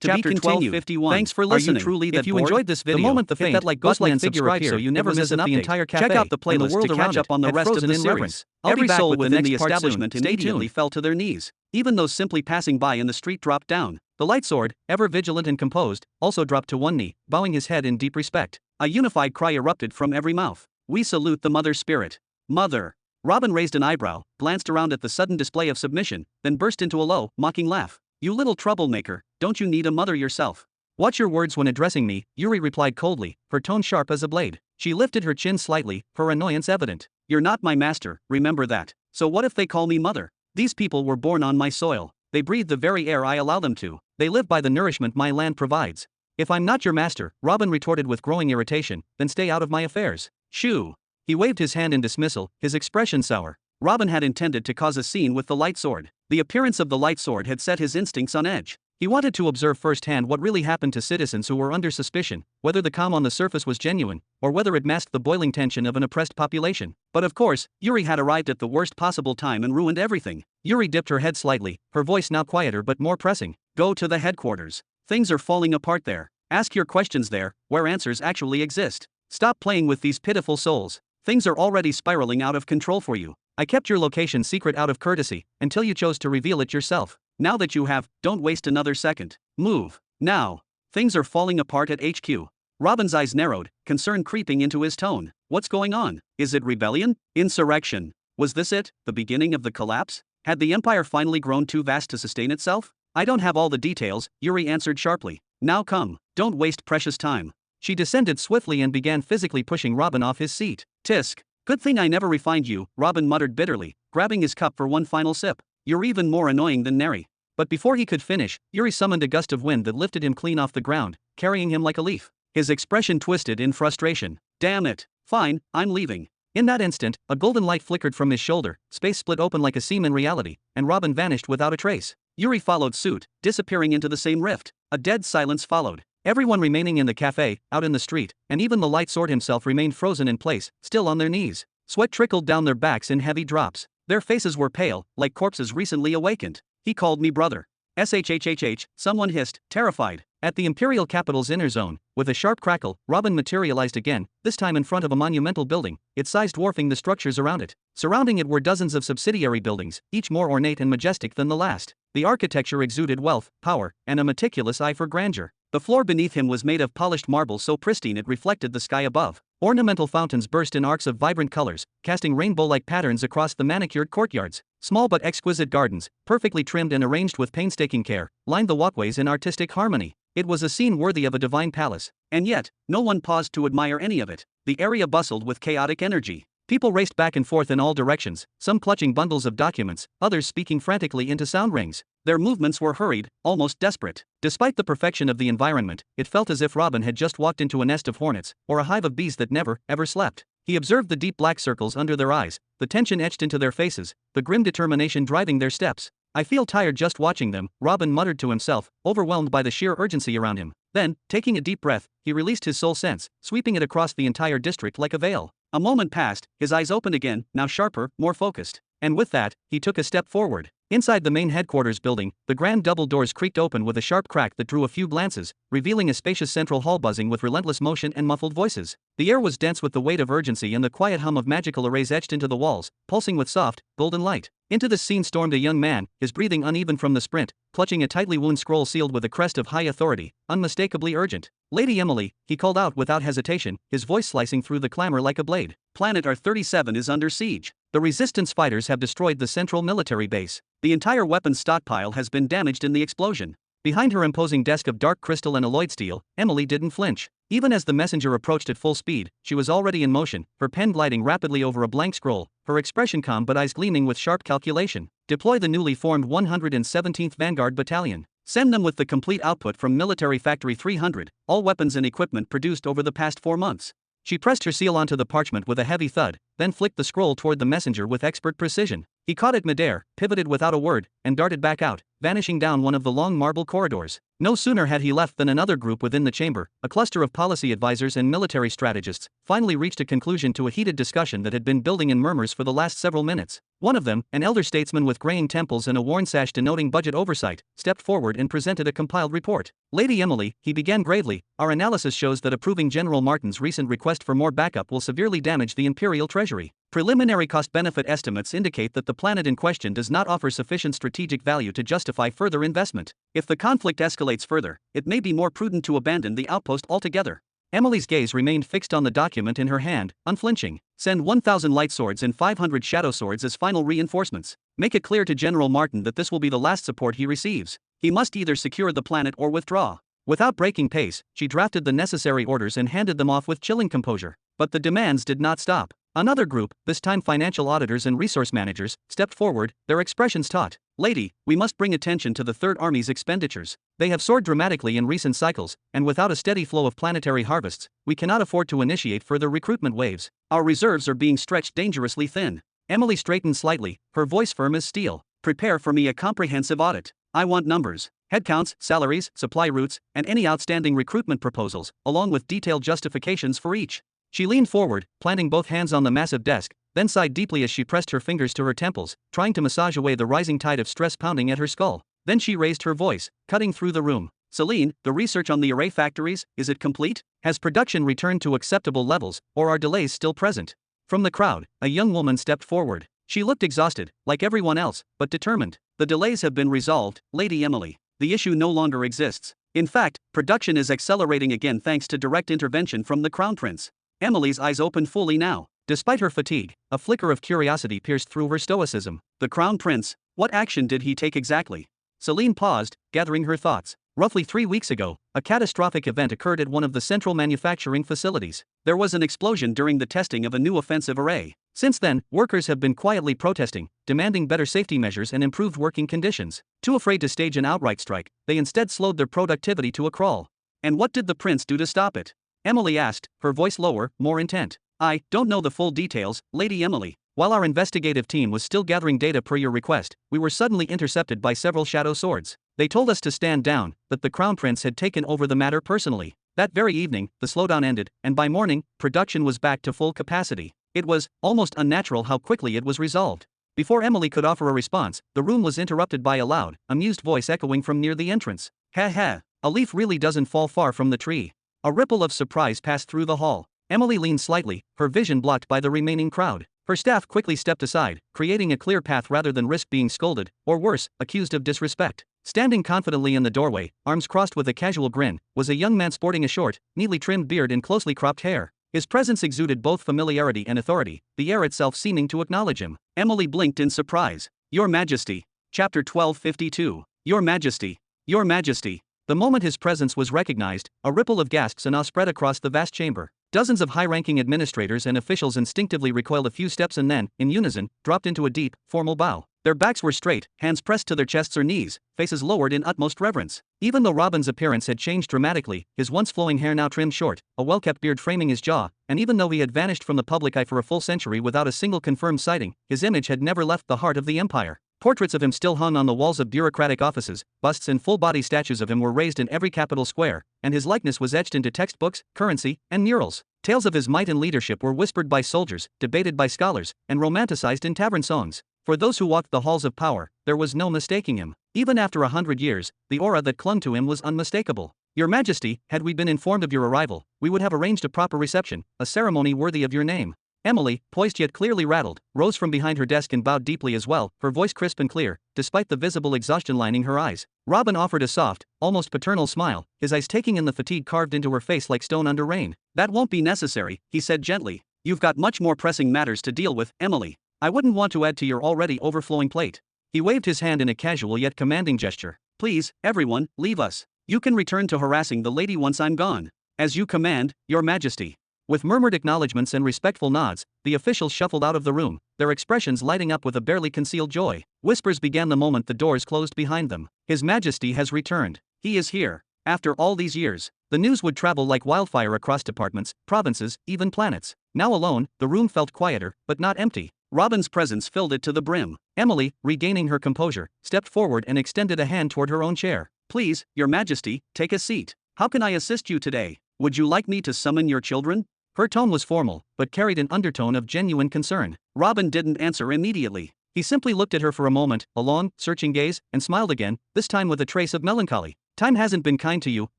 Chapter 1251. Thanks for listening. Are you truly that If you bored? enjoyed this video, the moment the hit faint, that like ghost-like button and figure subscribe appeared, so you never it miss represents an the update. entire Check cafe out the and the playlist world to around catch up it, on the had rest of frozen the in series. reverence. I'll be Every back soul with the within the next part soon. establishment Stay immediately tuned. fell to their knees. Even those simply passing by in the street dropped down. The light sword, ever vigilant and composed, also dropped to one knee, bowing his head in deep respect. A unified cry erupted from every mouth. We salute the Mother Spirit. Mother. Robin raised an eyebrow, glanced around at the sudden display of submission, then burst into a low, mocking laugh. You little troublemaker, don't you need a mother yourself? Watch your words when addressing me, Yuri replied coldly, her tone sharp as a blade. She lifted her chin slightly, her annoyance evident. You're not my master, remember that. So what if they call me mother? These people were born on my soil. They breathe the very air I allow them to. They live by the nourishment my land provides. If I'm not your master, Robin retorted with growing irritation, then stay out of my affairs. Shoo. He waved his hand in dismissal, his expression sour. Robin had intended to cause a scene with the light sword. The appearance of the light sword had set his instincts on edge. He wanted to observe firsthand what really happened to citizens who were under suspicion, whether the calm on the surface was genuine, or whether it masked the boiling tension of an oppressed population. But of course, Yuri had arrived at the worst possible time and ruined everything. Yuri dipped her head slightly, her voice now quieter but more pressing. Go to the headquarters. Things are falling apart there. Ask your questions there, where answers actually exist. Stop playing with these pitiful souls. Things are already spiraling out of control for you. I kept your location secret out of courtesy, until you chose to reveal it yourself. Now that you have, don't waste another second. Move. Now. Things are falling apart at HQ. Robin's eyes narrowed, concern creeping into his tone. What's going on? Is it rebellion? Insurrection? Was this it, the beginning of the collapse? Had the empire finally grown too vast to sustain itself? I don't have all the details, Yuri answered sharply. Now come, don't waste precious time. She descended swiftly and began physically pushing Robin off his seat. Tisk. Good thing I never refined you, Robin muttered bitterly, grabbing his cup for one final sip. You're even more annoying than Neri. But before he could finish, Yuri summoned a gust of wind that lifted him clean off the ground, carrying him like a leaf. His expression twisted in frustration. Damn it. Fine, I'm leaving. In that instant, a golden light flickered from his shoulder, space split open like a seam in reality, and Robin vanished without a trace. Yuri followed suit, disappearing into the same rift. A dead silence followed. Everyone remaining in the cafe, out in the street, and even the light sword himself remained frozen in place, still on their knees. Sweat trickled down their backs in heavy drops. Their faces were pale, like corpses recently awakened. He called me brother. SHHHH, someone hissed, terrified. At the Imperial capital's inner zone, with a sharp crackle, Robin materialized again, this time in front of a monumental building, its size dwarfing the structures around it. Surrounding it were dozens of subsidiary buildings, each more ornate and majestic than the last. The architecture exuded wealth, power, and a meticulous eye for grandeur. The floor beneath him was made of polished marble so pristine it reflected the sky above. Ornamental fountains burst in arcs of vibrant colors, casting rainbow-like patterns across the manicured courtyards. Small but exquisite gardens, perfectly trimmed and arranged with painstaking care, lined the walkways in artistic harmony. It was a scene worthy of a divine palace. And yet, no one paused to admire any of it. The area bustled with chaotic energy. People raced back and forth in all directions, some clutching bundles of documents, others speaking frantically into sound rings. Their movements were hurried, almost desperate. Despite the perfection of the environment, it felt as if Robin had just walked into a nest of hornets, or a hive of bees that never, ever slept. He observed the deep black circles under their eyes, the tension etched into their faces, the grim determination driving their steps. I feel tired just watching them, Robin muttered to himself, overwhelmed by the sheer urgency around him. Then, taking a deep breath, he released his soul sense, sweeping it across the entire district like a veil. A moment passed, his eyes opened again, now sharper, more focused. And with that, he took a step forward. Inside the main headquarters building, the grand double doors creaked open with a sharp crack that drew a few glances, revealing a spacious central hall buzzing with relentless motion and muffled voices. The air was dense with the weight of urgency and the quiet hum of magical arrays etched into the walls, pulsing with soft, golden light. Into this scene stormed a young man, his breathing uneven from the sprint, clutching a tightly wound scroll sealed with a crest of high authority, unmistakably urgent. Lady Emily, he called out without hesitation, his voice slicing through the clamor like a blade. Planet R-37 is under siege. The resistance fighters have destroyed the central military base. The entire weapons stockpile has been damaged in the explosion. Behind her imposing desk of dark crystal and alloyed steel, Emily didn't flinch. Even as the messenger approached at full speed, she was already in motion, her pen gliding rapidly over a blank scroll, her expression calm but eyes gleaming with sharp calculation. Deploy the newly formed 117th Vanguard Battalion. Send them with the complete output from Military Factory 300, all weapons and equipment produced over the past 4 months. She pressed her seal onto the parchment with a heavy thud, then flicked the scroll toward the messenger with expert precision. He caught it midair, pivoted without a word, and darted back out, vanishing down one of the long marble corridors. No sooner had he left than another group within the chamber, a cluster of policy advisors and military strategists, finally reached a conclusion to a heated discussion that had been building in murmurs for the last several minutes. One of them, an elder statesman with graying temples and a worn sash denoting budget oversight, stepped forward and presented a compiled report. Lady Emily, he began gravely, our analysis shows that approving General Martin's recent request for more backup will severely damage the imperial treasury. Preliminary cost-benefit estimates indicate that the planet in question does not offer sufficient strategic value to justify further investment. If the conflict escalates further, it may be more prudent to abandon the outpost altogether. Emily's gaze remained fixed on the document in her hand, unflinching. Send 1,000 light swords and 500 shadow swords as final reinforcements. Make it clear to General Martin that this will be the last support he receives. He must either secure the planet or withdraw. Without breaking pace, she drafted the necessary orders and handed them off with chilling composure. But the demands did not stop. Another group, this time financial auditors and resource managers, stepped forward, their expressions taut. Lady, we must bring attention to the Third Army's expenditures. They have soared dramatically in recent cycles, and without a steady flow of planetary harvests, we cannot afford to initiate further recruitment waves. Our reserves are being stretched dangerously thin. Emily straightened slightly, her voice firm as steel. Prepare for me a comprehensive audit. I want numbers, headcounts, salaries, supply routes, and any outstanding recruitment proposals, along with detailed justifications for each. She leaned forward, planting both hands on the massive desk, then sighed deeply as she pressed her fingers to her temples, trying to massage away the rising tide of stress pounding at her skull. Then she raised her voice, cutting through the room. Celine, the research on the array factories, is it complete? Has production returned to acceptable levels, or are delays still present? From the crowd, a young woman stepped forward. She looked exhausted, like everyone else, but determined. The delays have been resolved, Lady Emily. The issue no longer exists. In fact, production is accelerating again thanks to direct intervention from the Crown Prince. Emily's eyes opened fully now. Despite her fatigue, a flicker of curiosity pierced through her stoicism. The Crown Prince, what action did he take exactly? Celine paused, gathering her thoughts. Roughly 3 weeks ago, a catastrophic event occurred at one of the central manufacturing facilities. There was an explosion during the testing of a new offensive array. Since then, workers have been quietly protesting, demanding better safety measures and improved working conditions. Too afraid to stage an outright strike, they instead slowed their productivity to a crawl. And what did the prince do to stop it? Emily asked, her voice lower, more intent. I don't know the full details, Lady Emily. While our investigative team was still gathering data per your request, we were suddenly intercepted by several shadow swords. They told us to stand down, that the Crown Prince had taken over the matter personally. That very evening, the slowdown ended, and by morning, production was back to full capacity. It was almost unnatural how quickly it was resolved. Before Emily could offer a response, the room was interrupted by a loud, amused voice echoing from near the entrance. Ha ha, a leaf really doesn't fall far from the tree. A ripple of surprise passed through the hall. Emily leaned slightly, her vision blocked by the remaining crowd. Her staff quickly stepped aside, creating a clear path rather than risk being scolded, or worse, accused of disrespect. Standing confidently in the doorway, arms crossed with a casual grin, was a young man sporting a short, neatly trimmed beard and closely cropped hair. His presence exuded both familiarity and authority, the air itself seeming to acknowledge him. Emily blinked in surprise. Your Majesty. Chapter 1252. Your Majesty. Your Majesty. The moment his presence was recognized, a ripple of gasps and awe spread across the vast chamber. Dozens of high-ranking administrators and officials instinctively recoiled a few steps and then, in unison, dropped into a deep, formal bow. Their backs were straight, hands pressed to their chests or knees, faces lowered in utmost reverence. Even though Robin's appearance had changed dramatically, his once flowing hair now trimmed short, a well-kept beard framing his jaw, and even though he had vanished from the public eye for a full century without a single confirmed sighting, his image had never left the heart of the empire. Portraits of him still hung on the walls of bureaucratic offices, busts and full-body statues of him were raised in every capital square, and his likeness was etched into textbooks, currency, and murals. Tales of his might and leadership were whispered by soldiers, debated by scholars, and romanticized in tavern songs. For those who walked the halls of power, there was no mistaking him. Even after 100 years, the aura that clung to him was unmistakable. Your Majesty, had we been informed of your arrival, we would have arranged a proper reception, a ceremony worthy of your name. Emily, poised yet clearly rattled, rose from behind her desk and bowed deeply as well, her voice crisp and clear, despite the visible exhaustion lining her eyes. Robin offered a soft, almost paternal smile, his eyes taking in the fatigue carved into her face like stone under rain. That won't be necessary, he said gently. You've got much more pressing matters to deal with, Emily. I wouldn't want to add to your already overflowing plate. He waved his hand in a casual yet commanding gesture. Please, everyone, leave us. You can return to harassing the lady once I'm gone. As you command, Your Majesty. With murmured acknowledgments and respectful nods, the officials shuffled out of the room, their expressions lighting up with a barely concealed joy. Whispers began the moment the doors closed behind them. His Majesty has returned. He is here. After all these years, the news would travel like wildfire across departments, provinces, even planets. Now alone, the room felt quieter, but not empty. Robin's presence filled it to the brim. Emily, regaining her composure, stepped forward and extended a hand toward her own chair. "Please, Your Majesty, take a seat. How can I assist you today? Would you like me to summon your children?" Her tone was formal, but carried an undertone of genuine concern. Robin didn't answer immediately. He simply looked at her for a moment, a long, searching gaze, and smiled again, this time with a trace of melancholy. "Time hasn't been kind to you,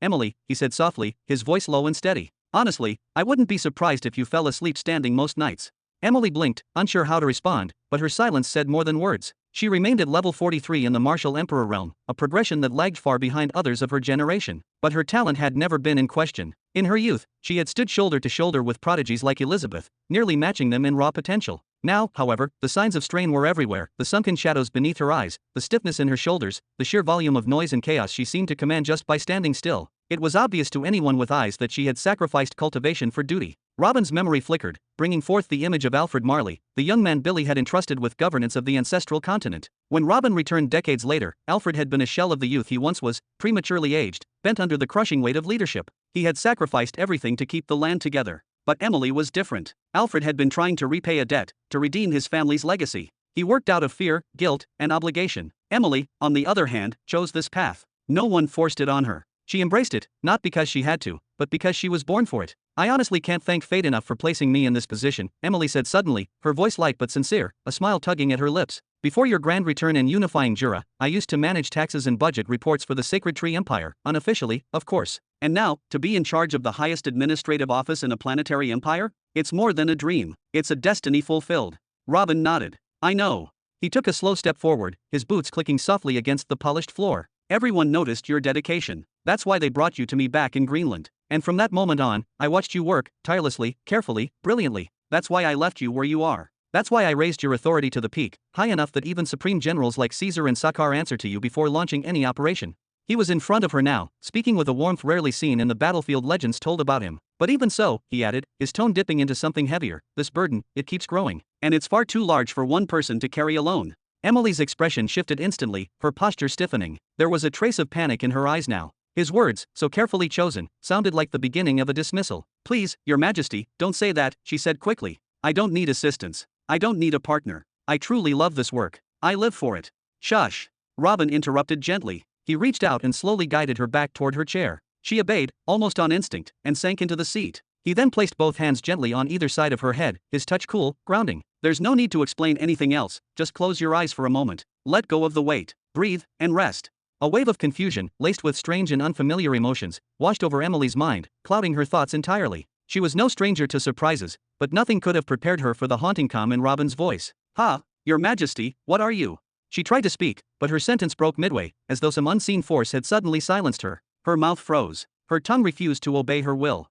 Emily," he said softly, his voice low and steady. "Honestly, I wouldn't be surprised if you fell asleep standing most nights." Emily blinked, unsure how to respond, but her silence said more than words. She remained at level 43 in the martial emperor realm, a progression that lagged far behind others of her generation. But her talent had never been in question. In her youth, she had stood shoulder to shoulder with prodigies like Elizabeth, nearly matching them in raw potential. Now, however, the signs of strain were everywhere: the sunken shadows beneath her eyes, the stiffness in her shoulders, the sheer volume of noise and chaos she seemed to command just by standing still. It was obvious to anyone with eyes that she had sacrificed cultivation for duty. Robin's memory flickered, bringing forth the image of Alfred Marley, the young man Billy had entrusted with governance of the ancestral continent. When Robin returned decades later, Alfred had been a shell of the youth he once was, prematurely aged, bent under the crushing weight of leadership. He had sacrificed everything to keep the land together. But Emily was different. Alfred had been trying to repay a debt, to redeem his family's legacy. He worked out of fear, guilt, and obligation. Emily, on the other hand, chose this path. No one forced it on her. She embraced it, not because she had to, but because she was born for it. "I honestly can't thank fate enough for placing me in this position," Emily said suddenly, her voice light but sincere, a smile tugging at her lips. "Before your grand return and unifying Jura, I used to manage taxes and budget reports for the Sacred Tree Empire, unofficially, of course. And now, to be in charge of the highest administrative office in a planetary empire? It's more than a dream. It's a destiny fulfilled." Robin nodded. "I know." He took a slow step forward, his boots clicking softly against the polished floor. "Everyone noticed your dedication. That's why they brought you to me back in Greenland. And from that moment on, I watched you work, tirelessly, carefully, brilliantly. That's why I left you where you are. That's why I raised your authority to the peak, high enough that even supreme generals like Caesar and Sakkar answer to you before launching any operation." He was in front of her now, speaking with a warmth rarely seen in the battlefield legends told about him. "But even so," he added, his tone dipping into something heavier, "this burden, it keeps growing. And it's far too large for one person to carry alone." Emily's expression shifted instantly, her posture stiffening. There was a trace of panic in her eyes now. His words, so carefully chosen, sounded like the beginning of a dismissal. "Please, Your Majesty, don't say that," she said quickly. "I don't need assistance. I don't need a partner. I truly love this work. I live for it." "Shush." Robin interrupted gently. He reached out and slowly guided her back toward her chair. She obeyed, almost on instinct, and sank into the seat. He then placed both hands gently on either side of her head, his touch cool, grounding. "There's no need to explain anything else, just close your eyes for a moment. Let go of the weight. Breathe, and rest." A wave of confusion, laced with strange and unfamiliar emotions, washed over Emily's mind, clouding her thoughts entirely. She was no stranger to surprises, but nothing could have prepared her for the haunting calm in Robin's voice. "Ha, Your Majesty, what are you?" She tried to speak, but her sentence broke midway, as though some unseen force had suddenly silenced her. Her mouth froze. Her tongue refused to obey her will.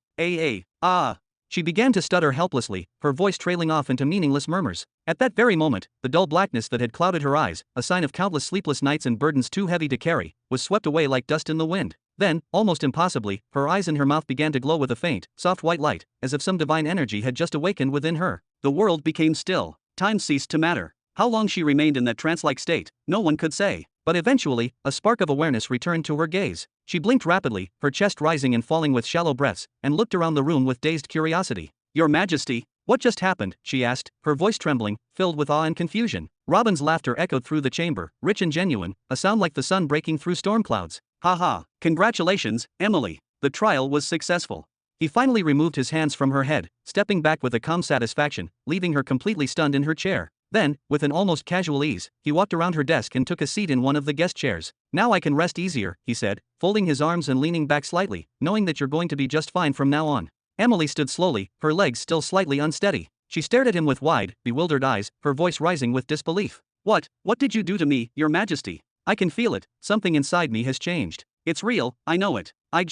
Ah. She began to stutter helplessly, her voice trailing off into meaningless murmurs. At that very moment, the dull blackness that had clouded her eyes, a sign of countless sleepless nights and burdens too heavy to carry, was swept away like dust in the wind. Then, almost impossibly, her eyes and her mouth began to glow with a faint, soft white light, as if some divine energy had just awakened within her. The world became still. Time ceased to matter. How long she remained in that trance-like state, no one could say. But eventually, a spark of awareness returned to her gaze. She blinked rapidly, her chest rising and falling with shallow breaths, and looked around the room with dazed curiosity. "Your Majesty, what just happened?" she asked, her voice trembling, filled with awe and confusion. Robin's laughter echoed through the chamber, rich and genuine, a sound like the sun breaking through storm clouds. "Ha ha, congratulations, Emily. The trial was successful." He finally removed his hands from her head, stepping back with a calm satisfaction, leaving her completely stunned in her chair. Then, with an almost casual ease, he walked around her desk and took a seat in one of the guest chairs. "Now I can rest easier," he said, folding his arms and leaning back slightly, "knowing that you're going to be just fine from now on." Emily stood slowly, her legs still slightly unsteady. She stared at him with wide, bewildered eyes, her voice rising with disbelief. What did you do to me, Your Majesty? I can feel it, something inside me has changed. It's real, I know it. I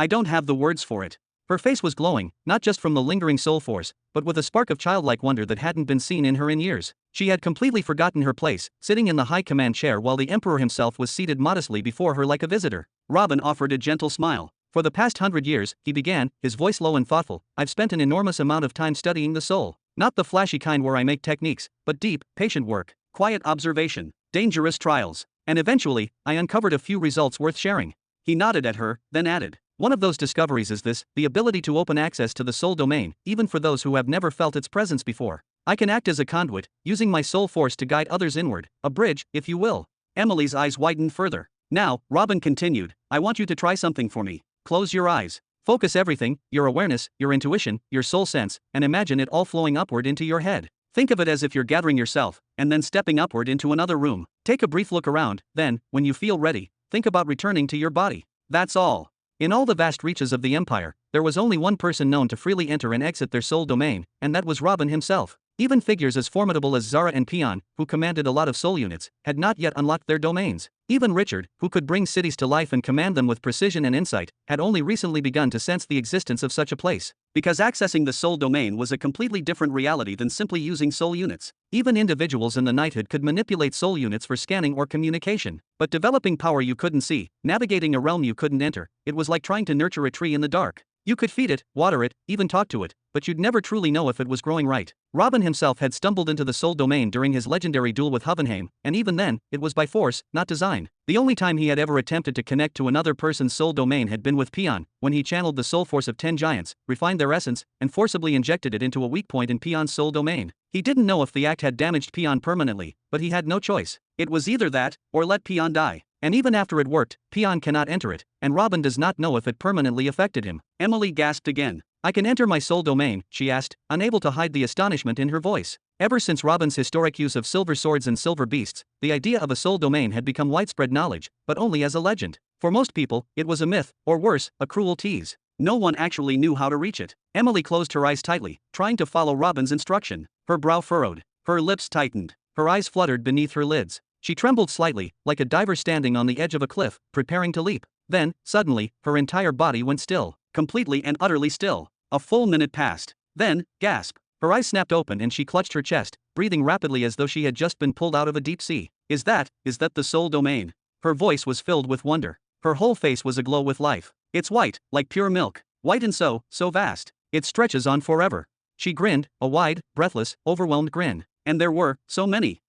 don't have the words for it." Her face was glowing, not just from the lingering soul force, but with a spark of childlike wonder that hadn't been seen in her in years. She had completely forgotten her place, sitting in the high command chair while the Emperor himself was seated modestly before her like a visitor. Robin offered a gentle smile. "For the past 100 years," he began, his voice low and thoughtful, "I've spent an enormous amount of time studying the soul. Not the flashy kind where I make techniques, but deep, patient work, quiet observation, dangerous trials. And eventually, I uncovered a few results worth sharing." He nodded at her, then added, "One of those discoveries is this, the ability to open access to the soul domain, even for those who have never felt its presence before. I can act as a conduit, using my soul force to guide others inward, a bridge, if you will. Emily's eyes widened further. Now, Robin continued, I want you to try something for me. Close your eyes. Focus everything, your awareness, your intuition, your soul sense, and imagine it all flowing upward into your head. Think of it as if you're gathering yourself, and then stepping upward into another room. Take a brief look around, then, when you feel ready, think about returning to your body. That's all. In all the vast reaches of the Empire, there was only one person known to freely enter and exit their soul domain, and that was Robin himself. Even figures as formidable as Zara and Peon, who commanded a lot of soul units, had not yet unlocked their domains. Even Richard, who could bring cities to life and command them with precision and insight, had only recently begun to sense the existence of such a place. Because accessing the soul domain was a completely different reality than simply using soul units. Even individuals in the knighthood could manipulate soul units for scanning or communication. But developing power you couldn't see, navigating a realm you couldn't enter, it was like trying to nurture a tree in the dark. You could feed it, water it, even talk to it, but you'd never truly know if it was growing right. Robin himself had stumbled into the soul domain during his legendary duel with Hovenheim, and even then, it was by force, not design. The only time he had ever attempted to connect to another person's soul domain had been with Peon, when he channeled the soul force of 10 giants, refined their essence, and forcibly injected it into a weak point in Peon's soul domain. He didn't know if the act had damaged Peon permanently, but he had no choice. It was either that, or let Peon die. And even after it worked, Peon cannot enter it, and Robin does not know if it permanently affected him. Emily gasped again. I can enter my soul domain, she asked, unable to hide the astonishment in her voice. Ever since Robin's historic use of silver swords and silver beasts, the idea of a soul domain had become widespread knowledge, but only as a legend. For most people, it was a myth, or worse, a cruel tease. No one actually knew how to reach it. Emily closed her eyes tightly, trying to follow Robin's instruction. Her brow furrowed. Her lips tightened. Her eyes fluttered beneath her lids. She trembled slightly, like a diver standing on the edge of a cliff, preparing to leap. Then, suddenly, her entire body went still. Completely and utterly still. A full minute passed. Then, gasp. Her eyes snapped open and she clutched her chest, breathing rapidly as though she had just been pulled out of a deep sea. Is that the soul domain? Her voice was filled with wonder. Her whole face was aglow with life. It's white, like pure milk. White and so vast. It stretches on forever. She grinned, a wide, breathless, overwhelmed grin. And there were so many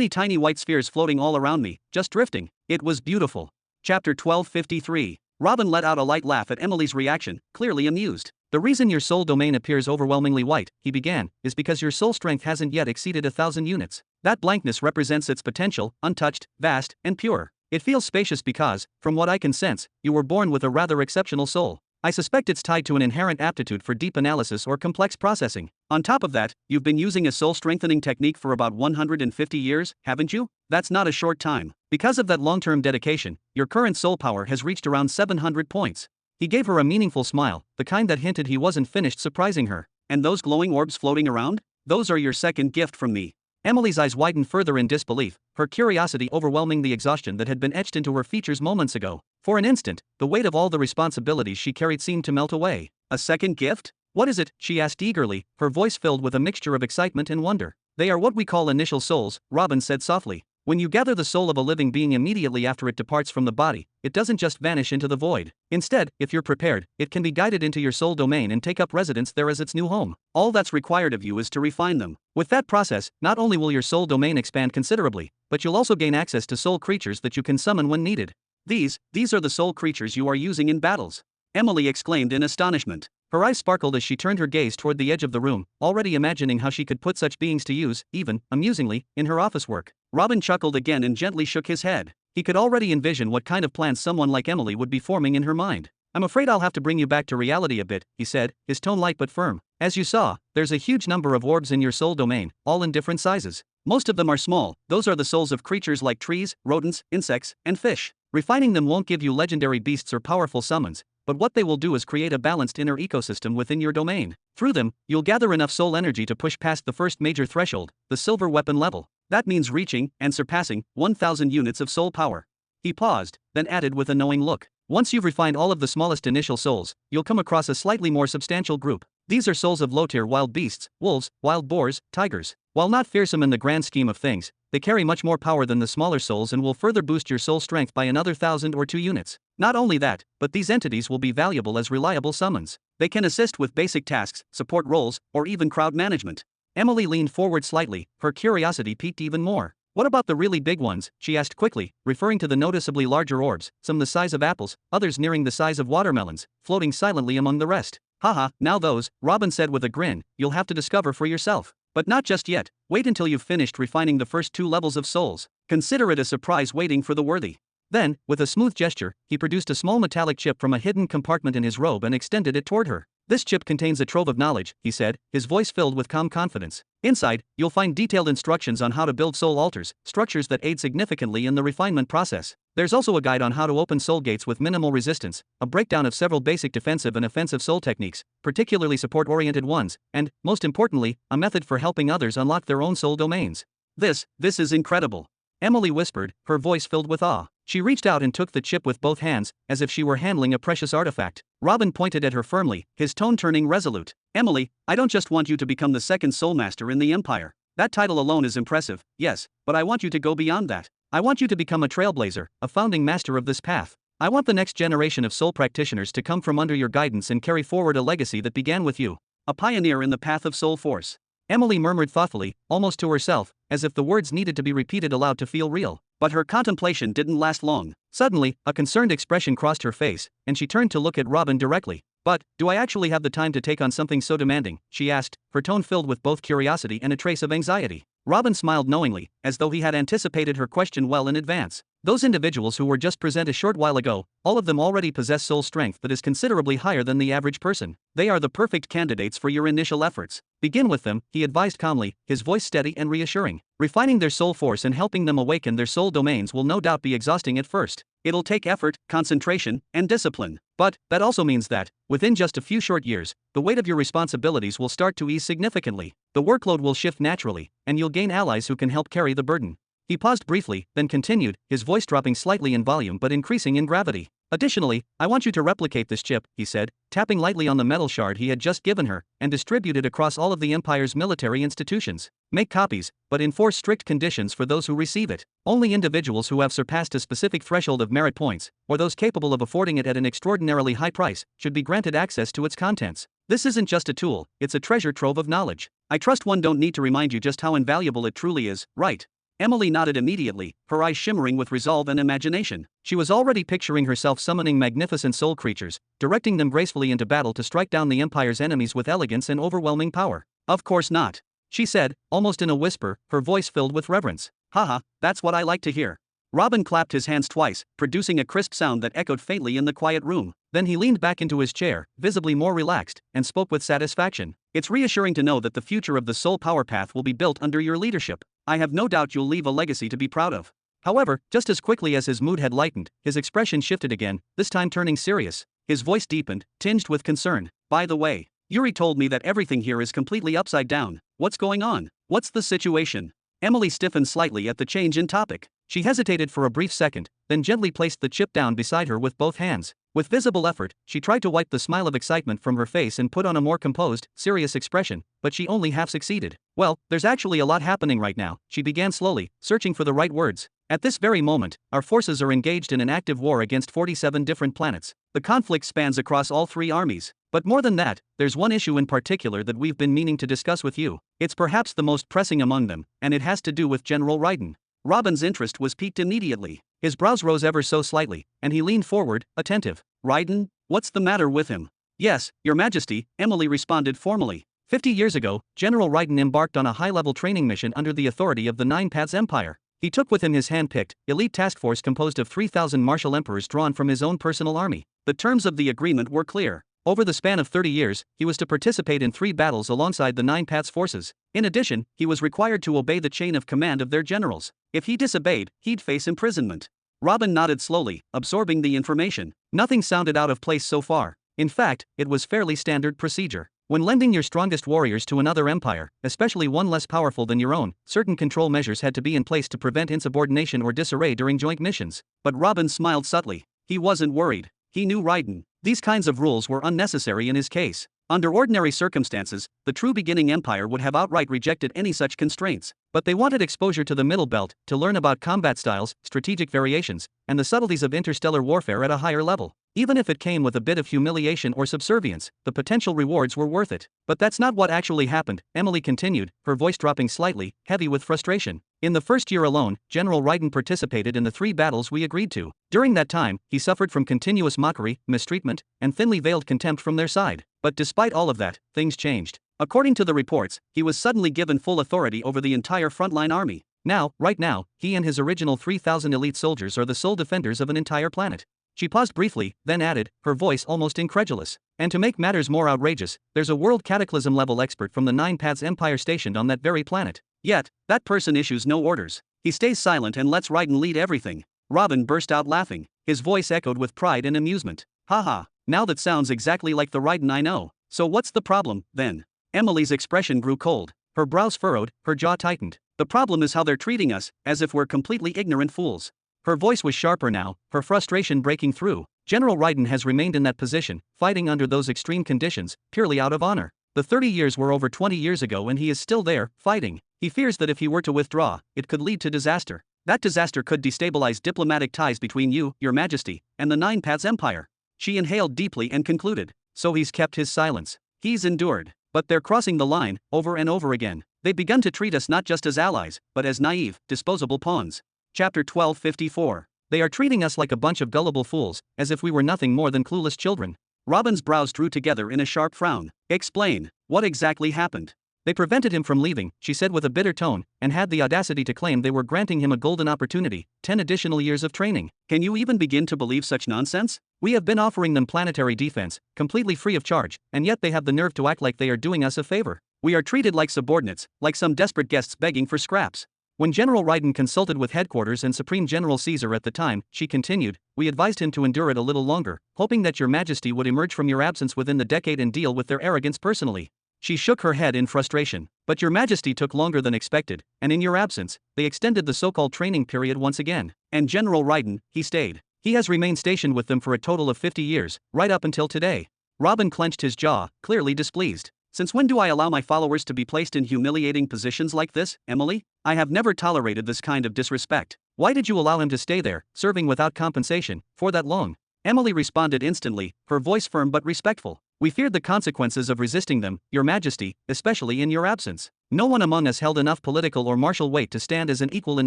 tiny white spheres floating all around me, just drifting. It was beautiful. Chapter 1253. Robin let out a light laugh at Emily's reaction, clearly amused. The reason your soul domain appears overwhelmingly white, he began, is because your soul strength hasn't yet exceeded 1,000 units. That blankness represents its potential, untouched, vast, and pure. It feels spacious because, from what I can sense, you were born with a rather exceptional soul. I suspect it's tied to an inherent aptitude for deep analysis or complex processing. On top of that, you've been using a soul strengthening technique for about 150 years, haven't you? That's not a short time. Because of that long-term dedication, your current soul power has reached around 700 points. He gave her a meaningful smile, the kind that hinted he wasn't finished surprising her. And those glowing orbs floating around? Those are your second gift from me. Emily's eyes widened further in disbelief, her curiosity overwhelming the exhaustion that had been etched into her features moments ago. For an instant, the weight of all the responsibilities she carried seemed to melt away. A second gift? What is it? She asked eagerly, her voice filled with a mixture of excitement and wonder. They are what we call initial souls, Robin said softly. When you gather the soul of a living being immediately after it departs from the body, it doesn't just vanish into the void. Instead, if you're prepared, it can be guided into your soul domain and take up residence there as its new home. All that's required of you is to refine them. With that process, not only will your soul domain expand considerably, but you'll also gain access to soul creatures that you can summon when needed. These are the soul creatures you are using in battles. Emily exclaimed in astonishment. Her eyes sparkled as she turned her gaze toward the edge of the room, already imagining how she could put such beings to use, even, amusingly, in her office work. Robin chuckled again and gently shook his head. He could already envision what kind of plans someone like Emily would be forming in her mind. I'm afraid I'll have to bring you back to reality a bit, he said, his tone light but firm. As you saw, there's a huge number of orbs in your soul domain, all in different sizes. Most of them are small, those are the souls of creatures like trees, rodents, insects, and fish. Refining them won't give you legendary beasts or powerful summons, but what they will do is create a balanced inner ecosystem within your domain. Through them, you'll gather enough soul energy to push past the first major threshold, the silver weapon level. That means reaching, and surpassing, 1,000 units of soul power. He paused, then added with a knowing look. Once you've refined all of the smallest initial souls, you'll come across a slightly more substantial group. These are souls of low-tier wild beasts, wolves, wild boars, tigers. While not fearsome in the grand scheme of things, they carry much more power than the smaller souls and will further boost your soul strength by another 1,000 or 2 units. Not only that, but these entities will be valuable as reliable summons. They can assist with basic tasks, support roles, or even crowd management. Emily leaned forward slightly, her curiosity piqued even more. What about the really big ones? She asked quickly, referring to the noticeably larger orbs, some the size of apples, others nearing the size of watermelons, floating silently among the rest. Haha, now those, Robin said with a grin, you'll have to discover for yourself. But not just yet, wait until you've finished refining the first 2 levels of souls. Consider it a surprise waiting for the worthy. Then, with a smooth gesture, he produced a small metallic chip from a hidden compartment in his robe and extended it toward her. This chip contains a trove of knowledge, he said, his voice filled with calm confidence. Inside, you'll find detailed instructions on how to build soul altars, structures that aid significantly in the refinement process. There's also a guide on how to open soul gates with minimal resistance, a breakdown of several basic defensive and offensive soul techniques, particularly support-oriented ones, and, most importantly, a method for helping others unlock their own soul domains. This is incredible. Emily whispered, her voice filled with awe. She reached out and took the chip with both hands, as if she were handling a precious artifact. Robin pointed at her firmly, his tone turning resolute. Emily, I don't just want you to become the second soul master in the Empire. That title alone is impressive, yes, but I want you to go beyond that. I want you to become a trailblazer, a founding master of this path. I want the next generation of soul practitioners to come from under your guidance and carry forward a legacy that began with you. A pioneer in the path of soul force. Emily murmured thoughtfully, almost to herself, as if the words needed to be repeated aloud to feel real. But her contemplation didn't last long. Suddenly, a concerned expression crossed her face, and she turned to look at Robin directly. But, do I actually have the time to take on something so demanding? She asked, her tone filled with both curiosity and a trace of anxiety. Robin smiled knowingly, as though he had anticipated her question well in advance. Those individuals who were just present a short while ago, all of them already possess soul strength that is considerably higher than the average person. They are the perfect candidates for your initial efforts. Begin with them, he advised calmly, his voice steady and reassuring. Refining their soul force and helping them awaken their soul domains will no doubt be exhausting at first. It'll take effort, concentration, and discipline. But, that also means that, within just a few short years, the weight of your responsibilities will start to ease significantly. The workload will shift naturally, and you'll gain allies who can help carry the burden. He paused briefly, then continued, his voice dropping slightly in volume but increasing in gravity. Additionally, I want you to replicate this chip, he said, tapping lightly on the metal shard he had just given her, and distribute it across all of the Empire's military institutions. Make copies, but enforce strict conditions for those who receive it. Only individuals who have surpassed a specific threshold of merit points, or those capable of affording it at an extraordinarily high price, should be granted access to its contents. This isn't just a tool, it's a treasure trove of knowledge. I trust one don't need to remind you just how invaluable it truly is, right? Emily nodded immediately, her eyes shimmering with resolve and imagination. She was already picturing herself summoning magnificent soul creatures, directing them gracefully into battle to strike down the Empire's enemies with elegance and overwhelming power. Of course not, she said, almost in a whisper, her voice filled with reverence. Haha, that's what I like to hear. Robin clapped his hands twice, producing a crisp sound that echoed faintly in the quiet room. Then he leaned back into his chair, visibly more relaxed, and spoke with satisfaction. It's reassuring to know that the future of the soul power path will be built under your leadership. I have no doubt you'll leave a legacy to be proud of. However, just as quickly as his mood had lightened, his expression shifted again, this time turning serious. His voice deepened, tinged with concern. By the way, Yuri told me that everything here is completely upside down. What's going on? What's the situation? Emily stiffened slightly at the change in topic. She hesitated for a brief second, then gently placed the chip down beside her with both hands. With visible effort, she tried to wipe the smile of excitement from her face and put on a more composed, serious expression, but she only half succeeded. Well, there's actually a lot happening right now, she began slowly, searching for the right words. At this very moment, our forces are engaged in an active war against 47 different planets. The conflict spans across all 3 armies. But more than that, there's one issue in particular that we've been meaning to discuss with you. It's perhaps the most pressing among them, and it has to do with General Raiden. Robin's interest was piqued immediately. His brows rose ever so slightly, and he leaned forward, attentive. Raiden? What's the matter with him? Yes, Your Majesty, Emily responded formally. 50 years ago, General Raiden embarked on a high-level training mission under the authority of the Nine Paths Empire. He took with him his hand-picked, elite task force composed of 3,000 martial emperors drawn from his own personal army. The terms of the agreement were clear. Over the span of 30 years, he was to participate in 3 battles alongside the Nine Paths forces. In addition, he was required to obey the chain of command of their generals. If he disobeyed, he'd face imprisonment. Robin nodded slowly, absorbing the information. Nothing sounded out of place so far. In fact, it was fairly standard procedure. When lending your strongest warriors to another empire, especially one less powerful than your own, certain control measures had to be in place to prevent insubordination or disarray during joint missions. But Robin smiled subtly. He wasn't worried. He knew Raiden. These kinds of rules were unnecessary in his case. Under ordinary circumstances, the true beginning empire would have outright rejected any such constraints. But they wanted exposure to the Middle Belt, to learn about combat styles, strategic variations, and the subtleties of interstellar warfare at a higher level. Even if it came with a bit of humiliation or subservience, the potential rewards were worth it. But that's not what actually happened, Emily continued, her voice dropping slightly, heavy with frustration. In the first year alone, General Raiden participated in the 3 battles we agreed to. During that time, he suffered from continuous mockery, mistreatment, and thinly veiled contempt from their side. But despite all of that, things changed. According to the reports, he was suddenly given full authority over the entire frontline army. Now, right now, he and his original 3,000 elite soldiers are the sole defenders of an entire planet. She paused briefly, then added, her voice almost incredulous. And to make matters more outrageous, there's a world cataclysm-level expert from the Nine Paths Empire stationed on that very planet. Yet, that person issues no orders. He stays silent and lets Raiden lead everything. Robin burst out laughing. His voice echoed with pride and amusement. Haha, now that sounds exactly like the Raiden I know. So what's the problem, then? Emily's expression grew cold. Her brows furrowed, her jaw tightened. The problem is how they're treating us, as if we're completely ignorant fools. Her voice was sharper now, her frustration breaking through. General Raiden has remained in that position, fighting under those extreme conditions, purely out of honor. The 30 years were over 20 years ago and he is still there, fighting. He fears that if he were to withdraw, it could lead to disaster. That disaster could destabilize diplomatic ties between you, your majesty, and the Nine Paths Empire. She inhaled deeply and concluded. So he's kept his silence. He's endured. But they're crossing the line, over and over again. They've begun to treat us not just as allies, but as naive, disposable pawns. Chapter 1254. They are treating us like a bunch of gullible fools, as if we were nothing more than clueless children. Robin's brows drew together in a sharp frown. Explain. What exactly happened? They prevented him from leaving, she said with a bitter tone, and had the audacity to claim they were granting him a golden opportunity, 10 additional years of training. Can you even begin to believe such nonsense? We have been offering them planetary defense, completely free of charge, and yet they have the nerve to act like they are doing us a favor. We are treated like subordinates, like some desperate guests begging for scraps. When General Raiden consulted with headquarters and Supreme General Caesar at the time, she continued, we advised him to endure it a little longer, hoping that your majesty would emerge from your absence within the decade and deal with their arrogance personally. She shook her head in frustration. But your majesty took longer than expected, and in your absence, they extended the so-called training period once again. And General Raiden, he stayed. He has remained stationed with them for a total of 50 years, right up until today. Robin clenched his jaw, clearly displeased. Since when do I allow my followers to be placed in humiliating positions like this, Emily? I have never tolerated this kind of disrespect. Why did you allow him to stay there, serving without compensation, for that long? Emily responded instantly, her voice firm but respectful. We feared the consequences of resisting them, your majesty, especially in your absence. No one among us held enough political or martial weight to stand as an equal in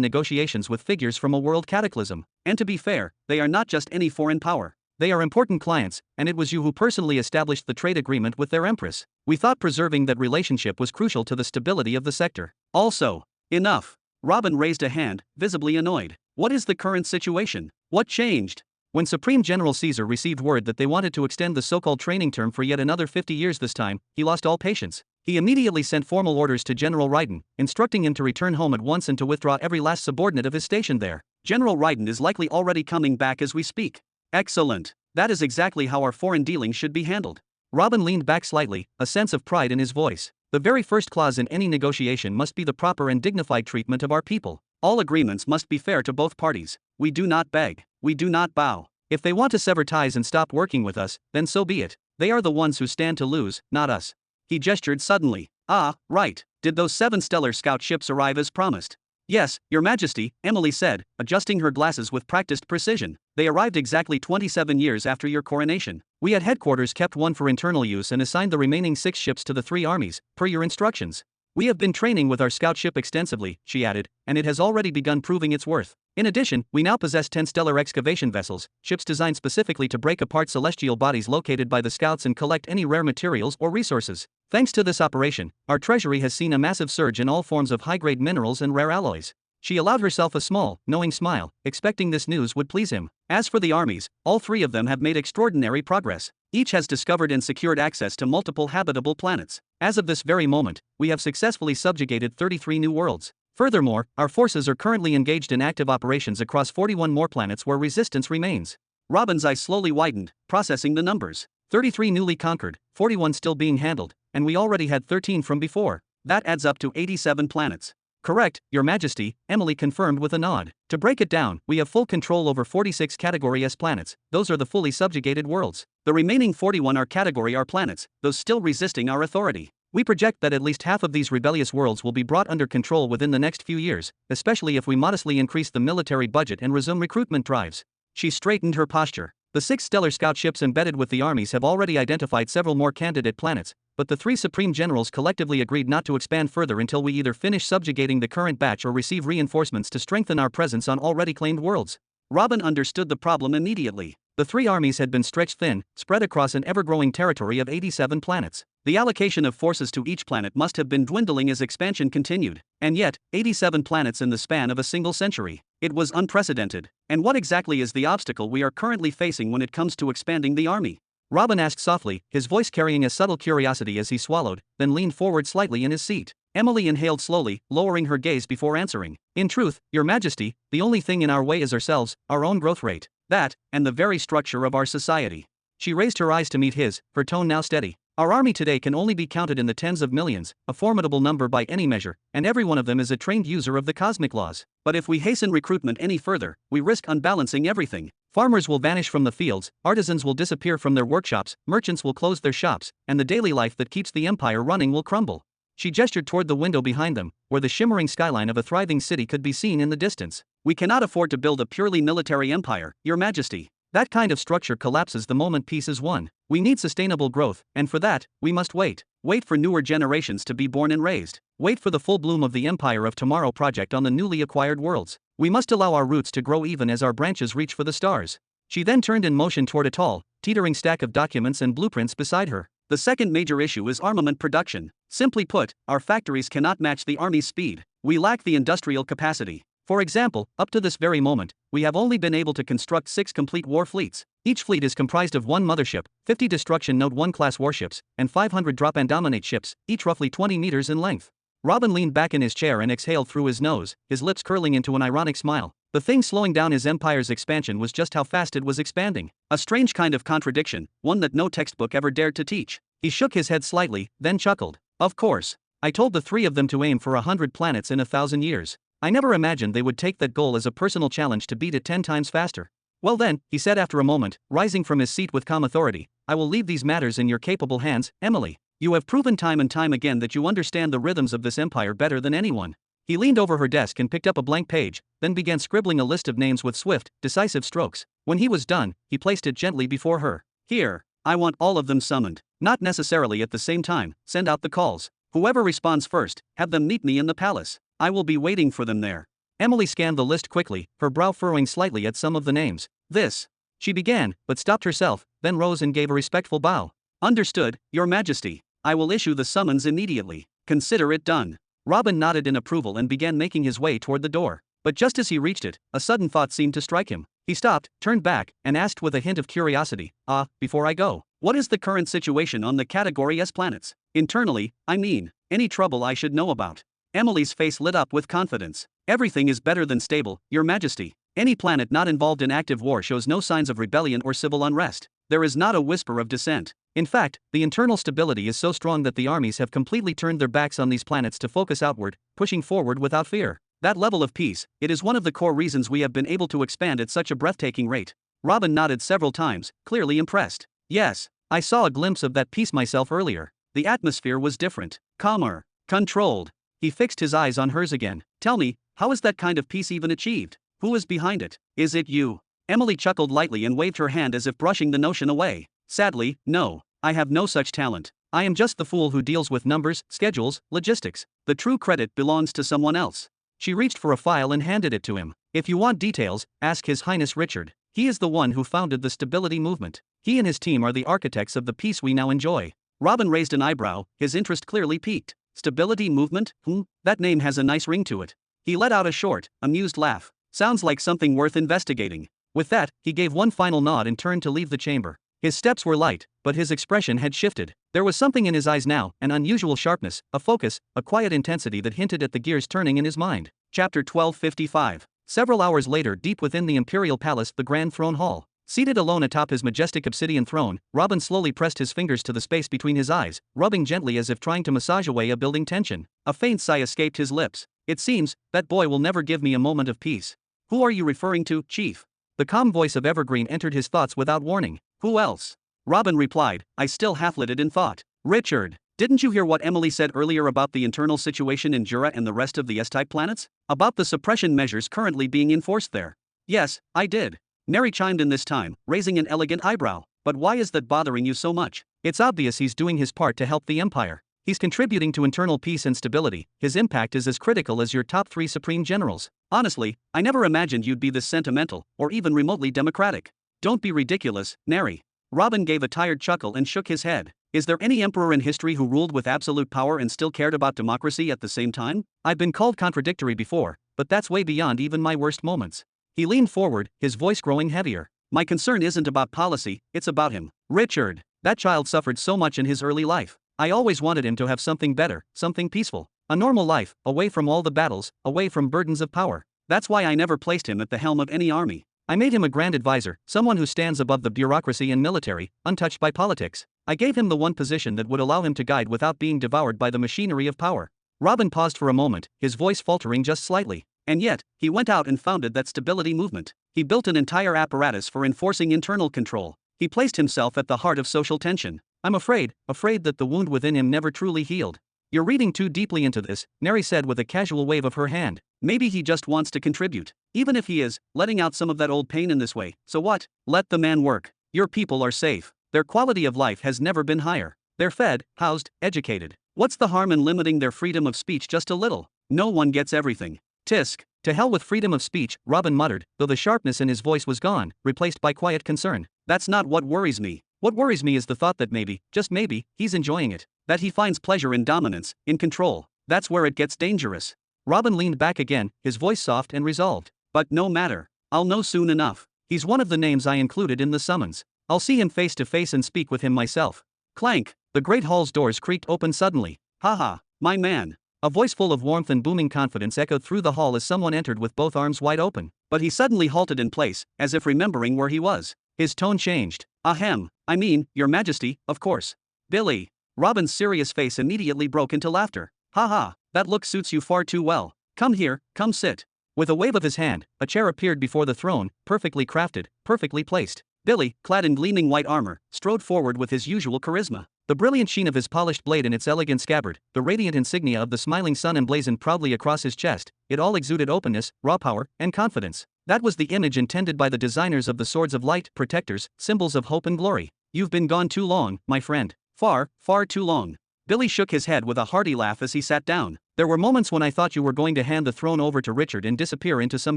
negotiations with figures from a world cataclysm. And to be fair, they are not just any foreign power. They are important clients, and it was you who personally established the trade agreement with their empress. We thought preserving that relationship was crucial to the stability of the sector. Also, enough. Robin raised a hand, visibly annoyed. What is the current situation? What changed? When Supreme General Caesar received word that they wanted to extend the so-called training term for yet another 50 years this time, he lost all patience. He immediately sent formal orders to General Raiden, instructing him to return home at once and to withdraw every last subordinate of his station there. General Raiden is likely already coming back as we speak. Excellent. That is exactly how our foreign dealings should be handled. Robin leaned back slightly, a sense of pride in his voice. The very first clause in any negotiation must be the proper and dignified treatment of our people. All agreements must be fair to both parties. We do not beg. We do not bow. If they want to sever ties and stop working with us, then so be it. They are the ones who stand to lose, not us. He gestured suddenly. Ah, right. Did those 7 stellar scout ships arrive as promised? Yes, your majesty, Emily said, adjusting her glasses with practiced precision. They arrived exactly 27 years after your coronation. We at headquarters kept one for internal use and assigned the remaining 6 ships to the 3 armies, per your instructions. We have been training with our scout ship extensively, she added, and it has already begun proving its worth. In addition, we now possess 10 stellar excavation vessels, ships designed specifically to break apart celestial bodies located by the scouts and collect any rare materials or resources. Thanks to this operation, our treasury has seen a massive surge in all forms of high-grade minerals and rare alloys. She allowed herself a small, knowing smile, expecting this news would please him. As for the armies, all 3 of them have made extraordinary progress. Each has discovered and secured access to multiple habitable planets. As of this very moment, we have successfully subjugated 33 new worlds. Furthermore, our forces are currently engaged in active operations across 41 more planets where resistance remains. Robin's eyes slowly widened, processing the numbers. 33 newly conquered, 41 still being handled, and we already had 13 from before. That adds up to 87 planets. Correct, your majesty, Emily confirmed with a nod. To break it down, we have full control over 46 Category S planets, those are the fully subjugated worlds. The remaining 41 are Category R planets, those still resisting our authority. We project that at least half of these rebellious worlds will be brought under control within the next few years, especially if we modestly increase the military budget and resume recruitment drives. She straightened her posture. The 6 stellar scout ships embedded with the armies have already identified several more candidate planets, but the 3 supreme generals collectively agreed not to expand further until we either finish subjugating the current batch or receive reinforcements to strengthen our presence on already claimed worlds. Robin understood the problem immediately. The 3 armies had been stretched thin, spread across an ever-growing territory of 87 planets. The allocation of forces to each planet must have been dwindling as expansion continued. And yet, 87 planets in the span of a single century. It was unprecedented. And what exactly is the obstacle we are currently facing when it comes to expanding the army? Robin asked softly, his voice carrying a subtle curiosity as he swallowed, then leaned forward slightly in his seat. Emily inhaled slowly, lowering her gaze before answering. In truth, Your Majesty, the only thing in our way is ourselves, our own growth rate. That, and the very structure of our society. She raised her eyes to meet his, her tone now steady. Our army today can only be counted in the tens of millions, a formidable number by any measure, and every one of them is a trained user of the cosmic laws. But if we hasten recruitment any further, we risk unbalancing everything. Farmers will vanish from the fields, artisans will disappear from their workshops, merchants will close their shops, and the daily life that keeps the empire running will crumble. She gestured toward the window behind them, where the shimmering skyline of a thriving city could be seen in the distance. We cannot afford to build a purely military empire, Your Majesty. That kind of structure collapses the moment peace is won. We need sustainable growth, and for that, we must wait. Wait for newer generations to be born and raised. Wait for the full bloom of the Empire of Tomorrow project on the newly acquired worlds. We must allow our roots to grow even as our branches reach for the stars. She then turned in motion toward a tall, teetering stack of documents and blueprints beside her. The second major issue is armament production. Simply put, our factories cannot match the army's speed. We lack the industrial capacity. For example, up to this very moment, we have only been able to construct 6 complete war fleets. Each fleet is comprised of 1 mothership, 50 Destruction Node 1 class warships, and 500 drop and dominate ships, each roughly 20 meters in length. Robin leaned back in his chair and exhaled through his nose, his lips curling into an ironic smile. The thing slowing down his empire's expansion was just how fast it was expanding. A strange kind of contradiction, one that no textbook ever dared to teach. He shook his head slightly, then chuckled. Of course. I told the 3 of them to aim for 100 planets in 1,000 years. I never imagined they would take that goal as a personal challenge to beat it 10 times faster. Well then, he said after a moment, rising from his seat with calm authority, I will leave these matters in your capable hands, Emily. You have proven time and time again that you understand the rhythms of this empire better than anyone. He leaned over her desk and picked up a blank page, then began scribbling a list of names with swift, decisive strokes. When he was done, he placed it gently before her. Here, I want all of them summoned. Not necessarily at the same time, send out the calls. Whoever responds first, have them meet me in the palace. I will be waiting for them there. Emily scanned the list quickly, her brow furrowing slightly at some of the names. This. She began, but stopped herself, then rose and gave a respectful bow. Understood, Your Majesty. I will issue the summons immediately. Consider it done. Robin nodded in approval and began making his way toward the door. But just as he reached it, a sudden thought seemed to strike him. He stopped, turned back, and asked with a hint of curiosity, before I go, what is the current situation on the Category S planets? Internally, I mean, any trouble I should know about? Emily's face lit up with confidence. Everything is better than stable, Your Majesty. Any planet not involved in active war shows no signs of rebellion or civil unrest. There is not a whisper of dissent. In fact, the internal stability is so strong that the armies have completely turned their backs on these planets to focus outward, pushing forward without fear. That level of peace, it is one of the core reasons we have been able to expand at such a breathtaking rate. Robin nodded several times, clearly impressed. Yes, I saw a glimpse of that peace myself earlier. The atmosphere was different, calmer, controlled. He fixed his eyes on hers again. Tell me, how is that kind of peace even achieved? Who is behind it? Is it you? Emily chuckled lightly and waved her hand as if brushing the notion away. Sadly, no. I have no such talent. I am just the fool who deals with numbers, schedules, logistics. The true credit belongs to someone else. She reached for a file and handed it to him. If you want details, ask His Highness Richard. He is the one who founded the stability movement. He and his team are the architects of the peace we now enjoy. Robin raised an eyebrow, his interest clearly piqued. Stability movement? That name has a nice ring to it. He let out a short, amused laugh. Sounds like something worth investigating. With that, he gave one final nod and turned to leave the chamber. His steps were light, but his expression had shifted. There was something in his eyes now, an unusual sharpness, a focus, a quiet intensity that hinted at the gears turning in his mind. Chapter 1255. Several hours later, deep within the imperial palace, the grand throne hall. Seated alone atop his majestic obsidian throne, Robin slowly pressed his fingers to the space between his eyes, rubbing gently as if trying to massage away a building tension. A faint sigh escaped his lips. It seems, that boy will never give me a moment of peace. Who are you referring to, Chief? The calm voice of Evergreen entered his thoughts without warning. Who else? Robin replied, I still half-lit it in thought. Richard, didn't you hear what Emily said earlier about the internal situation in Jura and the rest of the S-type planets? About the suppression measures currently being enforced there? Yes, I did. Neri chimed in this time, raising an elegant eyebrow. But why is that bothering you so much? It's obvious he's doing his part to help the Empire. He's contributing to internal peace and stability. His impact is as critical as your top 3 supreme generals. Honestly, I never imagined you'd be this sentimental, or even remotely democratic. Don't be ridiculous, Neri. Robin gave a tired chuckle and shook his head. Is there any emperor in history who ruled with absolute power and still cared about democracy at the same time? I've been called contradictory before, but that's way beyond even my worst moments. He leaned forward, his voice growing heavier. My concern isn't about policy, it's about him. Richard, that child suffered so much in his early life. I always wanted him to have something better, something peaceful. A normal life, away from all the battles, away from burdens of power. That's why I never placed him at the helm of any army. I made him a grand advisor, someone who stands above the bureaucracy and military, untouched by politics. I gave him the one position that would allow him to guide without being devoured by the machinery of power. Robin paused for a moment, his voice faltering just slightly. And yet, he went out and founded that stability movement. He built an entire apparatus for enforcing internal control. He placed himself at the heart of social tension. I'm afraid that the wound within him never truly healed. You're reading too deeply into this, Neri said with a casual wave of her hand. Maybe he just wants to contribute. Even if he is, letting out some of that old pain in this way, so what? Let the man work. Your people are safe. Their quality of life has never been higher. They're fed, housed, educated. What's the harm in limiting their freedom of speech just a little? No one gets everything. Tisk. To hell with freedom of speech, Robin muttered, though the sharpness in his voice was gone, replaced by quiet concern. That's not what worries me. What worries me is the thought that maybe, just maybe, he's enjoying it. That he finds pleasure in dominance, in control. That's where it gets dangerous. Robin leaned back again, his voice soft and resolved. But no matter. I'll know soon enough. He's one of the names I included in the summons. I'll see him face to face and speak with him myself. Clank. The great hall's doors creaked open suddenly. Haha, my man. A voice full of warmth and booming confidence echoed through the hall as someone entered with both arms wide open. But he suddenly halted in place, as if remembering where he was. His tone changed. Ahem, I mean, your majesty, of course. Billy. Robin's serious face immediately broke into laughter. Haha, that look suits you far too well. Come here, come sit. With a wave of his hand, a chair appeared before the throne, perfectly crafted, perfectly placed. Billy, clad in gleaming white armor, strode forward with his usual charisma. The brilliant sheen of his polished blade and its elegant scabbard, the radiant insignia of the smiling sun emblazoned proudly across his chest, it all exuded openness, raw power, and confidence. That was the image intended by the designers of the swords of light, protectors, symbols of hope and glory. You've been gone too long, my friend. Far, far too long. Billy shook his head with a hearty laugh as he sat down. There were moments when I thought you were going to hand the throne over to Richard and disappear into some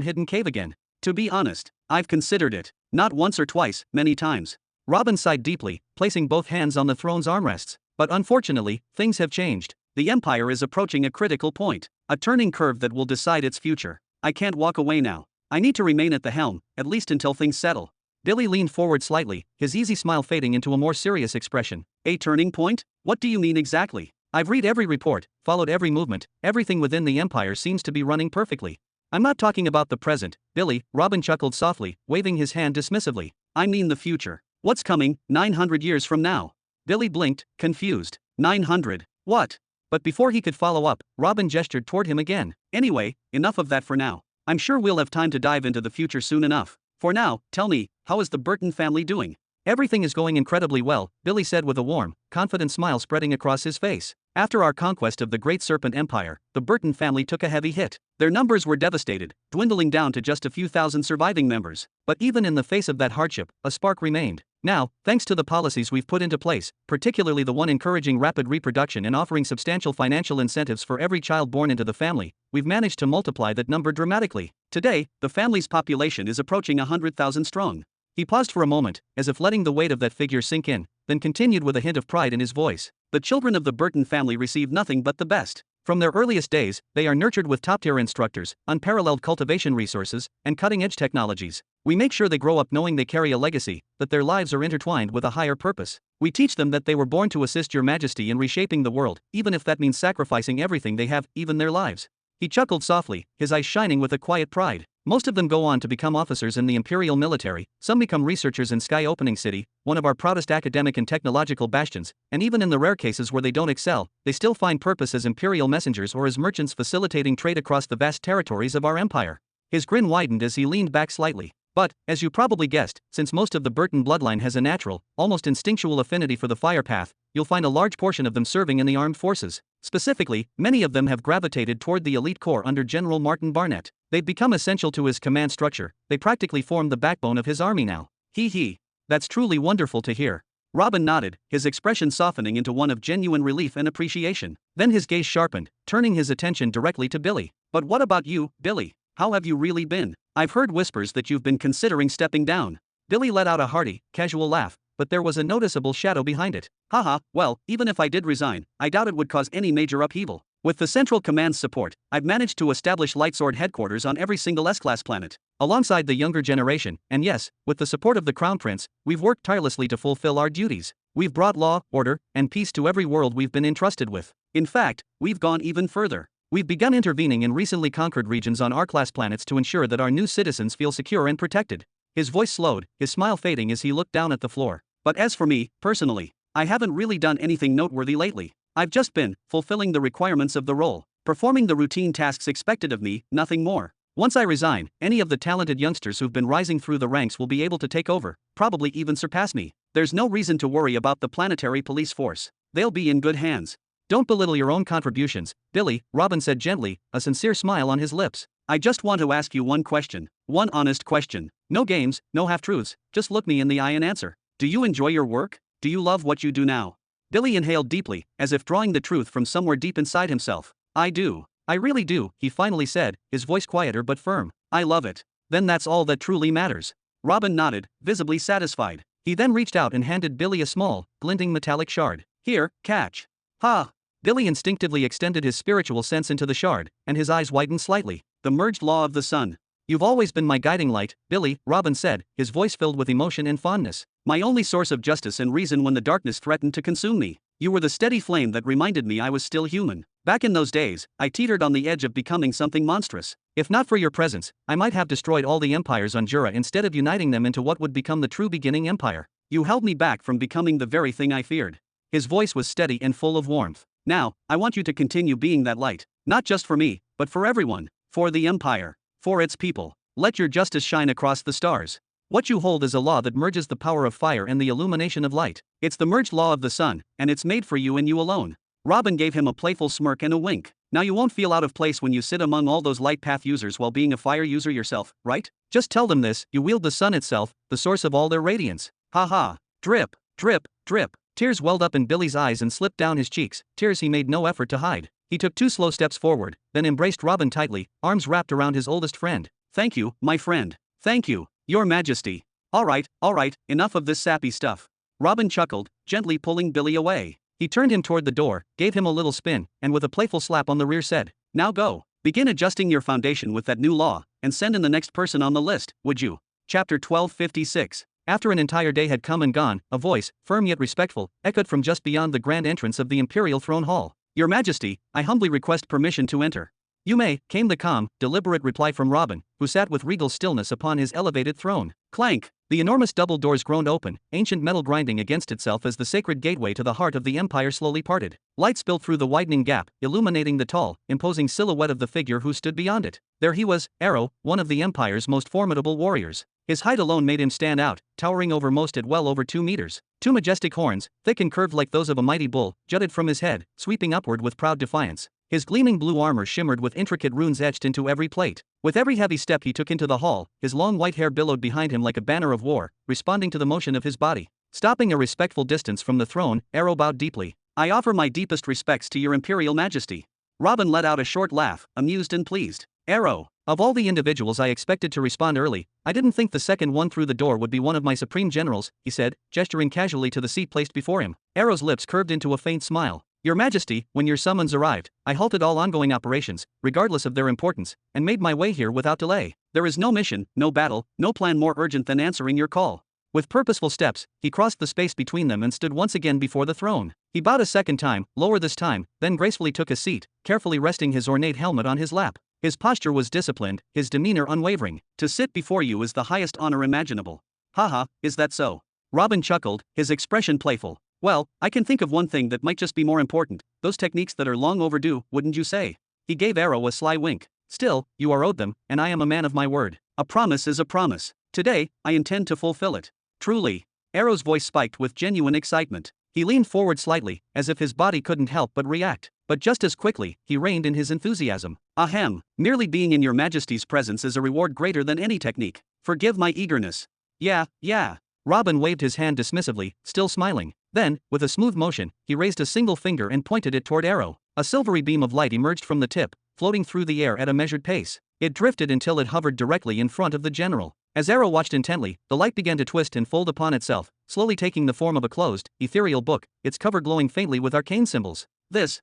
hidden cave again. To be honest, I've considered it. Not once or twice, many times. Robin sighed deeply, placing both hands on the throne's armrests. But unfortunately, things have changed. The Empire is approaching a critical point. A turning curve that will decide its future. I can't walk away now. I need to remain at the helm, at least until things settle. Billy leaned forward slightly, his easy smile fading into a more serious expression. A turning point? What do you mean exactly? I've read every report, followed every movement, everything within the Empire seems to be running perfectly. I'm not talking about the present, Billy, Robin chuckled softly, waving his hand dismissively. I mean the future. What's coming, 900 years from now? Billy blinked, confused. 900. What? But before he could follow up, Robin gestured toward him again. Anyway, enough of that for now. I'm sure we'll have time to dive into the future soon enough. For now, tell me, how is the Burton family doing? Everything is going incredibly well, Billy said with a warm, confident smile spreading across his face. After our conquest of the Great Serpent Empire, the Burton family took a heavy hit. Their numbers were devastated, dwindling down to just a few thousand surviving members. But even in the face of that hardship, a spark remained. Now, thanks to the policies we've put into place, particularly the one encouraging rapid reproduction and offering substantial financial incentives for every child born into the family, we've managed to multiply that number dramatically. Today, the family's population is approaching 100,000 strong. He paused for a moment, as if letting the weight of that figure sink in, then continued with a hint of pride in his voice. The children of the Burton family receive nothing but the best. From their earliest days, they are nurtured with top-tier instructors, unparalleled cultivation resources, and cutting-edge technologies. We make sure they grow up knowing they carry a legacy, that their lives are intertwined with a higher purpose. We teach them that they were born to assist your majesty in reshaping the world, even if that means sacrificing everything they have, even their lives. He chuckled softly, his eyes shining with a quiet pride. Most of them go on to become officers in the Imperial military, some become researchers in Sky Opening City, one of our proudest academic and technological bastions, and even in the rare cases where they don't excel, they still find purpose as Imperial messengers or as merchants facilitating trade across the vast territories of our empire. His grin widened as he leaned back slightly. But, as you probably guessed, since most of the Burton bloodline has a natural, almost instinctual affinity for the fire path, you'll find a large portion of them serving in the armed forces. Specifically, many of them have gravitated toward the elite corps under General Martin Barnett. They've become essential to his command structure, they practically form the backbone of his army now. Hee. That's truly wonderful to hear. Robin nodded, his expression softening into one of genuine relief and appreciation. Then his gaze sharpened, turning his attention directly to Billy. But what about you, Billy? How have you really been? I've heard whispers that you've been considering stepping down. Billy let out a hearty, casual laugh, but there was a noticeable shadow behind it. Haha, well, even if I did resign, I doubt it would cause any major upheaval. With the Central Command's support, I've managed to establish Lightsword headquarters on every single S-class planet. Alongside the younger generation, and yes, with the support of the Crown Prince, we've worked tirelessly to fulfill our duties. We've brought law, order, and peace to every world we've been entrusted with. In fact, we've gone even further. We've begun intervening in recently conquered regions on R-class planets to ensure that our new citizens feel secure and protected. His voice slowed, his smile fading as he looked down at the floor. But as for me, personally, I haven't really done anything noteworthy lately. I've just been fulfilling the requirements of the role, performing the routine tasks expected of me, nothing more. Once I resign, any of the talented youngsters who've been rising through the ranks will be able to take over, probably even surpass me. There's no reason to worry about the planetary police force. They'll be in good hands. Don't belittle your own contributions, Billy, Robin said gently, a sincere smile on his lips. I just want to ask you one question, one honest question. No games, no half-truths, just look me in the eye and answer. Do you enjoy your work? Do you love what you do now? Billy inhaled deeply, as if drawing the truth from somewhere deep inside himself. I do. I really do, he finally said, his voice quieter but firm. I love it. Then that's all that truly matters. Robin nodded, visibly satisfied. He then reached out and handed Billy a small, glinting metallic shard. Here, catch. Ha! Billy instinctively extended his spiritual sense into the shard, and his eyes widened slightly. The merged law of the sun. You've always been my guiding light, Billy, Robin said, his voice filled with emotion and fondness. My only source of justice and reason when the darkness threatened to consume me. You were the steady flame that reminded me I was still human. Back in those days, I teetered on the edge of becoming something monstrous. If not for your presence, I might have destroyed all the empires on Jura instead of uniting them into what would become the true beginning empire. You held me back from becoming the very thing I feared. His voice was steady and full of warmth. Now, I want you to continue being that light. Not just for me, but for everyone. For the empire. For its people. Let your justice shine across the stars. What you hold is a law that merges the power of fire and the illumination of light. It's the merged law of the sun, and it's made for you and you alone. Robin gave him a playful smirk and a wink. Now you won't feel out of place when you sit among all those light path users while being a fire user yourself, right? Just tell them this, you wield the sun itself, the source of all their radiance. Ha ha. Drip, drip, drip. Tears welled up in Billy's eyes and slipped down his cheeks, tears he made no effort to hide. He took 2 slow steps forward, then embraced Robin tightly, arms wrapped around his oldest friend. Thank you, my friend. Thank you, Your Majesty. All right, enough of this sappy stuff. Robin chuckled, gently pulling Billy away. He turned him toward the door, gave him a little spin, and with a playful slap on the rear said, Now go. Begin adjusting your foundation with that new law, and send in the next person on the list, would you? Chapter 1256. After an entire day had come and gone, a voice, firm yet respectful, echoed from just beyond the grand entrance of the Imperial Throne Hall. Your Majesty, I humbly request permission to enter. You may, came the calm, deliberate reply from Robin, who sat with regal stillness upon his elevated throne. Clank! The enormous double doors groaned open, ancient metal grinding against itself as the sacred gateway to the heart of the empire slowly parted. Light spilled through the widening gap, illuminating the tall, imposing silhouette of the figure who stood beyond it. There he was, Arrow, one of the empire's most formidable warriors. His height alone made him stand out, towering over most at well over 2 meters. 2 majestic horns, thick and curved like those of a mighty bull, jutted from his head, sweeping upward with proud defiance. His gleaming blue armor shimmered with intricate runes etched into every plate. With every heavy step he took into the hall, his long white hair billowed behind him like a banner of war, responding to the motion of his body. Stopping a respectful distance from the throne, Arrow bowed deeply. I offer my deepest respects to your Imperial Majesty. Robin let out a short laugh, amused and pleased. Arrow. Of all the individuals I expected to respond early, I didn't think the second one through the door would be one of my supreme generals, he said, gesturing casually to the seat placed before him. Arrow's lips curved into a faint smile. Your Majesty, when your summons arrived, I halted all ongoing operations, regardless of their importance, and made my way here without delay. There is no mission, no battle, no plan more urgent than answering your call. With purposeful steps, he crossed the space between them and stood once again before the throne. He bowed a second time, lower this time, then gracefully took a seat, carefully resting his ornate helmet on his lap. His posture was disciplined, his demeanor unwavering. To sit before you is the highest honor imaginable. Haha, is that so? Robin chuckled, his expression playful. Well, I can think of one thing that might just be more important, those techniques that are long overdue, wouldn't you say? He gave Arrow a sly wink. Still, you are owed them, and I am a man of my word. A promise is a promise. Today, I intend to fulfill it. Truly. Arrow's voice spiked with genuine excitement. He leaned forward slightly, as if his body couldn't help but react. But just as quickly, he reined in his enthusiasm. Ahem, merely being in your Majesty's presence is a reward greater than any technique. Forgive my eagerness. Yeah. Robin waved his hand dismissively, still smiling. Then, with a smooth motion, he raised a single finger and pointed it toward Arrow. A silvery beam of light emerged from the tip, floating through the air at a measured pace. It drifted until it hovered directly in front of the general. As Arrow watched intently, the light began to twist and fold upon itself, slowly taking the form of a closed, ethereal book, its cover glowing faintly with arcane symbols.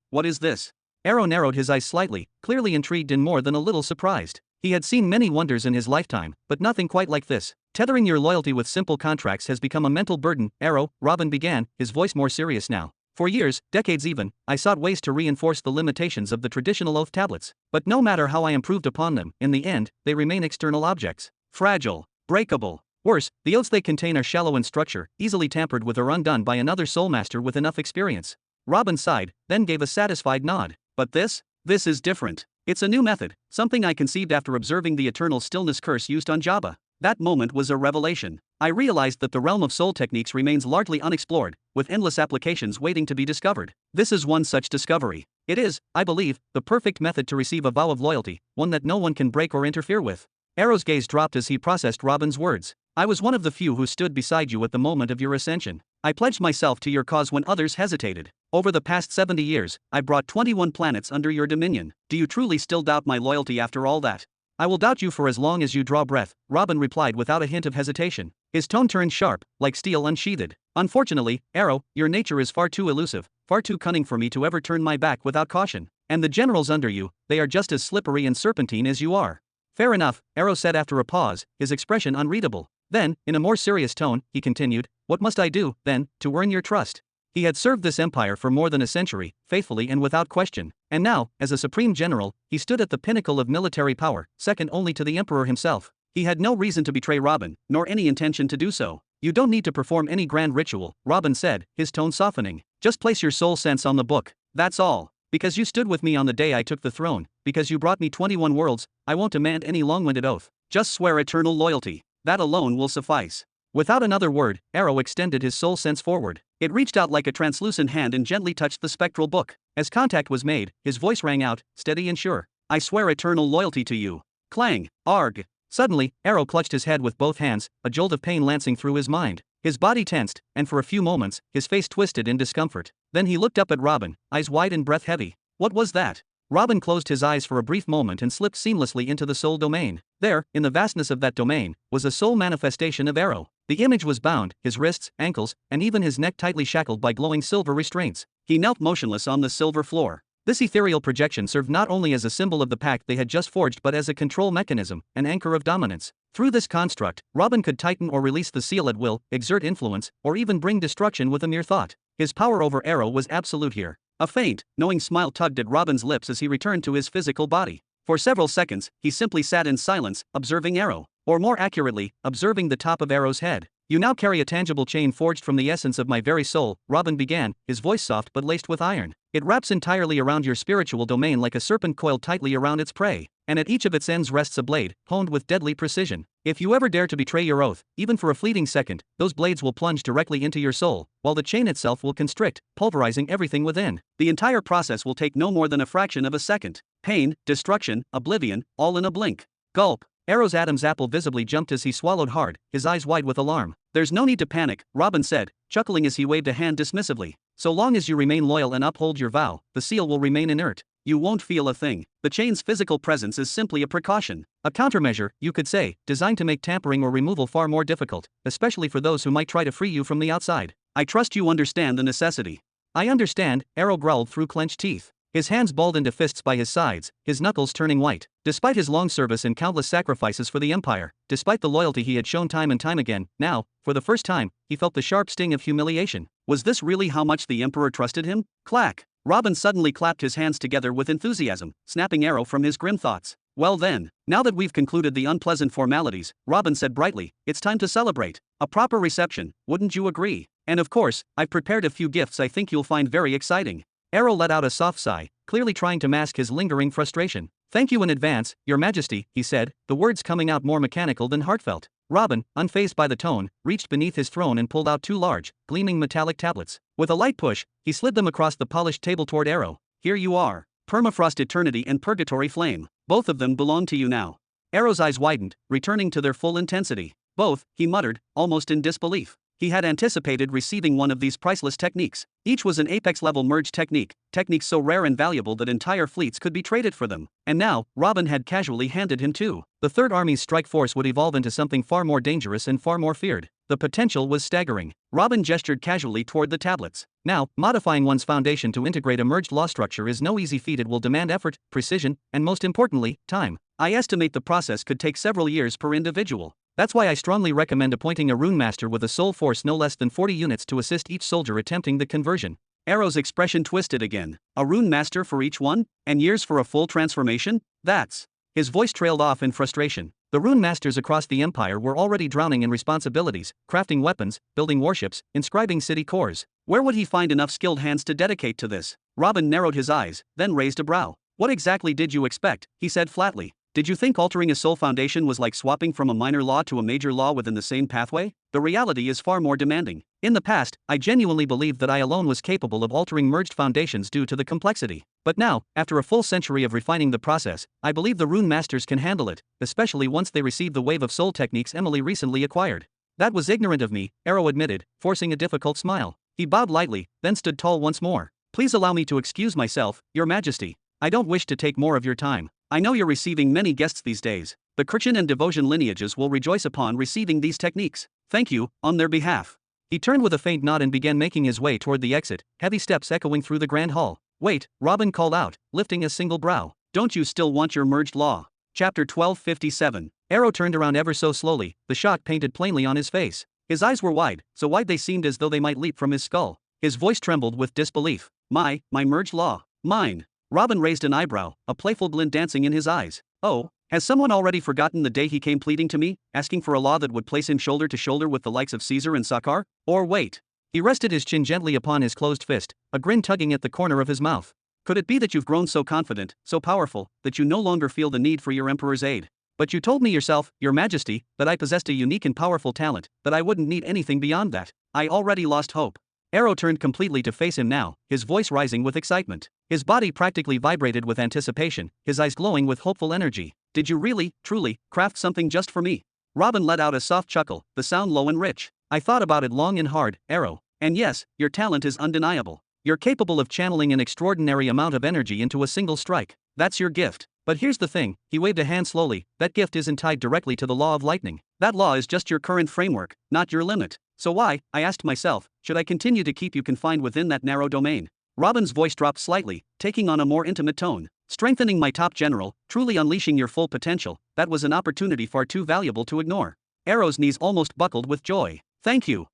What is this? Arrow narrowed his eyes slightly, clearly intrigued and more than a little surprised. He had seen many wonders in his lifetime, but nothing quite like this. Tethering your loyalty with simple contracts has become a mental burden, Arrow, Robin began, his voice more serious now. For years, decades even, I sought ways to reinforce the limitations of the traditional oath tablets. But no matter how I improved upon them, in the end, they remain external objects. Fragile. Breakable. Worse, the oaths they contain are shallow in structure, easily tampered with or undone by another soulmaster with enough experience. Robin sighed, then gave a satisfied nod. But this is different. It's a new method, something I conceived after observing the eternal stillness curse used on Jabba. That moment was a revelation. I realized that the realm of soul techniques remains largely unexplored, with endless applications waiting to be discovered. This is one such discovery. It is, I believe, the perfect method to receive a vow of loyalty, one that no one can break or interfere with. Arrow's gaze dropped as he processed Robin's words. I was one of the few who stood beside you at the moment of your ascension. I pledged myself to your cause when others hesitated. Over the past 70 years, I brought 21 planets under your dominion. Do you truly still doubt my loyalty after all that? I will doubt you for as long as you draw breath, Robin replied without a hint of hesitation. His tone turned sharp, like steel unsheathed. Unfortunately, Arrow, your nature is far too elusive, far too cunning for me to ever turn my back without caution. And the generals under you, they are just as slippery and serpentine as you are. Fair enough, Arrow said after a pause, his expression unreadable. Then, in a more serious tone, he continued, what must I do, then, to earn your trust? He had served this empire for more than a century, faithfully and without question, and now, as a supreme general, he stood at the pinnacle of military power, second only to the emperor himself. He had no reason to betray Robin, nor any intention to do so. You don't need to perform any grand ritual, Robin said, his tone softening. Just place your soul sense on the book, that's all. Because you stood with me on the day I took the throne, because you brought me 21 worlds, I won't demand any long-winded oath. Just swear eternal loyalty. That alone will suffice. Without another word, Arrow extended his soul sense forward. It reached out like a translucent hand and gently touched the spectral book. As contact was made, his voice rang out, steady and sure. I swear eternal loyalty to you. Clang. Arg. Suddenly, Arrow clutched his head with both hands, a jolt of pain lancing through his mind. His body tensed, and for a few moments, his face twisted in discomfort. Then he looked up at Robin, eyes wide and breath heavy. What was that? Robin closed his eyes for a brief moment and slipped seamlessly into the soul domain. There, in the vastness of that domain, was a soul manifestation of Arrow. The image was bound, his wrists, ankles, and even his neck tightly shackled by glowing silver restraints. He knelt motionless on the silver floor. This ethereal projection served not only as a symbol of the pact they had just forged but as a control mechanism, an anchor of dominance. Through this construct, Robin could tighten or release the seal at will, exert influence, or even bring destruction with a mere thought. His power over Arrow was absolute here. A faint, knowing smile tugged at Robin's lips as he returned to his physical body. For several seconds, he simply sat in silence, observing Arrow. Or more accurately, observing the top of Arrow's head. You now carry a tangible chain forged from the essence of my very soul, Robin began, his voice soft but laced with iron. It wraps entirely around your spiritual domain like a serpent coiled tightly around its prey, and at each of its ends rests a blade, honed with deadly precision. If you ever dare to betray your oath, even for a fleeting second, those blades will plunge directly into your soul, while the chain itself will constrict, pulverizing everything within. The entire process will take no more than a fraction of a second. Pain, destruction, oblivion, all in a blink. Gulp. Arrow's Adam's apple visibly jumped as he swallowed hard, his eyes wide with alarm. There's no need to panic, Robin said, chuckling as he waved a hand dismissively. So long as you remain loyal and uphold your vow, the seal will remain inert. You won't feel a thing. The chain's physical presence is simply a precaution. A countermeasure, you could say, designed to make tampering or removal far more difficult, especially for those who might try to free you from the outside. I trust you understand the necessity. I understand, Arrow growled through clenched teeth. His hands balled into fists by his sides, his knuckles turning white. Despite his long service and countless sacrifices for the Empire, despite the loyalty he had shown time and time again, now, for the first time, he felt the sharp sting of humiliation. Was this really how much the Emperor trusted him? Clack! Robin suddenly clapped his hands together with enthusiasm, snapping Arrow from his grim thoughts. Well then, now that we've concluded the unpleasant formalities, Robin said brightly, it's time to celebrate. A proper reception, wouldn't you agree? And of course, I've prepared a few gifts I think you'll find very exciting. Arrow let out a soft sigh, clearly trying to mask his lingering frustration. Thank you in advance, Your Majesty, he said, the words coming out more mechanical than heartfelt. Robin, unfazed by the tone, reached beneath his throne and pulled out two large, gleaming metallic tablets. With a light push, he slid them across the polished table toward Arrow. Here you are. Permafrost Eternity and Purgatory Flame. Both of them belong to you now. Arrow's eyes widened, returning to their full intensity. Both, he muttered, almost in disbelief. He had anticipated receiving one of these priceless techniques. Each was an apex-level merge technique, techniques so rare and valuable that entire fleets could be traded for them. And now, Robin had casually handed him two. The Third Army's strike force would evolve into something far more dangerous and far more feared. The potential was staggering. Robin gestured casually toward the tablets. Now, modifying one's foundation to integrate a merged law structure is no easy feat. It will demand effort, precision, and most importantly, time. I estimate the process could take several years per individual. That's why I strongly recommend appointing a rune master with a soul force no less than 40 units to assist each soldier attempting the conversion. Arrow's expression twisted again. A rune master for each one? And years for a full transformation? That's... His voice trailed off in frustration. The rune masters across the empire were already drowning in responsibilities, crafting weapons, building warships, inscribing city cores. Where would he find enough skilled hands to dedicate to this? Robin narrowed his eyes, then raised a brow. What exactly did you expect? He said flatly. Did you think altering a soul foundation was like swapping from a minor law to a major law within the same pathway? The reality is far more demanding. In the past, I genuinely believed that I alone was capable of altering merged foundations due to the complexity. But now, after a full century of refining the process, I believe the rune masters can handle it, especially once they receive the wave of soul techniques Emily recently acquired. That was ignorant of me, Arrow admitted, forcing a difficult smile. He bowed lightly, then stood tall once more. Please allow me to excuse myself, Your Majesty. I don't wish to take more of your time. I know you're receiving many guests these days. The Christian and Devotion lineages will rejoice upon receiving these techniques. Thank you, on their behalf. He turned with a faint nod and began making his way toward the exit, heavy steps echoing through the grand hall. Wait, Robin called out, lifting a single brow. Don't you still want your merged law? Chapter 1257. Arrow turned around ever so slowly, the shock painted plainly on his face. His eyes were wide, so wide they seemed as though they might leap from his skull. His voice trembled with disbelief. My merged law. Mine. Robin raised an eyebrow, a playful glint dancing in his eyes. Oh, has someone already forgotten the day he came pleading to me, asking for a law that would place him shoulder to shoulder with the likes of Caesar and Sakkar? Or wait. He rested his chin gently upon his closed fist, a grin tugging at the corner of his mouth. Could it be that you've grown so confident, so powerful, that you no longer feel the need for your emperor's aid? But you told me yourself, Your Majesty, that I possessed a unique and powerful talent, that I wouldn't need anything beyond that. I already lost hope. Arrow turned completely to face him now, his voice rising with excitement. His body practically vibrated with anticipation, his eyes glowing with hopeful energy. Did you really, truly, craft something just for me? Robin let out a soft chuckle, the sound low and rich. I thought about it long and hard, Arrow. And yes, your talent is undeniable. You're capable of channeling an extraordinary amount of energy into a single strike. That's your gift. But here's the thing, he waved a hand slowly, that gift isn't tied directly to the law of lightning. That law is just your current framework, not your limit. So why, I asked myself, should I continue to keep you confined within that narrow domain? Robin's voice dropped slightly, taking on a more intimate tone. Strengthening my top general, truly unleashing your full potential, that was an opportunity far too valuable to ignore. Arrow's knees almost buckled with joy. Thank you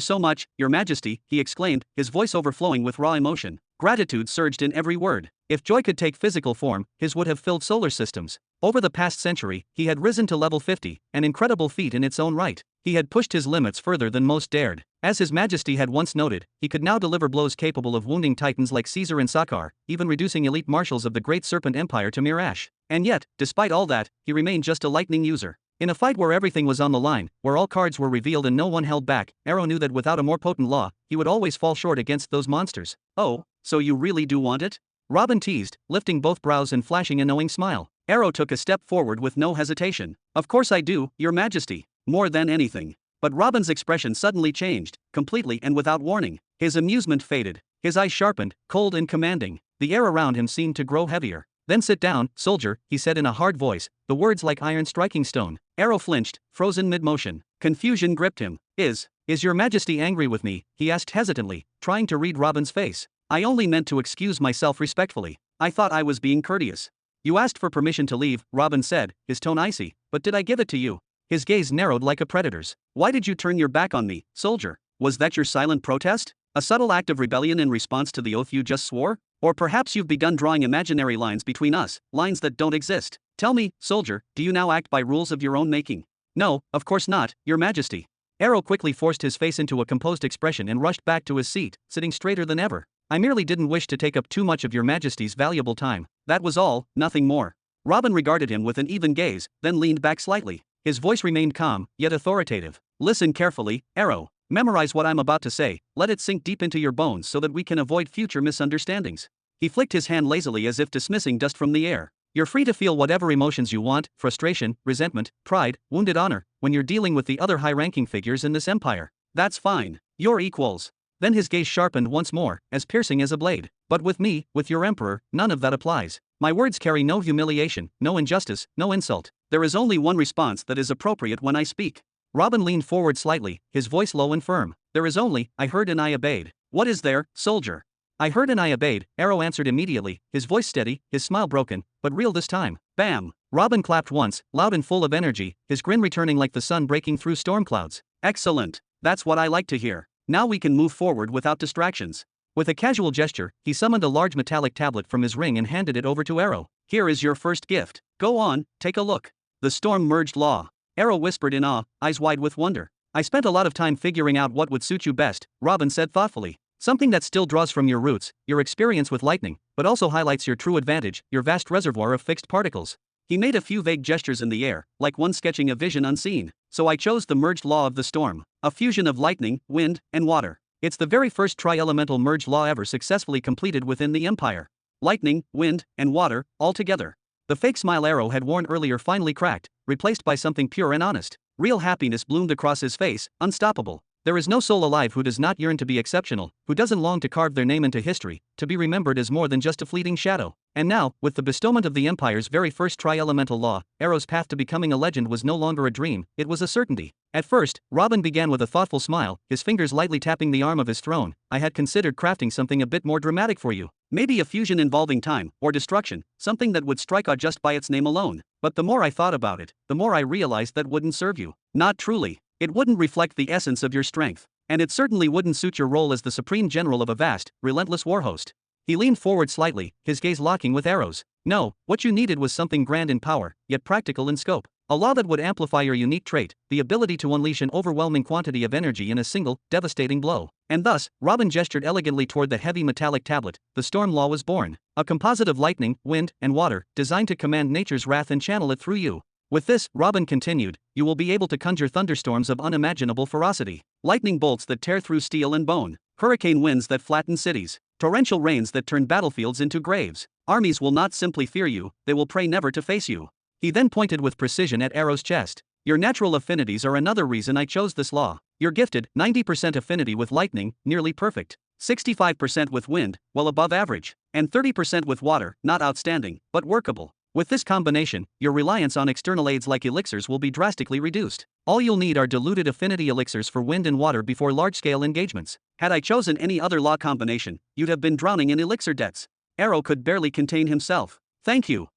so much, Your Majesty, he exclaimed, his voice overflowing with raw emotion. Gratitude surged in every word. If joy could take physical form, his would have filled solar systems. Over the past century, he had risen to level 50, an incredible feat in its own right. He had pushed his limits further than most dared. As His Majesty had once noted, he could now deliver blows capable of wounding titans like Caesar and Sakkar, even reducing elite marshals of the Great Serpent Empire to mere ash. And yet, despite all that, he remained just a lightning user. In a fight where everything was on the line, where all cards were revealed and no one held back, Arrow knew that without a more potent law, he would always fall short against those monsters. Oh, so you really do want it? Robin teased, lifting both brows and flashing a knowing smile. Arrow took a step forward with no hesitation. Of course I do, Your Majesty. More than anything. But Robin's expression suddenly changed, completely and without warning. His amusement faded. His eyes sharpened, cold and commanding. The air around him seemed to grow heavier. Then sit down, soldier, he said in a hard voice, the words like iron striking stone. Arrow flinched, frozen mid-motion. Confusion gripped him. Is Your Majesty angry with me? He asked hesitantly, trying to read Robin's face. I only meant to excuse myself respectfully. I thought I was being courteous. You asked for permission to leave, Robin said, his tone icy, but did I give it to you? His gaze narrowed like a predator's. Why did you turn your back on me, soldier? Was that your silent protest? A subtle act of rebellion in response to the oath you just swore? Or perhaps you've begun drawing imaginary lines between us, lines that don't exist. Tell me, soldier, do you now act by rules of your own making? No, of course not, Your Majesty. Arrow quickly forced his face into a composed expression and rushed back to his seat, sitting straighter than ever. I merely didn't wish to take up too much of Your Majesty's valuable time. That was all, nothing more. Robin regarded him with an even gaze, then leaned back slightly. His voice remained calm, yet authoritative. Listen carefully, Arrow. Memorize what I'm about to say, let it sink deep into your bones so that we can avoid future misunderstandings. He flicked his hand lazily as if dismissing dust from the air. You're free to feel whatever emotions you want, frustration, resentment, pride, wounded honor, when you're dealing with the other high-ranking figures in this empire. That's fine. You're equals. Then his gaze sharpened once more, as piercing as a blade. But with me, with your emperor, none of that applies. My words carry no humiliation, no injustice, no insult. There is only one response that is appropriate when I speak. Robin leaned forward slightly, his voice low and firm. There is only, I heard and I obeyed. What is there, soldier? I heard and I obeyed, Arrow answered immediately, his voice steady, his smile broken, but real this time. Bam! Robin clapped once, loud and full of energy, his grin returning like the sun breaking through storm clouds. Excellent! That's what I like to hear. Now we can move forward without distractions. With a casual gesture, he summoned a large metallic tablet from his ring and handed it over to Arrow. Here is your first gift. Go on, take a look. The storm merged law. Arrow whispered in awe, eyes wide with wonder. I spent a lot of time figuring out what would suit you best, Robin said thoughtfully. Something that still draws from your roots, your experience with lightning, but also highlights your true advantage, your vast reservoir of fixed particles. He made a few vague gestures in the air, like one sketching a vision unseen. So I chose the merged law of the storm, a fusion of lightning, wind, and water. It's the very first tri-elemental merge law ever successfully completed within the Empire. Lightning, wind, and water, all together. The fake smile Arrow had worn earlier finally cracked, replaced by something pure and honest. Real happiness bloomed across his face, unstoppable. There is no soul alive who does not yearn to be exceptional, who doesn't long to carve their name into history, to be remembered as more than just a fleeting shadow. And now, with the bestowment of the Empire's very first tri-elemental law, Arrow's path to becoming a legend was no longer a dream, it was a certainty. At first, Robin began with a thoughtful smile, his fingers lightly tapping the arm of his throne. I had considered crafting something a bit more dramatic for you. Maybe a fusion involving time, or destruction, something that would strike out just by its name alone. But the more I thought about it, the more I realized that wouldn't serve you. Not truly. It wouldn't reflect the essence of your strength. And it certainly wouldn't suit your role as the supreme general of a vast, relentless war host. He leaned forward slightly, his gaze locking with Arrow's. No, what you needed was something grand in power, yet practical in scope. A law that would amplify your unique trait, the ability to unleash an overwhelming quantity of energy in a single, devastating blow. And thus, Robin gestured elegantly toward the heavy metallic tablet. The storm law was born. A composite of lightning, wind, and water, designed to command nature's wrath and channel it through you. With this, Robin continued, you will be able to conjure thunderstorms of unimaginable ferocity, lightning bolts that tear through steel and bone, hurricane winds that flatten cities, torrential rains that turn battlefields into graves. Armies will not simply fear you, they will pray never to face you. He then pointed with precision at Arrow's chest. Your natural affinities are another reason I chose this law. You're gifted, 90% affinity with lightning, nearly perfect, 65% with wind, well above average, and 30% with water, not outstanding, but workable. With this combination, your reliance on external aids like elixirs will be drastically reduced. All you'll need are diluted affinity elixirs for wind and water before large-scale engagements. Had I chosen any other law combination, you'd have been drowning in elixir debts. Arrow could barely contain himself. Thank you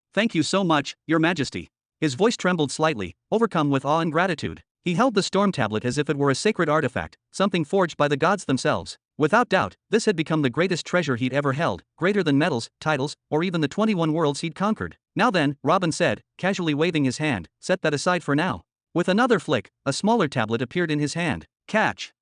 so much, Your Majesty. His voice trembled slightly, overcome with awe and gratitude. He held the storm tablet as if it were a sacred artifact, something forged by the gods themselves. Without doubt, this had become the greatest treasure he'd ever held, greater than medals, titles, or even the 21 worlds he'd conquered. Now then, Robin said, casually waving his hand, set that aside for now. With another flick, a smaller tablet appeared in his hand. Catch.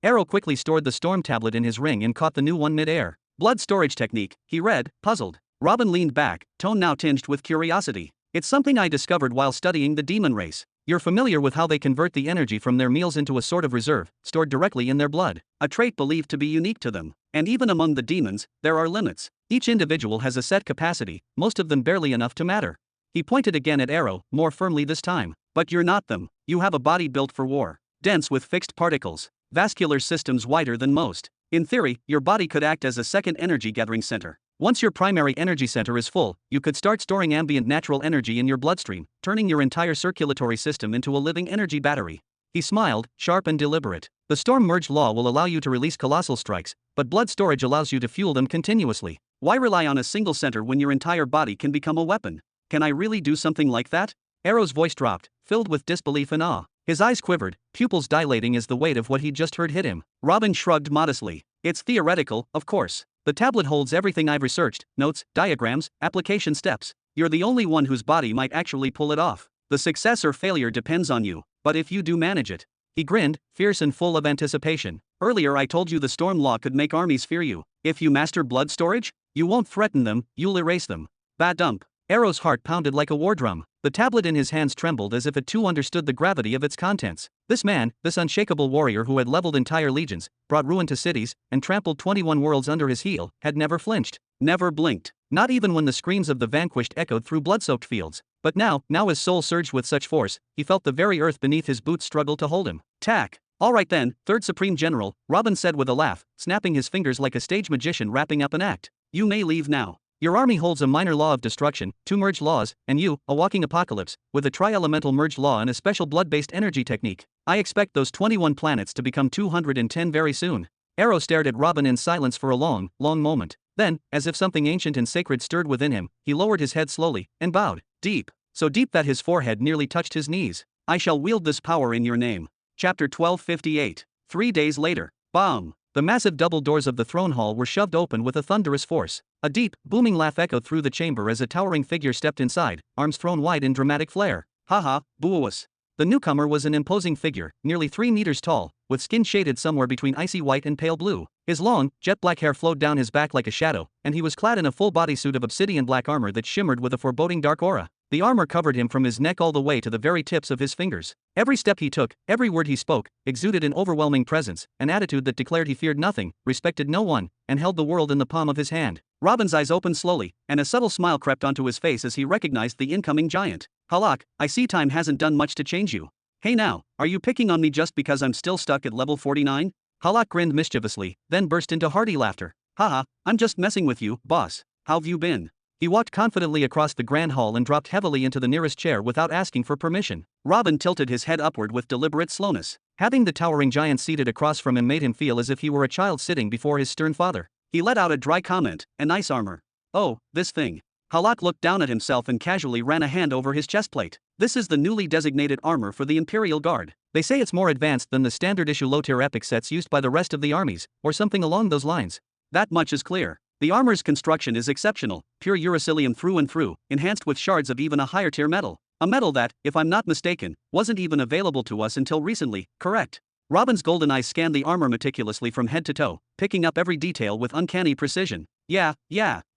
Arrow quickly stored the storm tablet in his ring and caught the new one mid-air. Blood storage technique, he read, puzzled. Robin leaned back, tone now tinged with curiosity. It's something I discovered while studying the demon race. You're familiar with how they convert the energy from their meals into a sort of reserve, stored directly in their blood, a trait believed to be unique to them. And even among the demons, there are limits. Each individual has a set capacity, most of them barely enough to matter. He pointed again at Arrow, more firmly this time. But you're not them. You have a body built for war, dense with fixed particles, vascular systems wider than most. In theory, your body could act as a second energy gathering center. Once your primary energy center is full, you could start storing ambient natural energy in your bloodstream, turning your entire circulatory system into a living energy battery. He smiled, sharp and deliberate. The storm merge law will allow you to release colossal strikes, but blood storage allows you to fuel them continuously. Why rely on a single center when your entire body can become a weapon? Can I really do something like that? Arrow's voice dropped, filled with disbelief and awe. His eyes quivered, pupils dilating as the weight of what he'd just heard hit him. Robin shrugged modestly. It's theoretical, of course. The tablet holds everything I've researched, notes, diagrams, application steps. You're the only one whose body might actually pull it off. The success or failure depends on you, but if you do manage it. He grinned, fierce and full of anticipation. Earlier I told you the storm law could make armies fear you. If you master blood storage, you won't threaten them, you'll erase them. Ba-dump. Arrow's heart pounded like a war drum. The tablet in his hands trembled as if it too understood the gravity of its contents. This man, this unshakable warrior who had leveled entire legions, brought ruin to cities, and trampled 21 worlds under his heel, had never flinched, never blinked, not even when the screams of the vanquished echoed through blood-soaked fields. But now his soul surged with such force, he felt the very earth beneath his boots struggle to hold him. Tack. All right then, Third Supreme General, Robin said with a laugh, snapping his fingers like a stage magician wrapping up an act. You may leave now. Your army holds a minor law of destruction, 2 merged laws, and you, a walking apocalypse, with a tri-elemental merged law and a special blood-based energy technique. I expect those 21 planets to become 210 very soon. Arrow stared at Robin in silence for a long, long moment. Then, as if something ancient and sacred stirred within him, he lowered his head slowly, and bowed. Deep. So deep that his forehead nearly touched his knees. I shall wield this power in your name. Chapter 1258. 3 days later. Bang! The massive double doors of the throne hall were shoved open with a thunderous force. A deep, booming laugh echoed through the chamber as a towering figure stepped inside, arms thrown wide in dramatic flair. Haha, boowas. The newcomer was an imposing figure, nearly 3 meters tall, with skin shaded somewhere between icy white and pale blue. His long, jet-black hair flowed down his back like a shadow, and he was clad in a full bodysuit of obsidian black armor that shimmered with a foreboding dark aura. The armor covered him from his neck all the way to the very tips of his fingers. Every step he took, every word he spoke, exuded an overwhelming presence, an attitude that declared he feared nothing, respected no one, and held the world in the palm of his hand. Robin's eyes opened slowly, and a subtle smile crept onto his face as he recognized the incoming giant. Halak, I see time hasn't done much to change you. Hey now, are you picking on me just because I'm still stuck at level 49? Halak grinned mischievously, then burst into hearty laughter. Haha, I'm just messing with you, boss. How've you been? He walked confidently across the grand hall and dropped heavily into the nearest chair without asking for permission. Robin tilted his head upward with deliberate slowness. Having the towering giant seated across from him made him feel as if he were a child sitting before his stern father. He let out a dry comment, a nice armor. Oh, this thing. Halak looked down at himself and casually ran a hand over his chestplate. This is the newly designated armor for the Imperial Guard. They say it's more advanced than the standard issue low-tier epic sets used by the rest of the armies, or something along those lines. That much is clear. The armor's construction is exceptional, pure uracilium through and through, enhanced with shards of even a higher tier metal. A metal that, if I'm not mistaken, wasn't even available to us until recently, correct? Robin's golden eyes scanned the armor meticulously from head to toe, picking up every detail with uncanny precision. Yeah,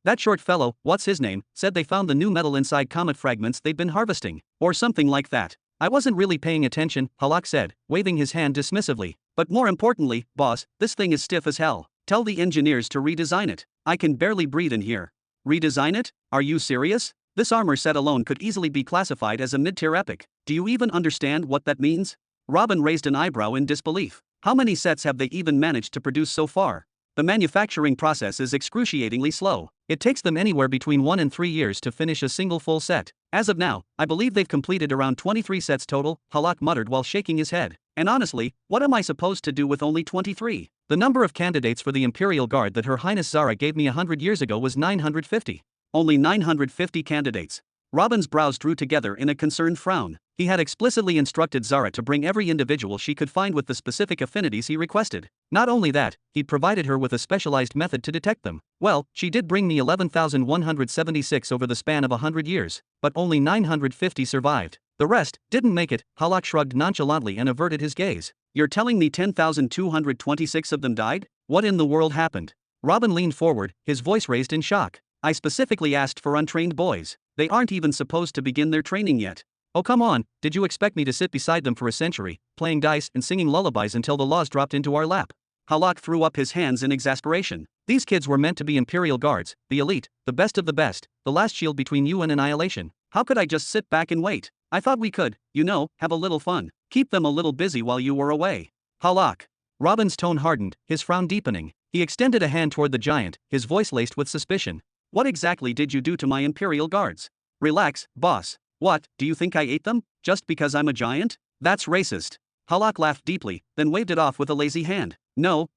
that short fellow, what's his name, said they found the new metal inside comet fragments they'd been harvesting. Or something like that. I wasn't really paying attention, Halak said, waving his hand dismissively. But more importantly, boss, this thing is stiff as hell. Tell the engineers to redesign it. I can barely breathe in here. Redesign it? Are you serious? This armor set alone could easily be classified as a mid-tier epic. Do you even understand what that means? Robin raised an eyebrow in disbelief. How many sets have they even managed to produce so far? The manufacturing process is excruciatingly slow. It takes them anywhere between 1 and 3 years to finish a single full set. As of now, I believe they've completed around 23 sets total, Halak muttered while shaking his head. And honestly, what am I supposed to do with only 23? The number of candidates for the Imperial Guard that Her Highness Zara gave me 100 years ago was 950. Only 950 candidates. Robin's brows drew together in a concerned frown. He had explicitly instructed Zara to bring every individual she could find with the specific affinities he requested. Not only that, he'd provided her with a specialized method to detect them. Well, she did bring me 11,176 over the span of 100 years, but only 950 survived. The rest didn't make it. Halak shrugged nonchalantly and averted his gaze. You're telling me 10,226 of them died? What in the world happened? Robin leaned forward, his voice raised in shock. I specifically asked for untrained boys. They aren't even supposed to begin their training yet. Oh come on, did you expect me to sit beside them for a century, playing dice and singing lullabies until the laws dropped into our lap? Halak threw up his hands in exasperation. These kids were meant to be Imperial Guards, the elite, the best of the best, the last shield between you and annihilation. How could I just sit back and wait? I thought we could, have a little fun. Keep them a little busy while you were away. Halak. Robin's tone hardened, his frown deepening. He extended a hand toward the giant, his voice laced with suspicion. What exactly did you do to my Imperial Guards? Relax, boss. What, do you think I ate them? Just because I'm a giant? That's racist. Halak laughed deeply, then waved it off with a lazy hand. No.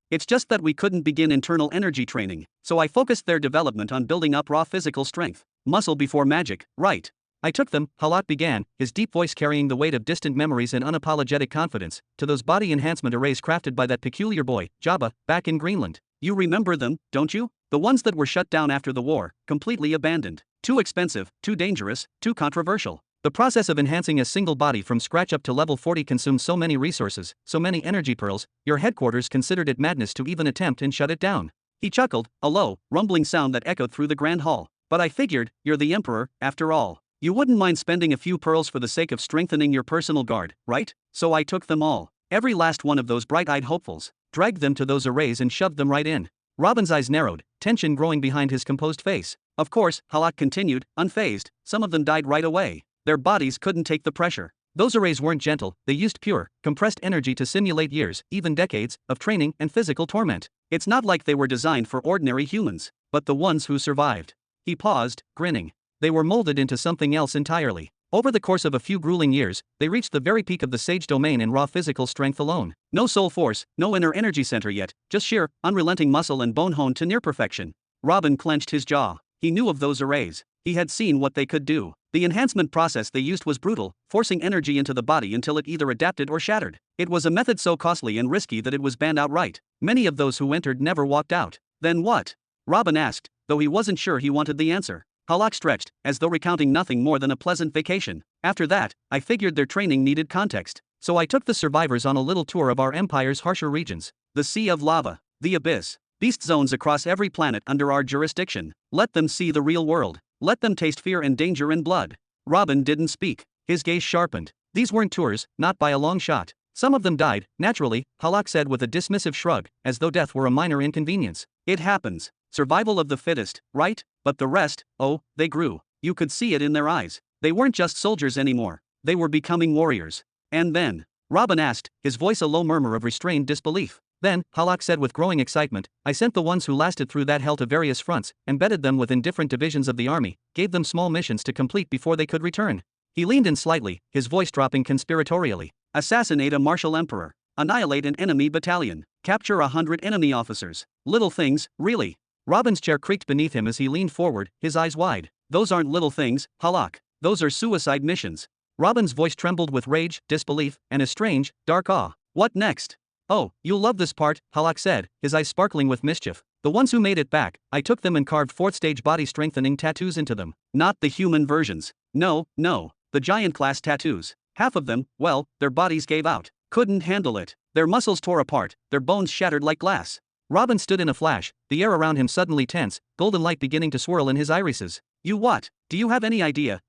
It's just that we couldn't begin internal energy training, so I focused their development on building up raw physical strength. Muscle before magic, right? I took them, Halak began, his deep voice carrying the weight of distant memories and unapologetic confidence, to those body enhancement arrays crafted by that peculiar boy, Jabba, back in Greenland. You remember them, don't you? The ones that were shut down after the war, completely abandoned. Too expensive, too dangerous, too controversial. The process of enhancing a single body from scratch up to level 40 consumed so many resources, so many energy pearls, your headquarters considered it madness to even attempt and shut it down. He chuckled, a low, rumbling sound that echoed through the grand hall. But I figured, you're the emperor, after all. You wouldn't mind spending a few pearls for the sake of strengthening your personal guard, right? So I took them all. Every last one of those bright-eyed hopefuls. Dragged them to those arrays and shoved them right in. Robin's eyes narrowed, tension growing behind his composed face. Of course, Halak continued, unfazed, some of them died right away. Their bodies couldn't take the pressure. Those arrays weren't gentle, they used pure, compressed energy to simulate years, even decades, of training and physical torment. It's not like they were designed for ordinary humans. but the ones who survived. He paused, grinning. They were molded into something else entirely. Over the course of a few grueling years, they reached the very peak of the sage domain in raw physical strength alone. No soul force, no inner energy center yet, just sheer, unrelenting muscle and bone honed to near perfection. Robin clenched his jaw. He knew of those arrays. He had seen what they could do. The enhancement process they used was brutal, forcing energy into the body until it either adapted or shattered. It was a method so costly and risky that it was banned outright. Many of those who entered never walked out. Then what? Robin asked, though he wasn't sure he wanted the answer. Halak stretched, as though recounting nothing more than a pleasant vacation. After that, I figured their training needed context. So I took the survivors on a little tour of our empire's harsher regions. The Sea of Lava, the Abyss, beast zones across every planet under our jurisdiction. Let them see the real world. Let them taste fear and danger and blood. Robin didn't speak. His gaze sharpened. These weren't tours, not by a long shot. Some of them died, naturally, Halak said with a dismissive shrug, as though death were a minor inconvenience. It happens. Survival of the fittest, right? But the rest, oh, they grew. You could see it in their eyes. They weren't just soldiers anymore. They were becoming warriors. And then? Robin asked, his voice a low murmur of restrained disbelief. Then, Halak said with growing excitement, I sent the ones who lasted through that hell to various fronts, embedded them within different divisions of the army, gave them small missions to complete before they could return. He leaned in slightly, his voice dropping conspiratorially. Assassinate a martial emperor. Annihilate an enemy battalion. Capture 100 enemy officers. Little things, really. Robin's chair creaked beneath him as he leaned forward, his eyes wide. Those aren't little things, Halak. Those are suicide missions. Robin's voice trembled with rage, disbelief, and a strange, dark awe. What next? Oh, you'll love this part, Halak said, his eyes sparkling with mischief. The ones who made it back, I took them and carved fourth-stage body-strengthening tattoos into them. Not the human versions. No, the giant-class tattoos. Half of them, well, their bodies gave out. Couldn't handle it. Their muscles tore apart, their bones shattered like glass. Robin stood in a flash, the air around him suddenly tense, golden light beginning to swirl in his irises. You what? Do you have any idea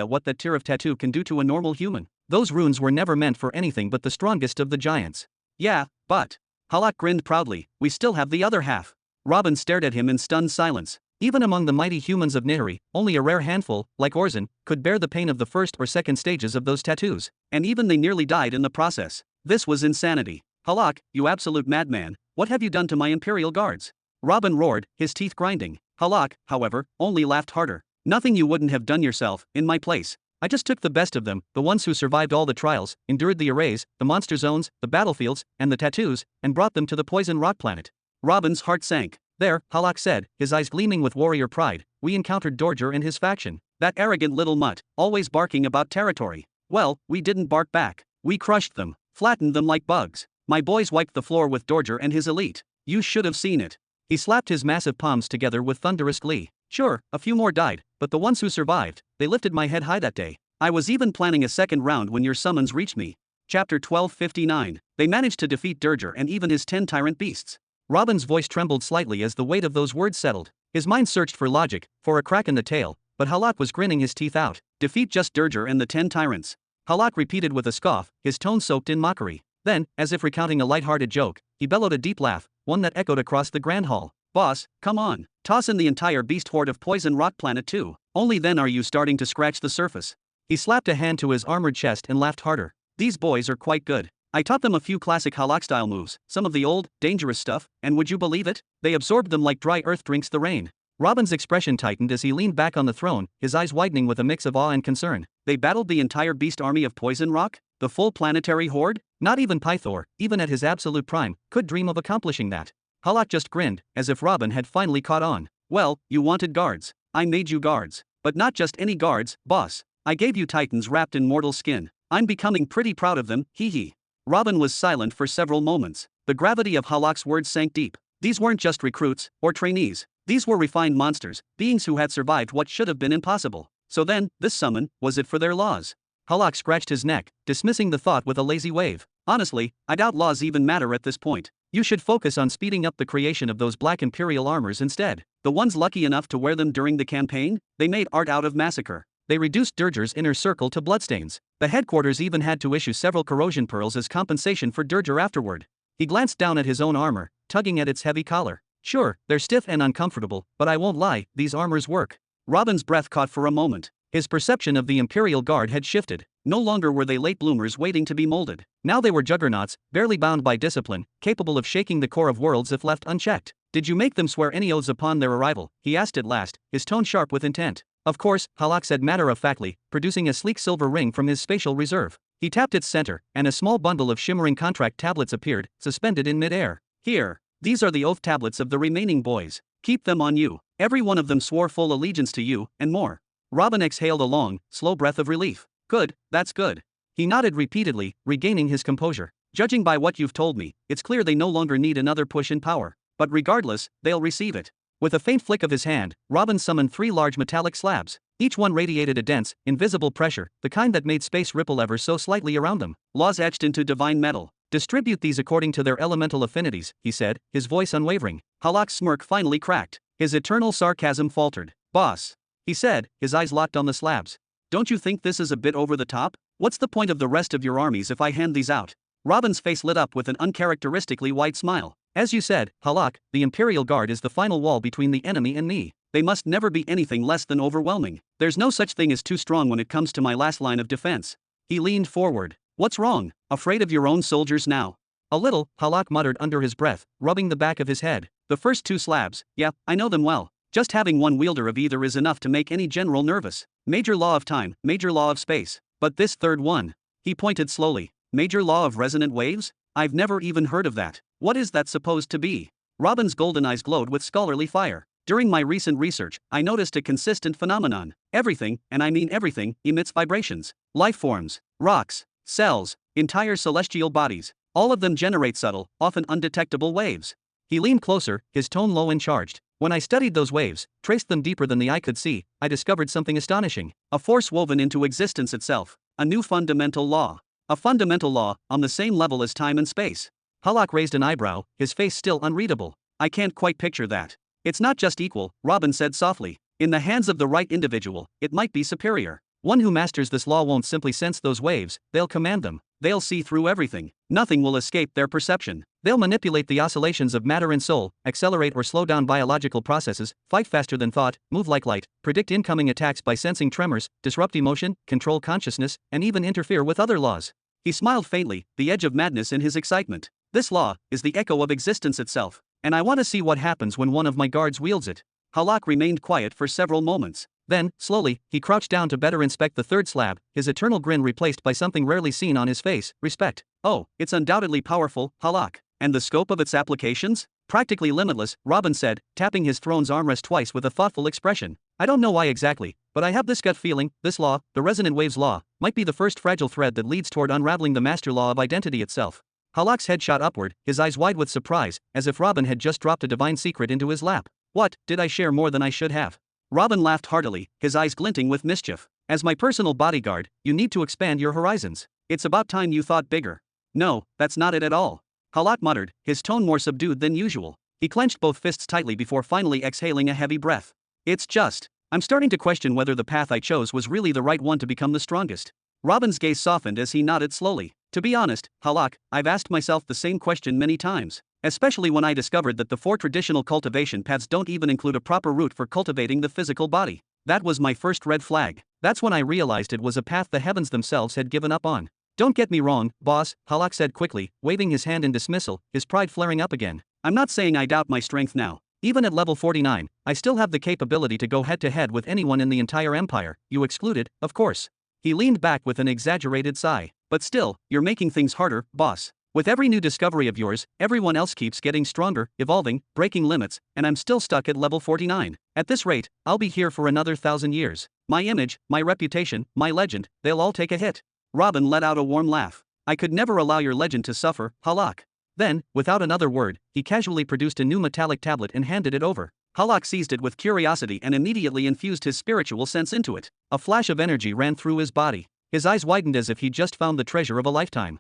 what that tier of tattoo can do to a normal human? Those runes were never meant for anything but the strongest of the giants. Yeah, but. Halak grinned proudly, we still have the other half. Robin stared at him in stunned silence. Even among the mighty humans of Nihiri, only a rare handful, like Orzin, could bear the pain of the first or second stages of those tattoos. And even they nearly died in the process. This was insanity. Halak, you absolute madman, what have you done to my Imperial guards? Robin roared, his teeth grinding. Halak, however, only laughed harder. Nothing you wouldn't have done yourself, in my place. I just took the best of them, the ones who survived all the trials, endured the arrays, the monster zones, the battlefields, and the tattoos, and brought them to the poison rock planet. Robin's heart sank. There, Halak said, his eyes gleaming with warrior pride, we encountered Dorger and his faction. That arrogant little mutt, always barking about territory. Well, we didn't bark back. We crushed them, flattened them like bugs. My boys wiped the floor with Dorger and his elite. You should have seen it. He slapped his massive palms together with thunderous glee. Sure, a few more died, but the ones who survived, they lifted my head high that day. I was even planning a second round when your summons reached me. Chapter 1259. They managed to defeat Durger and even his 10 tyrant beasts. Robin's voice trembled slightly as the weight of those words settled. His mind searched for logic, for a crack in the tale, but Halak was grinning his teeth out. Defeat just Durger and the 10 tyrants. Halak repeated with a scoff, his tone soaked in mockery. Then, as if recounting a light-hearted joke, he bellowed a deep laugh, one that echoed across the Grand Hall. Boss, come on. Toss in the entire beast horde of Poison Rock Planet too. Only then are you starting to scratch the surface. He slapped a hand to his armored chest and laughed harder. These boys are quite good. I taught them a few classic Halak-style moves, some of the old, dangerous stuff, and would you believe it? They absorbed them like dry earth drinks the rain. Robin's expression tightened as he leaned back on the throne, his eyes widening with a mix of awe and concern. They battled the entire beast army of Poison Rock? The full planetary horde? Not even Pythor, even at his absolute prime, could dream of accomplishing that. Halak just grinned, as if Robin had finally caught on. Well, you wanted guards. I made you guards. But not just any guards, boss. I gave you titans wrapped in mortal skin. I'm becoming pretty proud of them, hee. Robin was silent for several moments. The gravity of Halak's words sank deep. These weren't just recruits, or trainees. These were refined monsters, beings who had survived what should have been impossible. So then, this summon, was it for their laws? Halak scratched his neck, dismissing the thought with a lazy wave. Honestly, I doubt laws even matter at this point. You should focus on speeding up the creation of those black Imperial armors instead. The ones lucky enough to wear them during the campaign, they made art out of massacre. They reduced Durger's inner circle to bloodstains. The headquarters even had to issue several corrosion pearls as compensation for Durger afterward. He glanced down at his own armor, tugging at its heavy collar. Sure, they're stiff and uncomfortable, but I won't lie, these armors work. Robin's breath caught for a moment. His perception of the Imperial Guard had shifted. No longer were they late bloomers waiting to be molded. Now they were juggernauts, barely bound by discipline, capable of shaking the core of worlds if left unchecked. Did you make them swear any oaths upon their arrival? He asked at last, his tone sharp with intent. Of course, Halak said matter-of-factly, producing a sleek silver ring from his spatial reserve. He tapped its center, and a small bundle of shimmering contract tablets appeared, suspended in mid-air. Here, these are the oath tablets of the remaining boys. Keep them on you. Every one of them swore full allegiance to you, and more. Robin exhaled a long, slow breath of relief. Good, that's good. He nodded repeatedly, regaining his composure. Judging by what you've told me, it's clear they no longer need another push in power. But regardless, they'll receive it. With a faint flick of his hand, Robin summoned 3 large metallic slabs. Each one radiated a dense, invisible pressure, the kind that made space ripple ever so slightly around them. Laws etched into divine metal. Distribute these according to their elemental affinities, he said, his voice unwavering. Halak's smirk finally cracked. His eternal sarcasm faltered. Boss, he said, his eyes locked on the slabs. Don't you think this is a bit over the top? What's the point of the rest of your armies if I hand these out? Robin's face lit up with an uncharacteristically wide smile. As you said, Halak, the Imperial Guard is the final wall between the enemy and me. They must never be anything less than overwhelming. There's no such thing as too strong when it comes to my last line of defense. He leaned forward. What's wrong? Afraid of your own soldiers now? A little, Halak muttered under his breath, rubbing the back of his head. The first 2 slabs, yeah, I know them well. Just having one wielder of either is enough to make any general nervous. Major law of time, major law of space. But this third one. He pointed slowly. Major law of resonant waves? I've never even heard of that. What is that supposed to be? Robin's golden eyes glowed with scholarly fire. During my recent research, I noticed a consistent phenomenon. Everything, and I mean everything, emits vibrations. Life forms, rocks, cells, entire celestial bodies. All of them generate subtle, often undetectable waves. He leaned closer, his tone low and charged. When I studied those waves, traced them deeper than the eye could see, I discovered something astonishing. A force woven into existence itself. A new fundamental law. A fundamental law, on the same level as time and space. Halak raised an eyebrow, his face still unreadable. I can't quite picture that. It's not just equal, Robin said softly. In the hands of the right individual, it might be superior. One who masters this law won't simply sense those waves, they'll command them. They'll see through everything. Nothing will escape their perception. They'll manipulate the oscillations of matter and soul, accelerate or slow down biological processes, fight faster than thought, move like light, predict incoming attacks by sensing tremors, disrupt emotion, control consciousness, and even interfere with other laws. He smiled faintly, the edge of madness in his excitement. This law is the echo of existence itself, and I want to see what happens when one of my guards wields it. Halak remained quiet for several moments. Then, slowly, he crouched down to better inspect the third slab, his eternal grin replaced by something rarely seen on his face, respect. Oh, it's undoubtedly powerful, Halak. And the scope of its applications? Practically limitless, Robin said, tapping his throne's armrest twice with a thoughtful expression. I don't know why exactly, but I have this gut feeling, this law, the resonant waves law, might be the first fragile thread that leads toward unraveling the master law of identity itself. Halak's head shot upward, his eyes wide with surprise, as if Robin had just dropped a divine secret into his lap. What, did I share more than I should have? Robin laughed heartily, his eyes glinting with mischief. As my personal bodyguard, you need to expand your horizons. It's about time you thought bigger. No, that's not it at all. Halak muttered, his tone more subdued than usual. He clenched both fists tightly before finally exhaling a heavy breath. It's just, I'm starting to question whether the path I chose was really the right one to become the strongest. Robin's gaze softened as he nodded slowly. To be honest, Halak, I've asked myself the same question many times. Especially when I discovered that the 4 traditional cultivation paths don't even include a proper route for cultivating the physical body. That was my first red flag. That's when I realized it was a path the heavens themselves had given up on. Don't get me wrong, boss, Halak said quickly, waving his hand in dismissal, his pride flaring up again. I'm not saying I doubt my strength now. Even at level 49, I still have the capability to go head-to-head with anyone in the entire empire, you excluded, of course. He leaned back with an exaggerated sigh. But still, you're making things harder, boss. With every new discovery of yours, everyone else keeps getting stronger, evolving, breaking limits, and I'm still stuck at level 49. At this rate, I'll be here for another 1,000 years. My image, my reputation, my legend, they'll all take a hit. Robin let out a warm laugh. I could never allow your legend to suffer, Halak. Then, without another word, he casually produced a new metallic tablet and handed it over. Halak seized it with curiosity and immediately infused his spiritual sense into it. A flash of energy ran through his body. His eyes widened as if he'd just found the treasure of a lifetime.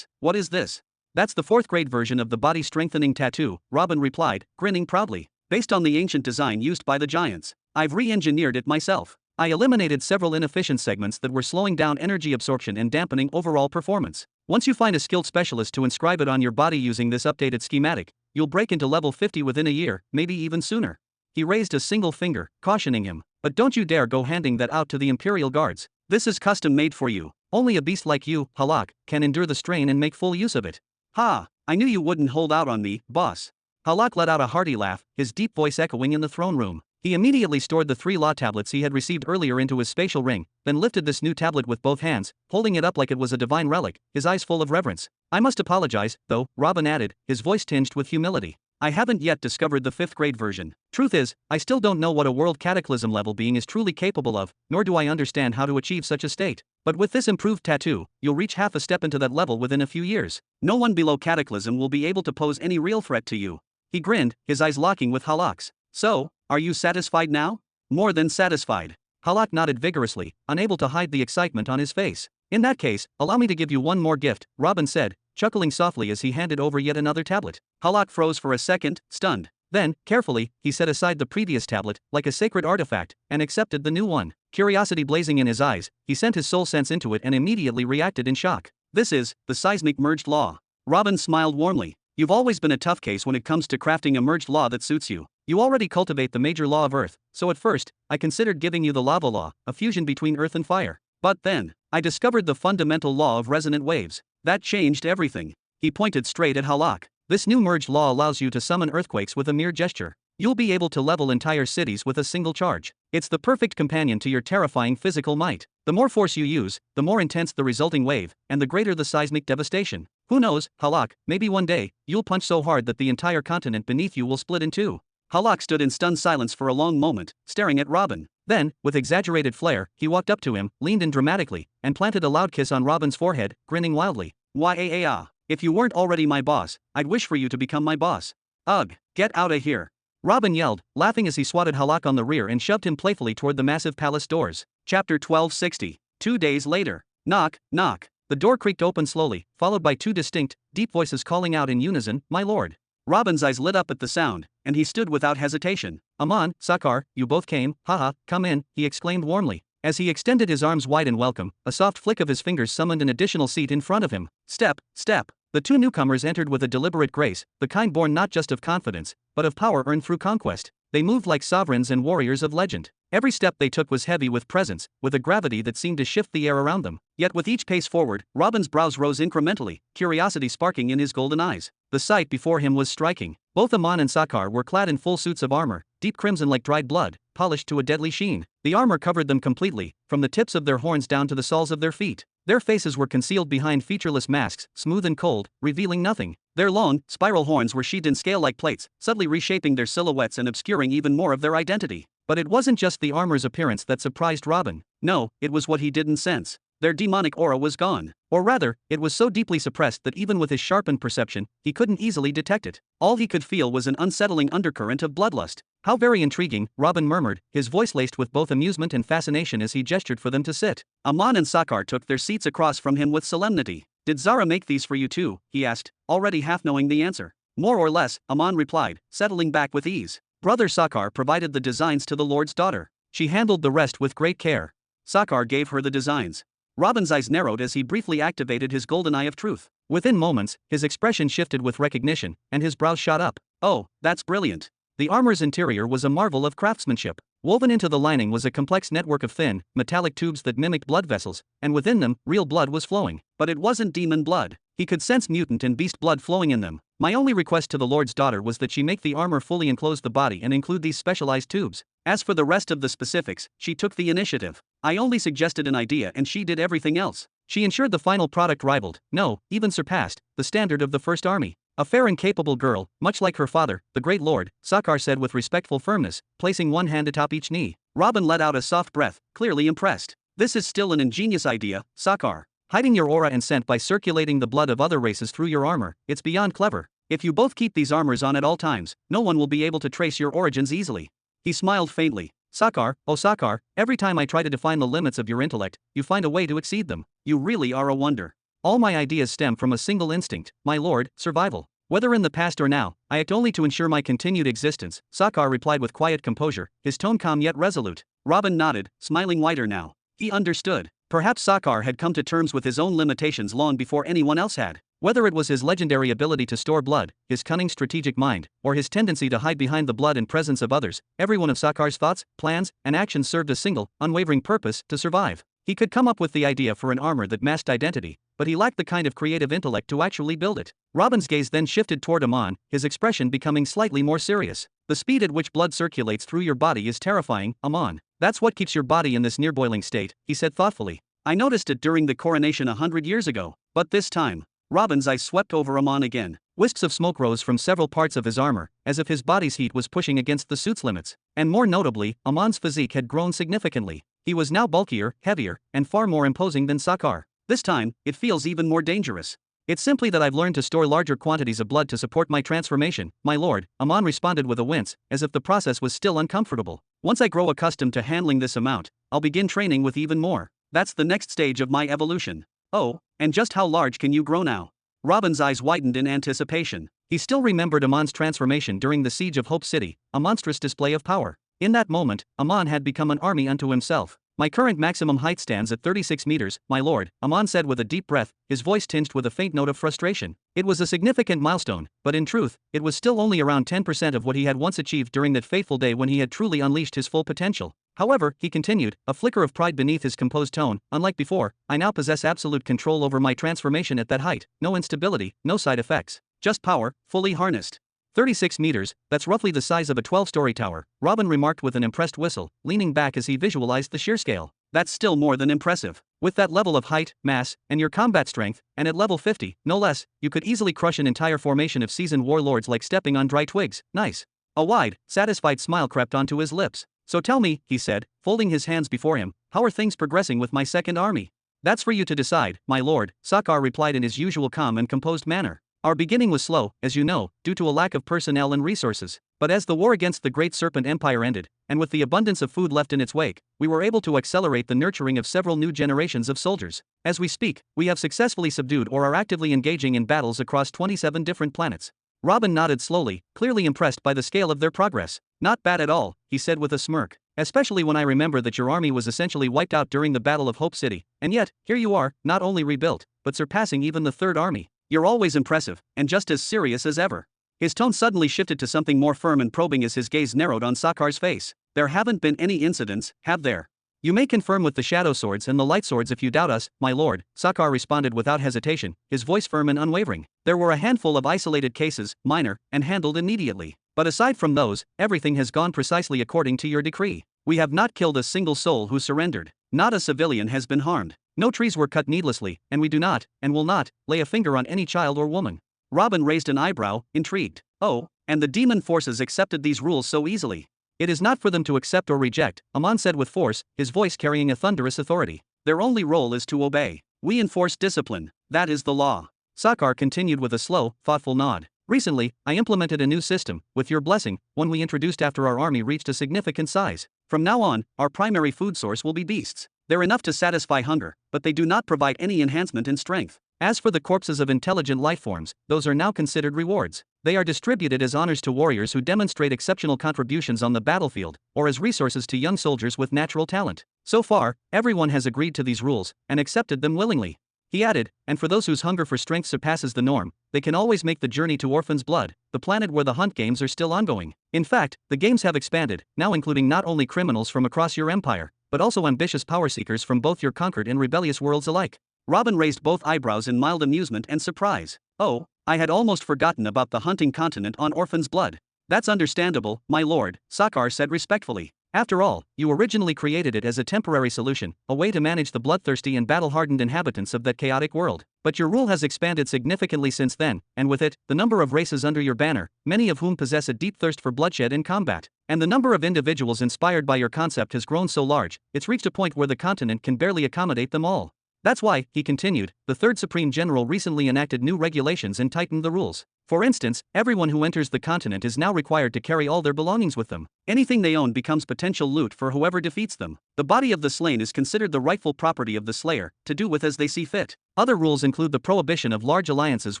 What is this? That's the 4th grade version of the body strengthening tattoo, Robin replied, grinning proudly. Based on the ancient design used by the giants. I've re-engineered it myself. I eliminated several inefficient segments that were slowing down energy absorption and dampening overall performance. Once you find a skilled specialist to inscribe it on your body using this updated schematic, you'll break into level 50 within a year, maybe even sooner. He raised a single finger, cautioning him. But don't you dare go handing that out to the Imperial Guards. This is custom made for you. Only a beast like you, Halak, can endure the strain and make full use of it. Ha, I knew you wouldn't hold out on me, boss. Halak let out a hearty laugh, his deep voice echoing in the throne room. He immediately stored the 3 law tablets he had received earlier into his spatial ring, then lifted this new tablet with both hands, holding it up like it was a divine relic, his eyes full of reverence. I must apologize, though, Robin added, his voice tinged with humility. I haven't yet discovered the 5th grade version. Truth is, I still don't know what a world cataclysm level being is truly capable of, nor do I understand how to achieve such a state. But with this improved tattoo, you'll reach half a step into that level within a few years. No one below cataclysm will be able to pose any real threat to you. He grinned, his eyes locking with Halak's. So, are you satisfied now? More than satisfied. Halak nodded vigorously, unable to hide the excitement on his face. In that case, allow me to give you one more gift, Robin said, chuckling softly as he handed over yet another tablet. Halak froze for a second, stunned. Then, carefully, he set aside the previous tablet, like a sacred artifact, and accepted the new one. Curiosity blazing in his eyes, he sent his soul sense into it and immediately reacted in shock. This is the seismic merged law. Robin smiled warmly. You've always been a tough case when it comes to crafting a merged law that suits you. You already cultivate the major law of Earth, so at first, I considered giving you the lava law, a fusion between earth and fire. But then, I discovered the fundamental law of resonant waves. That changed everything. He pointed straight at Halak. This new merged law allows you to summon earthquakes with a mere gesture. You'll be able to level entire cities with a single charge. It's the perfect companion to your terrifying physical might. The more force you use, the more intense the resulting wave, and the greater the seismic devastation. Who knows, Halak, maybe one day, you'll punch so hard that the entire continent beneath you will split in two. Halak stood in stunned silence for a long moment, staring at Robin. Then, with exaggerated flair, he walked up to him, leaned in dramatically, and planted a loud kiss on Robin's forehead, grinning wildly. If you weren't already my boss, I'd wish for you to become my boss. Ugh, get outta here. Robin yelled, laughing as he swatted Halak on the rear and shoved him playfully toward the massive palace doors. Chapter 1260. 2 days later. Knock, knock. The door creaked open slowly, followed by 2 distinct, deep voices calling out in unison, "My lord." Robin's eyes lit up at the sound, and he stood without hesitation. Aman, Sakar, you both came, haha, come in, he exclaimed warmly. As he extended his arms wide in welcome, a soft flick of his fingers summoned an additional seat in front of him. Step, step. The 2 newcomers entered with a deliberate grace, the kind born not just of confidence, but of power earned through conquest. They moved like sovereigns and warriors of legend. Every step they took was heavy with presence, with a gravity that seemed to shift the air around them. Yet with each pace forward, Robin's brows rose incrementally, curiosity sparking in his golden eyes. The sight before him was striking. Both Aman and Sakar were clad in full suits of armor, deep crimson like dried blood, polished to a deadly sheen. The armor covered them completely, from the tips of their horns down to the soles of their feet. Their faces were concealed behind featureless masks, smooth and cold, revealing nothing. Their long, spiral horns were sheathed in scale-like plates, subtly reshaping their silhouettes and obscuring even more of their identity. But it wasn't just the armor's appearance that surprised Robin. No, it was what he didn't sense. Their demonic aura was gone. Or rather, it was so deeply suppressed that even with his sharpened perception, he couldn't easily detect it. All he could feel was an unsettling undercurrent of bloodlust. How very intriguing, Robin murmured, his voice laced with both amusement and fascination as he gestured for them to sit. Aman and Sakar took their seats across from him with solemnity. Did Zara make these for you too? He asked, already half knowing the answer. More or less, Aman replied, settling back with ease. Brother Sakar provided the designs to the Lord's daughter. She handled the rest with great care. Sakar gave her the designs. Robin's eyes narrowed as he briefly activated his golden eye of truth. Within moments, his expression shifted with recognition, and his brows shot up. Oh, that's brilliant. The armor's interior was a marvel of craftsmanship. Woven into the lining was a complex network of thin, metallic tubes that mimicked blood vessels, and within them, real blood was flowing. But it wasn't demon blood. He could sense mutant and beast blood flowing in them. My only request to the Lord's daughter was that she make the armor fully enclose the body and include these specialized tubes. As for the rest of the specifics, she took the initiative. I only suggested an idea and she did everything else. She ensured the final product rivaled, no, even surpassed, the standard of the First Army. A fair and capable girl, much like her father, the Great Lord, Sakar said with respectful firmness, placing one hand atop each knee. Robin let out a soft breath, clearly impressed. This is still an ingenious idea, Sakar. Hiding your aura and scent by circulating the blood of other races through your armor, it's beyond clever. If you both keep these armors on at all times, no one will be able to trace your origins easily. He smiled faintly. Sakar, oh Sakar, every time I try to define the limits of your intellect, you find a way to exceed them. You really are a wonder. All my ideas stem from a single instinct, my lord, survival. Whether in the past or now, I act only to ensure my continued existence, Sakar replied with quiet composure, his tone calm yet resolute. Robin nodded, smiling wider now. He understood. Perhaps Sakar had come to terms with his own limitations long before anyone else had. Whether it was his legendary ability to store blood, his cunning strategic mind, or his tendency to hide behind the blood in presence of others, every one of Sakar's thoughts, plans, and actions served a single, unwavering purpose: to survive. He could come up with the idea for an armor that masked identity, but he lacked the kind of creative intellect to actually build it. Robin's gaze then shifted toward Amon, his expression becoming slightly more serious. The speed at which blood circulates through your body is terrifying, Amon. That's what keeps your body in this near-boiling state, he said thoughtfully. I noticed it during the coronation 100 years ago, but this time, Robin's eyes swept over Amon again. Wisps of smoke rose from several parts of his armor, as if his body's heat was pushing against the suit's limits. And more notably, Amon's physique had grown significantly. He was now bulkier, heavier, and far more imposing than Sakar. This time, it feels even more dangerous. It's simply that I've learned to store larger quantities of blood to support my transformation, my lord, Amon responded with a wince, as if the process was still uncomfortable. Once I grow accustomed to handling this amount, I'll begin training with even more. That's the next stage of my evolution. Oh, and just how large can you grow now? Robin's eyes widened in anticipation. He still remembered Amon's transformation during the siege of Hope City, a monstrous display of power. In that moment, Amon had become an army unto himself. My current maximum height stands at 36 meters, my lord, Amon said with a deep breath, his voice tinged with a faint note of frustration. It was a significant milestone, but in truth, it was still only around 10% of what he had once achieved during that fateful day when he had truly unleashed his full potential. However, he continued, a flicker of pride beneath his composed tone, unlike before, I now possess absolute control over my transformation at that height, no instability, no side effects, just power, fully harnessed. 36 meters, that's roughly the size of a 12-story tower, Robin remarked with an impressed whistle, leaning back as he visualized the sheer scale. That's still more than impressive. With that level of height, mass, and your combat strength, and at level 50, no less, you could easily crush an entire formation of seasoned warlords like stepping on dry twigs. Nice. A wide, satisfied smile crept onto his lips. So tell me, he said, folding his hands before him, how are things progressing with my second army? That's for you to decide, my lord, Sakar replied in his usual calm and composed manner. Our beginning was slow, as you know, due to a lack of personnel and resources. But as the war against the Great Serpent Empire ended, and with the abundance of food left in its wake, we were able to accelerate the nurturing of several new generations of soldiers. As we speak, we have successfully subdued or are actively engaging in battles across 27 different planets. Robin nodded slowly, clearly impressed by the scale of their progress. Not bad at all, he said with a smirk. Especially when I remember that your army was essentially wiped out during the Battle of Hope City, and yet, here you are, not only rebuilt, but surpassing even the Third Army. You're always impressive, and just as serious as ever. His tone suddenly shifted to something more firm and probing as his gaze narrowed on Sakar's face. There haven't been any incidents, have there? You may confirm with the shadow swords and the light swords if you doubt us, my lord, Sakar responded without hesitation, his voice firm and unwavering. There were a handful of isolated cases, minor, and handled immediately. But aside from those, everything has gone precisely according to your decree. We have not killed a single soul who surrendered. Not a civilian has been harmed. No trees were cut needlessly, and we do not, and will not, lay a finger on any child or woman. Robin raised an eyebrow, intrigued. Oh, and the demon forces accepted these rules so easily. It is not for them to accept or reject, Amon said with force, his voice carrying a thunderous authority. Their only role is to obey. We enforce discipline. That is the law. Sakar continued with a slow, thoughtful nod. Recently, I implemented a new system, with your blessing, one we introduced after our army reached a significant size. From now on, our primary food source will be beasts. They're enough to satisfy hunger, but they do not provide any enhancement in strength. As for the corpses of intelligent life forms, those are now considered rewards. They are distributed as honors to warriors who demonstrate exceptional contributions on the battlefield, or as resources to young soldiers with natural talent. So far, everyone has agreed to these rules, and accepted them willingly. He added, and for those whose hunger for strength surpasses the norm, they can always make the journey to Orphan's Blood, the planet where the hunt games are still ongoing. In fact, the games have expanded, now including not only criminals from across your empire, but also ambitious power seekers from both your conquered and rebellious worlds alike. Robin raised both eyebrows in mild amusement and surprise. Oh, I had almost forgotten about the hunting continent on Orphan's Blood. That's understandable, my lord, Sakar said respectfully. After all, you originally created it as a temporary solution, a way to manage the bloodthirsty and battle-hardened inhabitants of that chaotic world. But your rule has expanded significantly since then, and with it, the number of races under your banner, many of whom possess a deep thirst for bloodshed in combat. And the number of individuals inspired by your concept has grown so large, it's reached a point where the continent can barely accommodate them all. That's why, he continued, the Third Supreme General recently enacted new regulations and tightened the rules. For instance, everyone who enters the continent is now required to carry all their belongings with them. Anything they own becomes potential loot for whoever defeats them. The body of the slain is considered the rightful property of the slayer, to do with as they see fit. Other rules include the prohibition of large alliances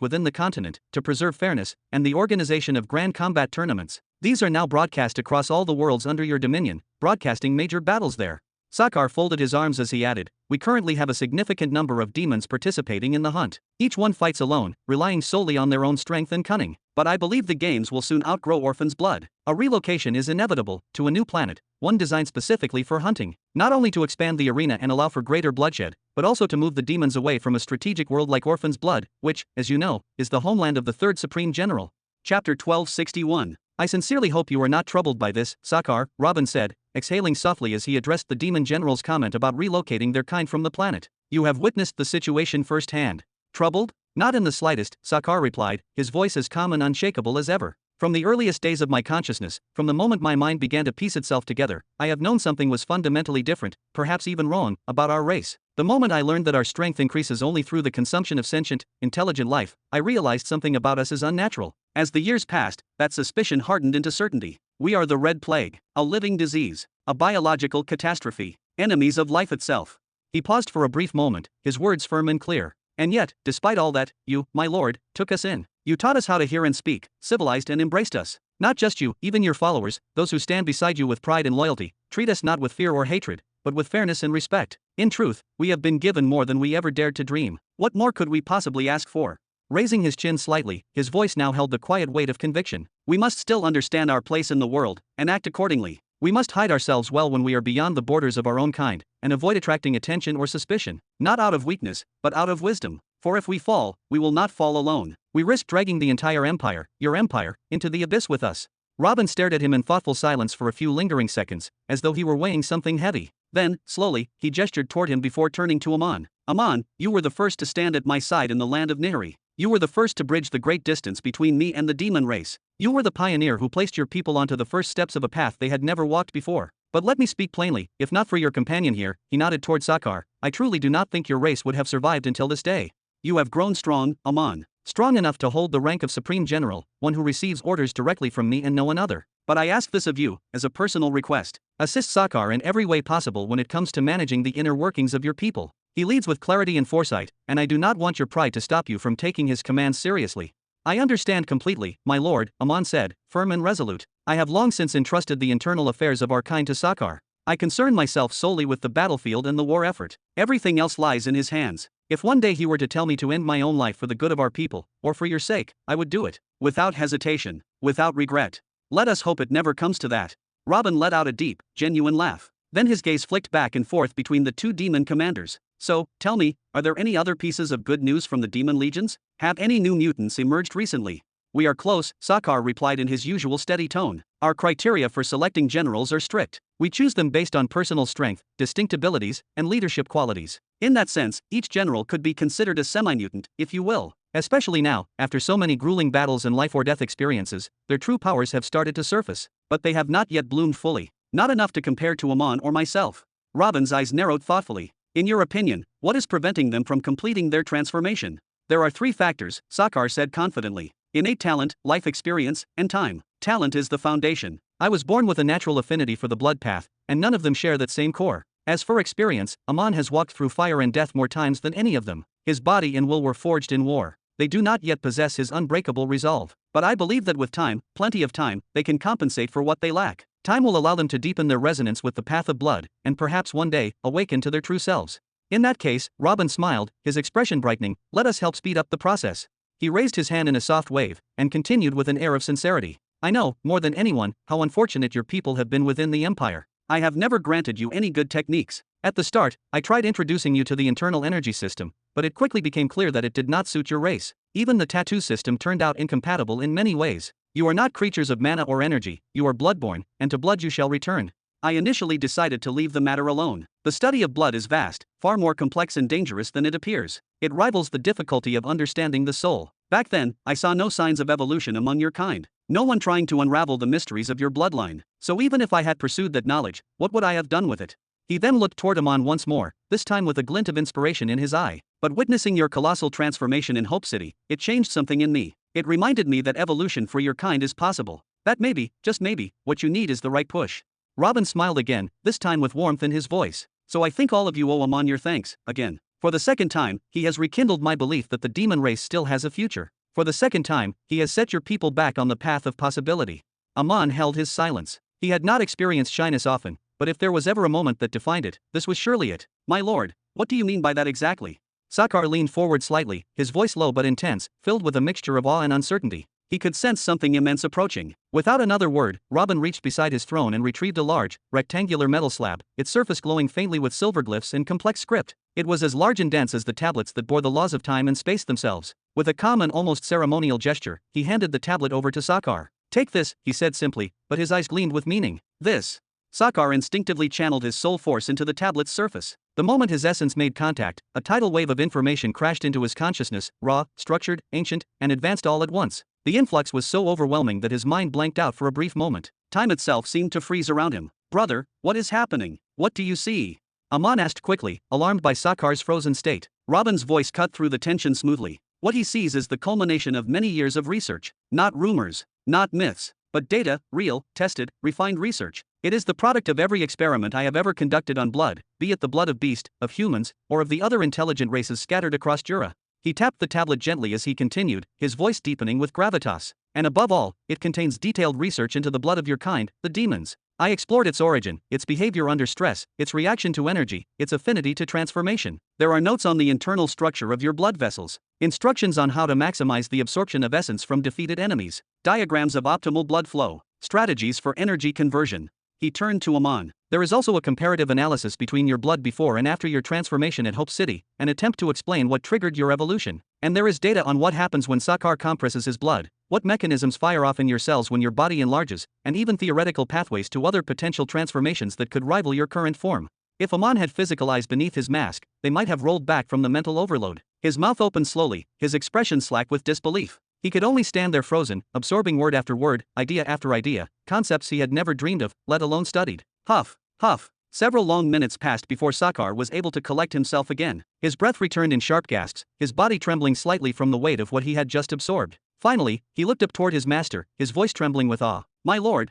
within the continent, to preserve fairness, and the organization of grand combat tournaments. These are now broadcast across all the worlds under your dominion, broadcasting major battles there. Sakar folded his arms as he added, "We currently have a significant number of demons participating in the hunt. Each one fights alone, relying solely on their own strength and cunning. But I believe the games will soon outgrow Orphan's blood. A relocation is inevitable to a new planet, one designed specifically for hunting, not only to expand the arena and allow for greater bloodshed, but also to move the demons away from a strategic world like Orphan's blood, which, as you know, is the homeland of the Third Supreme General." Chapter 1261. "I sincerely hope you are not troubled by this, Sakar," Robin said, exhaling softly as he addressed the demon general's comment about relocating their kind from the planet. "You have witnessed the situation firsthand." "Troubled? Not in the slightest," Sakar replied, his voice as calm and unshakable as ever. "From the earliest days of my consciousness, from the moment my mind began to piece itself together, I have known something was fundamentally different, perhaps even wrong, about our race. The moment I learned that our strength increases only through the consumption of sentient, intelligent life, I realized something about us is unnatural. As the years passed, that suspicion hardened into certainty. We are the Red Plague, a living disease, a biological catastrophe, enemies of life itself." He paused for a brief moment, his words firm and clear. "And yet, despite all that, you, my lord, took us in. You taught us how to hear and speak, civilized and embraced us. Not just you, even your followers, those who stand beside you with pride and loyalty, treat us not with fear or hatred, but with fairness and respect. In truth, we have been given more than we ever dared to dream. What more could we possibly ask for?" Raising his chin slightly, his voice now held the quiet weight of conviction. "We must still understand our place in the world, and act accordingly. We must hide ourselves well when we are beyond the borders of our own kind, and avoid attracting attention or suspicion, not out of weakness, but out of wisdom. For if we fall, we will not fall alone. We risk dragging the entire empire, your empire, into the abyss with us." Robin stared at him in thoughtful silence for a few lingering seconds, as though he were weighing something heavy. Then, slowly, he gestured toward him before turning to Amon. "Amon, you were the first to stand at my side in the land of Nihiri. You were the first to bridge the great distance between me and the demon race. You were the pioneer who placed your people onto the first steps of a path they had never walked before. But let me speak plainly, if not for your companion here," he nodded toward Sakar, "I truly do not think your race would have survived until this day. You have grown strong, Amon. Strong enough to hold the rank of Supreme General, one who receives orders directly from me and no one other. But I ask this of you, as a personal request. Assist Sakar in every way possible when it comes to managing the inner workings of your people. He leads with clarity and foresight, and I do not want your pride to stop you from taking his commands seriously." "I understand completely, my lord," Amon said, firm and resolute. "I have long since entrusted the internal affairs of our kind to Sakar. I concern myself solely with the battlefield and the war effort. Everything else lies in his hands. If one day he were to tell me to end my own life for the good of our people, or for your sake, I would do it, without hesitation, without regret. Let us hope it never comes to that." Robin let out a deep, genuine laugh. Then his gaze flicked back and forth between the two demon commanders. "So, tell me, are there any other pieces of good news from the demon legions? Have any new mutants emerged recently?" "We are close," Sakar replied in his usual steady tone. "Our criteria for selecting generals are strict. We choose them based on personal strength, distinct abilities, and leadership qualities. In that sense, each general could be considered a semi-mutant, if you will. Especially now, after so many grueling battles and life-or-death experiences, their true powers have started to surface. But they have not yet bloomed fully. Not enough to compare to Amon or myself." Robin's eyes narrowed thoughtfully. "In your opinion, what is preventing them from completing their transformation?" "There are 3 factors," Sakar said confidently. "Innate talent, life experience, and time. Talent is the foundation. I was born with a natural affinity for the blood path, and none of them share that same core. As for experience, Amon has walked through fire and death more times than any of them. His body and will were forged in war. They do not yet possess his unbreakable resolve. But I believe that with time, plenty of time, they can compensate for what they lack. Time will allow them to deepen their resonance with the path of blood, and perhaps one day, awaken to their true selves." "In that case," Robin smiled, his expression brightening, "let us help speed up the process." He raised his hand in a soft wave, and continued with an air of sincerity. "I know, more than anyone, how unfortunate your people have been within the Empire. I have never granted you any good techniques. At the start, I tried introducing you to the internal energy system, but it quickly became clear that it did not suit your race. Even the tattoo system turned out incompatible in many ways. You are not creatures of mana or energy, you are bloodborne, and to blood you shall return." I initially decided to leave the matter alone. The study of blood is vast, far more complex and dangerous than it appears. It rivals the difficulty of understanding the soul. Back then, I saw no signs of evolution among your kind. No one trying to unravel the mysteries of your bloodline. So even if I had pursued that knowledge, what would I have done with it? He then looked toward Amon once more, this time with a glint of inspiration in his eye. "But witnessing your colossal transformation in Hope City, it changed something in me. It reminded me that evolution for your kind is possible. That maybe, just maybe, what you need is the right push." Robin smiled again, this time with warmth in his voice. "So I think all of you owe Amon your thanks, again. For the second time, he has rekindled my belief that the demon race still has a future. For the second time, he has set your people back on the path of possibility." Amon held his silence. He had not experienced shyness often, but if there was ever a moment that defined it, this was surely it. My lord, what do you mean by that exactly? Sakar leaned forward slightly, his voice low but intense, filled with a mixture of awe and uncertainty. He could sense something immense approaching. Without another word, Robin reached beside his throne and retrieved a large, rectangular metal slab, its surface glowing faintly with silver glyphs and complex script. It was as large and dense as the tablets that bore the laws of time and space themselves. With a calm and almost ceremonial gesture, he handed the tablet over to Sakar. Take this, he said simply, but his eyes gleamed with meaning. This. Sakar instinctively channeled his soul force into the tablet's surface. The moment his essence made contact, a tidal wave of information crashed into his consciousness, raw, structured, ancient, and advanced all at once. The influx was so overwhelming that his mind blanked out for a brief moment. Time itself seemed to freeze around him. Brother, what is happening? What do you see? Aman asked quickly, alarmed by Sakar's frozen state. Robin's voice cut through the tension smoothly. What he sees is the culmination of many years of research. Not rumors, not myths, but data, real, tested, refined research. It is the product of every experiment I have ever conducted on blood, be it the blood of beast, of humans, or of the other intelligent races scattered across Jura. He tapped the tablet gently as he continued, his voice deepening with gravitas. And above all, it contains detailed research into the blood of your kind, the demons. I explored its origin, its behavior under stress, its reaction to energy, its affinity to transformation. There are notes on the internal structure of your blood vessels, instructions on how to maximize the absorption of essence from defeated enemies, diagrams of optimal blood flow, strategies for energy conversion. He turned to Aman. There is also a comparative analysis between your blood before and after your transformation at Hope City, an attempt to explain what triggered your evolution. And there is data on what happens when Sakar compresses his blood, what mechanisms fire off in your cells when your body enlarges, and even theoretical pathways to other potential transformations that could rival your current form. If Aman had physical eyes beneath his mask, they might have rolled back from the mental overload. His mouth opened slowly, his expression slack with disbelief. He could only stand there frozen, absorbing word after word, idea after idea, concepts he had never dreamed of, let alone studied. Huff, huff. Several long minutes passed before Sakar was able to collect himself again. His breath returned in sharp gasps, his body trembling slightly from the weight of what he had just absorbed. Finally, he looked up toward his master, his voice trembling with awe. My lord,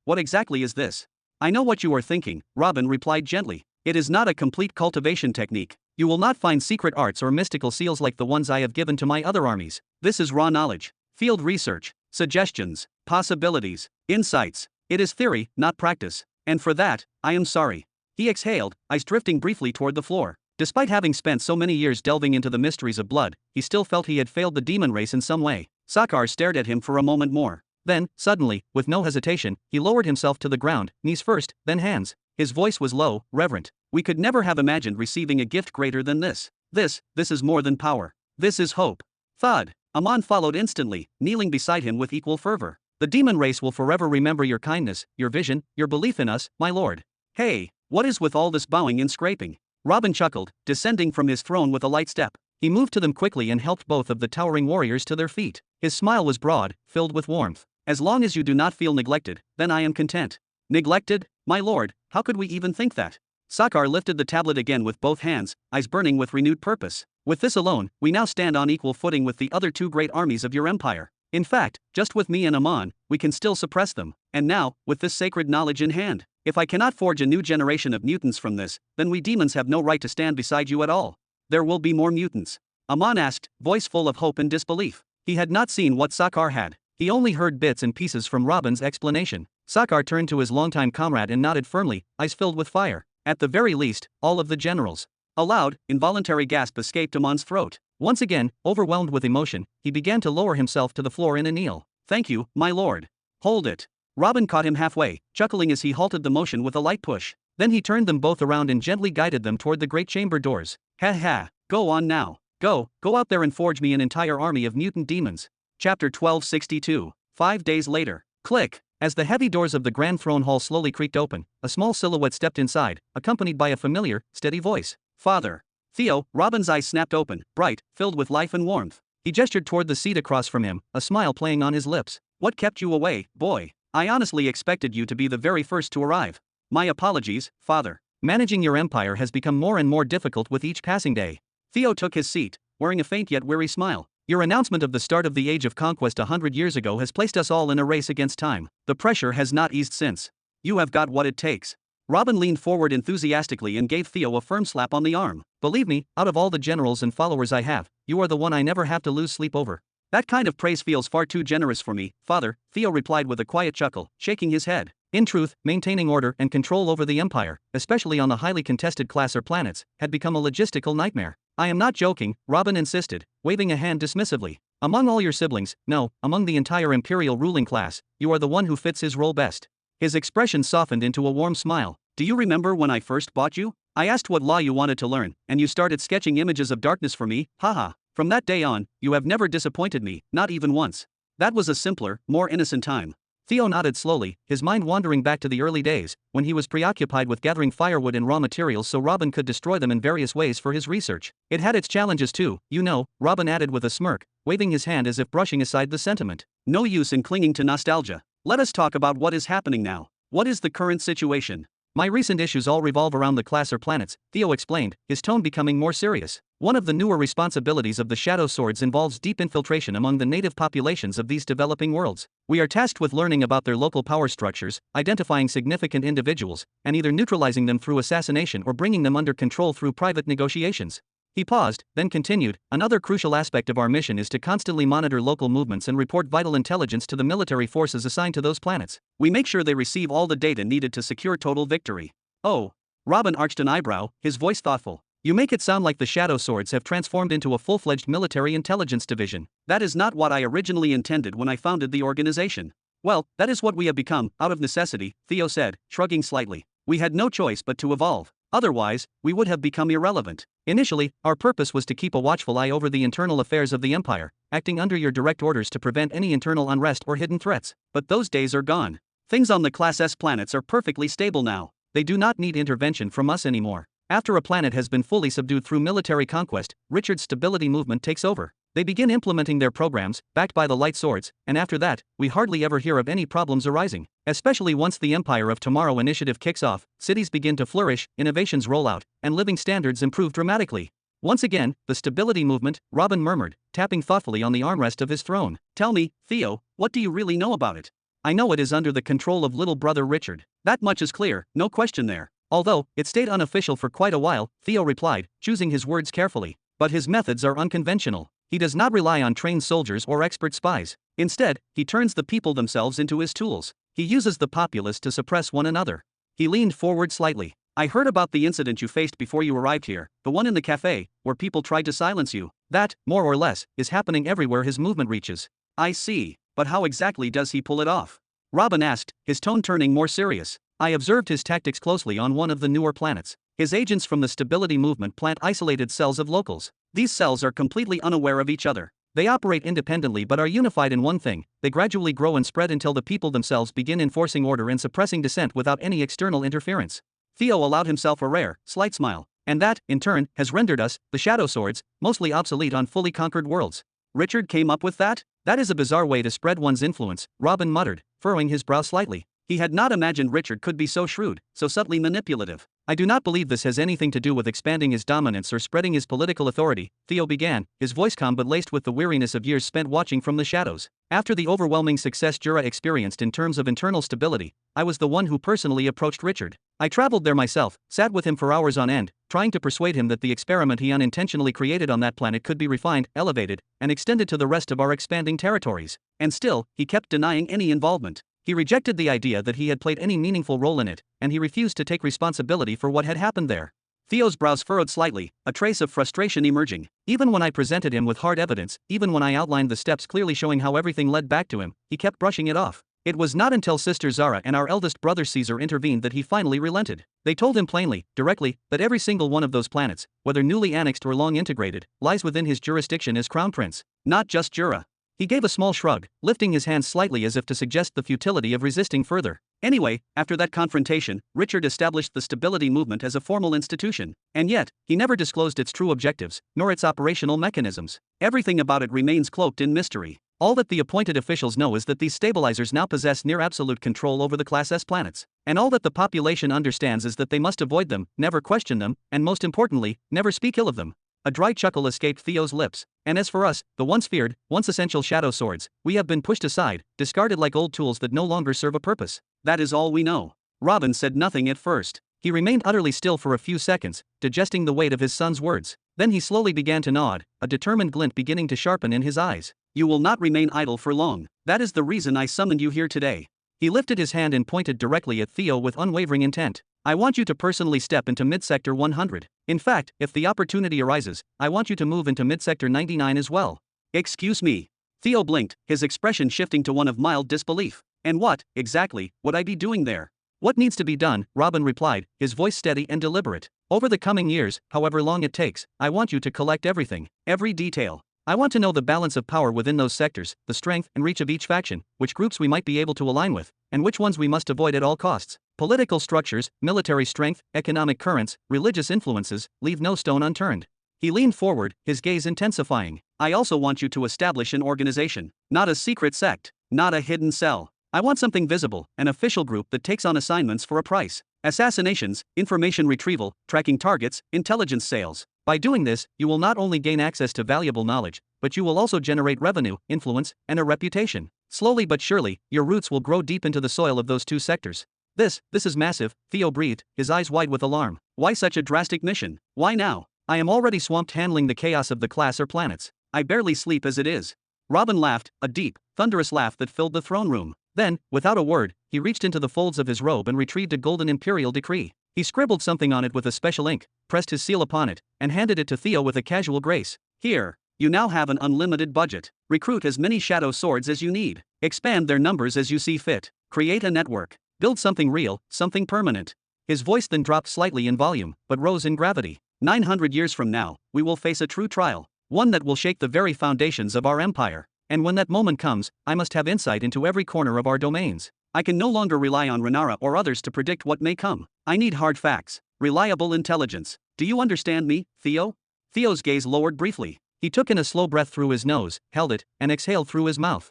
what exactly is this? I know what you are thinking, Robin replied gently. It is not a complete cultivation technique. You will not find secret arts or mystical seals like the ones I have given to my other armies. This is raw knowledge, field research, suggestions, possibilities, insights. It is theory, not practice. And for that, I am sorry. He exhaled, eyes drifting briefly toward the floor. Despite having spent so many years delving into the mysteries of blood, he still felt he had failed the demon race in some way. Sakar stared at him for a moment more. Then, suddenly, with no hesitation, he lowered himself to the ground, knees first, then hands. His voice was low, reverent. We could never have imagined receiving a gift greater than this. This is more than power. This is hope. Thud. Aman followed instantly, kneeling beside him with equal fervor. The demon race will forever remember your kindness, your vision, your belief in us, my lord. Hey, what is with all this bowing and scraping? Robin chuckled, descending from his throne with a light step. He moved to them quickly and helped both of the towering warriors to their feet. His smile was broad, filled with warmth. As long as you do not feel neglected, then I am content. Neglected? My lord, how could we even think that? Sakar lifted the tablet again with both hands, eyes burning with renewed purpose. With this alone, we now stand on equal footing with the other two great armies of your empire. In fact, just with me and Aman, we can still suppress them. And now, with this sacred knowledge in hand, if I cannot forge a new generation of mutants from this, then we demons have no right to stand beside you at all. There will be more mutants? Aman asked, voice full of hope and disbelief. He had not seen what Sakar had. He only heard bits and pieces from Robin's explanation. Sakar turned to his longtime comrade and nodded firmly, eyes filled with fire. At the very least, all of the generals. A loud, involuntary gasp escaped Aman's throat. Once again, overwhelmed with emotion, he began to lower himself to the floor in a kneel. Thank you, my lord. Hold it. Robin caught him halfway, chuckling as he halted the motion with a light push. Then he turned them both around and gently guided them toward the great chamber doors. Ha ha, go on now. Go out there and forge me an entire army of mutant demons. Chapter 1262. 5 days later. Click. As the heavy doors of the Grand Throne Hall slowly creaked open, a small silhouette stepped inside, accompanied by a familiar, steady voice. Father. Theo. Robin's eyes snapped open, bright, filled with life and warmth. He gestured toward the seat across from him, a smile playing on his lips. What kept you away, boy? I honestly expected you to be the very first to arrive. My apologies, father. Managing your empire has become more and more difficult with each passing day. Theo took his seat, wearing a faint yet weary smile. Your announcement of the start of the Age of Conquest 100 years ago has placed us all in a race against time. The pressure has not eased since. You have got what it takes. Robin leaned forward enthusiastically and gave Theo a firm slap on the arm. Believe me, out of all the generals and followers I have, you are the one I never have to lose sleep over. That kind of praise feels far too generous for me, father, Theo replied with a quiet chuckle, shaking his head. In truth, maintaining order and control over the Empire, especially on the highly contested class or planets, had become a logistical nightmare. I am not joking, Robin insisted, waving a hand dismissively. Among all your siblings, no, among the entire Imperial ruling class, you are the one who fits his role best. His expression softened into a warm smile. Do you remember when I first bought you? I asked what law you wanted to learn, and you started sketching images of darkness for me, haha. From that day on, you have never disappointed me, not even once. That was a simpler, more innocent time. Theo nodded slowly, his mind wandering back to the early days, when he was preoccupied with gathering firewood and raw materials so Robin could destroy them in various ways for his research. It had its challenges too, you know, Robin added with a smirk, waving his hand as if brushing aside the sentiment. No use in clinging to nostalgia. Let us talk about what is happening now. What is the current situation? My recent issues all revolve around the class or planets, Theo explained, his tone becoming more serious. One of the newer responsibilities of the Shadow Swords involves deep infiltration among the native populations of these developing worlds. We are tasked with learning about their local power structures, identifying significant individuals, and either neutralizing them through assassination or bringing them under control through private negotiations. He paused, then continued, another crucial aspect of our mission is to constantly monitor local movements and report vital intelligence to the military forces assigned to those planets. We make sure they receive all the data needed to secure total victory. Oh. Robin arched an eyebrow, his voice thoughtful. You make it sound like the Shadow Swords have transformed into a full-fledged military intelligence division. That is not what I originally intended when I founded the organization. Well, that is what we have become, out of necessity, Theo said, shrugging slightly. We had no choice but to evolve. Otherwise, we would have become irrelevant. Initially, our purpose was to keep a watchful eye over the internal affairs of the Empire, acting under your direct orders to prevent any internal unrest or hidden threats. But those days are gone. Things on the Class S planets are perfectly stable now. They do not need intervention from us anymore. After a planet has been fully subdued through military conquest, Richard's stability movement takes over. They begin implementing their programs, backed by the light swords, and after that, we hardly ever hear of any problems arising. Especially once the Empire of Tomorrow initiative kicks off, cities begin to flourish, innovations roll out, and living standards improve dramatically. Once again, the stability movement, Robin murmured, tapping thoughtfully on the armrest of his throne. Tell me, Theo, what do you really know about it? I know it is under the control of little brother Richard. That much is clear, no question there. Although, it stayed unofficial for quite a while, Theo replied, choosing his words carefully. But his methods are unconventional. He does not rely on trained soldiers or expert spies. Instead, he turns the people themselves into his tools. He uses the populace to suppress one another. He leaned forward slightly. I heard about the incident you faced before you arrived here, the one in the cafe, where people tried to silence you. That, more or less, is happening everywhere his movement reaches. I see, but how exactly does he pull it off? Robin asked, his tone turning more serious. I observed his tactics closely on one of the newer planets. His agents from the stability movement plant isolated cells of locals. These cells are completely unaware of each other. They operate independently but are unified in one thing. They gradually grow and spread until the people themselves begin enforcing order and suppressing dissent without any external interference. Theo allowed himself a rare, slight smile. And that, in turn, has rendered us, the Shadow Swords, mostly obsolete on fully conquered worlds. Richard came up with that? That is a bizarre way to spread one's influence, Robin muttered, furrowing his brow slightly. He had not imagined Richard could be so shrewd, so subtly manipulative. I do not believe this has anything to do with expanding his dominance or spreading his political authority, Theo began, his voice calm but laced with the weariness of years spent watching from the shadows. After the overwhelming success Jura experienced in terms of internal stability, I was the one who personally approached Richard. I traveled there myself, sat with him for hours on end, trying to persuade him that the experiment he unintentionally created on that planet could be refined, elevated, and extended to the rest of our expanding territories. And still, he kept denying any involvement. He rejected the idea that he had played any meaningful role in it, and he refused to take responsibility for what had happened there. Theo's brows furrowed slightly, a trace of frustration emerging. Even when I presented him with hard evidence, even when I outlined the steps clearly showing how everything led back to him, he kept brushing it off. It was not until Sister Zara and our eldest brother Caesar intervened that he finally relented. They told him plainly, directly, that every single one of those planets, whether newly annexed or long integrated, lies within his jurisdiction as crown prince. Not just Jura. He gave a small shrug, lifting his hands slightly as if to suggest the futility of resisting further. Anyway, after that confrontation, Richard established the stability movement as a formal institution. And yet, he never disclosed its true objectives, nor its operational mechanisms. Everything about it remains cloaked in mystery. All that the appointed officials know is that these stabilizers now possess near absolute control over the Class S planets. And all that the population understands is that they must avoid them, never question them, and most importantly, never speak ill of them. A dry chuckle escaped Theo's lips. And as for us, the once feared, once essential Shadow Swords, we have been pushed aside, discarded like old tools that no longer serve a purpose. That is all we know. Robin said nothing at first. He remained utterly still for a few seconds, digesting the weight of his son's words. Then he slowly began to nod, a determined glint beginning to sharpen in his eyes. You will not remain idle for long. That is the reason I summoned you here today. He lifted his hand and pointed directly at Theo with unwavering intent. I want you to personally step into Midsector 100. In fact, if the opportunity arises, I want you to move into Midsector 99 as well. Excuse me. Theo blinked, his expression shifting to one of mild disbelief. And what, exactly, would I be doing there? What needs to be done, Robin replied, his voice steady and deliberate. Over the coming years, however long it takes, I want you to collect everything, every detail. I want to know the balance of power within those sectors, the strength and reach of each faction, which groups we might be able to align with, and which ones we must avoid at all costs. Political structures, military strength, economic currents, religious influences, leave no stone unturned. He leaned forward, his gaze intensifying. I also want you to establish an organization, not a secret sect, not a hidden cell. I want something visible, an official group that takes on assignments for a price. Assassinations, information retrieval, tracking targets, intelligence sales. By doing this, you will not only gain access to valuable knowledge, but you will also generate revenue, influence, and a reputation. Slowly but surely, your roots will grow deep into the soil of those two sectors. This is massive, Theo breathed, his eyes wide with alarm. Why such a drastic mission? Why now? I am already swamped handling the chaos of the class or planets. I barely sleep as it is. Robin laughed, a deep, thunderous laugh that filled the throne room. Then, without a word, he reached into the folds of his robe and retrieved a golden imperial decree. He scribbled something on it with a special ink, pressed his seal upon it, and handed it to Theo with a casual grace. Here, you now have an unlimited budget. Recruit as many shadow swords as you need. Expand their numbers as you see fit. Create a network. Build something real, something permanent. His voice then dropped slightly in volume, but rose in gravity. 900 years from now, we will face a true trial, one that will shake the very foundations of our empire. And when that moment comes, I must have insight into every corner of our domains. I can no longer rely on Renara or others to predict what may come. I need hard facts, reliable intelligence. Do you understand me, Theo? Theo's gaze lowered briefly. He took in a slow breath through his nose, held it, and exhaled through his mouth.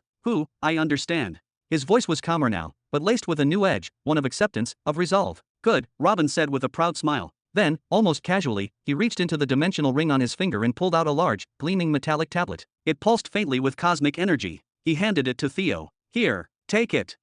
I understand. His voice was calmer now, but laced with a new edge, one of acceptance, of resolve. Good, Robin said with a proud smile. Then, almost casually, he reached into the dimensional ring on his finger and pulled out a large, gleaming metallic tablet. It pulsed faintly with cosmic energy. He handed it to Theo. Here, take it.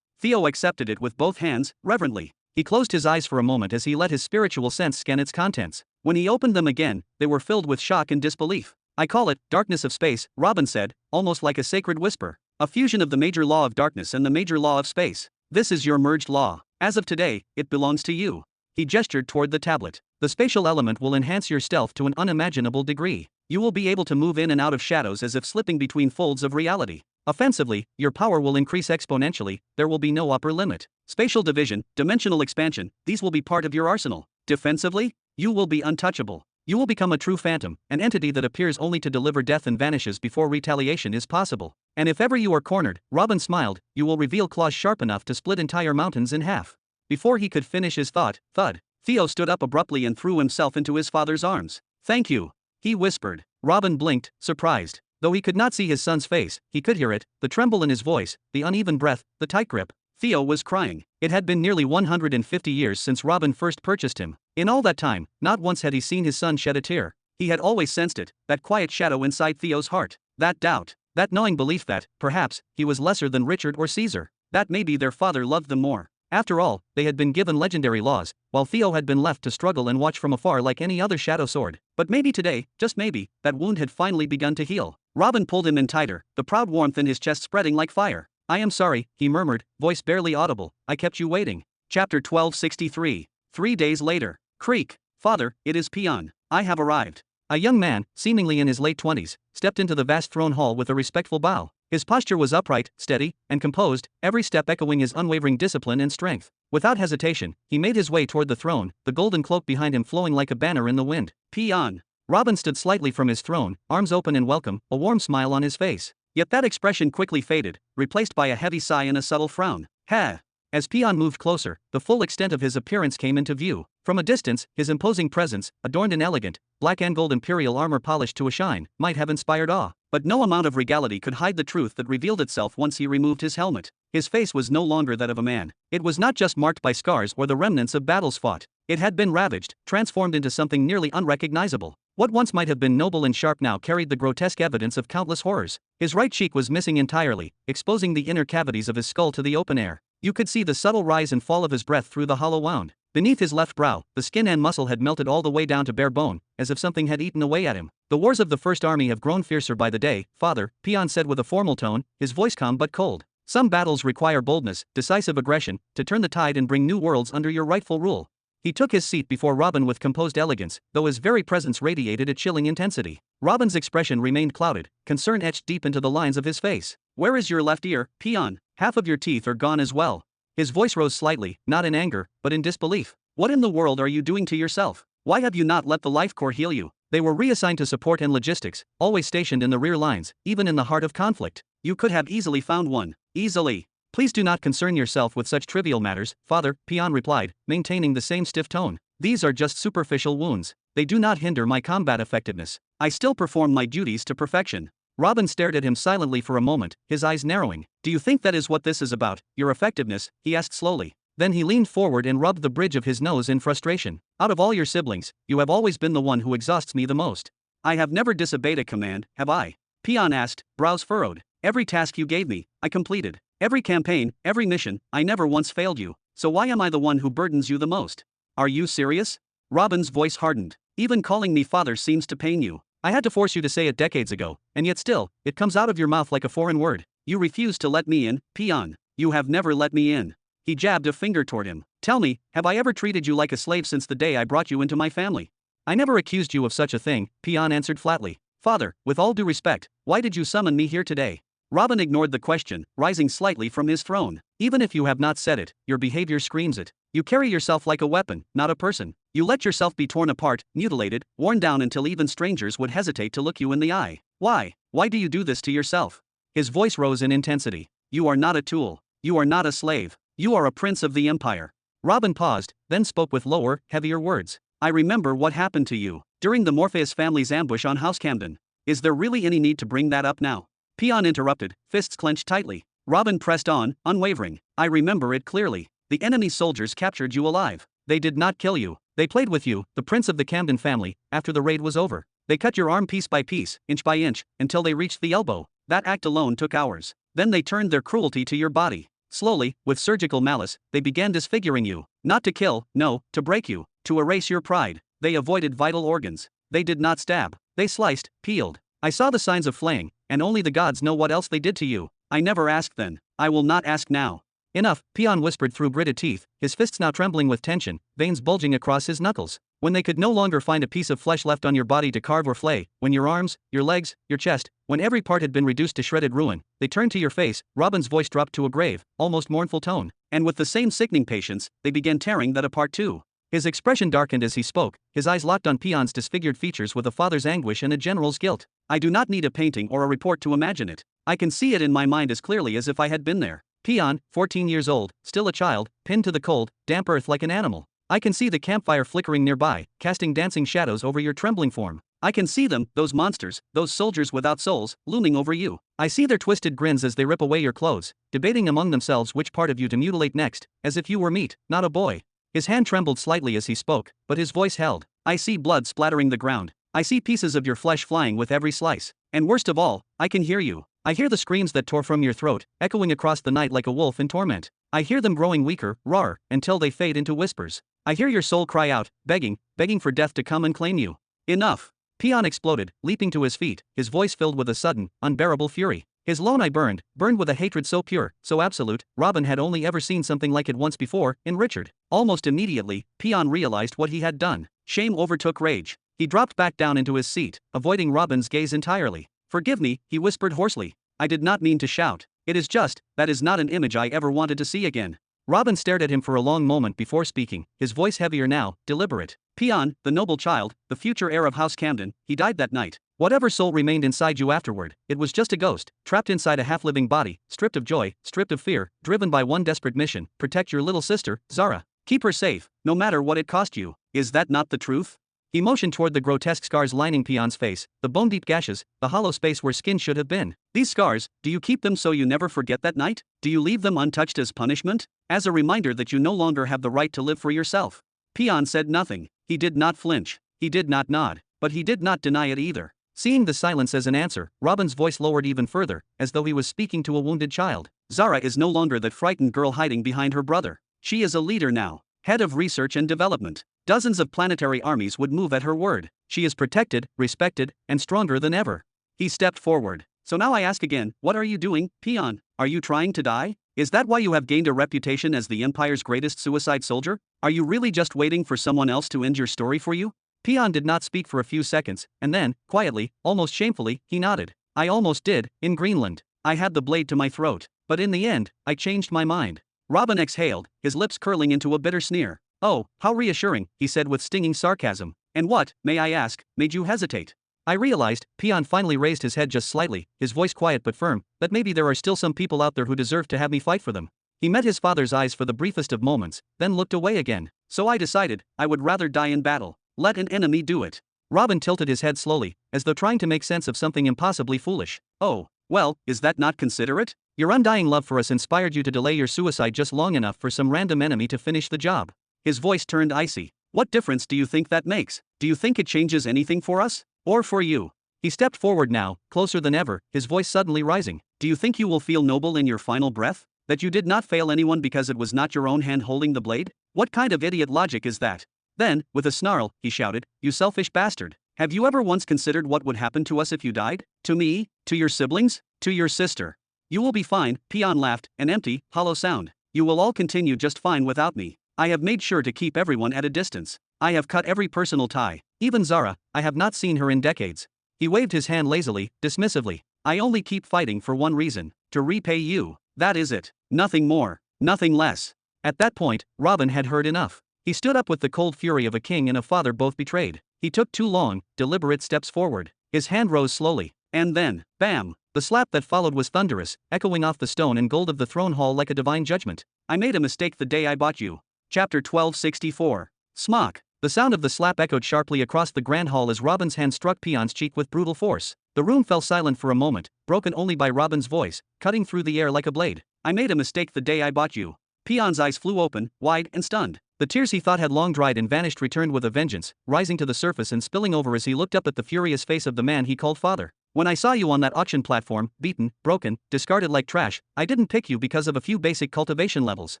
Theo accepted it with both hands, reverently. He closed his eyes for a moment as he let his spiritual sense scan its contents. When he opened them again, they were filled with shock and disbelief. I call it darkness of space, Robin said, almost like a sacred whisper. A fusion of the major law of darkness and the major law of space. This is your merged law. As of today, it belongs to you. He gestured toward the tablet. The spatial element will enhance your stealth to an unimaginable degree. You will be able to move in and out of shadows as if slipping between folds of reality. Offensively, your power will increase exponentially, there will be no upper limit. Spatial division, dimensional expansion, these will be part of your arsenal. Defensively, you will be untouchable. You will become a true phantom, an entity that appears only to deliver death and vanishes before retaliation is possible. And if ever you are cornered, Robin smiled, you will reveal claws sharp enough to split entire mountains in half. Before he could finish his thought, thud, Theo stood up abruptly and threw himself into his father's arms. Thank you, he whispered. Robin blinked, surprised. Though he could not see his son's face, he could hear it, the tremble in his voice, the uneven breath, the tight grip. Theo was crying. It had been nearly 150 years since Robin first purchased him. In all that time, not once had he seen his son shed a tear. He had always sensed it, that quiet shadow inside Theo's heart. That doubt, that gnawing belief that, perhaps, he was lesser than Richard or Caesar. That maybe their father loved them more. After all, they had been given legendary laws, while Theo had been left to struggle and watch from afar like any other shadow sword. But maybe today, just maybe, that wound had finally begun to heal. Robin pulled him in tighter, the proud warmth in his chest spreading like fire. I am sorry, he murmured, voice barely audible, I kept you waiting. Chapter 1263. 3 days later. Creak. Father, it is Peon. I have arrived. A young man, seemingly in his late 20s, stepped into the vast throne hall with a respectful bow. His posture was upright, steady, and composed, every step echoing his unwavering discipline and strength. Without hesitation, he made his way toward the throne, the golden cloak behind him flowing like a banner in the wind. Peon. Robin stood slightly from his throne, arms open in welcome, a warm smile on his face. Yet that expression quickly faded, replaced by a heavy sigh and a subtle frown. Ha! As Peon moved closer, the full extent of his appearance came into view. From a distance, his imposing presence, adorned in elegant, black and gold imperial armor polished to a shine, might have inspired awe. But no amount of regality could hide the truth that revealed itself once he removed his helmet. His face was no longer that of a man. It was not just marked by scars or the remnants of battles fought. It had been ravaged, transformed into something nearly unrecognizable. What once might have been noble and sharp now carried the grotesque evidence of countless horrors. His right cheek was missing entirely, exposing the inner cavities of his skull to the open air. You could see the subtle rise and fall of his breath through the hollow wound. Beneath his left brow, the skin and muscle had melted all the way down to bare bone, as if something had eaten away at him. The wars of the First Army have grown fiercer by the day, father, Peon said with a formal tone, his voice calm but cold. Some battles require boldness, decisive aggression, to turn the tide and bring new worlds under your rightful rule. He took his seat before Robin with composed elegance, though his very presence radiated a chilling intensity. Robin's expression remained clouded, concern etched deep into the lines of his face. "Where is your left ear, peon? Half of your teeth are gone as well." His voice rose slightly, not in anger, but in disbelief. "What in the world are you doing to yourself? Why have you not let the Life Corps heal you?" They were reassigned to support and logistics, always stationed in the rear lines, even in the heart of conflict. "You could have easily found one." "Easily. Please do not concern yourself with such trivial matters, father," Peon replied, maintaining the same stiff tone. "These are just superficial wounds. They do not hinder my combat effectiveness. I still perform my duties to perfection." Robin stared at him silently for a moment, his eyes narrowing. "Do you think that is what this is about, your effectiveness?" he asked slowly. Then he leaned forward and rubbed the bridge of his nose in frustration. "Out of all your siblings, you have always been the one who exhausts me the most." "I have never disobeyed a command, have I?" Peon asked, brows furrowed. "Every task you gave me, I completed. Every campaign, every mission, I never once failed you. So why am I the one who burdens you the most?" "Are you serious?" Robin's voice hardened. "Even calling me father seems to pain you. I had to force you to say it decades ago, and yet still, it comes out of your mouth like a foreign word. You refuse to let me in, peon. You have never let me in." He jabbed a finger toward him. "Tell me, have I ever treated you like a slave since the day I brought you into my family?" "I never accused you of such a thing," Peon answered flatly. "Father, with all due respect, why did you summon me here today?" Robin ignored the question, rising slightly from his throne. "Even if you have not said it, your behavior screams it. You carry yourself like a weapon, not a person. You let yourself be torn apart, mutilated, worn down until even strangers would hesitate to look you in the eye. Why? Why do you do this to yourself?" His voice rose in intensity. "You are not a tool. You are not a slave. You are a prince of the empire." Robin paused, then spoke with lower, heavier words. "I remember what happened to you during the Morpheus family's ambush on House Camden. Is there really any need to bring that up now?" Peon interrupted, fists clenched tightly. Robin pressed on, unwavering. "I remember it clearly. The enemy soldiers captured you alive. They did not kill you. They played with you, the prince of the Camden family, after the raid was over. They cut your arm piece by piece, inch by inch, until they reached the elbow. That act alone took hours. Then they turned their cruelty to your body. Slowly, with surgical malice, they began disfiguring you. Not to kill, no, to break you, to erase your pride. They avoided vital organs. They did not stab. They sliced, peeled. I saw the signs of flaying, and only the gods know what else they did to you. I never asked then. I will not ask now." "Enough," Peon whispered through gritted teeth, his fists now trembling with tension, veins bulging across his knuckles. "When they could no longer find a piece of flesh left on your body to carve or flay, when your arms, your legs, your chest, when every part had been reduced to shredded ruin, they turned to your face." Robin's voice dropped to a grave, almost mournful tone. "And with the same sickening patience, they began tearing that apart too." His expression darkened as he spoke, his eyes locked on Peon's disfigured features with a father's anguish and a general's guilt. "I do not need a painting or a report to imagine it. I can see it in my mind as clearly as if I had been there. Peon, 14 years old, still a child, pinned to the cold, damp earth like an animal. I can see the campfire flickering nearby, casting dancing shadows over your trembling form. I can see them, those monsters, those soldiers without souls, looming over you. I see their twisted grins as they rip away your clothes, debating among themselves which part of you to mutilate next, as if you were meat, not a boy." His hand trembled slightly as he spoke, but his voice held. "I see blood splattering the ground. I see pieces of your flesh flying with every slice. And worst of all, I can hear you. I hear the screams that tore from your throat, echoing across the night like a wolf in torment. I hear them growing weaker, rawer, until they fade into whispers. I hear your soul cry out, begging for death to come and claim you." "Enough!" Peon exploded, leaping to his feet, his voice filled with a sudden, unbearable fury. His lone eye burned with a hatred so pure, so absolute. Robin had only ever seen something like it once before, in Richard. Almost immediately, Peon realized what he had done. Shame overtook rage. He dropped back down into his seat, avoiding Robin's gaze entirely. "Forgive me," he whispered hoarsely. "I did not mean to shout. It is just, that is not an image I ever wanted to see again." Robin stared at him for a long moment before speaking, his voice heavier now, deliberate. "Peon, the noble child, the future heir of House Camden, he died that night. Whatever soul remained inside you afterward, it was just a ghost, trapped inside a half-living body, stripped of joy, stripped of fear, driven by one desperate mission: protect your little sister, Zara. Keep her safe, no matter what it cost you. Is that not the truth?" He motioned toward the grotesque scars lining Peon's face, the bone-deep gashes, the hollow space where skin should have been. "These scars, do you keep them so you never forget that night? Do you leave them untouched as punishment? As a reminder that you no longer have the right to live for yourself?" Peon said nothing. He did not flinch. He did not nod. But he did not deny it either. Seeing the silence as an answer, Robin's voice lowered even further, as though he was speaking to a wounded child. "Zara is no longer that frightened girl hiding behind her brother. She is a leader now, head of research and development. Dozens of planetary armies would move at her word. She is protected, respected, and stronger than ever." He stepped forward. So now I ask again, what are you doing, peon? Are you trying to die? Is that why you have gained a reputation as the Empire's greatest suicide soldier? Are you really just waiting for someone else to end your story for you? Peon did not speak for a few seconds, and then, quietly, almost shamefully, he nodded. I almost did, in Greenland. I had the blade to my throat. But in the end, I changed my mind. Robin exhaled, his lips curling into a bitter sneer. Oh, how reassuring, he said with stinging sarcasm. And what, may I ask, made you hesitate? I realized, Peon finally raised his head just slightly, his voice quiet but firm, that maybe there are still some people out there who deserve to have me fight for them. He met his father's eyes for the briefest of moments, then looked away again. So I decided, I would rather die in battle. Let an enemy do it. Robin tilted his head slowly, as though trying to make sense of something impossibly foolish. Oh, well, is that not considerate? Your undying love for us inspired you to delay your suicide just long enough for some random enemy to finish the job. His voice turned icy. What difference do you think that makes? Do you think it changes anything for us? Or for you? He stepped forward now, closer than ever, his voice suddenly rising. Do you think you will feel noble in your final breath? That you did not fail anyone because it was not your own hand holding the blade? What kind of idiot logic is that? Then, with a snarl, he shouted, you selfish bastard. Have you ever once considered what would happen to us if you died? To me? To your siblings? To your sister? You will be fine, Peon laughed, an empty, hollow sound. You will all continue just fine without me. I have made sure to keep everyone at a distance. I have cut every personal tie. Even Zara, I have not seen her in decades. He waved his hand lazily, dismissively. I only keep fighting for one reason, to repay you. That is it. Nothing more, nothing less. At that point, Robin had heard enough. He stood up with the cold fury of a king and a father both betrayed. He took 2 long, deliberate steps forward. His hand rose slowly. And then, bam! The slap that followed was thunderous, echoing off the stone and gold of the throne hall like a divine judgment. I made a mistake the day I bought you. Chapter 1264. Smock. The sound of the slap echoed sharply across the grand hall as Robin's hand struck Peon's cheek with brutal force. The room fell silent for a moment, broken only by Robin's voice, cutting through the air like a blade. I made a mistake the day I bought you. Peon's eyes flew open, wide and stunned. The tears he thought had long dried and vanished returned with a vengeance, rising to the surface and spilling over as he looked up at the furious face of the man he called father. When I saw you on that auction platform, beaten, broken, discarded like trash, I didn't pick you because of a few basic cultivation levels.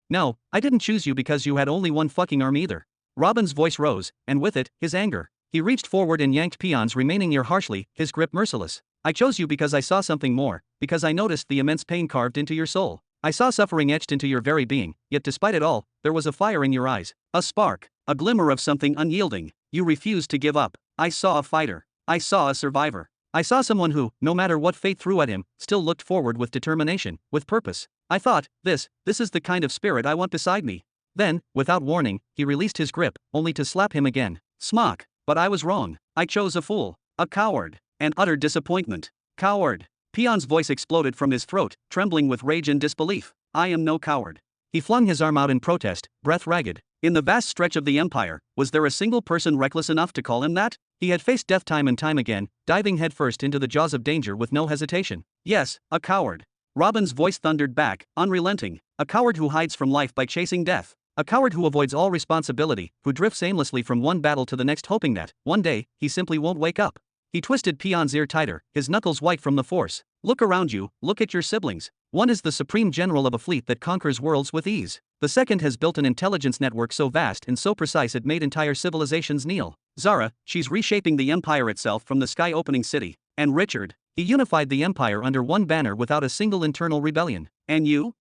No, I didn't choose you because you had only one fucking arm either. Robin's voice rose, and with it, his anger. He reached forward and yanked Peon's remaining ear harshly, his grip merciless. I chose you because I saw something more, because I noticed the immense pain carved into your soul. I saw suffering etched into your very being, yet despite it all, there was a fire in your eyes, a spark, a glimmer of something unyielding. You refused to give up. I saw a fighter. I saw a survivor. I saw someone who, no matter what fate threw at him, still looked forward with determination, with purpose. I thought, this is the kind of spirit I want beside me. Then, without warning, he released his grip, only to slap him again. Smock. But I was wrong. I chose a fool. A coward. An utter disappointment. Coward. Peon's voice exploded from his throat, trembling with rage and disbelief. I am no coward. He flung his arm out in protest, breath ragged. In the vast stretch of the Empire, was there a single person reckless enough to call him that? He had faced death time and time again, diving headfirst into the jaws of danger with no hesitation. Yes, a coward. Robin's voice thundered back, unrelenting. A coward who hides from life by chasing death. A coward who avoids all responsibility, who drifts aimlessly from one battle to the next hoping that, one day, he simply won't wake up. He twisted Peon's ear tighter, his knuckles white from the force. Look around you, look at your siblings. One is the supreme general of a fleet that conquers worlds with ease. The second has built an intelligence network so vast and so precise it made entire civilizations kneel. Zara, she's reshaping the empire itself from the sky-opening city. And Richard, he unified the empire under one banner without a single internal rebellion. And you,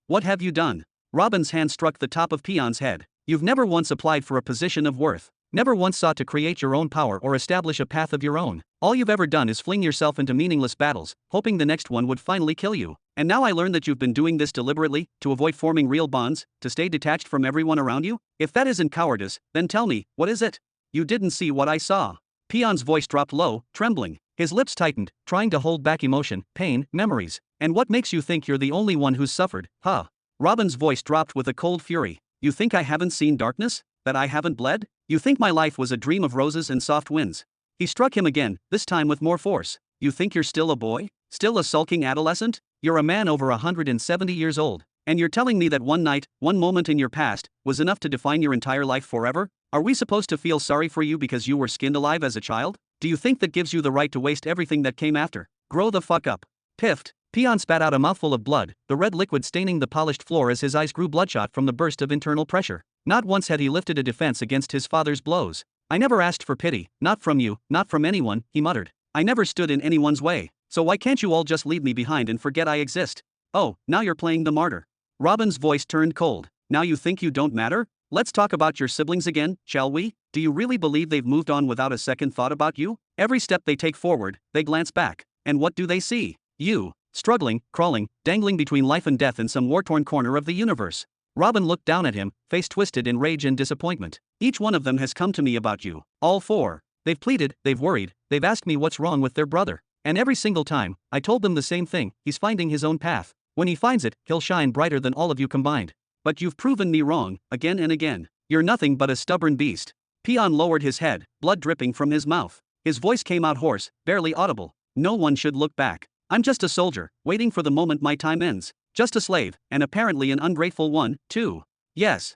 what have you done? Robin's hand struck the top of Peon's head. You've never once applied for a position of worth. Never once sought to create your own power or establish a path of your own. All you've ever done is fling yourself into meaningless battles, hoping the next one would finally kill you. And now I learn that you've been doing this deliberately, to avoid forming real bonds, to stay detached from everyone around you? If that isn't cowardice, then tell me, what is it? You didn't see what I saw. Peon's voice dropped low, trembling. His lips tightened, trying to hold back emotion, pain, memories. And what makes you think you're the only one who's suffered, huh? Robin's voice dropped with a cold fury. You think I haven't seen darkness? That I haven't bled? You think my life was a dream of roses and soft winds? He struck him again, this time with more force. You think you're still a boy? Still a sulking adolescent? You're a man over 170 years old. And you're telling me that one night, one moment in your past, was enough to define your entire life forever? Are we supposed to feel sorry for you because you were skinned alive as a child? Do you think that gives you the right to waste everything that came after? Grow the fuck up. Piffed. Peon spat out a mouthful of blood, the red liquid staining the polished floor as his eyes grew bloodshot from the burst of internal pressure. Not once had he lifted a defense against his father's blows. I never asked for pity, not from you, not from anyone, he muttered. I never stood in anyone's way. So why can't you all just leave me behind and forget I exist? Oh, now you're playing the martyr. Robin's voice turned cold. Now you think you don't matter? Let's talk about your siblings again, shall we? Do you really believe they've moved on without a second thought about you? Every step they take forward, they glance back. And what do they see? You, struggling, crawling, dangling between life and death in some war-torn corner of the universe. Robin looked down at him, face twisted in rage and disappointment. Each one of them has come to me about you. All four. They've pleaded, they've worried, they've asked me what's wrong with their brother. And every single time, I told them the same thing: he's finding his own path. When he finds it, he'll shine brighter than all of you combined. But you've proven me wrong, again and again. You're nothing but a stubborn beast. Peon lowered his head, blood dripping from his mouth. His voice came out hoarse, barely audible. No one should look back. I'm just a soldier, waiting for the moment my time ends. Just a slave, and apparently an ungrateful one, too. Yes,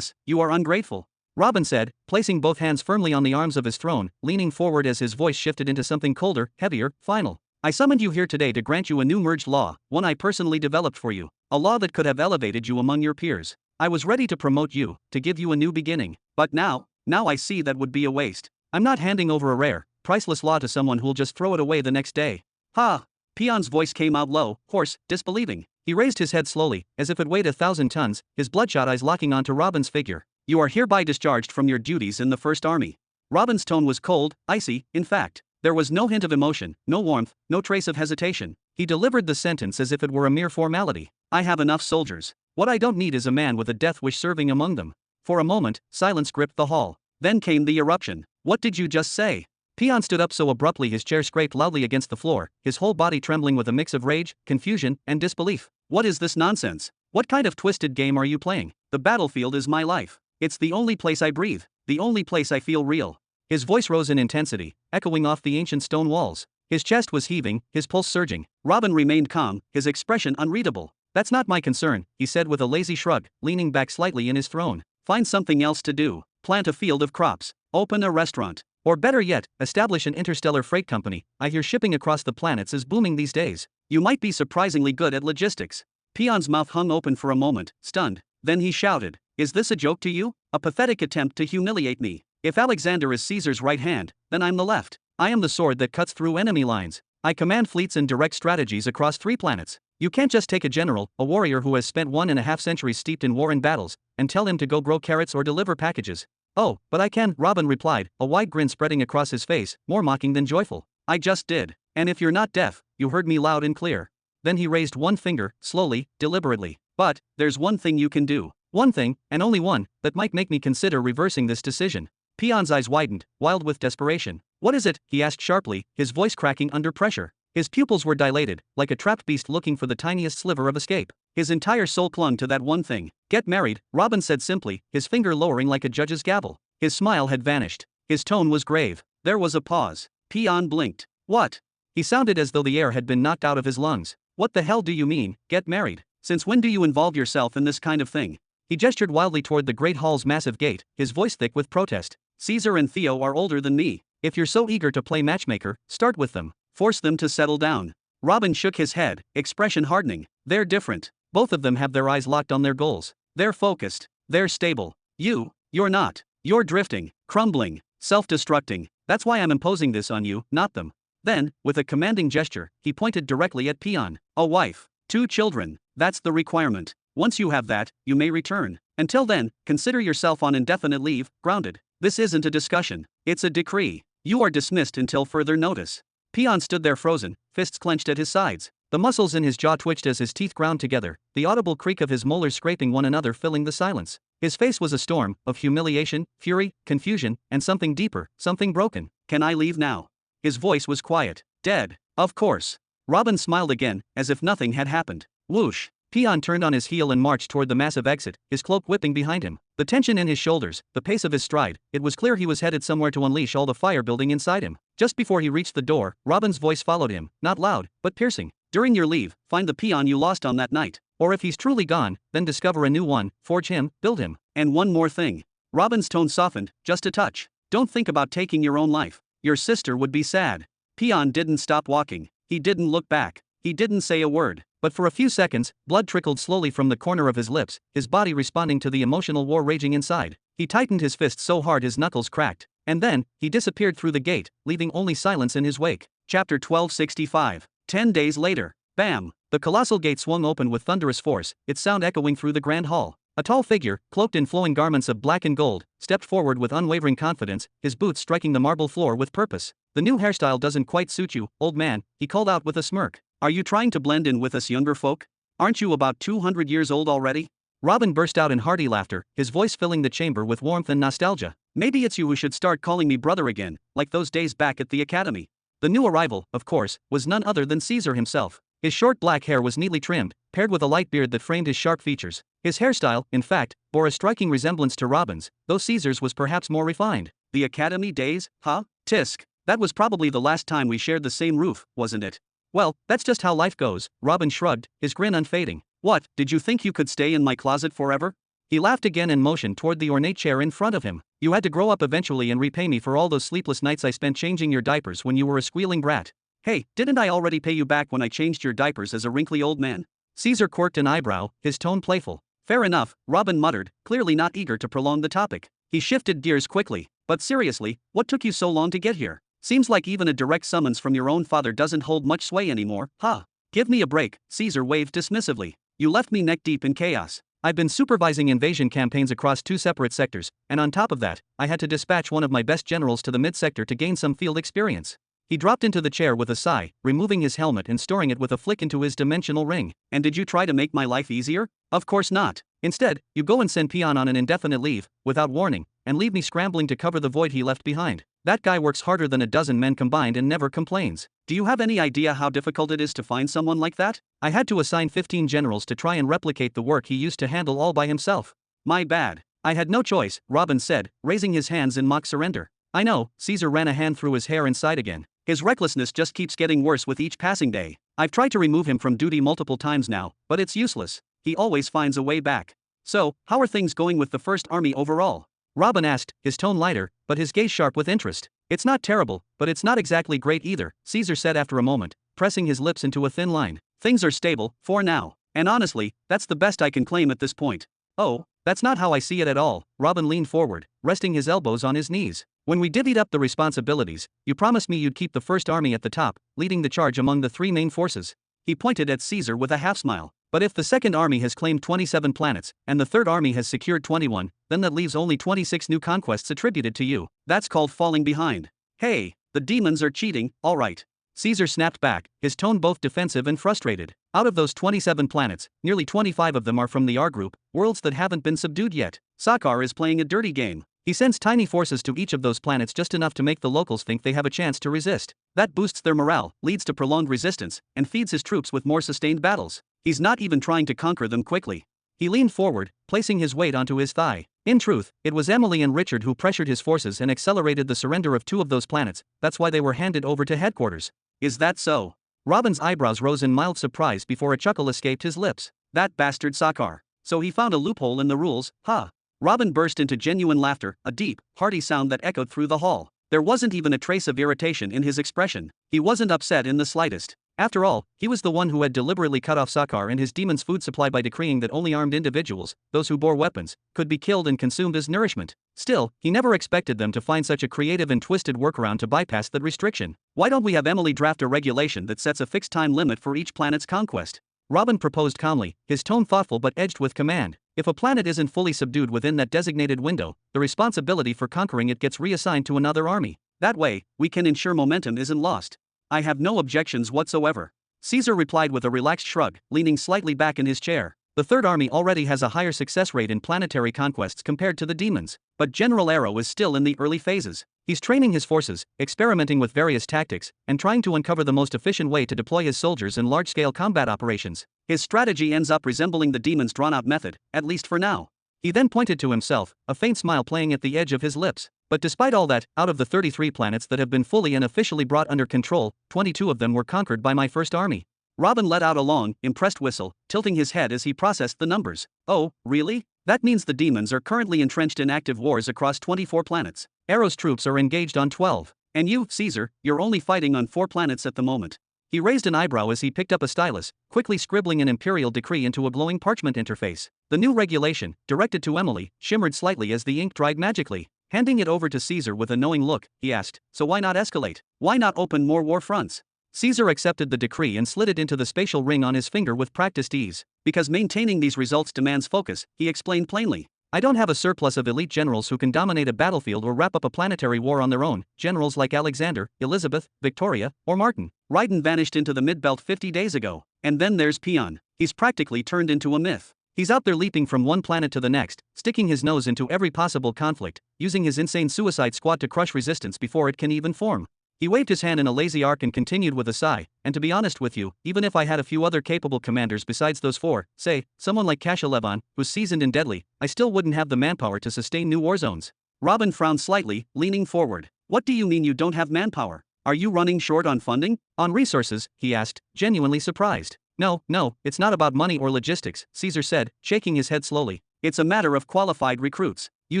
you are ungrateful, Robin said, placing both hands firmly on the arms of his throne, leaning forward as his voice shifted into something colder, heavier, final. I summoned you here today to grant you a new merged law, one I personally developed for you. A law that could have elevated you among your peers. I was ready to promote you, to give you a new beginning. But now I see that would be a waste. I'm not handing over a rare, priceless law to someone who'll just throw it away the next day. Ha! Peon's voice came out low, hoarse, disbelieving. He raised his head slowly, as if it weighed 1,000 tons, his bloodshot eyes locking onto Robin's figure. You are hereby discharged from your duties in the First Army. Robin's tone was cold, icy, in fact. There was no hint of emotion, no warmth, no trace of hesitation. He delivered the sentence as if it were a mere formality. I have enough soldiers. What I don't need is a man with a death wish serving among them. For a moment, silence gripped the hall. Then came the eruption. What did you just say? Peon stood up so abruptly his chair scraped loudly against the floor, his whole body trembling with a mix of rage, confusion, and disbelief. What is this nonsense? What kind of twisted game are you playing? The battlefield is my life. It's the only place I breathe, the only place I feel real. His voice rose in intensity, echoing off the ancient stone walls. His chest was heaving, his pulse surging. Robin remained calm, his expression unreadable. That's not my concern, he said with a lazy shrug, leaning back slightly in his throne. Find something else to do. Plant a field of crops. Open a restaurant. Or better yet, establish an interstellar freight company. I hear shipping across the planets is booming these days. You might be surprisingly good at logistics. Peon's mouth hung open for a moment, stunned. Then he shouted, is this a joke to you? A pathetic attempt to humiliate me? If Alexander is Caesar's right hand, then I'm the left. I am the sword that cuts through enemy lines. I command fleets and direct strategies across 3 planets. You can't just take a general, a warrior who has spent 1.5 centuries steeped in war and battles, and tell him to go grow carrots or deliver packages. Oh, but I can, Robin replied, a wide grin spreading across his face, more mocking than joyful. I just did. And if you're not deaf, you heard me loud and clear. Then he raised one finger, slowly, deliberately. But there's one thing you can do. One thing, and only one, that might make me consider reversing this decision. Peon's eyes widened, wild with desperation. What is it? He asked sharply, his voice cracking under pressure. His pupils were dilated, like a trapped beast looking for the tiniest sliver of escape. His entire soul clung to that one thing. Get married, Robin said simply, his finger lowering like a judge's gavel. His smile had vanished. His tone was grave. There was a pause. Peon blinked. What? He sounded as though the air had been knocked out of his lungs. What the hell do you mean, get married? Since when do you involve yourself in this kind of thing? He gestured wildly toward the great hall's massive gate, his voice thick with protest. Caesar and Theo are older than me. If you're so eager to play matchmaker, start with them. Force them to settle down. Robin shook his head, expression hardening. They're different. Both of them have their eyes locked on their goals. They're focused. They're stable. You're not. You're drifting, crumbling, self-destructing. That's why I'm imposing this on you, not them. Then, with a commanding gesture, he pointed directly at Peon. A wife. 2 children. That's the requirement. Once you have that, you may return. Until then, consider yourself on indefinite leave, grounded. This isn't a discussion. It's a decree. You are dismissed until further notice. Peon stood there frozen, fists clenched at his sides. The muscles in his jaw twitched as his teeth ground together, the audible creak of his molars scraping one another filling the silence. His face was a storm of humiliation, fury, confusion, and something deeper, something broken. Can I leave now? His voice was quiet. Dead. Of course. Robin smiled again, as if nothing had happened. Whoosh. Peon turned on his heel and marched toward the massive exit, his cloak whipping behind him. The tension in his shoulders, the pace of his stride, it was clear he was headed somewhere to unleash all the fire building inside him. Just before he reached the door, Robin's voice followed him, not loud, but piercing. During your leave, find the peon you lost on that night. Or if he's truly gone, then discover a new one, forge him, build him. And one more thing. Robin's tone softened, just a touch. Don't think about taking your own life. Your sister would be sad. Peon didn't stop walking. He didn't look back. He didn't say a word. But for a few seconds, blood trickled slowly from the corner of his lips, his body responding to the emotional war raging inside. He tightened his fists so hard his knuckles cracked. And then, he disappeared through the gate, leaving only silence in his wake. Chapter 1265. 10 days later. Bam! The colossal gate swung open with thunderous force, its sound echoing through the grand hall. A tall figure, cloaked in flowing garments of black and gold, stepped forward with unwavering confidence, his boots striking the marble floor with purpose. "The new hairstyle doesn't quite suit you, old man," he called out with a smirk. "Are you trying to blend in with us younger folk? Aren't you about 200 years old already?" Robin burst out in hearty laughter, his voice filling the chamber with warmth and nostalgia. "Maybe it's you who should start calling me brother again, like those days back at the academy." The new arrival, of course, was none other than Caesar himself. His short black hair was neatly trimmed, paired with a light beard that framed his sharp features. His hairstyle, in fact, bore a striking resemblance to Robin's, though Caesar's was perhaps more refined. "The academy days, huh? Tisk. That was probably the last time we shared the same roof, wasn't it?" "Well, that's just how life goes," Robin shrugged, his grin unfading. "What, did you think you could stay in my closet forever?" He laughed again and motioned toward the ornate chair in front of him. "You had to grow up eventually and repay me for all those sleepless nights I spent changing your diapers when you were a squealing brat." "Hey, didn't I already pay you back when I changed your diapers as a wrinkly old man?" Caesar quirked an eyebrow, his tone playful. "Fair enough," Robin muttered, clearly not eager to prolong the topic. He shifted gears quickly. "But seriously, what took you so long to get here? Seems like even a direct summons from your own father doesn't hold much sway anymore, huh?" "Give me a break," Caesar waved dismissively. "You left me neck deep in chaos. I've been supervising invasion campaigns across 2 separate sectors, and on top of that, I had to dispatch one of my best generals to the mid-sector to gain some field experience." He dropped into the chair with a sigh, removing his helmet and storing it with a flick into his dimensional ring. "And did you try to make my life easier? Of course not. Instead, you go and send Peon on an indefinite leave, without warning, and leave me scrambling to cover the void he left behind. That guy works harder than a dozen men combined and never complains. Do you have any idea how difficult it is to find someone like that? I had to assign 15 generals to try and replicate the work he used to handle all by himself." "My bad. I had no choice," Robin said, raising his hands in mock surrender. "I know," Caesar ran a hand through his hair and sighed again. "His recklessness just keeps getting worse with each passing day. I've tried to remove him from duty multiple times now, but it's useless. He always finds a way back." "So, how are things going with the First Army overall?" Robin asked, his tone lighter, but his gaze sharp with interest. "It's not terrible, but it's not exactly great either," Caesar said after a moment, pressing his lips into a thin line. "Things are stable, for now. And honestly, that's the best I can claim at this point." "Oh, that's not how I see it at all," Robin leaned forward, resting his elbows on his knees. "When we divvied up the responsibilities, you promised me you'd keep the First Army at the top, leading the charge among the 3 main forces." He pointed at Caesar with a half-smile. "But if the Second Army has claimed 27 planets, and the Third Army has secured 21, then that leaves only 26 new conquests attributed to you. That's called falling behind." "Hey, the demons are cheating, all right." Caesar snapped back, his tone both defensive and frustrated. "Out of those 27 planets, nearly 25 of them are from the R group, worlds that haven't been subdued yet. Sakar is playing a dirty game. He sends tiny forces to each of those planets just enough to make the locals think they have a chance to resist. That boosts their morale, leads to prolonged resistance, and feeds his troops with more sustained battles. He's not even trying to conquer them quickly." He leaned forward, placing his weight onto his thigh. "In truth, it was Emily and Richard who pressured his forces and accelerated the surrender of 2 of those planets. That's why they were handed over to headquarters." "Is that so?" Robin's eyebrows rose in mild surprise before a chuckle escaped his lips. "That bastard Sakar. So he found a loophole in the rules, huh?" Robin burst into genuine laughter, a deep, hearty sound that echoed through the hall. There wasn't even a trace of irritation in his expression. He wasn't upset in the slightest. After all, he was the one who had deliberately cut off Sakar and his demon's food supply by decreeing that only armed individuals, those who bore weapons, could be killed and consumed as nourishment. Still, he never expected them to find such a creative and twisted workaround to bypass that restriction. "Why don't we have Emily draft a regulation that sets a fixed time limit for each planet's conquest?" Robin proposed calmly, his tone thoughtful but edged with command. "If a planet isn't fully subdued within that designated window, the responsibility for conquering it gets reassigned to another army. That way, we can ensure momentum isn't lost." "I have no objections whatsoever," Caesar replied with a relaxed shrug, leaning slightly back in his chair. "The Third Army already has a higher success rate in planetary conquests compared to the demons, but General Arrow is still in the early phases. He's training his forces, experimenting with various tactics, and trying to uncover the most efficient way to deploy his soldiers in large-scale combat operations. His strategy ends up resembling the demon's drawn-out method, at least for now." He then pointed to himself, a faint smile playing at the edge of his lips. "But despite all that, out of the 33 planets that have been fully and officially brought under control, 22 of them were conquered by my First Army." Robin let out a long, impressed whistle, tilting his head as he processed the numbers. "Oh, really? That means the demons are currently entrenched in active wars across 24 planets. Arrow's troops are engaged on 12. And you, Caesar, you're only fighting on 4 planets at the moment." He raised an eyebrow as he picked up a stylus, quickly scribbling an imperial decree into a glowing parchment interface. The new regulation, directed to Emily, shimmered slightly as the ink dried magically. Handing it over to Caesar with a knowing look, he asked, "So why not escalate? Why not open more war fronts?" Caesar accepted the decree and slid it into the spatial ring on his finger with practiced ease. Because maintaining these results demands focus, he explained plainly. I don't have a surplus of elite generals who can dominate a battlefield or wrap up a planetary war on their own, generals like Alexander, Elizabeth, Victoria, or Martin. Raiden vanished into the mid-belt 50 days ago. And then there's Peon. He's practically turned into a myth. He's out there leaping from one planet to the next, sticking his nose into every possible conflict, using his insane suicide squad to crush resistance before it can even form. He waved his hand in a lazy arc and continued with a sigh, and to be honest with you, even if I had a few other capable commanders besides those four, say, someone like Kasha who's seasoned and deadly, I still wouldn't have the manpower to sustain new war zones. Robin frowned slightly, leaning forward. What do you mean you don't have manpower? Are you running short on funding? On resources, he asked, genuinely surprised. No, it's not about money or logistics, Caesar said, shaking his head slowly. It's a matter of qualified recruits. You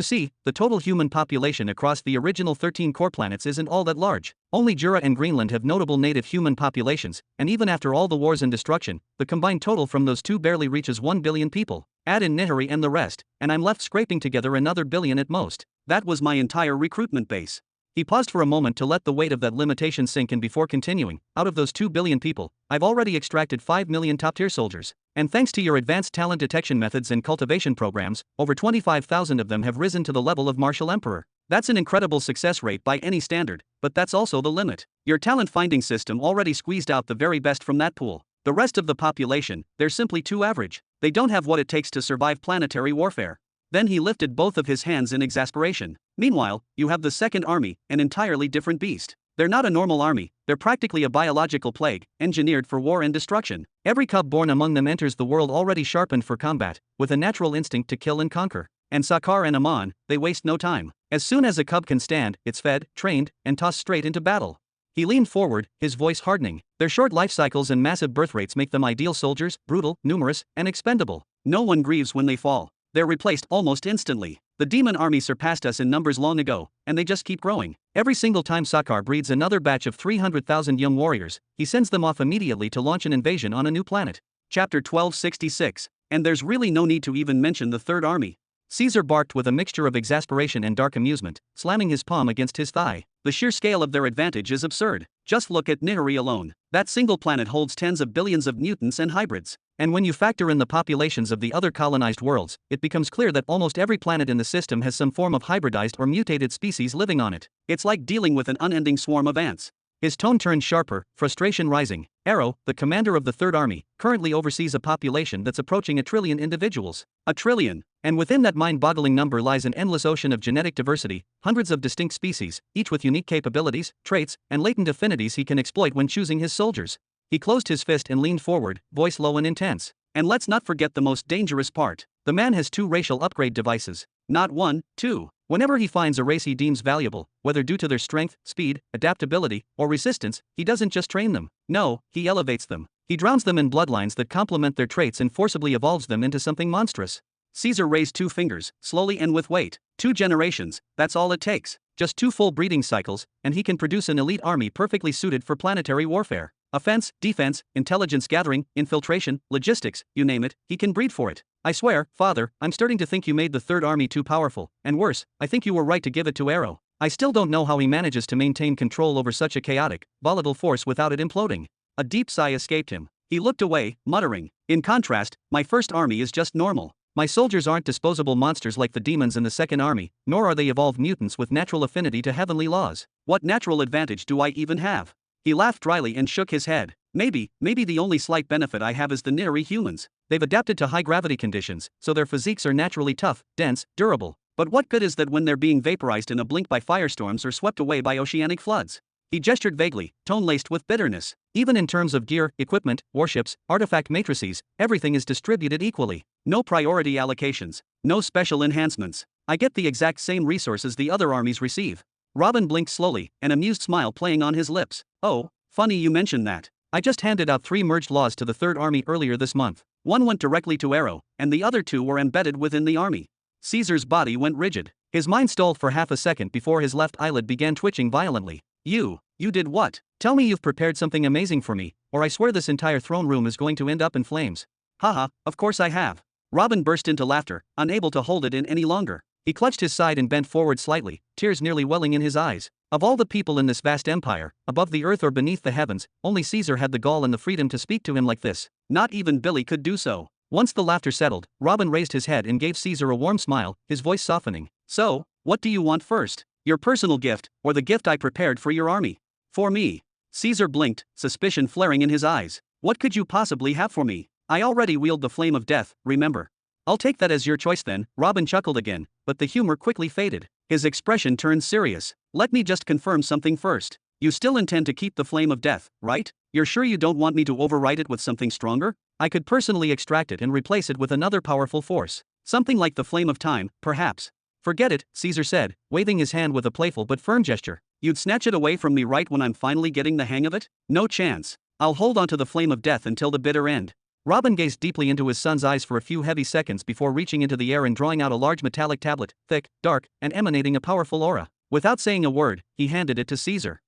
see, the total human population across the original 13 core planets isn't all that large. Only Jura and Greenland have notable native human populations, and even after all the wars and destruction, the combined total from those two barely reaches 1 billion people. Add in Nihari and the rest, and I'm left scraping together another billion at most. That was my entire recruitment base. He paused for a moment to let the weight of that limitation sink in before continuing. Out of those 2 billion people, I've already extracted 5 million top-tier soldiers. And thanks to your advanced talent detection methods and cultivation programs, over 25,000 of them have risen to the level of Martial Emperor. That's an incredible success rate by any standard, but that's also the limit. Your talent finding system already squeezed out the very best from that pool. The rest of the population, they're simply too average. They don't have what it takes to survive planetary warfare. Then he lifted both of his hands in exasperation. Meanwhile, you have the Second Army, an entirely different beast. They're not a normal army, they're practically a biological plague, engineered for war and destruction. Every cub born among them enters the world already sharpened for combat, with a natural instinct to kill and conquer. And Sakaar and Amon, they waste no time. As soon as a cub can stand, it's fed, trained, and tossed straight into battle. He leaned forward, his voice hardening. Their short life cycles and massive birth rates make them ideal soldiers, brutal, numerous, and expendable. No one grieves when they fall. They're replaced almost instantly. The demon army surpassed us in numbers long ago, and they just keep growing. Every single time Sakaar breeds another batch of 300,000 young warriors, he sends them off immediately to launch an invasion on a new planet. Chapter 1266. And there's really no need to even mention the Third Army. Caesar barked with a mixture of exasperation and dark amusement, slamming his palm against his thigh. The sheer scale of their advantage is absurd. Just look at Nihari alone. That single planet holds tens of billions of mutants and hybrids. And when you factor in the populations of the other colonized worlds, it becomes clear that almost every planet in the system has some form of hybridized or mutated species living on it. It's like dealing with an unending swarm of ants. His tone turned sharper, frustration rising. Arrow, the commander of the Third Army, currently oversees a population that's approaching 1 trillion individuals. 1 trillion. And within that mind-boggling number lies an endless ocean of genetic diversity, hundreds of distinct species, each with unique capabilities, traits, and latent affinities he can exploit when choosing his soldiers. He closed his fist and leaned forward, voice low and intense. And let's not forget the most dangerous part. The man has 2 racial upgrade devices. Not 1, 2. Whenever he finds a race he deems valuable, whether due to their strength, speed, adaptability, or resistance, he doesn't just train them. No, he elevates them. He drowns them in bloodlines that complement their traits and forcibly evolves them into something monstrous. Caesar raised 2 fingers, slowly and with weight. 2 generations, that's all it takes. Just 2 full breeding cycles, and he can produce an elite army perfectly suited for planetary warfare. Offense, defense, intelligence gathering, infiltration, logistics, you name it, he can breed for it. I swear, Father, I'm starting to think you made the Third Army too powerful, and worse, I think you were right to give it to Arrow. I still don't know how he manages to maintain control over such a chaotic, volatile force without it imploding. A deep sigh escaped him. He looked away, muttering. In contrast, my First Army is just normal. My soldiers aren't disposable monsters like the demons in the Second Army, nor are they evolved mutants with natural affinity to heavenly laws. What natural advantage do I even have? He laughed dryly and shook his head. Maybe the only slight benefit I have is the Nihari humans. They've adapted to high gravity conditions, so their physiques are naturally tough, dense, durable. But what good is that when they're being vaporized in a blink by firestorms or swept away by oceanic floods? He gestured vaguely, tone laced with bitterness. Even in terms of gear, equipment, warships, artifact matrices, everything is distributed equally. No priority allocations, no special enhancements. I get the exact same resources the other armies receive. Robin blinked slowly, an amused smile playing on his lips. Oh, funny you mention that. I just handed out 3 merged laws to the Third Army earlier this month. One went directly to Arrow, and the other 2 were embedded within the army. Caesar's body went rigid. His mind stalled for half a second before his left eyelid began twitching violently. You did what? Tell me you've prepared something amazing for me, or I swear this entire throne room is going to end up in flames. Haha, of course I have. Robin burst into laughter, unable to hold it in any longer. He clutched his side and bent forward slightly, tears nearly welling in his eyes. Of all the people in this vast empire, above the earth or beneath the heavens, only Caesar had the gall and the freedom to speak to him like this. Not even Billy could do so. Once the laughter settled, Robin raised his head and gave Caesar a warm smile, his voice softening. So, what do you want first? Your personal gift, or the gift I prepared for your army? For me. Caesar blinked, suspicion flaring in his eyes. What could you possibly have for me? I already wield the flame of death, remember. I'll take that as your choice then. Robin chuckled again, but the humor quickly faded. His expression turned serious. Let me just confirm something first. You still intend to keep the flame of death, right? You're sure you don't want me to override it with something stronger? I could personally extract it and replace it with another powerful force. Something like the flame of time, perhaps. Forget it, Caesar said, waving his hand with a playful but firm gesture. You'd snatch it away from me right when I'm finally getting the hang of it? No chance. I'll hold on to the flame of death until the bitter end. Robin gazed deeply into his son's eyes for a few heavy seconds before reaching into the air and drawing out a large metallic tablet, thick, dark, and emanating a powerful aura. Without saying a word, he handed it to Caesar.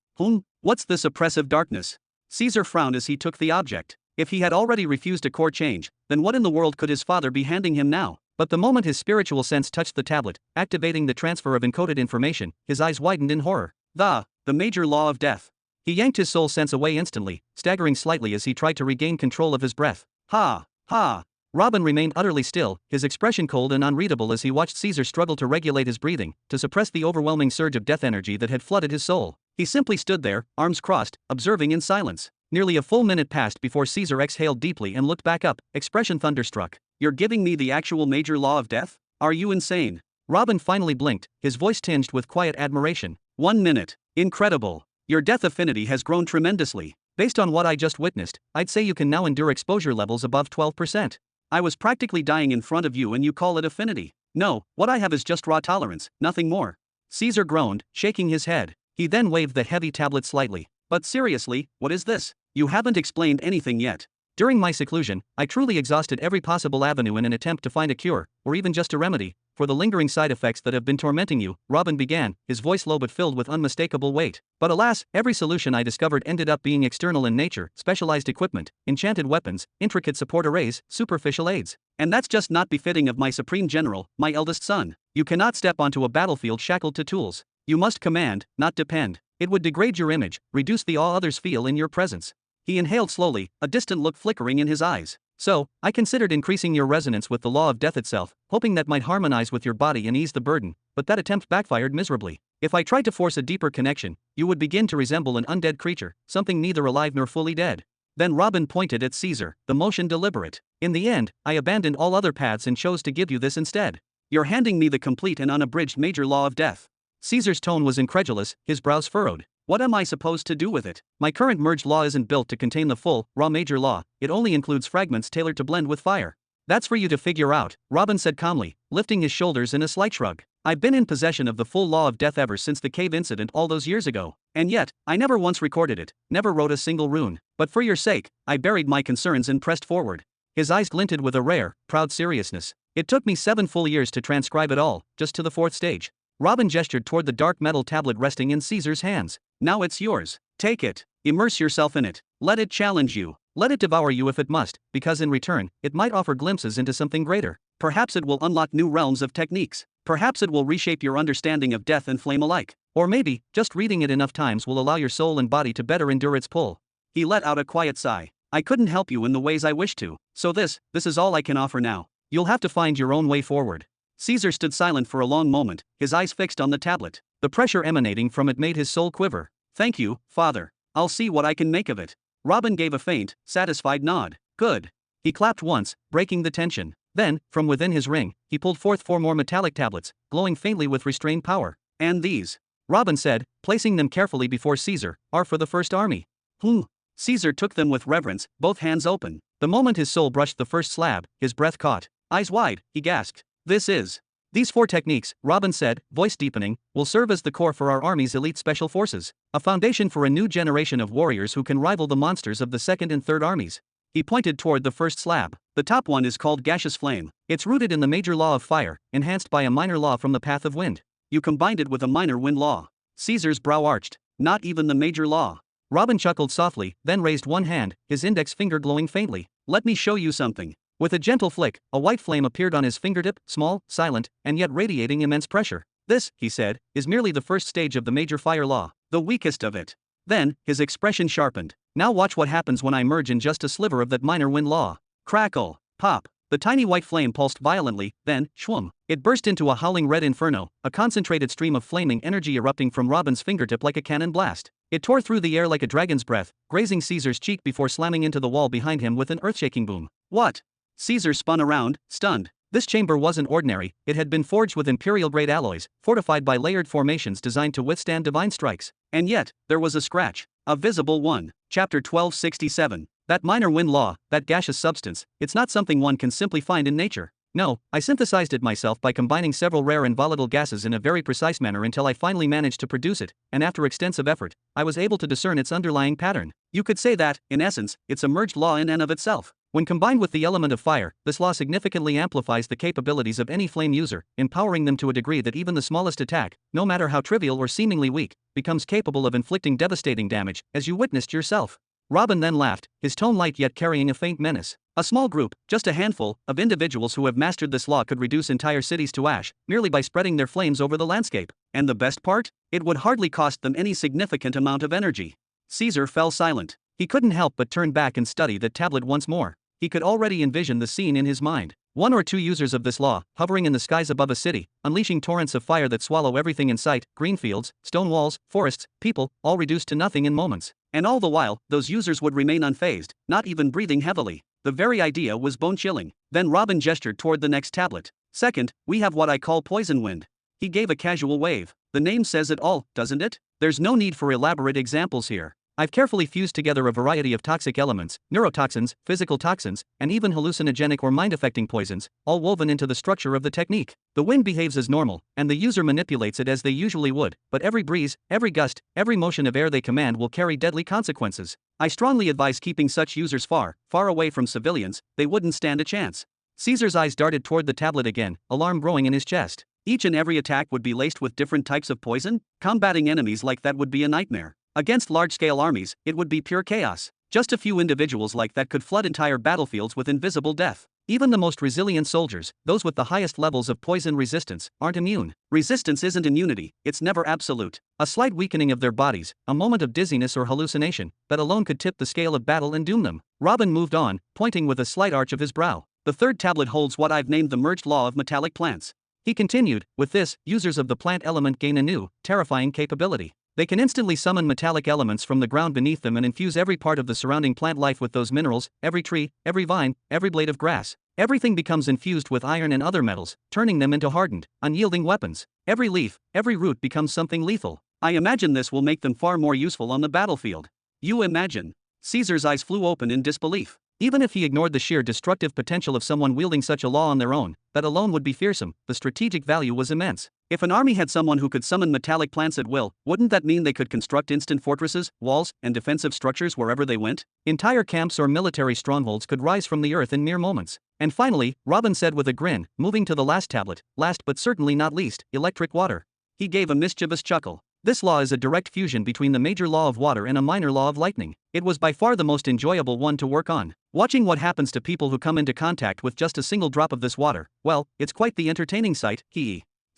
What's this oppressive darkness? Caesar frowned as he took the object. If he had already refused a core change, then what in the world could his father be handing him now? But the moment his spiritual sense touched the tablet, activating the transfer of encoded information, his eyes widened in horror. The major law of death. He yanked his soul sense away instantly, staggering slightly as he tried to regain control of his breath. Ha! Robin remained utterly still, his expression cold and unreadable as he watched Caesar struggle to regulate his breathing, to suppress the overwhelming surge of death energy that had flooded his soul. He simply stood there, arms crossed, observing in silence. Nearly a full minute passed before Caesar exhaled deeply and looked back up, expression thunderstruck. You're giving me the actual major law of death? Are you insane? Robin finally blinked, his voice tinged with quiet admiration. 1 minute. Incredible. Your death affinity has grown tremendously. Based on what I just witnessed, I'd say you can now endure exposure levels above 12%. I was practically dying in front of you and you call it affinity. No, what I have is just raw tolerance, nothing more. Caesar groaned, shaking his head. He then waved the heavy tablet slightly. But seriously, what is this? You haven't explained anything yet. During my seclusion, I truly exhausted every possible avenue in an attempt to find a cure, or even just a remedy, for the lingering side effects that have been tormenting you, Robin began, his voice low but filled with unmistakable weight. But alas, every solution I discovered ended up being external in nature, specialized equipment, enchanted weapons, intricate support arrays, superficial aids. And that's just not befitting of my supreme general, my eldest son. You cannot step onto a battlefield shackled to tools. You must command, not depend. It would degrade your image, reduce the awe others feel in your presence. He inhaled slowly, a distant look flickering in his eyes. So, I considered increasing your resonance with the law of death itself, hoping that might harmonize with your body and ease the burden, but that attempt backfired miserably. If I tried to force a deeper connection, you would begin to resemble an undead creature, something neither alive nor fully dead. Then Robin pointed at Caesar, the motion deliberate. In the end, I abandoned all other paths and chose to give you this instead. You're handing me the complete and unabridged major law of death. Caesar's tone was incredulous, his brows furrowed. What am I supposed to do with it? My current merged law isn't built to contain the full, raw major law, it only includes fragments tailored to blend with fire. That's for you to figure out, Robin said calmly, lifting his shoulders in a slight shrug. I've been in possession of the full law of death ever since the cave incident all those years ago. And yet, I never once recorded it, never wrote a single rune. But for your sake, I buried my concerns and pressed forward. His eyes glinted with a rare, proud seriousness. It took me 7 full years to transcribe it all, just to the 4th stage. Robin gestured toward the dark metal tablet resting in Caesar's hands. Now it's yours. Take it. Immerse yourself in it. Let it challenge you. Let it devour you if it must, because in return, it might offer glimpses into something greater. Perhaps it will unlock new realms of techniques. Perhaps it will reshape your understanding of death and flame alike. Or maybe, just reading it enough times will allow your soul and body to better endure its pull. He let out a quiet sigh. I couldn't help you in the ways I wished to. So this is all I can offer now. You'll have to find your own way forward. Caesar stood silent for a long moment, his eyes fixed on the tablet. The pressure emanating from it made his soul quiver. Thank you, Father. I'll see what I can make of it. Robin gave a faint, satisfied nod. Good. He clapped once, breaking the tension. Then, from within his ring, he pulled forth 4 more metallic tablets, glowing faintly with restrained power. And these, Robin said, placing them carefully before Caesar, are for the first army. Caesar took them with reverence, both hands open. The moment his soul brushed the first slab, his breath caught. Eyes wide, he gasped. These 4 techniques, Robin said, voice deepening, will serve as the core for our army's elite special forces, a foundation for a new generation of warriors who can rival the monsters of the 2nd and 3rd armies. He pointed toward the first slab. The top one is called Gaseous Flame. It's rooted in the major law of fire, enhanced by a minor law from the path of wind. You combined it with a minor wind law. Caesar's brow arched. Not even the major law. Robin chuckled softly, then raised one hand, his index finger glowing faintly. Let me show you something. With a gentle flick, a white flame appeared on his fingertip, small, silent, and yet radiating immense pressure. This, he said, is merely the first stage of the major fire law, the weakest of it. Then, his expression sharpened. Now watch what happens when I merge in just a sliver of that minor wind law. Crackle, pop. The tiny white flame pulsed violently, then, shwoom. It burst into a howling red inferno, a concentrated stream of flaming energy erupting from Robin's fingertip like a cannon blast. It tore through the air like a dragon's breath, grazing Caesar's cheek before slamming into the wall behind him with an earth-shaking boom. What? Caesar spun around, stunned. This chamber wasn't ordinary, it had been forged with imperial-grade alloys, fortified by layered formations designed to withstand divine strikes. And yet, there was a scratch. A visible one. Chapter 1267. That minor wind law, that gaseous substance, it's not something one can simply find in nature. No, I synthesized it myself by combining several rare and volatile gases in a very precise manner until I finally managed to produce it, and after extensive effort, I was able to discern its underlying pattern. You could say that, in essence, it's a merged law in and of itself. When combined with the element of fire, this law significantly amplifies the capabilities of any flame user, empowering them to a degree that even the smallest attack, no matter how trivial or seemingly weak, becomes capable of inflicting devastating damage, as you witnessed yourself. Robin then laughed, his tone light yet carrying a faint menace. A small group, just a handful, of individuals who have mastered this law could reduce entire cities to ash, merely by spreading their flames over the landscape. And the best part? It would hardly cost them any significant amount of energy. Caesar fell silent. He couldn't help but turn back and study that tablet once more. He could already envision the scene in his mind. One or two users of this law, hovering in the skies above a city, unleashing torrents of fire that swallow everything in sight, green fields, stone walls, forests, people, all reduced to nothing in moments. And all the while, those users would remain unfazed, not even breathing heavily. The very idea was bone-chilling. Then Robin gestured toward the next tablet. Second, we have what I call poison wind. He gave a casual wave. The name says it all, doesn't it? There's no need for elaborate examples here. I've carefully fused together a variety of toxic elements, neurotoxins, physical toxins, and even hallucinogenic or mind-affecting poisons, all woven into the structure of the technique. The wind behaves as normal, and the user manipulates it as they usually would, but every breeze, every gust, every motion of air they command will carry deadly consequences. I strongly advise keeping such users far, far away from civilians. They wouldn't stand a chance. Caesar's eyes darted toward the tablet again, alarm growing in his chest. Each and every attack would be laced with different types of poison? Combating enemies like that would be a nightmare. Against large-scale armies, it would be pure chaos. Just a few individuals like that could flood entire battlefields with invisible death. Even the most resilient soldiers, those with the highest levels of poison resistance, aren't immune. Resistance isn't immunity, it's never absolute. A slight weakening of their bodies, a moment of dizziness or hallucination, that alone could tip the scale of battle and doom them. Robin moved on, pointing with a slight arch of his brow. The third tablet holds what I've named the merged law of metallic plants. He continued, with this, users of the plant element gain a new, terrifying capability. They can instantly summon metallic elements from the ground beneath them and infuse every part of the surrounding plant life with those minerals, every tree, every vine, every blade of grass. Everything becomes infused with iron and other metals, turning them into hardened, unyielding weapons. Every leaf, every root becomes something lethal. I imagine this will make them far more useful on the battlefield. You imagine? Caesar's eyes flew open in disbelief. Even if he ignored the sheer destructive potential of someone wielding such a law on their own, that alone would be fearsome. The strategic value was immense. If an army had someone who could summon metallic plants at will, wouldn't that mean they could construct instant fortresses, walls, and defensive structures wherever they went? Entire camps or military strongholds could rise from the earth in mere moments. And finally, Robin said with a grin, moving to the last tablet, last but certainly not least, electric water. He gave a mischievous chuckle. This law is a direct fusion between the major law of water and a minor law of lightning. It was by far the most enjoyable one to work on. Watching what happens to people who come into contact with just a single drop of this water, well, it's quite the entertaining sight.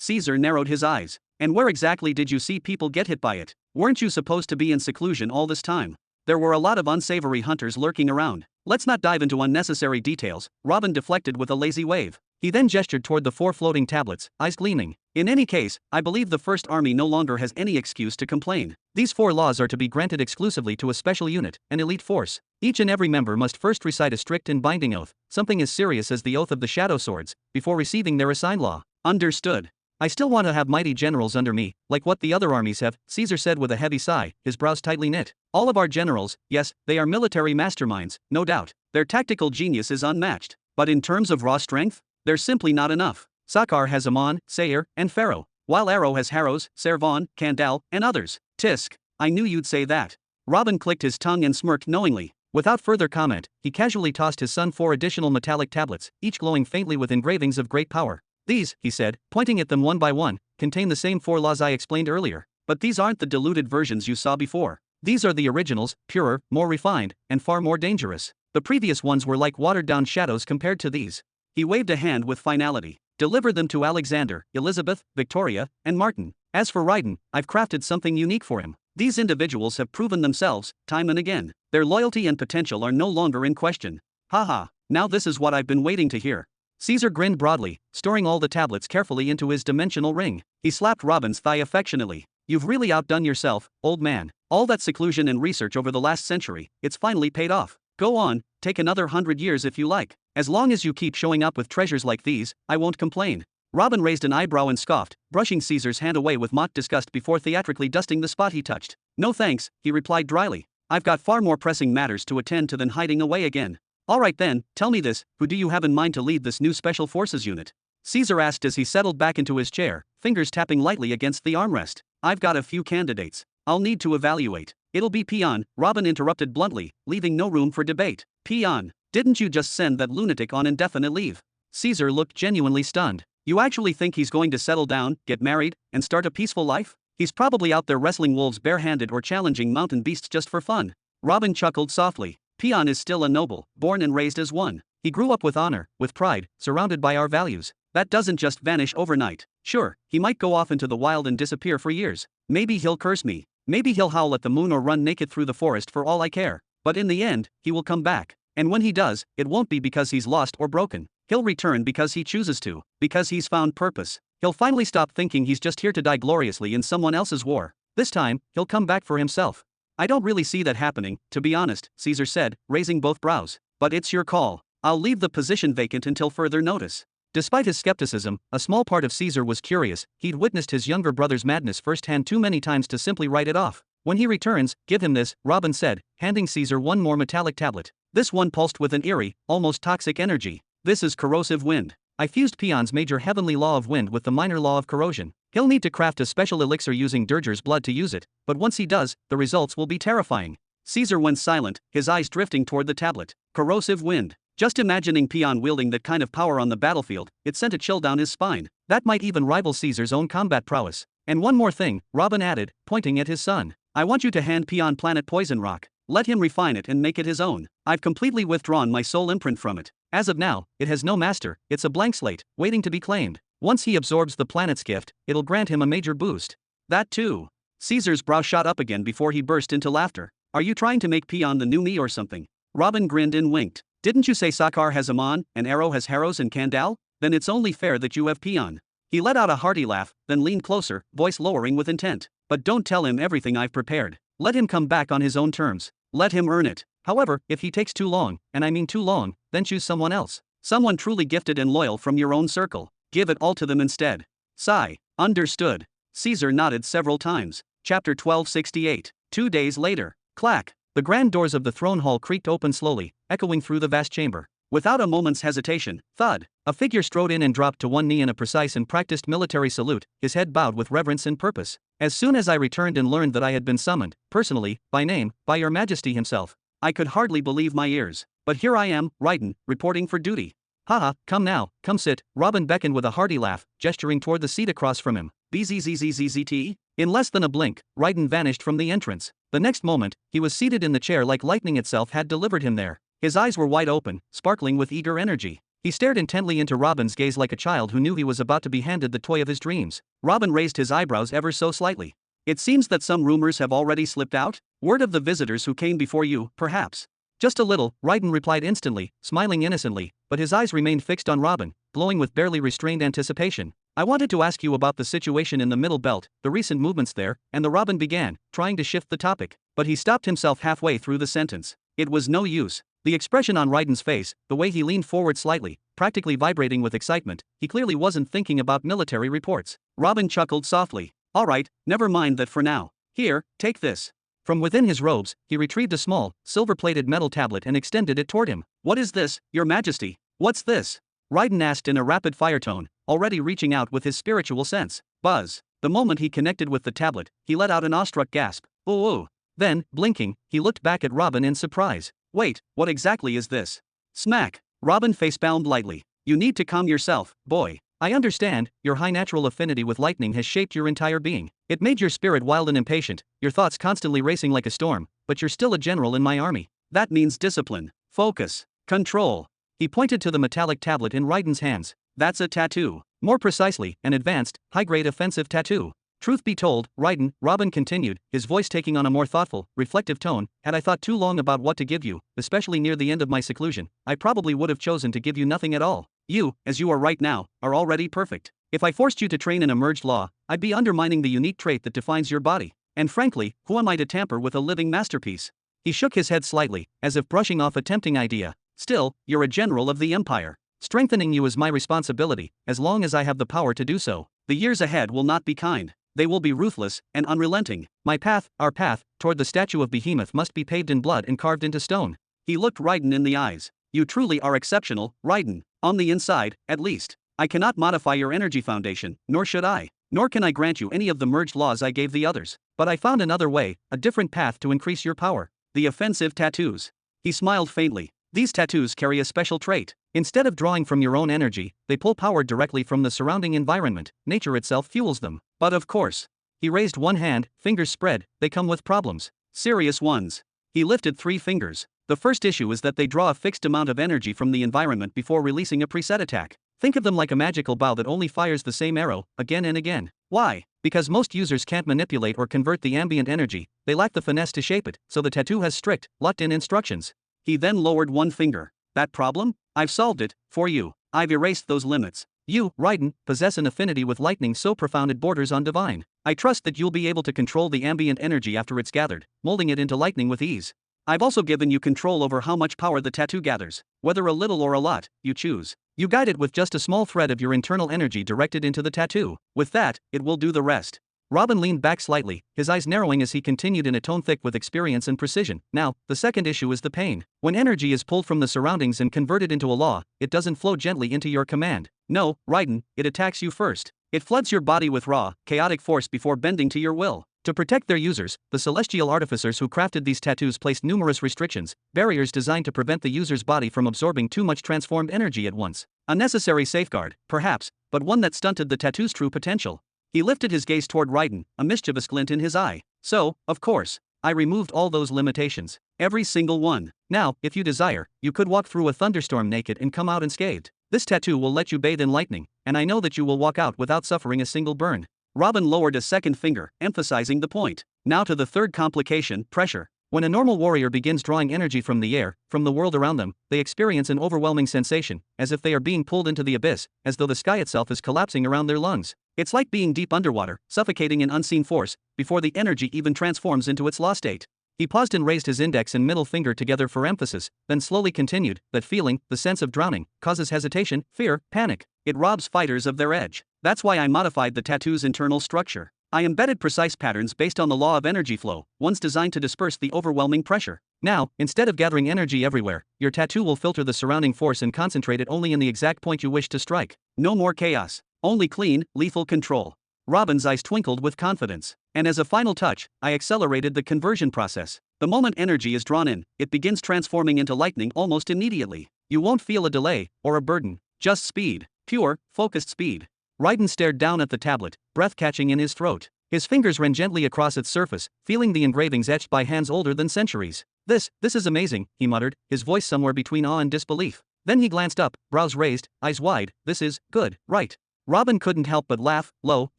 Caesar narrowed his eyes. And where exactly did you see people get hit by it? Weren't you supposed to be in seclusion all this time? There were a lot of unsavory hunters lurking around. Let's not dive into unnecessary details. Robin deflected with a lazy wave. He then gestured toward the 4 floating tablets, eyes gleaming. In any case, I believe the First Army no longer has any excuse to complain. These 4 laws are to be granted exclusively to a special unit, an elite force. Each and every member must first recite a strict and binding oath, something as serious as the oath of the Shadow Swords, before receiving their assigned law. Understood. I still want to have mighty generals under me, like what the other armies have, Caesar said with a heavy sigh, his brows tightly knit. All of our generals, yes, they are military masterminds, no doubt. Their tactical genius is unmatched. But in terms of raw strength, there's simply not enough. Sakar has Amon, Sayer, and Pharaoh, while Arrow has Harrows, Servan, Kandal, and others. Tisk. I knew you'd say that. Robin clicked his tongue and smirked knowingly. Without further comment, he casually tossed his son 4 additional metallic tablets, each glowing faintly with engravings of great power. These, he said, pointing at them one by one, contain the same 4 laws I explained earlier. But these aren't the diluted versions you saw before. These are the originals, purer, more refined, and far more dangerous. The previous ones were like watered-down shadows compared to these. He waved a hand with finality. Deliver them to Alexander, Elizabeth, Victoria, and Martin. As for Raiden, I've crafted something unique for him. These individuals have proven themselves, time and again. Their loyalty and potential are no longer in question. Haha, now this is what I've been waiting to hear. Caesar grinned broadly, storing all the tablets carefully into his dimensional ring. He slapped Robin's thigh affectionately. You've really outdone yourself, old man. All that seclusion and research over the last century, it's finally paid off. Go on, take another 100 years if you like. As long as you keep showing up with treasures like these, I won't complain. Robin raised an eyebrow and scoffed, brushing Caesar's hand away with mock disgust before theatrically dusting the spot he touched. No thanks, he replied dryly. I've got far more pressing matters to attend to than hiding away again. Alright then, tell me this, who do you have in mind to lead this new Special Forces unit? Caesar asked as he settled back into his chair, fingers tapping lightly against the armrest. I've got a few candidates. I'll need to evaluate. It'll be Peon, Robin interrupted bluntly, leaving no room for debate. Peon, didn't you just send that lunatic on indefinite leave? Caesar looked genuinely stunned. You actually think he's going to settle down, get married, and start a peaceful life? He's probably out there wrestling wolves barehanded or challenging mountain beasts just for fun. Robin chuckled softly. Peon is still a noble, born and raised as one. He grew up with honor, with pride, surrounded by our values. That doesn't just vanish overnight. Sure, he might go off into the wild and disappear for years. Maybe he'll curse me. Maybe he'll howl at the moon or run naked through the forest for all I care. But in the end, he will come back. And when he does, it won't be because he's lost or broken. He'll return because he chooses to, because he's found purpose. He'll finally stop thinking he's just here to die gloriously in someone else's war. This time, he'll come back for himself. I don't really see that happening, to be honest, Caesar said, raising both brows. But it's your call. I'll leave the position vacant until further notice. Despite his skepticism, a small part of Caesar was curious. He'd witnessed his younger brother's madness firsthand too many times to simply write it off. When he returns, give him this, Robin said, handing Caesar one more metallic tablet. This one pulsed with an eerie, almost toxic energy. This is corrosive wind. I fused Peon's major heavenly law of wind with the minor law of corrosion. He'll need to craft a special elixir using Dirger's blood to use it, but once he does, the results will be terrifying. Caesar went silent, his eyes drifting toward the tablet. Corrosive wind. Just imagining Peon wielding that kind of power on the battlefield, it sent a chill down his spine. That might even rival Caesar's own combat prowess. And one more thing, Robin added, pointing at his son. I want you to hand Peon Planet Poison Rock. Let him refine it and make it his own. I've completely withdrawn my soul imprint from it. As of now, it has no master, it's a blank slate, waiting to be claimed. Once he absorbs the planet's gift, it'll grant him a major boost. That too. Caesar's brow shot up again before he burst into laughter. Are you trying to make Peon the new me or something? Robin grinned and winked. Didn't you say Sakar has Amon, and Arrow has Harrows and Kandal? Then it's only fair that you have Peon. He let out a hearty laugh, then leaned closer, voice lowering with intent. But don't tell him everything I've prepared. Let him come back on his own terms. Let him earn it. However, if he takes too long, and I mean too long, then choose someone else. Someone truly gifted and loyal from your own circle. Give it all to them instead. Sigh. Understood. Caesar nodded several times. Chapter 1268. 2 days later. Clack. The grand doors of the throne hall creaked open slowly, echoing through the vast chamber. Without a moment's hesitation, thud, a figure strode in and dropped to one knee in a precise and practiced military salute, his head bowed with reverence and purpose. As soon as I returned and learned that I had been summoned, personally, by name, by your majesty himself, I could hardly believe my ears. But here I am, Raiden, reporting for duty. Haha, come now, come sit, Robin beckoned with a hearty laugh, gesturing toward the seat across from him. Bzzzzzt? In less than a blink, Raiden vanished from the entrance. The next moment, he was seated in the chair like lightning itself had delivered him there. His eyes were wide open, sparkling with eager energy. He stared intently into Robin's gaze like a child who knew he was about to be handed the toy of his dreams. Robin raised his eyebrows ever so slightly. It seems that some rumors have already slipped out? Word of the visitors who came before you, perhaps? Just a little, Raiden replied instantly, smiling innocently, but his eyes remained fixed on Robin, glowing with barely restrained anticipation. I wanted to ask you about the situation in the Middle Belt, the recent movements there, and the Robin began, trying to shift the topic, but he stopped himself halfway through the sentence. It was no use. The expression on Raiden's face, the way he leaned forward slightly, practically vibrating with excitement, he clearly wasn't thinking about military reports. Robin chuckled softly. All right, never mind that for now. Here, take this. From within his robes, he retrieved a small, silver-plated metal tablet and extended it toward him. What is this, your majesty? What's this? Raiden asked in a rapid-fire tone, already reaching out with his spiritual sense. Buzz. The moment he connected with the tablet, he let out an awestruck gasp. Ooh. Then, blinking, he looked back at Robin in surprise. Wait, what exactly is this? Smack. Robin facepalmed lightly. You need to calm yourself, boy. I understand, your high natural affinity with lightning has shaped your entire being. It made your spirit wild and impatient, your thoughts constantly racing like a storm, but you're still a general in my army. That means discipline, focus, control. He pointed to the metallic tablet in Raiden's hands. That's a tattoo. More precisely, an advanced, high-grade offensive tattoo. Truth be told, Raiden, Robin continued, his voice taking on a more thoughtful, reflective tone, had I thought too long about what to give you, especially near the end of my seclusion, I probably would have chosen to give you nothing at all. You, as you are right now, are already perfect. If I forced you to train in emerged law, I'd be undermining the unique trait that defines your body. And frankly, who am I to tamper with a living masterpiece? He shook his head slightly, as if brushing off a tempting idea. Still, you're a general of the Empire. Strengthening you is my responsibility, as long as I have the power to do so. The years ahead will not be kind. They will be ruthless and unrelenting. My path, our path, toward the statue of Behemoth must be paved in blood and carved into stone. He looked Raiden in the eyes. You truly are exceptional, Raiden. On the inside, at least. I cannot modify your energy foundation, nor should I. Nor can I grant you any of the merged laws I gave the others. But I found another way, a different path to increase your power. The offensive tattoos. He smiled faintly. These tattoos carry a special trait. Instead of drawing from your own energy, they pull power directly from the surrounding environment. Nature itself fuels them. But of course. He raised one hand, fingers spread, they come with problems. Serious ones. He lifted 3 fingers. The first issue is that they draw a fixed amount of energy from the environment before releasing a preset attack. Think of them like a magical bow that only fires the same arrow, again and again. Why? Because most users can't manipulate or convert the ambient energy, they lack the finesse to shape it, so the tattoo has strict, locked-in instructions. He then lowered one finger. That problem? I've solved it, for you. I've erased those limits. You, Raiden, possess an affinity with lightning so profound it borders on divine. I trust that you'll be able to control the ambient energy after it's gathered, molding it into lightning with ease. I've also given you control over how much power the tattoo gathers. Whether a little or a lot, you choose. You guide it with just a small thread of your internal energy directed into the tattoo. With that, it will do the rest. Robin leaned back slightly, his eyes narrowing as he continued in a tone thick with experience and precision. Now, the second issue is the pain. When energy is pulled from the surroundings and converted into a law, it doesn't flow gently into your command. No, Raiden, it attacks you first. It floods your body with raw, chaotic force before bending to your will. To protect their users, the celestial artificers who crafted these tattoos placed numerous restrictions, barriers designed to prevent the user's body from absorbing too much transformed energy at once. A necessary safeguard, perhaps, but one that stunted the tattoo's true potential. He lifted his gaze toward Raiden, a mischievous glint in his eye. So, of course, I removed all those limitations. Every single one. Now, if you desire, you could walk through a thunderstorm naked and come out unscathed. This tattoo will let you bathe in lightning, and I know that you will walk out without suffering a single burn. Robin lowered a second finger, emphasizing the point. Now to the third complication, pressure. When a normal warrior begins drawing energy from the air, from the world around them, they experience an overwhelming sensation, as if they are being pulled into the abyss, as though the sky itself is collapsing around their lungs. It's like being deep underwater, suffocating in unseen force, before the energy even transforms into its law state. He paused and raised his index and middle finger together for emphasis, then slowly continued, that feeling, the sense of drowning, causes hesitation, fear, panic. It robs fighters of their edge. That's why I modified the tattoo's internal structure. I embedded precise patterns based on the law of energy flow, ones designed to disperse the overwhelming pressure. Now, instead of gathering energy everywhere, your tattoo will filter the surrounding force and concentrate it only in the exact point you wish to strike. No more chaos. Only clean, lethal control. Robin's eyes twinkled with confidence. And as a final touch, I accelerated the conversion process. The moment energy is drawn in, it begins transforming into lightning almost immediately. You won't feel a delay, or a burden. Just speed. Pure, focused speed. Raiden stared down at the tablet, breath catching in his throat. His fingers ran gently across its surface, feeling the engravings etched by hands older than centuries. This is amazing, he muttered, his voice somewhere between awe and disbelief. Then he glanced up, brows raised, eyes wide. This is good, right? Robin couldn't help but laugh, low,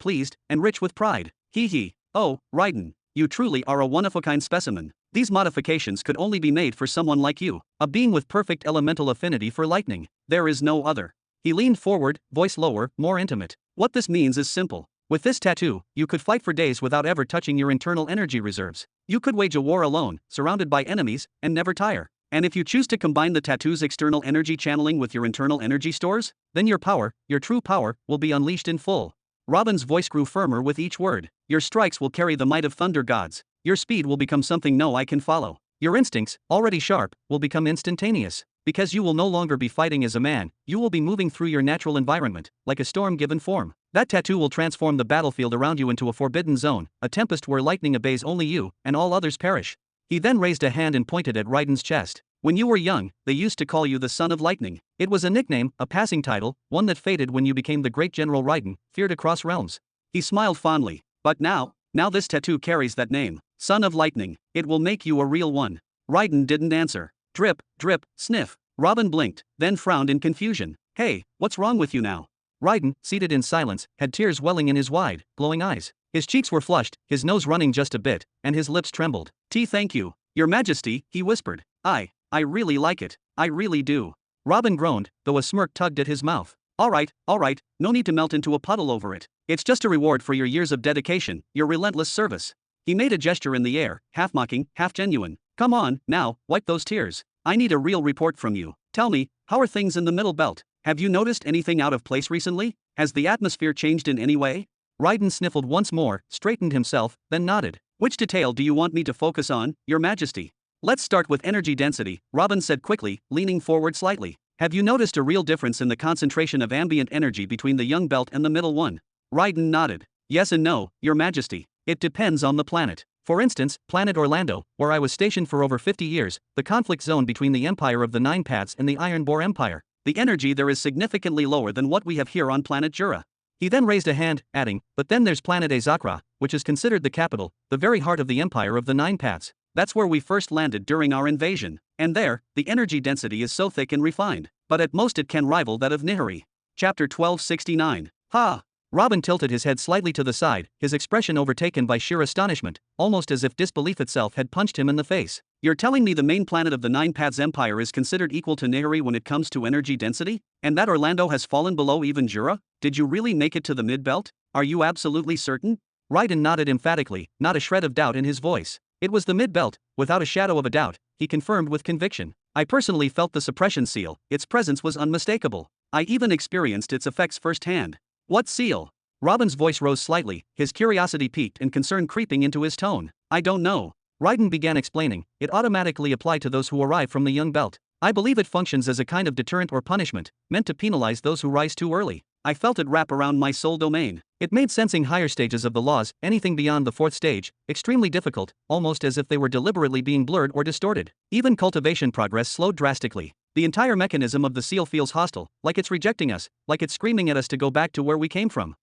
pleased, and rich with pride. Hee. Oh, Raiden, you truly are a one-of-a-kind specimen. These modifications could only be made for someone like you, a being with perfect elemental affinity for lightning. There is no other. He leaned forward, voice lower, more intimate. What this means is simple. With this tattoo, you could fight for days without ever touching your internal energy reserves. You could wage a war alone, surrounded by enemies, and never tire. And if you choose to combine the tattoo's external energy channeling with your internal energy stores, then your power, your true power, will be unleashed in full. Robin's voice grew firmer with each word. Your strikes will carry the might of thunder gods. Your speed will become something no eye can follow. Your instincts, already sharp, will become instantaneous. Because you will no longer be fighting as a man, you will be moving through your natural environment, like a storm given form. That tattoo will transform the battlefield around you into a forbidden zone, a tempest where lightning obeys only you, and all others perish. He then raised a hand and pointed at Raiden's chest. When you were young, they used to call you the Son of Lightning. It was a nickname, a passing title, one that faded when you became the great General Raiden, feared across realms. He smiled fondly. But now this tattoo carries that name. Son of Lightning. It will make you a real one. Raiden didn't answer. Drip, drip, sniff. Robin blinked, then frowned in confusion. Hey, what's wrong with you now? Raiden, seated in silence, had tears welling in his wide, glowing eyes. His cheeks were flushed, his nose running just a bit, and his lips trembled. Thank you, Your Majesty, he whispered. I really like it. I really do. Robin groaned, though a smirk tugged at his mouth. All right, no need to melt into a puddle over it. It's just a reward for your years of dedication, your relentless service. He made a gesture in the air, half mocking, half genuine. Come on, now, wipe those tears. I need a real report from you. Tell me, how are things in the Middle Belt? Have you noticed anything out of place recently? Has the atmosphere changed in any way? Raiden sniffled once more, straightened himself, then nodded. Which detail do you want me to focus on, Your Majesty? Let's start with energy density, Robin said quickly, leaning forward slightly. Have you noticed a real difference in the concentration of ambient energy between the young belt and the middle one? Raiden nodded. Yes and no, Your Majesty. It depends on the planet. For instance, Planet Orlando, where I was stationed for over 50 years, the conflict zone between the Empire of the Nine Paths and the Iron Boar Empire. The energy there is significantly lower than what we have here on planet Jura. He then raised a hand, adding, but then there's planet Azakra, which is considered the capital, the very heart of the Empire of the Nine Paths. That's where we first landed during our invasion, and there, the energy density is so thick and refined, but at most it can rival that of Nihiri. Chapter 1269. Ha! Robin tilted his head slightly to the side, his expression overtaken by sheer astonishment, almost as if disbelief itself had punched him in the face. You're telling me the main planet of the Nine Paths Empire is considered equal to Nihiri when it comes to energy density? And that Orlando has fallen below even Jura? Did you really make it to the mid-belt? Are you absolutely certain? Raiden nodded emphatically, not a shred of doubt in his voice. It was the mid-belt, without a shadow of a doubt, he confirmed with conviction. I personally felt the suppression seal, its presence was unmistakable. I even experienced its effects firsthand. What seal? Robin's voice rose slightly, his curiosity piqued and concern creeping into his tone. I don't know. Raiden began explaining, it automatically applied to those who arrive from the young belt. I believe it functions as a kind of deterrent or punishment, meant to penalize those who rise too early. I felt it wrap around my soul domain. It made sensing higher stages of the laws, anything beyond the fourth stage, extremely difficult, almost as if they were deliberately being blurred or distorted. Even cultivation progress slowed drastically. The entire mechanism of the seal feels hostile, like it's rejecting us, like it's screaming at us to go back to where we came from.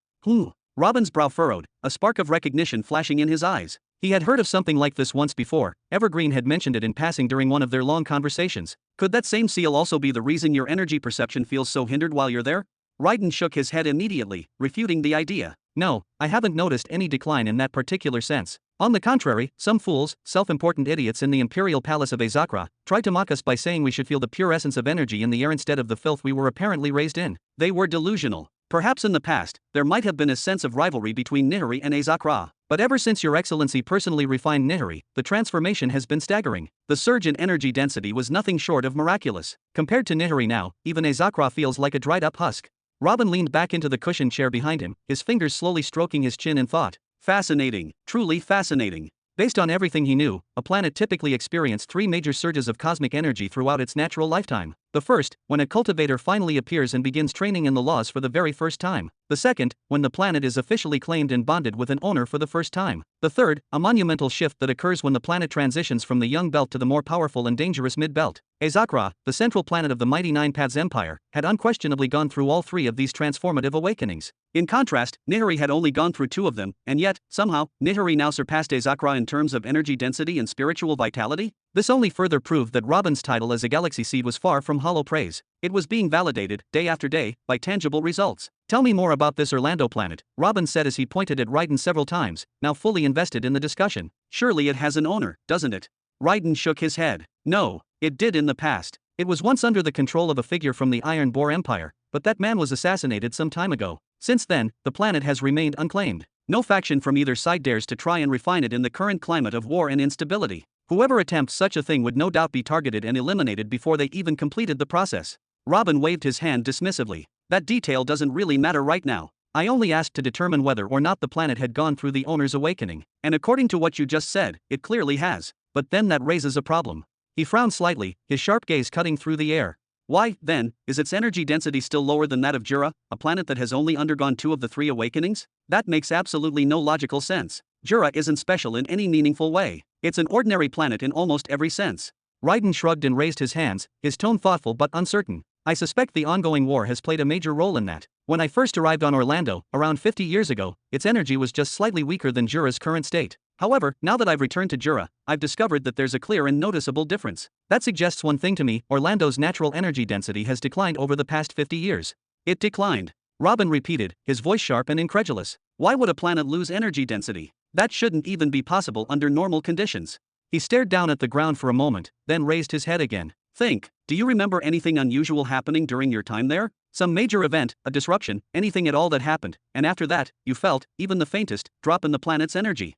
Robin's brow furrowed, a spark of recognition flashing in his eyes. He had heard of something like this once before. Evergreen had mentioned it in passing during one of their long conversations. Could that same seal also be the reason your energy perception feels so hindered while you're there? Raiden shook his head immediately, refuting the idea. No, I haven't noticed any decline in that particular sense. On the contrary, some fools, self-important idiots in the Imperial Palace of Azakra, tried to mock us by saying we should feel the pure essence of energy in the air instead of the filth we were apparently raised in. They were delusional. Perhaps in the past, there might have been a sense of rivalry between Nihiri and Azakra. But ever since Your Excellency personally refined Nihiri, the transformation has been staggering. The surge in energy density was nothing short of miraculous. Compared to Nihiri now, even Azakra feels like a dried-up husk. Robin leaned back into the cushioned chair behind him, his fingers slowly stroking his chin in thought. Fascinating, truly fascinating. Based on everything he knew, a planet typically experienced three major surges of cosmic energy throughout its natural lifetime. The first, when a cultivator finally appears and begins training in the laws for the very first time. The second, when the planet is officially claimed and bonded with an owner for the first time. The third, a monumental shift that occurs when the planet transitions from the young belt to the more powerful and dangerous mid-belt. Azakra, the central planet of the mighty Nine Paths Empire, had unquestionably gone through all three of these transformative awakenings. In contrast, Nihiri had only gone through two of them, and yet, somehow, Nihiri now surpassed Azakra in terms of energy density and spiritual vitality? This only further proved that Robin's title as a galaxy seed was far from hollow praise. It was being validated, day after day, by tangible results. Tell me more about this Orlando planet, Robin said as he pointed at Raiden several times, now fully invested in the discussion. Surely it has an owner, doesn't it? Raiden shook his head. No, it did in the past. It was once under the control of a figure from the Iron Boar Empire, but that man was assassinated some time ago. Since then, the planet has remained unclaimed. No faction from either side dares to try and refine it in the current climate of war and instability. Whoever attempts such a thing would no doubt be targeted and eliminated before they even completed the process. Robin waved his hand dismissively. That detail doesn't really matter right now. I only asked to determine whether or not the planet had gone through the owner's awakening. And according to what you just said, it clearly has. But then that raises a problem. He frowned slightly, his sharp gaze cutting through the air. Why, then, is its energy density still lower than that of Jura, a planet that has only undergone two of the three awakenings? That makes absolutely no logical sense. Jura isn't special in any meaningful way. It's an ordinary planet in almost every sense. Raiden shrugged and raised his hands, his tone thoughtful but uncertain. I suspect the ongoing war has played a major role in that. When I first arrived on Orlando, around 50 years ago, its energy was just slightly weaker than Jura's current state. However, now that I've returned to Jura, I've discovered that there's a clear and noticeable difference. That suggests one thing to me: Orlando's natural energy density has declined over the past 50 years. It declined. Robin repeated, his voice sharp and incredulous. Why would a planet lose energy density? That shouldn't even be possible under normal conditions. He stared down at the ground for a moment, then raised his head again. Think, do you remember anything unusual happening during your time there? Some major event, a disruption, anything at all that happened, and after that, you felt, even the faintest, drop in the planet's energy.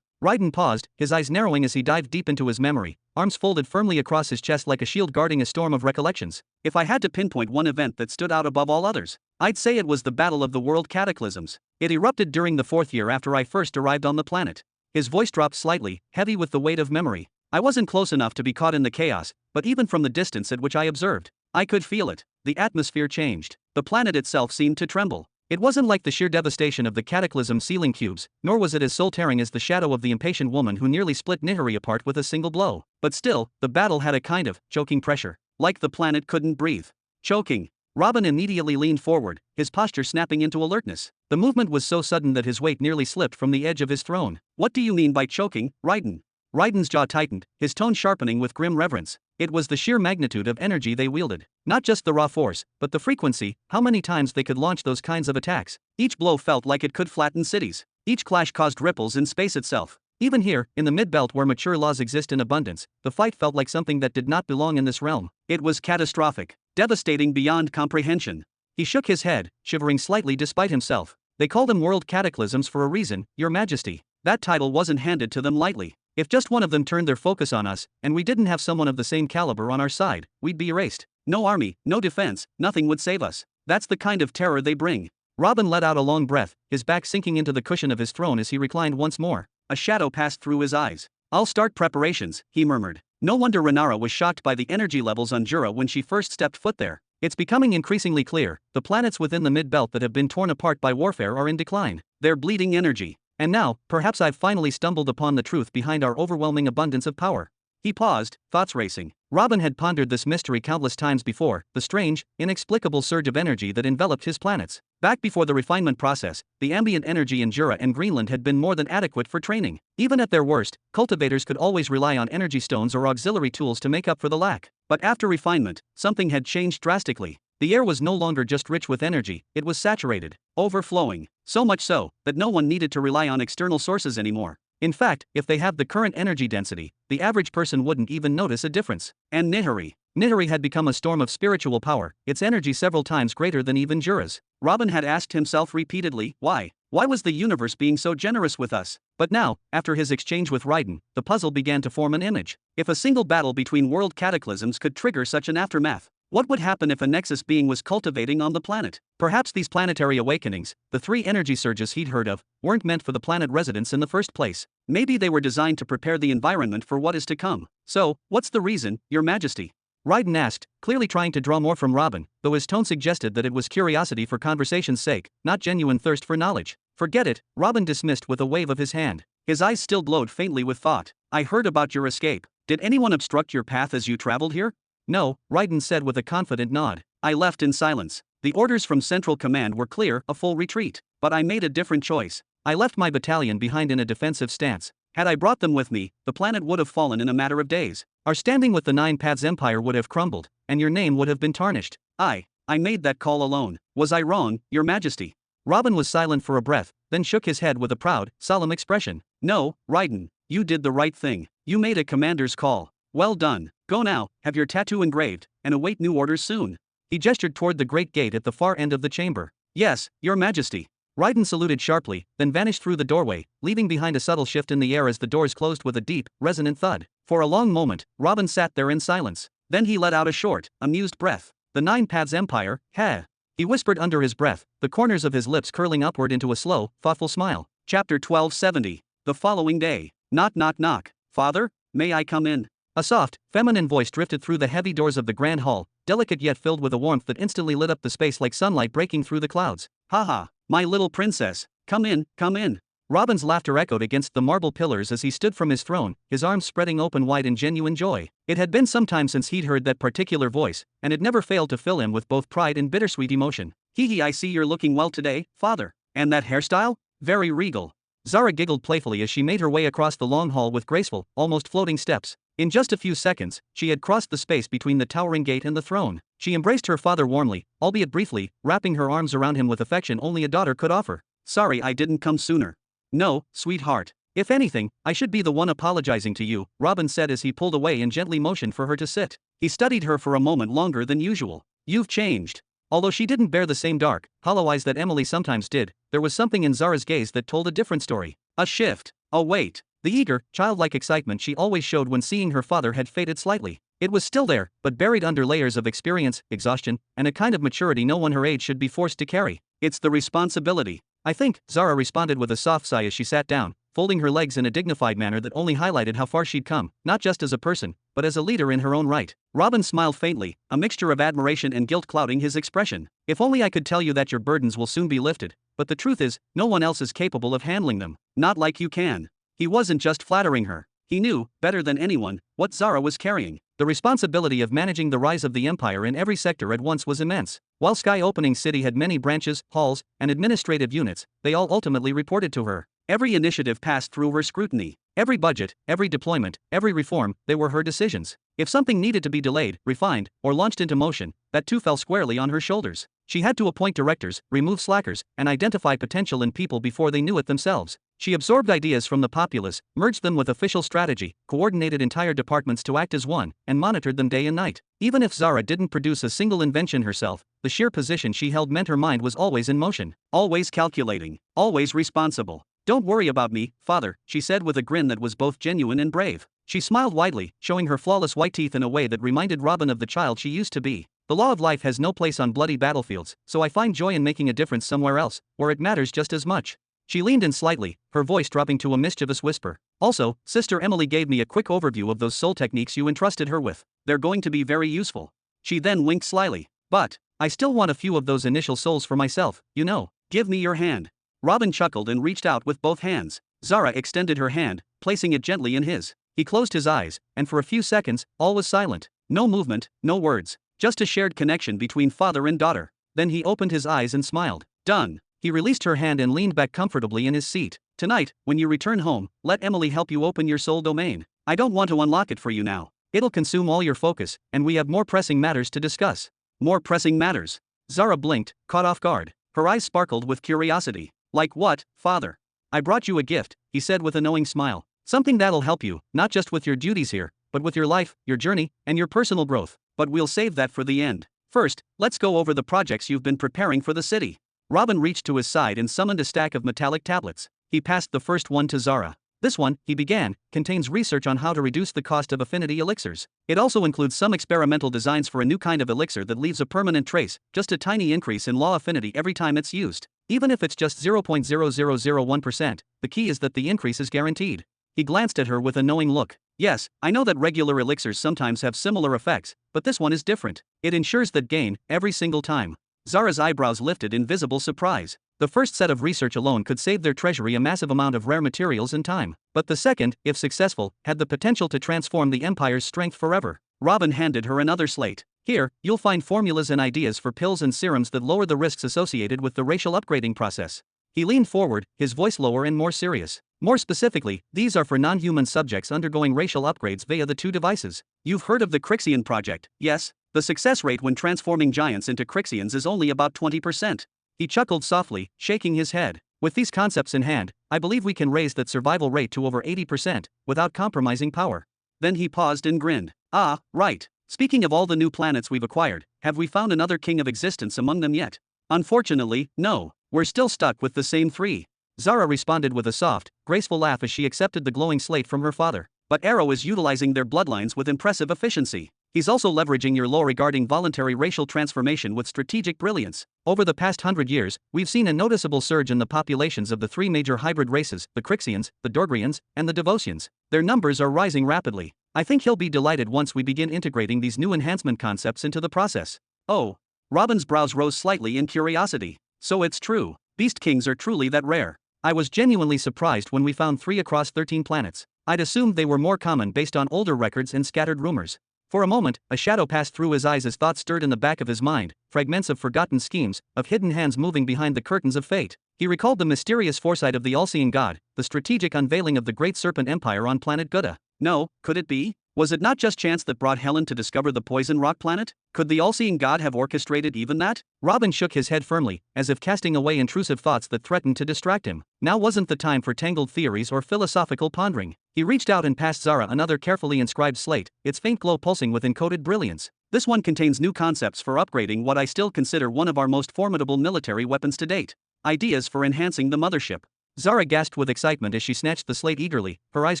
Raiden paused, his eyes narrowing as he dived deep into his memory, arms folded firmly across his chest like a shield guarding a storm of recollections. If I had to pinpoint one event that stood out above all others, I'd say it was the Battle of the World Cataclysms. It erupted during the 4th year after I first arrived on the planet. His voice dropped slightly, heavy with the weight of memory. I wasn't close enough to be caught in the chaos, but even from the distance at which I observed, I could feel it. The atmosphere changed. The planet itself seemed to tremble. It wasn't like the sheer devastation of the cataclysm sealing cubes, nor was it as soul-tearing as the shadow of the impatient woman who nearly split Nihiri apart with a single blow. But still, the battle had a kind of choking pressure. Like the planet couldn't breathe. Choking. Robin immediately leaned forward, his posture snapping into alertness. The movement was so sudden that his weight nearly slipped from the edge of his throne. What do you mean by choking, Raiden? Raiden's jaw tightened, his tone sharpening with grim reverence. It was the sheer magnitude of energy they wielded. Not just the raw force, but the frequency, how many times they could launch those kinds of attacks. Each blow felt like it could flatten cities. Each clash caused ripples in space itself. Even here, in the mid-belt where mature laws exist in abundance, the fight felt like something that did not belong in this realm. It was catastrophic, devastating beyond comprehension. He shook his head, shivering slightly despite himself. They called them world cataclysms for a reason, Your Majesty. That title wasn't handed to them lightly. If just one of them turned their focus on us, and we didn't have someone of the same caliber on our side, we'd be erased. No army, no defense, nothing would save us. That's the kind of terror they bring. Robin let out a long breath, his back sinking into the cushion of his throne as he reclined once more. A shadow passed through his eyes. I'll start preparations, he murmured. No wonder Renara was shocked by the energy levels on Jura when she first stepped foot there. It's becoming increasingly clear, the planets within the mid-belt that have been torn apart by warfare are in decline. They're bleeding energy. And now, perhaps I've finally stumbled upon the truth behind our overwhelming abundance of power. He paused, thoughts racing. Robin had pondered this mystery countless times before, the strange, inexplicable surge of energy that enveloped his planets. Back before the refinement process, the ambient energy in Jura and Greenland had been more than adequate for training. Even at their worst, cultivators could always rely on energy stones or auxiliary tools to make up for the lack. But after refinement, something had changed drastically. The air was no longer just rich with energy, it was saturated, overflowing, so much so that no one needed to rely on external sources anymore. In fact, if they have the current energy density, the average person wouldn't even notice a difference. And Nihiri had become a storm of spiritual power, its energy several times greater than even Jura's. Robin had asked himself repeatedly, why? Why was the universe being so generous with us? But now, after his exchange with Raiden, the puzzle began to form an image. If a single battle between world cataclysms could trigger such an aftermath, what would happen if a Nexus being was cultivating on the planet? Perhaps these planetary awakenings, the 3 energy surges he'd heard of, weren't meant for the planet residents in the first place. Maybe they were designed to prepare the environment for what is to come. So, what's the reason, Your Majesty? Raiden asked, clearly trying to draw more from Robin, though his tone suggested that it was curiosity for conversation's sake, not genuine thirst for knowledge. Forget it, Robin dismissed with a wave of his hand. His eyes still glowed faintly with thought. I heard about your escape. Did anyone obstruct your path as you traveled here? No, Raiden said with a confident nod. I left in silence. The orders from Central Command were clear, a full retreat. But I made a different choice. I left my battalion behind in a defensive stance. Had I brought them with me, the planet would have fallen in a matter of days. Our standing with the Nine Paths Empire would have crumbled, and your name would have been tarnished. I made that call alone. Was I wrong, Your Majesty? Robin was silent for a breath, then shook his head with a proud, solemn expression. No, Raiden, you did the right thing. You made a commander's call. Well done. Go now, have your tattoo engraved, and await new orders soon. He gestured toward the great gate at the far end of the chamber. Yes, Your Majesty. Raiden saluted sharply, then vanished through the doorway, leaving behind a subtle shift in the air as the doors closed with a deep, resonant thud. For a long moment, Robin sat there in silence. Then he let out a short, amused breath. The Nine Paths Empire, heh. He whispered under his breath, the corners of his lips curling upward into a slow, thoughtful smile. Chapter 1270. The following day. Knock knock knock. Father, may I come in? A soft, feminine voice drifted through the heavy doors of the grand hall, delicate yet filled with a warmth that instantly lit up the space like sunlight breaking through the clouds. Haha, my little princess, come in, come in. Robin's laughter echoed against the marble pillars as he stood from his throne, his arms spreading open wide in genuine joy. It had been some time since he'd heard that particular voice, and it never failed to fill him with both pride and bittersweet emotion. Hee, I see you're looking well today, father. And that hairstyle? Very regal. Zara giggled playfully as she made her way across the long hall with graceful, almost floating steps. In just a few seconds, she had crossed the space between the towering gate and the throne. She embraced her father warmly, albeit briefly, wrapping her arms around him with affection only a daughter could offer. Sorry I didn't come sooner. No, sweetheart. If anything, I should be the one apologizing to you, Robin said as he pulled away and gently motioned for her to sit. He studied her for a moment longer than usual. You've changed. Although she didn't bear the same dark, hollow eyes that Emily sometimes did, there was something in Zara's gaze that told a different story. A shift. Oh wait. The eager, childlike excitement she always showed when seeing her father had faded slightly. It was still there, but buried under layers of experience, exhaustion, and a kind of maturity no one her age should be forced to carry. It's the responsibility. I think, Zara responded with a soft sigh as she sat down, folding her legs in a dignified manner that only highlighted how far she'd come, not just as a person, but as a leader in her own right. Robin smiled faintly, a mixture of admiration and guilt clouding his expression. If only I could tell you that your burdens will soon be lifted, but the truth is, no one else is capable of handling them. Not like you can. He wasn't just flattering her. He knew, better than anyone, what Zara was carrying. The responsibility of managing the rise of the empire in every sector at once was immense. While Sky Opening City had many branches, halls, and administrative units, they all ultimately reported to her. Every initiative passed through her scrutiny. Every budget, every deployment, every reform, they were her decisions. If something needed to be delayed, refined, or launched into motion, that too fell squarely on her shoulders. She had to appoint directors, remove slackers, and identify potential in people before they knew it themselves. She absorbed ideas from the populace, merged them with official strategy, coordinated entire departments to act as one, and monitored them day and night. Even if Zara didn't produce a single invention herself, the sheer position she held meant her mind was always in motion, always calculating, always responsible. Don't worry about me, father, she said with a grin that was both genuine and brave. She smiled widely, showing her flawless white teeth in a way that reminded Robin of the child she used to be. The law of life has no place on bloody battlefields, so I find joy in making a difference somewhere else, where it matters just as much. She leaned in slightly, her voice dropping to a mischievous whisper. Also, Sister Emily gave me a quick overview of those soul techniques you entrusted her with. They're going to be very useful. She then winked slyly. But I still want a few of those initial souls for myself, you know. Give me your hand. Robin chuckled and reached out with both hands. Zara extended her hand, placing it gently in his. He closed his eyes, and for a few seconds, all was silent. No movement, no words, just a shared connection between father and daughter. Then he opened his eyes and smiled. Done. He released her hand and leaned back comfortably in his seat. Tonight, when you return home, let Emily help you open your soul domain. I don't want to unlock it for you now. It'll consume all your focus, and we have more pressing matters to discuss. More pressing matters? Zara blinked, caught off guard. Her eyes sparkled with curiosity. Like what, father? I brought you a gift, he said with a knowing smile. Something that'll help you, not just with your duties here, but with your life, your journey, and your personal growth. But we'll save that for the end. First, let's go over the projects you've been preparing for the city. Robin reached to his side and summoned a stack of metallic tablets. He passed the first one to Zara. This one, he began, contains research on how to reduce the cost of affinity elixirs. It also includes some experimental designs for a new kind of elixir that leaves a permanent trace, just a tiny increase in law affinity every time it's used. Even if it's just 0.0001%, the key is that the increase is guaranteed. He glanced at her with a knowing look. Yes, I know that regular elixirs sometimes have similar effects, but this one is different. It ensures that gain, every single time. Zara's eyebrows lifted in visible surprise. The first set of research alone could save their treasury a massive amount of rare materials and time. But the second, if successful, had the potential to transform the Empire's strength forever. Robin handed her another slate. Here, you'll find formulas and ideas for pills and serums that lower the risks associated with the racial upgrading process. He leaned forward, his voice lower and more serious. More specifically, these are for non-human subjects undergoing racial upgrades via the two devices. You've heard of the Crixian project, yes? The success rate when transforming giants into Crixians is only about 20%. He chuckled softly, shaking his head. With these concepts in hand, I believe we can raise that survival rate to over 80%, without compromising power. Then he paused and grinned. Ah, right. Speaking of all the new planets we've acquired, have we found another king of existence among them yet? Unfortunately, no. We're still stuck with the same three. Zara responded with a soft, graceful laugh as she accepted the glowing slate from her father. But Arrow is utilizing their bloodlines with impressive efficiency. He's also leveraging your law regarding voluntary racial transformation with strategic brilliance. Over the past 100 years, we've seen a noticeable surge in the populations of the three major hybrid races, the Crixians, the Dorgrians, and the Devosians. Their numbers are rising rapidly. I think he'll be delighted once we begin integrating these new enhancement concepts into the process. Oh. Robin's brows rose slightly in curiosity. So it's true. Beast Kings are truly that rare. I was genuinely surprised when we found 3 across 13 planets. I'd assumed they were more common based on older records and scattered rumors. For a moment, a shadow passed through his eyes as thoughts stirred in the back of his mind, fragments of forgotten schemes, of hidden hands moving behind the curtains of fate. He recalled the mysterious foresight of the all-seeing god, the strategic unveiling of the great serpent empire on planet Gutta. No, could it be? Was it not just chance that brought Helen to discover the poison rock planet? Could the all-seeing god have orchestrated even that? Robin shook his head firmly, as if casting away intrusive thoughts that threatened to distract him. Now wasn't the time for tangled theories or philosophical pondering. He reached out and passed Zara another carefully inscribed slate, its faint glow pulsing with encoded brilliance. This one contains new concepts for upgrading what I still consider one of our most formidable military weapons to date. Ideas for enhancing the mothership. Zara gasped with excitement as she snatched the slate eagerly, her eyes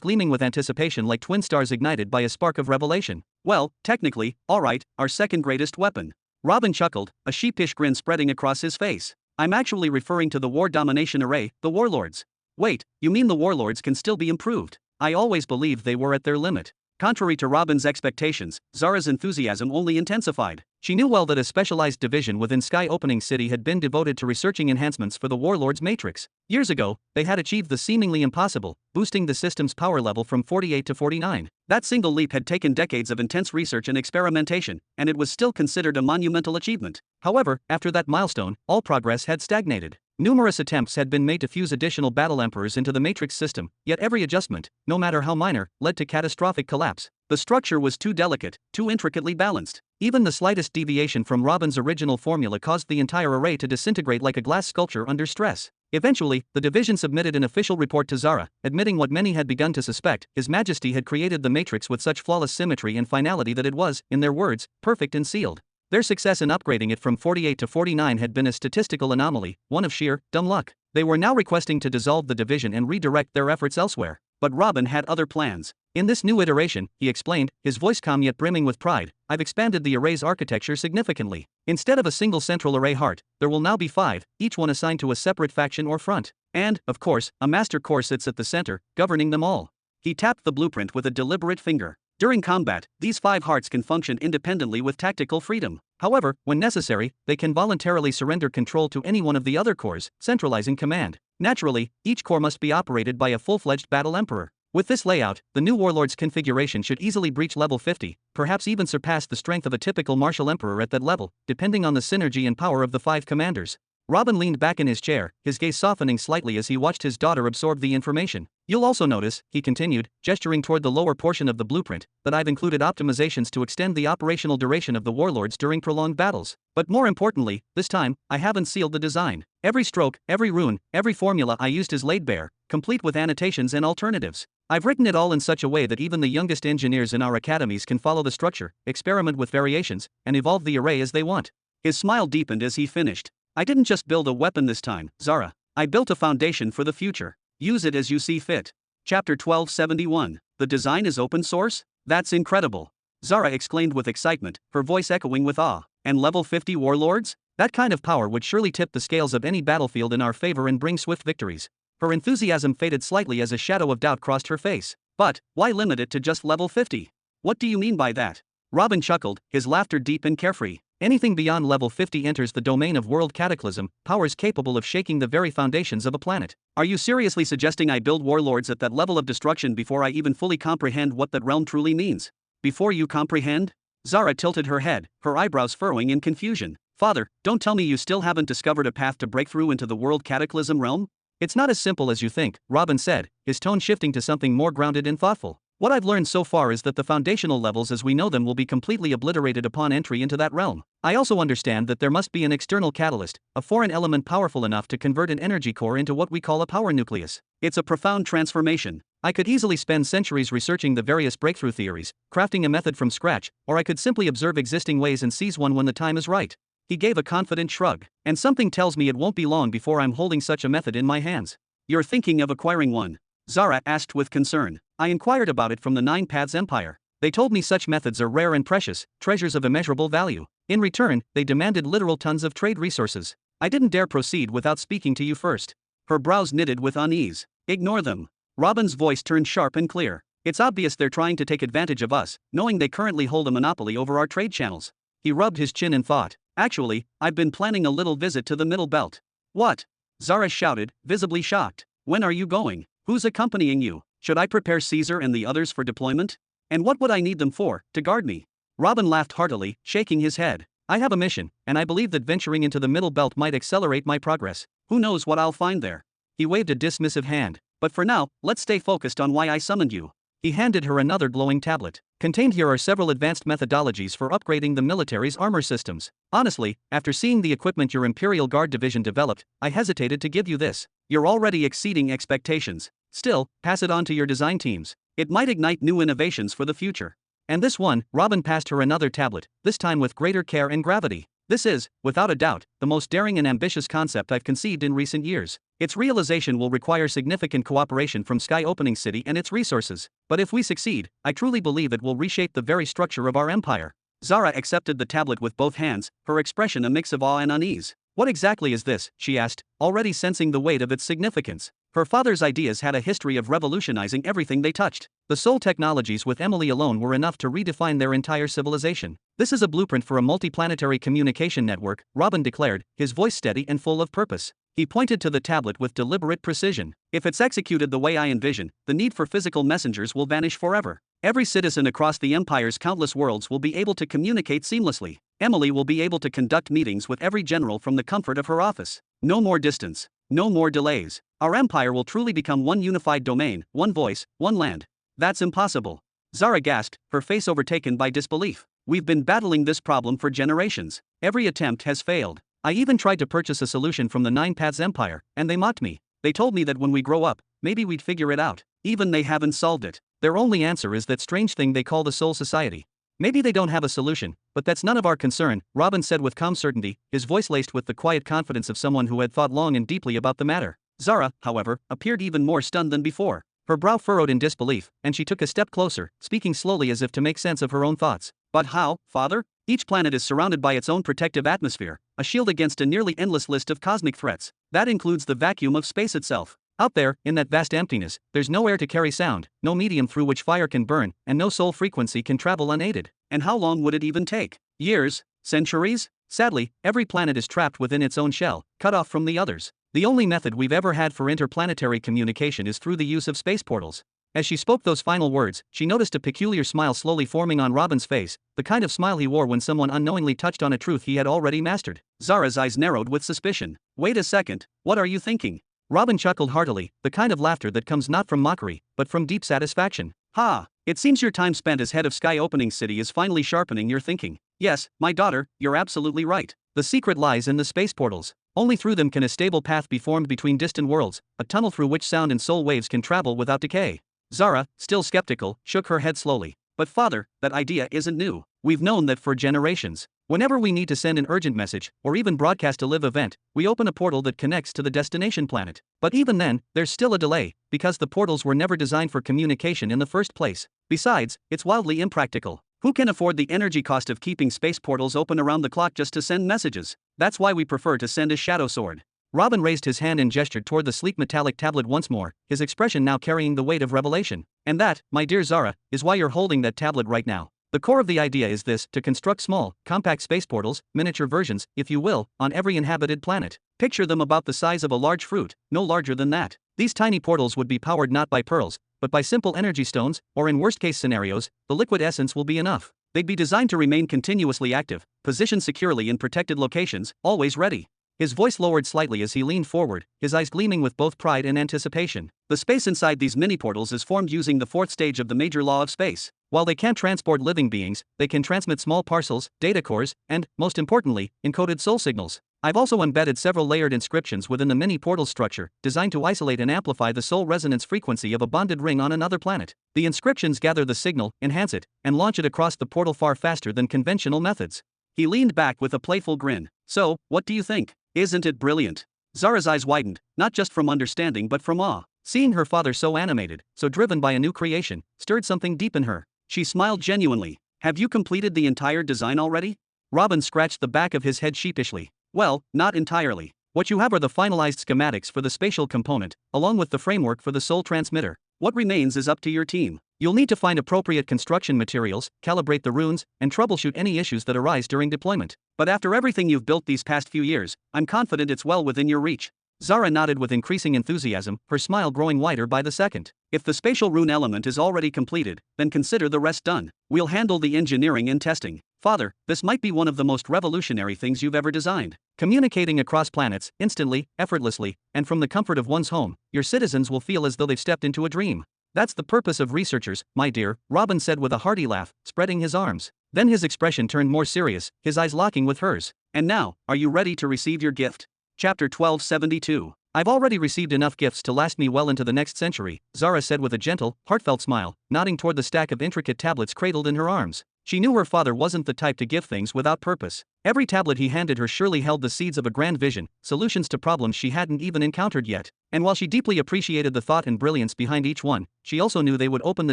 gleaming with anticipation like twin stars ignited by a spark of revelation. Well, technically, alright, our second greatest weapon. Robin chuckled, a sheepish grin spreading across his face. I'm actually referring to the War Domination Array, the Warlords. Wait, you mean the Warlords can still be improved? I always believed they were at their limit. Contrary to Robin's expectations, Zara's enthusiasm only intensified. She knew well that a specialized division within Sky Opening City had been devoted to researching enhancements for the Warlord's Matrix. Years ago, they had achieved the seemingly impossible, boosting the system's power level from 48 to 49. That single leap had taken decades of intense research and experimentation, and it was still considered a monumental achievement. However, after that milestone, all progress had stagnated. Numerous attempts had been made to fuse additional battle emperors into the Matrix system, yet every adjustment, no matter how minor, led to catastrophic collapse. The structure was too delicate, too intricately balanced. Even the slightest deviation from Robin's original formula caused the entire array to disintegrate like a glass sculpture under stress. Eventually, the division submitted an official report to Zara, admitting what many had begun to suspect: His Majesty had created the Matrix with such flawless symmetry and finality that it was, in their words, perfect and sealed. Their success in upgrading it from 48 to 49 had been a statistical anomaly, one of sheer, dumb luck. They were now requesting to dissolve the division and redirect their efforts elsewhere. But Robin had other plans. In this new iteration, he explained, his voice calm yet brimming with pride, I've expanded the array's architecture significantly. Instead of a single central array heart, there will now be 5, each one assigned to a separate faction or front. And, of course, a master core sits at the center, governing them all. He tapped the blueprint with a deliberate finger. During combat, these 5 hearts can function independently with tactical freedom. However, when necessary, they can voluntarily surrender control to any one of the other cores, centralizing command. Naturally, each core must be operated by a full-fledged battle emperor. With this layout, the new Warlord's configuration should easily breach level 50, perhaps even surpass the strength of a typical martial emperor at that level, depending on the synergy and power of the 5 commanders. Robin leaned back in his chair, his gaze softening slightly as he watched his daughter absorb the information. You'll also notice, he continued, gesturing toward the lower portion of the blueprint, that I've included optimizations to extend the operational duration of the Warlords during prolonged battles. But more importantly, this time, I haven't sealed the design. Every stroke, every rune, every formula I used is laid bare, complete with annotations and alternatives. I've written it all in such a way that even the youngest engineers in our academies can follow the structure, experiment with variations, and evolve the array as they want. His smile deepened as he finished. I didn't just build a weapon this time, Zara. I built a foundation for the future. Use it as you see fit. Chapter 1271. The design is open source? That's incredible. Zara exclaimed with excitement, her voice echoing with awe. And level 50 warlords? That kind of power would surely tip the scales of any battlefield in our favor and bring swift victories. Her enthusiasm faded slightly as a shadow of doubt crossed her face. But, why limit it to just level 50? What do you mean by that? Robin chuckled, his laughter deep and carefree. Anything beyond level 50 enters the domain of world cataclysm, powers capable of shaking the very foundations of a planet. Are you seriously suggesting I build warlords at that level of destruction before I even fully comprehend what that realm truly means? Before you comprehend? Zara tilted her head, her eyebrows furrowing in confusion. Father, don't tell me you still haven't discovered a path to breakthrough into the world cataclysm realm? It's not as simple as you think, Robin said, his tone shifting to something more grounded and thoughtful. What I've learned so far is that the foundational levels as we know them will be completely obliterated upon entry into that realm. I also understand that there must be an external catalyst, a foreign element powerful enough to convert an energy core into what we call a power nucleus. It's a profound transformation. I could easily spend centuries researching the various breakthrough theories, crafting a method from scratch, or I could simply observe existing ways and seize one when the time is right. He gave a confident shrug. And something tells me it won't be long before I'm holding such a method in my hands. You're thinking of acquiring one? Zara asked with concern. I inquired about it from the Nine Paths Empire. They told me such methods are rare and precious, treasures of immeasurable value. In return, they demanded literal tons of trade resources. I didn't dare proceed without speaking to you first. Her brows knitted with unease. Ignore them. Robin's voice turned sharp and clear. It's obvious they're trying to take advantage of us, knowing they currently hold a monopoly over our trade channels. He rubbed his chin in thought. Actually, I've been planning a little visit to the Middle Belt. What? Zara shouted, visibly shocked. When are you going? Who's accompanying you? Should I prepare Caesar and the others for deployment? And what would I need them for, to guard me? Robin laughed heartily, shaking his head. I have a mission, and I believe that venturing into the Middle Belt might accelerate my progress. Who knows what I'll find there? He waved a dismissive hand. But for now, let's stay focused on why I summoned you. He handed her another glowing tablet. Contained here are several advanced methodologies for upgrading the military's armor systems. Honestly, after seeing the equipment your Imperial Guard division developed, I hesitated to give you this. You're already exceeding expectations. Still, pass it on to your design teams. It might ignite new innovations for the future. And this one, Robin passed her another tablet, this time with greater care and gravity. This is, without a doubt, the most daring and ambitious concept I've conceived in recent years. Its realization will require significant cooperation from Sky Opening City and its resources. But if we succeed, I truly believe it will reshape the very structure of our empire. Zara accepted the tablet with both hands, her expression a mix of awe and unease. What exactly is this? She asked, already sensing the weight of its significance. Her father's ideas had a history of revolutionizing everything they touched. The Soul technologies with Emily alone were enough to redefine their entire civilization. This is a blueprint for a multiplanetary communication network, Robin declared, his voice steady and full of purpose. He pointed to the tablet with deliberate precision. If it's executed the way I envision, the need for physical messengers will vanish forever. Every citizen across the Empire's countless worlds will be able to communicate seamlessly. Emily will be able to conduct meetings with every general from the comfort of her office. No more distance. No more delays. Our empire will truly become one unified domain, one voice, one land. That's impossible. Zara gasped, her face overtaken by disbelief. We've been battling this problem for generations. Every attempt has failed. I even tried to purchase a solution from the Nine Paths Empire, and they mocked me. They told me that when we grow up, maybe we'd figure it out. Even they haven't solved it. Their only answer is that strange thing they call the Soul Society. Maybe they don't have a solution, but that's none of our concern, Robin said with calm certainty, his voice laced with the quiet confidence of someone who had thought long and deeply about the matter. Zara, however, appeared even more stunned than before. Her brow furrowed in disbelief, and she took a step closer, speaking slowly as if to make sense of her own thoughts. But how, father? Each planet is surrounded by its own protective atmosphere, a shield against a nearly endless list of cosmic threats. That includes the vacuum of space itself. Out there, in that vast emptiness, there's no air to carry sound, no medium through which fire can burn, and no soul frequency can travel unaided. And how long would it even take? Years? Centuries? Sadly, every planet is trapped within its own shell, cut off from the others. The only method we've ever had for interplanetary communication is through the use of space portals. As she spoke those final words, she noticed a peculiar smile slowly forming on Robin's face, the kind of smile he wore when someone unknowingly touched on a truth he had already mastered. Zara's eyes narrowed with suspicion. Wait a second, what are you thinking? Robin chuckled heartily, the kind of laughter that comes not from mockery, but from deep satisfaction. Ha! It seems your time spent as head of Sky Opening City is finally sharpening your thinking. Yes, my daughter, you're absolutely right. The secret lies in the space portals. Only through them can a stable path be formed between distant worlds, a tunnel through which sound and soul waves can travel without decay. Zara, still skeptical, shook her head slowly. But father, that idea isn't new. We've known that for generations. Whenever we need to send an urgent message, or even broadcast a live event, we open a portal that connects to the destination planet. But even then, there's still a delay, because the portals were never designed for communication in the first place. Besides, it's wildly impractical. Who can afford the energy cost of keeping space portals open around the clock just to send messages? That's why we prefer to send a shadow sword. Robin raised his hand and gestured toward the sleek metallic tablet once more, his expression now carrying the weight of revelation. And that, my dear Zara, is why you're holding that tablet right now. The core of the idea is this: to construct small, compact space portals, miniature versions, if you will, on every inhabited planet. Picture them about the size of a large fruit, no larger than that. These tiny portals would be powered not by pearls, but by simple energy stones, or in worst-case scenarios, the liquid essence will be enough. They'd be designed to remain continuously active, positioned securely in protected locations, always ready. His voice lowered slightly as he leaned forward, his eyes gleaming with both pride and anticipation. The space inside these mini-portals is formed using the fourth stage of the major law of space. While they can't transport living beings, they can transmit small parcels, data cores, and, most importantly, encoded soul signals. I've also embedded several layered inscriptions within the mini-portal structure, designed to isolate and amplify the soul resonance frequency of a bonded ring on another planet. The inscriptions gather the signal, enhance it, and launch it across the portal far faster than conventional methods. He leaned back with a playful grin. So, what do you think? Isn't it brilliant? Zara's eyes widened, not just from understanding but from awe. Seeing her father so animated, so driven by a new creation, stirred something deep in her. She smiled genuinely. Have you completed the entire design already? Robin scratched the back of his head sheepishly. Well, not entirely. What you have are the finalized schematics for the spatial component, along with the framework for the soul transmitter. What remains is up to your team. You'll need to find appropriate construction materials, calibrate the runes, and troubleshoot any issues that arise during deployment. But after everything you've built these past few years, I'm confident it's well within your reach. Zara nodded with increasing enthusiasm, her smile growing wider by the second. If the spatial rune element is already completed, then consider the rest done. We'll handle the engineering and testing. Father, this might be one of the most revolutionary things you've ever designed. Communicating across planets, instantly, effortlessly, and from the comfort of one's home, your citizens will feel as though they've stepped into a dream. That's the purpose of researchers, my dear, Robin said with a hearty laugh, spreading his arms. Then his expression turned more serious, his eyes locking with hers. And now, are you ready to receive your gift? Chapter 1272. I've already received enough gifts to last me well into the next century, Zara said with a gentle, heartfelt smile, nodding toward the stack of intricate tablets cradled in her arms. She knew her father wasn't the type to give things without purpose. Every tablet he handed her surely held the seeds of a grand vision, solutions to problems she hadn't even encountered yet. And while she deeply appreciated the thought and brilliance behind each one, she also knew they would open the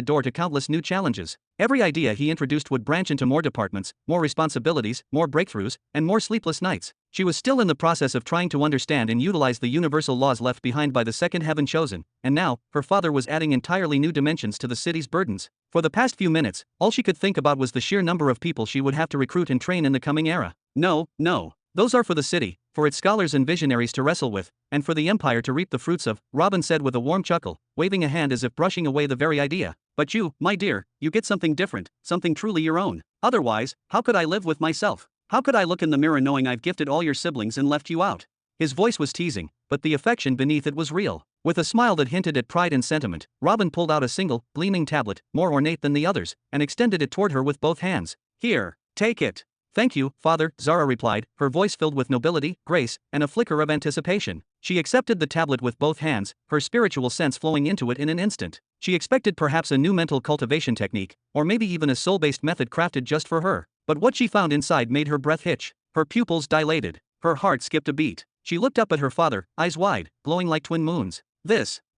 door to countless new challenges. Every idea he introduced would branch into more departments, more responsibilities, more breakthroughs, and more sleepless nights. She was still in the process of trying to understand and utilize the universal laws left behind by the second heaven chosen, and now, her father was adding entirely new dimensions to the city's burdens. For the past few minutes, all she could think about was the sheer number of people she would have to recruit and train in the coming era. No, those are for the city, for its scholars and visionaries to wrestle with, and for the empire to reap the fruits of, Robin said with a warm chuckle, waving a hand as if brushing away the very idea. But you, my dear, you get something different, something truly your own. Otherwise, how could I live with myself? How could I look in the mirror knowing I've gifted all your siblings and left you out? His voice was teasing, but the affection beneath it was real. With a smile that hinted at pride and sentiment, Robin pulled out a single, gleaming tablet, more ornate than the others, and extended it toward her with both hands. Here, take it. Thank you, father, Zara replied, her voice filled with nobility, grace, and a flicker of anticipation. She accepted the tablet with both hands, her spiritual sense flowing into it in an instant. She expected perhaps a new mental cultivation technique, or maybe even a soul-based method crafted just for her. But what she found inside made her breath hitch. Her pupils dilated. Her heart skipped a beat. She looked up at her father, eyes wide, glowing like twin moons.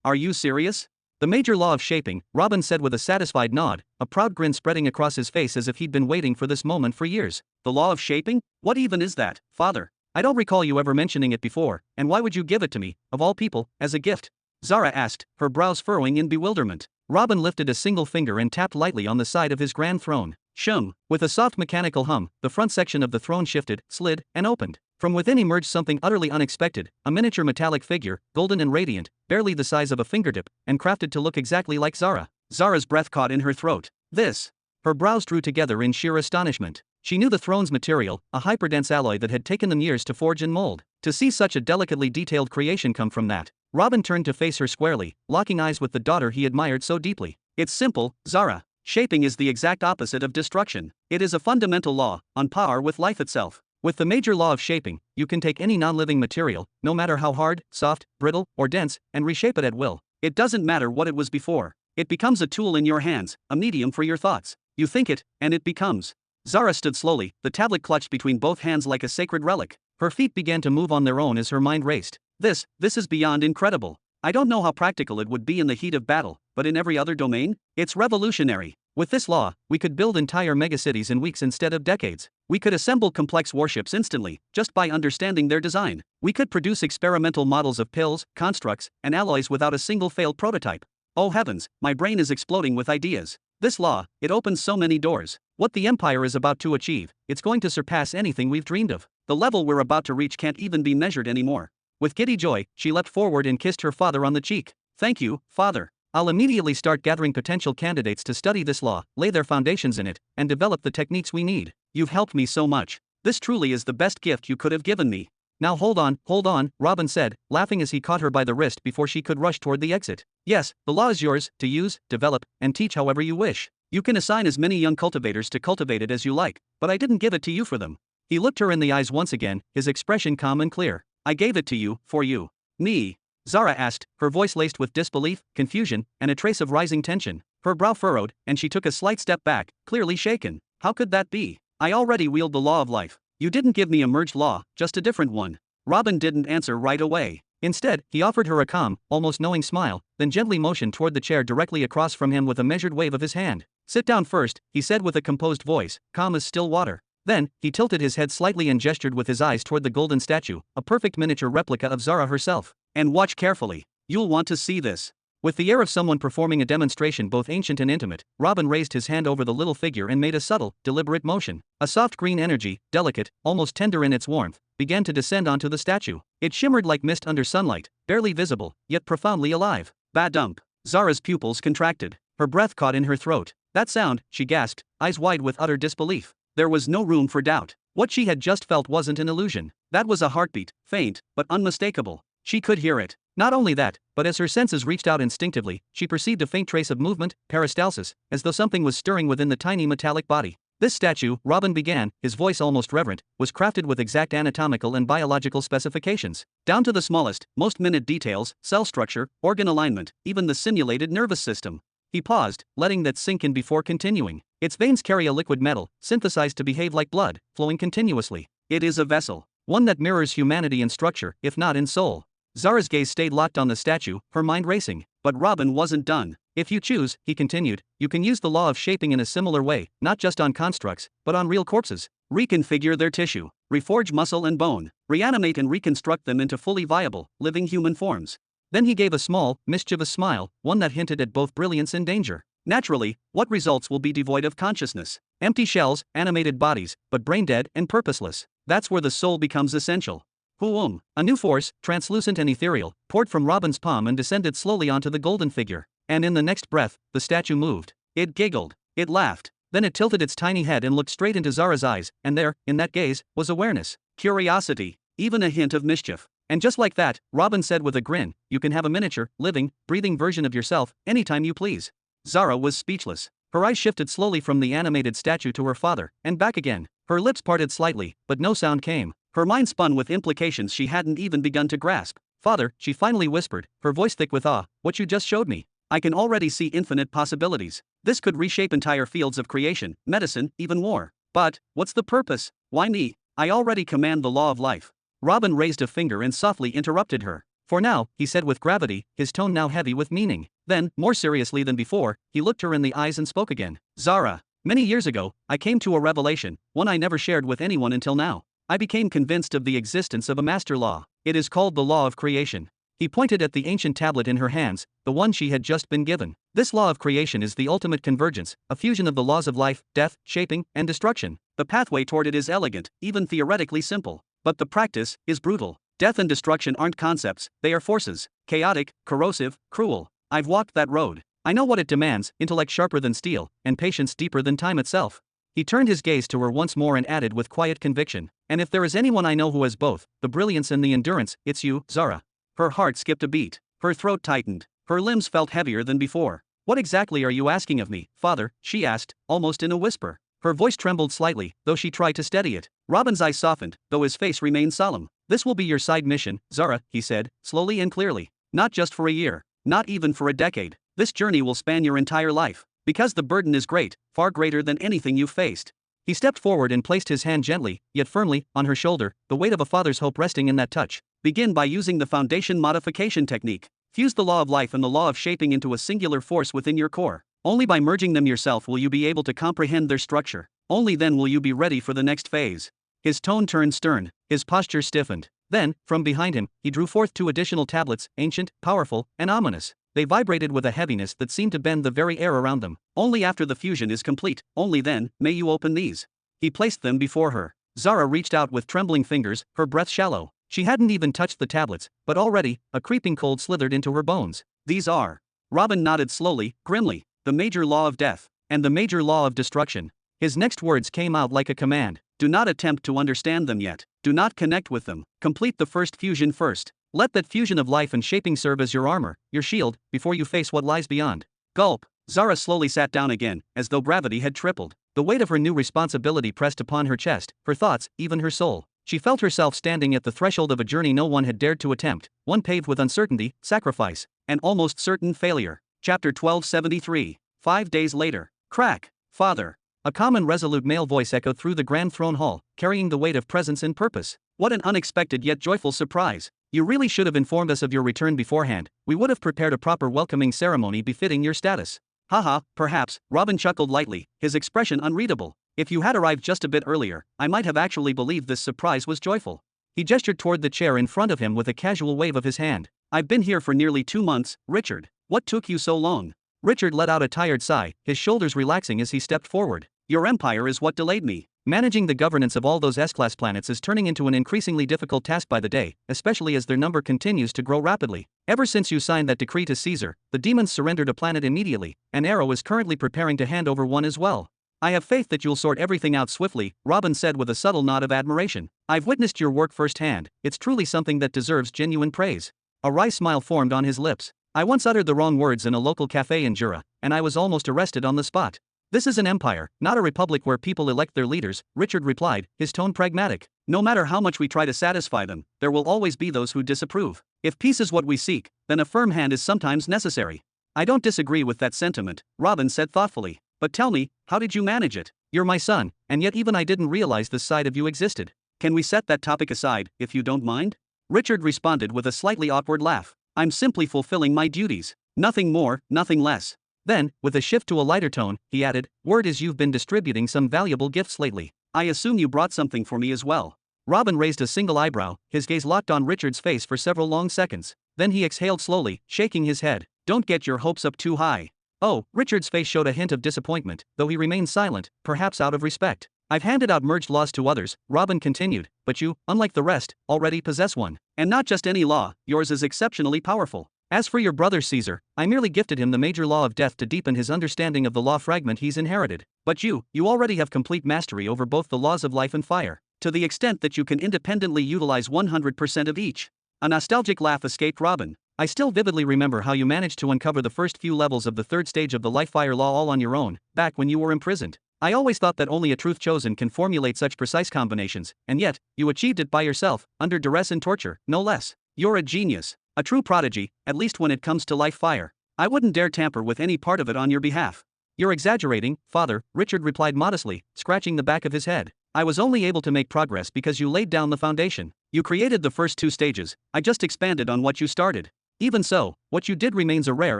Are you serious? The major law of shaping, Robin said with a satisfied nod, a proud grin spreading across his face as if he'd been waiting for this moment for years. The law of shaping? What even is that, father? I don't recall you ever mentioning it before, and why would you give it to me, of all people, as a gift? Zara asked, her brows furrowing in bewilderment. Robin lifted a single finger and tapped lightly on the side of his grand throne. Shum. With a soft mechanical hum, the front section of the throne shifted, slid, and opened. From within emerged something utterly unexpected, a miniature metallic figure, golden and radiant, barely the size of a fingertip, and crafted to look exactly like Zara. Zara's breath caught in her throat. This. Her brows drew together in sheer astonishment. She knew the throne's material, a hyperdense alloy that had taken them years to forge and mold. To see such a delicately detailed creation come from that. Robin turned to face her squarely, locking eyes with the daughter he admired so deeply. It's simple, Zara. Shaping is the exact opposite of destruction. It is a fundamental law, on par with life itself. With the major law of shaping, you can take any non-living material, no matter how hard, soft, brittle, or dense, and reshape it at will. It doesn't matter what it was before. It becomes a tool in your hands, a medium for your thoughts. You think it, and it becomes. Zara stood slowly, the tablet clutched between both hands like a sacred relic. Her feet began to move on their own as her mind raced. This is beyond incredible. I don't know how practical it would be in the heat of battle, but in every other domain, it's revolutionary. With this law, we could build entire megacities in weeks instead of decades. We could assemble complex warships instantly, just by understanding their design. We could produce experimental models of pills, constructs, and alloys without a single failed prototype. Oh heavens, my brain is exploding with ideas. This law, it opens so many doors. What the Empire is about to achieve, it's going to surpass anything we've dreamed of. The level we're about to reach can't even be measured anymore. With giddy joy, she leapt forward and kissed her father on the cheek. Thank you, father. I'll immediately start gathering potential candidates to study this law, lay their foundations in it, and develop the techniques we need. You've helped me so much. This truly is the best gift you could have given me. Now hold on, Robin said, laughing as he caught her by the wrist before she could rush toward the exit. Yes, the law is yours, to use, develop, and teach however you wish. You can assign as many young cultivators to cultivate it as you like, but I didn't give it to you for them. He looked her in the eyes once again, his expression calm and clear. I gave it to you, for you. Me? Zara asked, her voice laced with disbelief, confusion, and a trace of rising tension. Her brow furrowed, and she took a slight step back, clearly shaken. How could that be? I already wield the law of life. You didn't give me a merged law, just a different one. Robin didn't answer right away. Instead, he offered her a calm, almost knowing smile, then gently motioned toward the chair directly across from him with a measured wave of his hand. Sit down first, he said with a composed voice, calm as still water. Then, he tilted his head slightly and gestured with his eyes toward the golden statue, a perfect miniature replica of Zara herself. And watch carefully. You'll want to see this. With the air of someone performing a demonstration both ancient and intimate, Robin raised his hand over the little figure and made a subtle, deliberate motion. A soft green energy, delicate, almost tender in its warmth, began to descend onto the statue. It shimmered like mist under sunlight, barely visible, yet profoundly alive. Ba-dump. Zara's pupils contracted. Her breath caught in her throat. That sound, she gasped, eyes wide with utter disbelief. There was no room for doubt. What she had just felt wasn't an illusion. That was a heartbeat, faint, but unmistakable. She could hear it. Not only that, but as her senses reached out instinctively, she perceived a faint trace of movement, peristalsis, as though something was stirring within the tiny metallic body. This statue, Robin began, his voice almost reverent, was crafted with exact anatomical and biological specifications, down to the smallest, most minute details, cell structure, organ alignment, even the simulated nervous system. He paused, letting that sink in before continuing. Its veins carry a liquid metal, synthesized to behave like blood, flowing continuously. It is a vessel, one that mirrors humanity in structure, if not in soul. Zara's gaze stayed locked on the statue, her mind racing. But Robin wasn't done. If you choose, he continued, you can use the law of shaping in a similar way, not just on constructs, but on real corpses. Reconfigure their tissue, reforge muscle and bone, reanimate and reconstruct them into fully viable, living human forms. Then he gave a small, mischievous smile, one that hinted at both brilliance and danger. Naturally, what results will be devoid of consciousness? Empty shells, animated bodies, but brain-dead and purposeless. That's where the soul becomes essential. Boom! A new force, translucent and ethereal, poured from Robin's palm and descended slowly onto the golden figure. And in the next breath, the statue moved. It giggled. It laughed. Then it tilted its tiny head and looked straight into Zara's eyes, and there, in that gaze, was awareness, curiosity, even a hint of mischief. And just like that, Robin said with a grin, you can have a miniature, living, breathing version of yourself, anytime you please. Zara was speechless. Her eyes shifted slowly from the animated statue to her father, and back again. Her lips parted slightly, but no sound came. Her mind spun with implications she hadn't even begun to grasp. Father, she finally whispered, her voice thick with awe, what you just showed me. I can already see infinite possibilities. This could reshape entire fields of creation, medicine, even war. But, what's the purpose? Why me? I already command the law of life. Robin raised a finger and softly interrupted her. For now, he said with gravity, his tone now heavy with meaning. Then, more seriously than before, he looked her in the eyes and spoke again. Zara, many years ago, I came to a revelation, one I never shared with anyone until now. I became convinced of the existence of a master law. It is called the law of creation. He pointed at the ancient tablet in her hands, the one she had just been given. This law of creation is the ultimate convergence, a fusion of the laws of life, death, shaping, and destruction. The pathway toward it is elegant, even theoretically simple. But the practice is brutal. Death and destruction aren't concepts, they are forces. Chaotic, corrosive, cruel. I've walked that road. I know what it demands, intellect sharper than steel, and patience deeper than time itself. He turned his gaze to her once more and added with quiet conviction, and if there is anyone I know who has both, the brilliance and the endurance, it's you, Zara. Her heart skipped a beat. Her throat tightened. Her limbs felt heavier than before. What exactly are you asking of me, father? She asked, almost in a whisper. Her voice trembled slightly, though she tried to steady it. Robin's eyes softened, though his face remained solemn. This will be your side mission, Zara, he said, slowly and clearly. Not just for a year. Not even for a decade. This journey will span your entire life. Because the burden is great, far greater than anything you've faced. He stepped forward and placed his hand gently, yet firmly, on her shoulder, the weight of a father's hope resting in that touch. Begin by using the foundation modification technique. Fuse the law of life and the law of shaping into a singular force within your core. Only by merging them yourself will you be able to comprehend their structure. Only then will you be ready for the next phase. His tone turned stern, his posture stiffened. Then, from behind him, he drew forth 2 additional tablets, ancient, powerful, and ominous. They vibrated with a heaviness that seemed to bend the very air around them. Only after the fusion is complete, only then, may you open these. He placed them before her. Zara reached out with trembling fingers, her breath shallow. She hadn't even touched the tablets, but already, a creeping cold slithered into her bones. These are. Robin nodded slowly, grimly. The major law of death. And the major law of destruction. His next words came out like a command. Do not attempt to understand them yet. Do not connect with them. Complete the first fusion first. Let that fusion of life and shaping serve as your armor, your shield, before you face what lies beyond. Gulp. Zara slowly sat down again, as though gravity had tripled. The weight of her new responsibility pressed upon her chest, her thoughts, even her soul. She felt herself standing at the threshold of a journey no one had dared to attempt, one paved with uncertainty, sacrifice, and almost certain failure. Chapter 1273. 5 days later. Crack. Father. A calm and resolute male voice echoed through the grand throne hall, carrying the weight of presence and purpose. What an unexpected yet joyful surprise. You really should have informed us of your return beforehand. We would have prepared a proper welcoming ceremony befitting your status. Haha, perhaps, Robin chuckled lightly, his expression unreadable. If you had arrived just a bit earlier, I might have actually believed this surprise was joyful. He gestured toward the chair in front of him with a casual wave of his hand. I've been here for nearly 2 months, Richard. What took you so long? Richard let out a tired sigh, his shoulders relaxing as he stepped forward. Your empire is what delayed me. Managing the governance of all those S-class planets is turning into an increasingly difficult task by the day, especially as their number continues to grow rapidly. Ever since you signed that decree to Caesar, the demons surrendered a planet immediately, and Arrow is currently preparing to hand over one as well. I have faith that you'll sort everything out swiftly, Robin said with a subtle nod of admiration. I've witnessed your work firsthand, it's truly something that deserves genuine praise. A wry smile formed on his lips. I once uttered the wrong words in a local cafe in Jura, and I was almost arrested on the spot. This is an empire, not a republic where people elect their leaders, Richard replied, his tone pragmatic. No matter how much we try to satisfy them, there will always be those who disapprove. If peace is what we seek, then a firm hand is sometimes necessary. I don't disagree with that sentiment, Robin said thoughtfully. But tell me, how did you manage it? You're my son, and yet even I didn't realize this side of you existed. Can we set that topic aside, if you don't mind? Richard responded with a slightly awkward laugh. I'm simply fulfilling my duties. Nothing more, nothing less. Then, with a shift to a lighter tone, he added, word is you've been distributing some valuable gifts lately. I assume you brought something for me as well. Robin raised a single eyebrow, his gaze locked on Richard's face for several long seconds. Then he exhaled slowly, shaking his head. Don't get your hopes up too high. Oh, Richard's face showed a hint of disappointment, though he remained silent, perhaps out of respect. I've handed out merged laws to others, Robin continued, but you, unlike the rest, already possess one. And not just any law, yours is exceptionally powerful. As for your brother Caesar, I merely gifted him the major law of death to deepen his understanding of the law fragment he's inherited. But you already have complete mastery over both the laws of life and fire, to the extent that you can independently utilize 100% of each. A nostalgic laugh escaped Robin. I still vividly remember how you managed to uncover the first few levels of the third stage of the life-fire law all on your own, back when you were imprisoned. I always thought that only a truth chosen can formulate such precise combinations, and yet, you achieved it by yourself, under duress and torture, no less. You're a genius. A true prodigy, at least when it comes to life fire. I wouldn't dare tamper with any part of it on your behalf. You're exaggerating, father, Richard replied modestly, scratching the back of his head. I was only able to make progress because you laid down the foundation. You created the first two stages, I just expanded on what you started. Even so, what you did remains a rare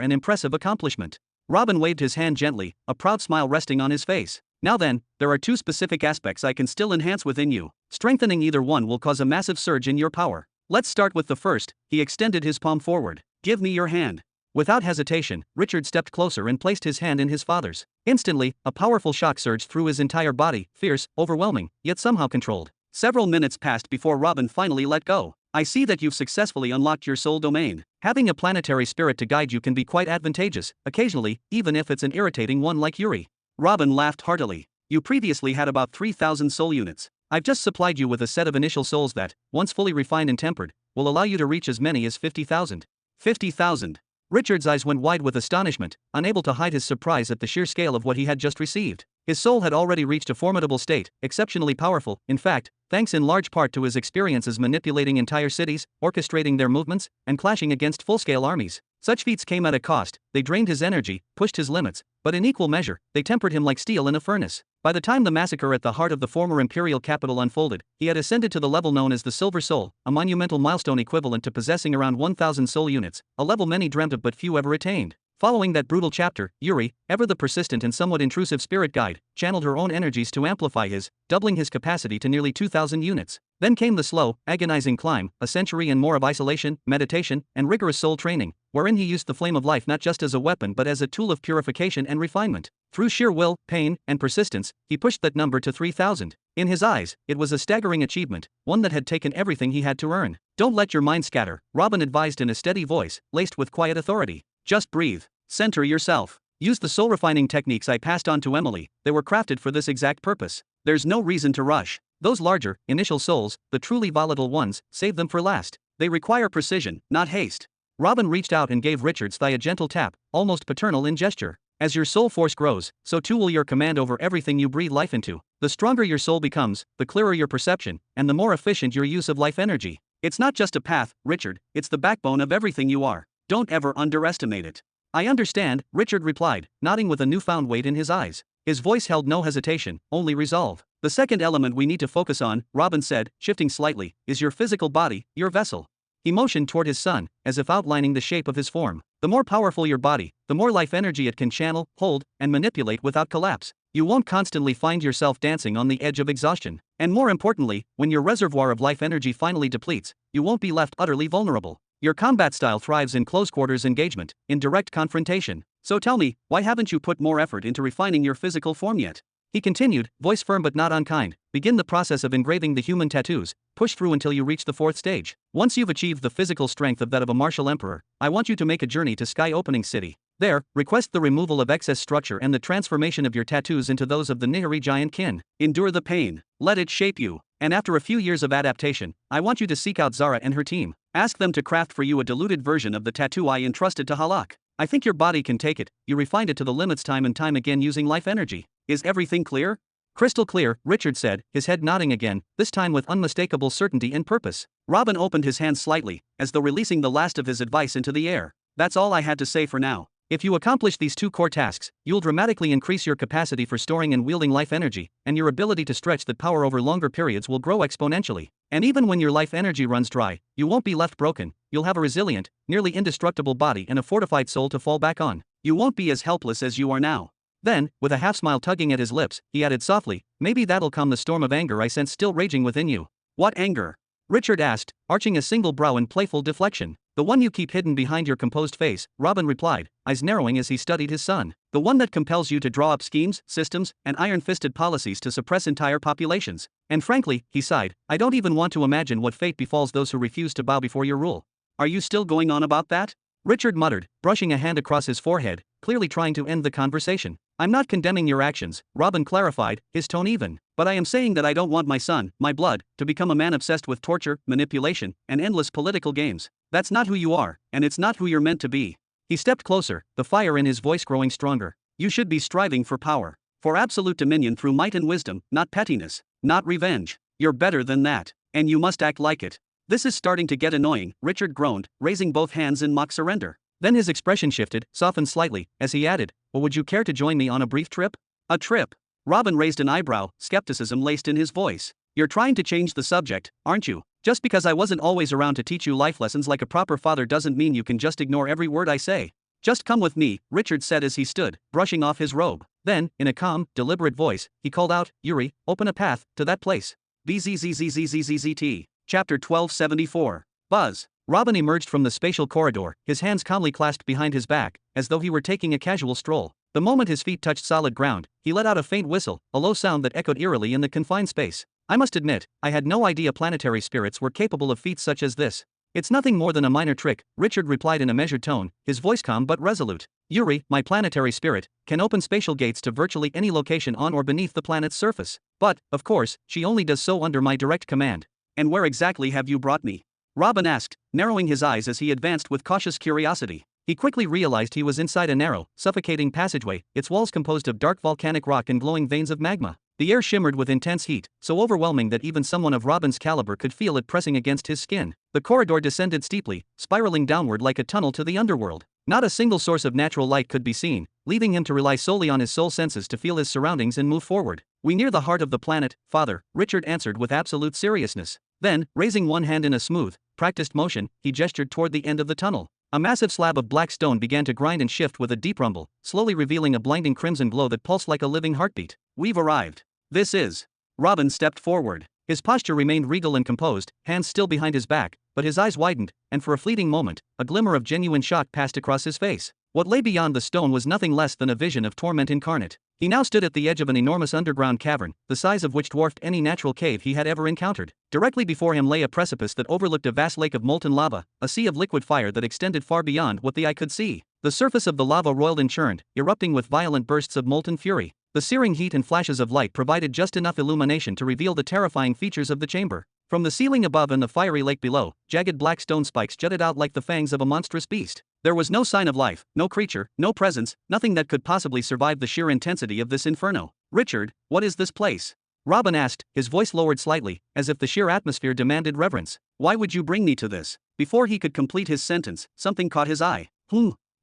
and impressive accomplishment. Robin waved his hand gently, a proud smile resting on his face. Now then, there are two specific aspects I can still enhance within you. Strengthening either one will cause a massive surge in your power. Let's start with the first. He extended his palm forward. Give me your hand. Without hesitation, Richard stepped closer and placed his hand in his father's. Instantly, a powerful shock surged through his entire body, fierce, overwhelming, yet somehow controlled. Several minutes passed before Robin finally let go. I see that you've successfully unlocked your soul domain. Having a planetary spirit to guide you can be quite advantageous, occasionally, even if it's an irritating one like Yuri. Robin laughed heartily. You previously had about 3,000 soul units. I've just supplied you with a set of initial souls that, once fully refined and tempered, will allow you to reach as many as 50,000. 50,000. Richard's eyes went wide with astonishment, unable to hide his surprise at the sheer scale of what he had just received. His soul had already reached a formidable state, exceptionally powerful, in fact, thanks in large part to his experiences manipulating entire cities, orchestrating their movements, and clashing against full-scale armies. Such feats came at a cost. They drained his energy, pushed his limits, but in equal measure, they tempered him like steel in a furnace. By the time the massacre at the heart of the former imperial capital unfolded, he had ascended to the level known as the Silver Soul, a monumental milestone equivalent to possessing around 1,000 soul units, a level many dreamt of but few ever attained. Following that brutal chapter, Yuri, ever the persistent and somewhat intrusive spirit guide, channeled her own energies to amplify his, doubling his capacity to nearly 2,000 units. Then came the slow, agonizing climb, a century and more of isolation, meditation, and rigorous soul training, wherein he used the flame of life not just as a weapon but as a tool of purification and refinement. Through sheer will, pain, and persistence, he pushed that number to 3,000. In his eyes, it was a staggering achievement, one that had taken everything he had to earn. Don't let your mind scatter, Robin advised in a steady voice, laced with quiet authority. Just breathe. Center yourself. Use the soul-refining techniques I passed on to Emily. They were crafted for this exact purpose. There's no reason to rush. Those larger, initial souls, the truly volatile ones, save them for last. They require precision, not haste. Robin reached out and gave Richard's thigh a gentle tap, almost paternal in gesture. As your soul force grows, so too will your command over everything you breathe life into. The stronger your soul becomes, the clearer your perception, and the more efficient your use of life energy. It's not just a path, Richard, it's the backbone of everything you are. Don't ever underestimate it. I understand, Richard replied, nodding with a newfound weight in his eyes. His voice held no hesitation, only resolve. The second element we need to focus on, Robin said, shifting slightly, is your physical body, your vessel. He motioned toward his son, as if outlining the shape of his form. The more powerful your body, the more life energy it can channel, hold, and manipulate without collapse. You won't constantly find yourself dancing on the edge of exhaustion. And more importantly, when your reservoir of life energy finally depletes, you won't be left utterly vulnerable. Your combat style thrives in close-quarters engagement, in direct confrontation. So tell me, why haven't you put more effort into refining your physical form yet? He continued, voice firm but not unkind. Begin the process of engraving the human tattoos, push through until you reach the fourth stage. Once you've achieved the physical strength of that of a martial emperor, I want you to make a journey to Sky Opening City. There, request the removal of excess structure and the transformation of your tattoos into those of the Nihari giant kin. Endure the pain. Let it shape you. And after a few years of adaptation, I want you to seek out Zara and her team. Ask them to craft for you a diluted version of the tattoo I entrusted to Halak. I think your body can take it. You refined it to the limits time and time again using life energy. Is everything clear? Crystal clear, Richard said, his head nodding again, this time with unmistakable certainty and purpose. Robin opened his hands slightly, as though releasing the last of his advice into the air. That's all I had to say for now. If you accomplish these two core tasks, you'll dramatically increase your capacity for storing and wielding life energy, and your ability to stretch that power over longer periods will grow exponentially. And even when your life energy runs dry, you won't be left broken. You'll have a resilient, nearly indestructible body and a fortified soul to fall back on. You won't be as helpless as you are now. Then, with a half-smile tugging at his lips, he added softly, maybe that'll calm the storm of anger I sense still raging within you. What anger? Richard asked, arching a single brow in playful deflection. The one you keep hidden behind your composed face, Robin replied, eyes narrowing as he studied his son. The one that compels you to draw up schemes, systems, and iron-fisted policies to suppress entire populations. And frankly, he sighed, I don't even want to imagine what fate befalls those who refuse to bow before your rule. Are you still going on about that? Richard muttered, brushing a hand across his forehead, clearly trying to end the conversation. I'm not condemning your actions, Robin clarified, his tone even. But I am saying that I don't want my son, my blood, to become a man obsessed with torture, manipulation, and endless political games. That's not who you are, and it's not who you're meant to be. He stepped closer, the fire in his voice growing stronger. You should be striving for power. For absolute dominion through might and wisdom, not pettiness, not revenge. You're better than that, and you must act like it. This is starting to get annoying, Richard groaned, raising both hands in mock surrender. Then his expression shifted, softened slightly, as he added, well, would you care to join me on a brief trip? A trip? Robin raised an eyebrow, skepticism laced in his voice. You're trying to change the subject, aren't you? Just because I wasn't always around to teach you life lessons like a proper father doesn't mean you can just ignore every word I say. Just come with me, Richard said as he stood, brushing off his robe. Then, in a calm, deliberate voice, he called out, Yuri, open a path to that place. BZZZZZZZT. Chapter 1274. Buzz. Robin emerged from the spatial corridor, his hands calmly clasped behind his back, as though he were taking a casual stroll. The moment his feet touched solid ground, he let out a faint whistle, a low sound that echoed eerily in the confined space. I must admit, I had no idea planetary spirits were capable of feats such as this. It's nothing more than a minor trick, Richard replied in a measured tone, his voice calm but resolute. Yuri, my planetary spirit, can open spatial gates to virtually any location on or beneath the planet's surface. But, of course, she only does so under my direct command. And where exactly have you brought me? Robin asked, narrowing his eyes as he advanced with cautious curiosity. He quickly realized he was inside a narrow, suffocating passageway, its walls composed of dark volcanic rock and glowing veins of magma. The air shimmered with intense heat, so overwhelming that even someone of Robin's caliber could feel it pressing against his skin. The corridor descended steeply, spiraling downward like a tunnel to the underworld. Not a single source of natural light could be seen, leaving him to rely solely on his soul senses to feel his surroundings and move forward. We near the heart of the planet, Father, Richard answered with absolute seriousness. Then, raising one hand in a smooth, practiced motion, he gestured toward the end of the tunnel. A massive slab of black stone began to grind and shift with a deep rumble, slowly revealing a blinding crimson glow that pulsed like a living heartbeat. We've arrived. This is. Robin stepped forward. His posture remained regal and composed, hands still behind his back, but his eyes widened, and for a fleeting moment, a glimmer of genuine shock passed across his face. What lay beyond the stone was nothing less than a vision of torment incarnate. He now stood at the edge of an enormous underground cavern, the size of which dwarfed any natural cave he had ever encountered. Directly before him lay a precipice that overlooked a vast lake of molten lava, a sea of liquid fire that extended far beyond what the eye could see. The surface of the lava roiled and churned, erupting with violent bursts of molten fury. The searing heat and flashes of light provided just enough illumination to reveal the terrifying features of the chamber. From the ceiling above and the fiery lake below, jagged black stone spikes jutted out like the fangs of a monstrous beast. There was no sign of life, no creature, no presence, nothing that could possibly survive the sheer intensity of this inferno. Richard, what is this place? Robin asked, his voice lowered slightly, as if the sheer atmosphere demanded reverence. Why would you bring me to this? Before he could complete his sentence, something caught his eye.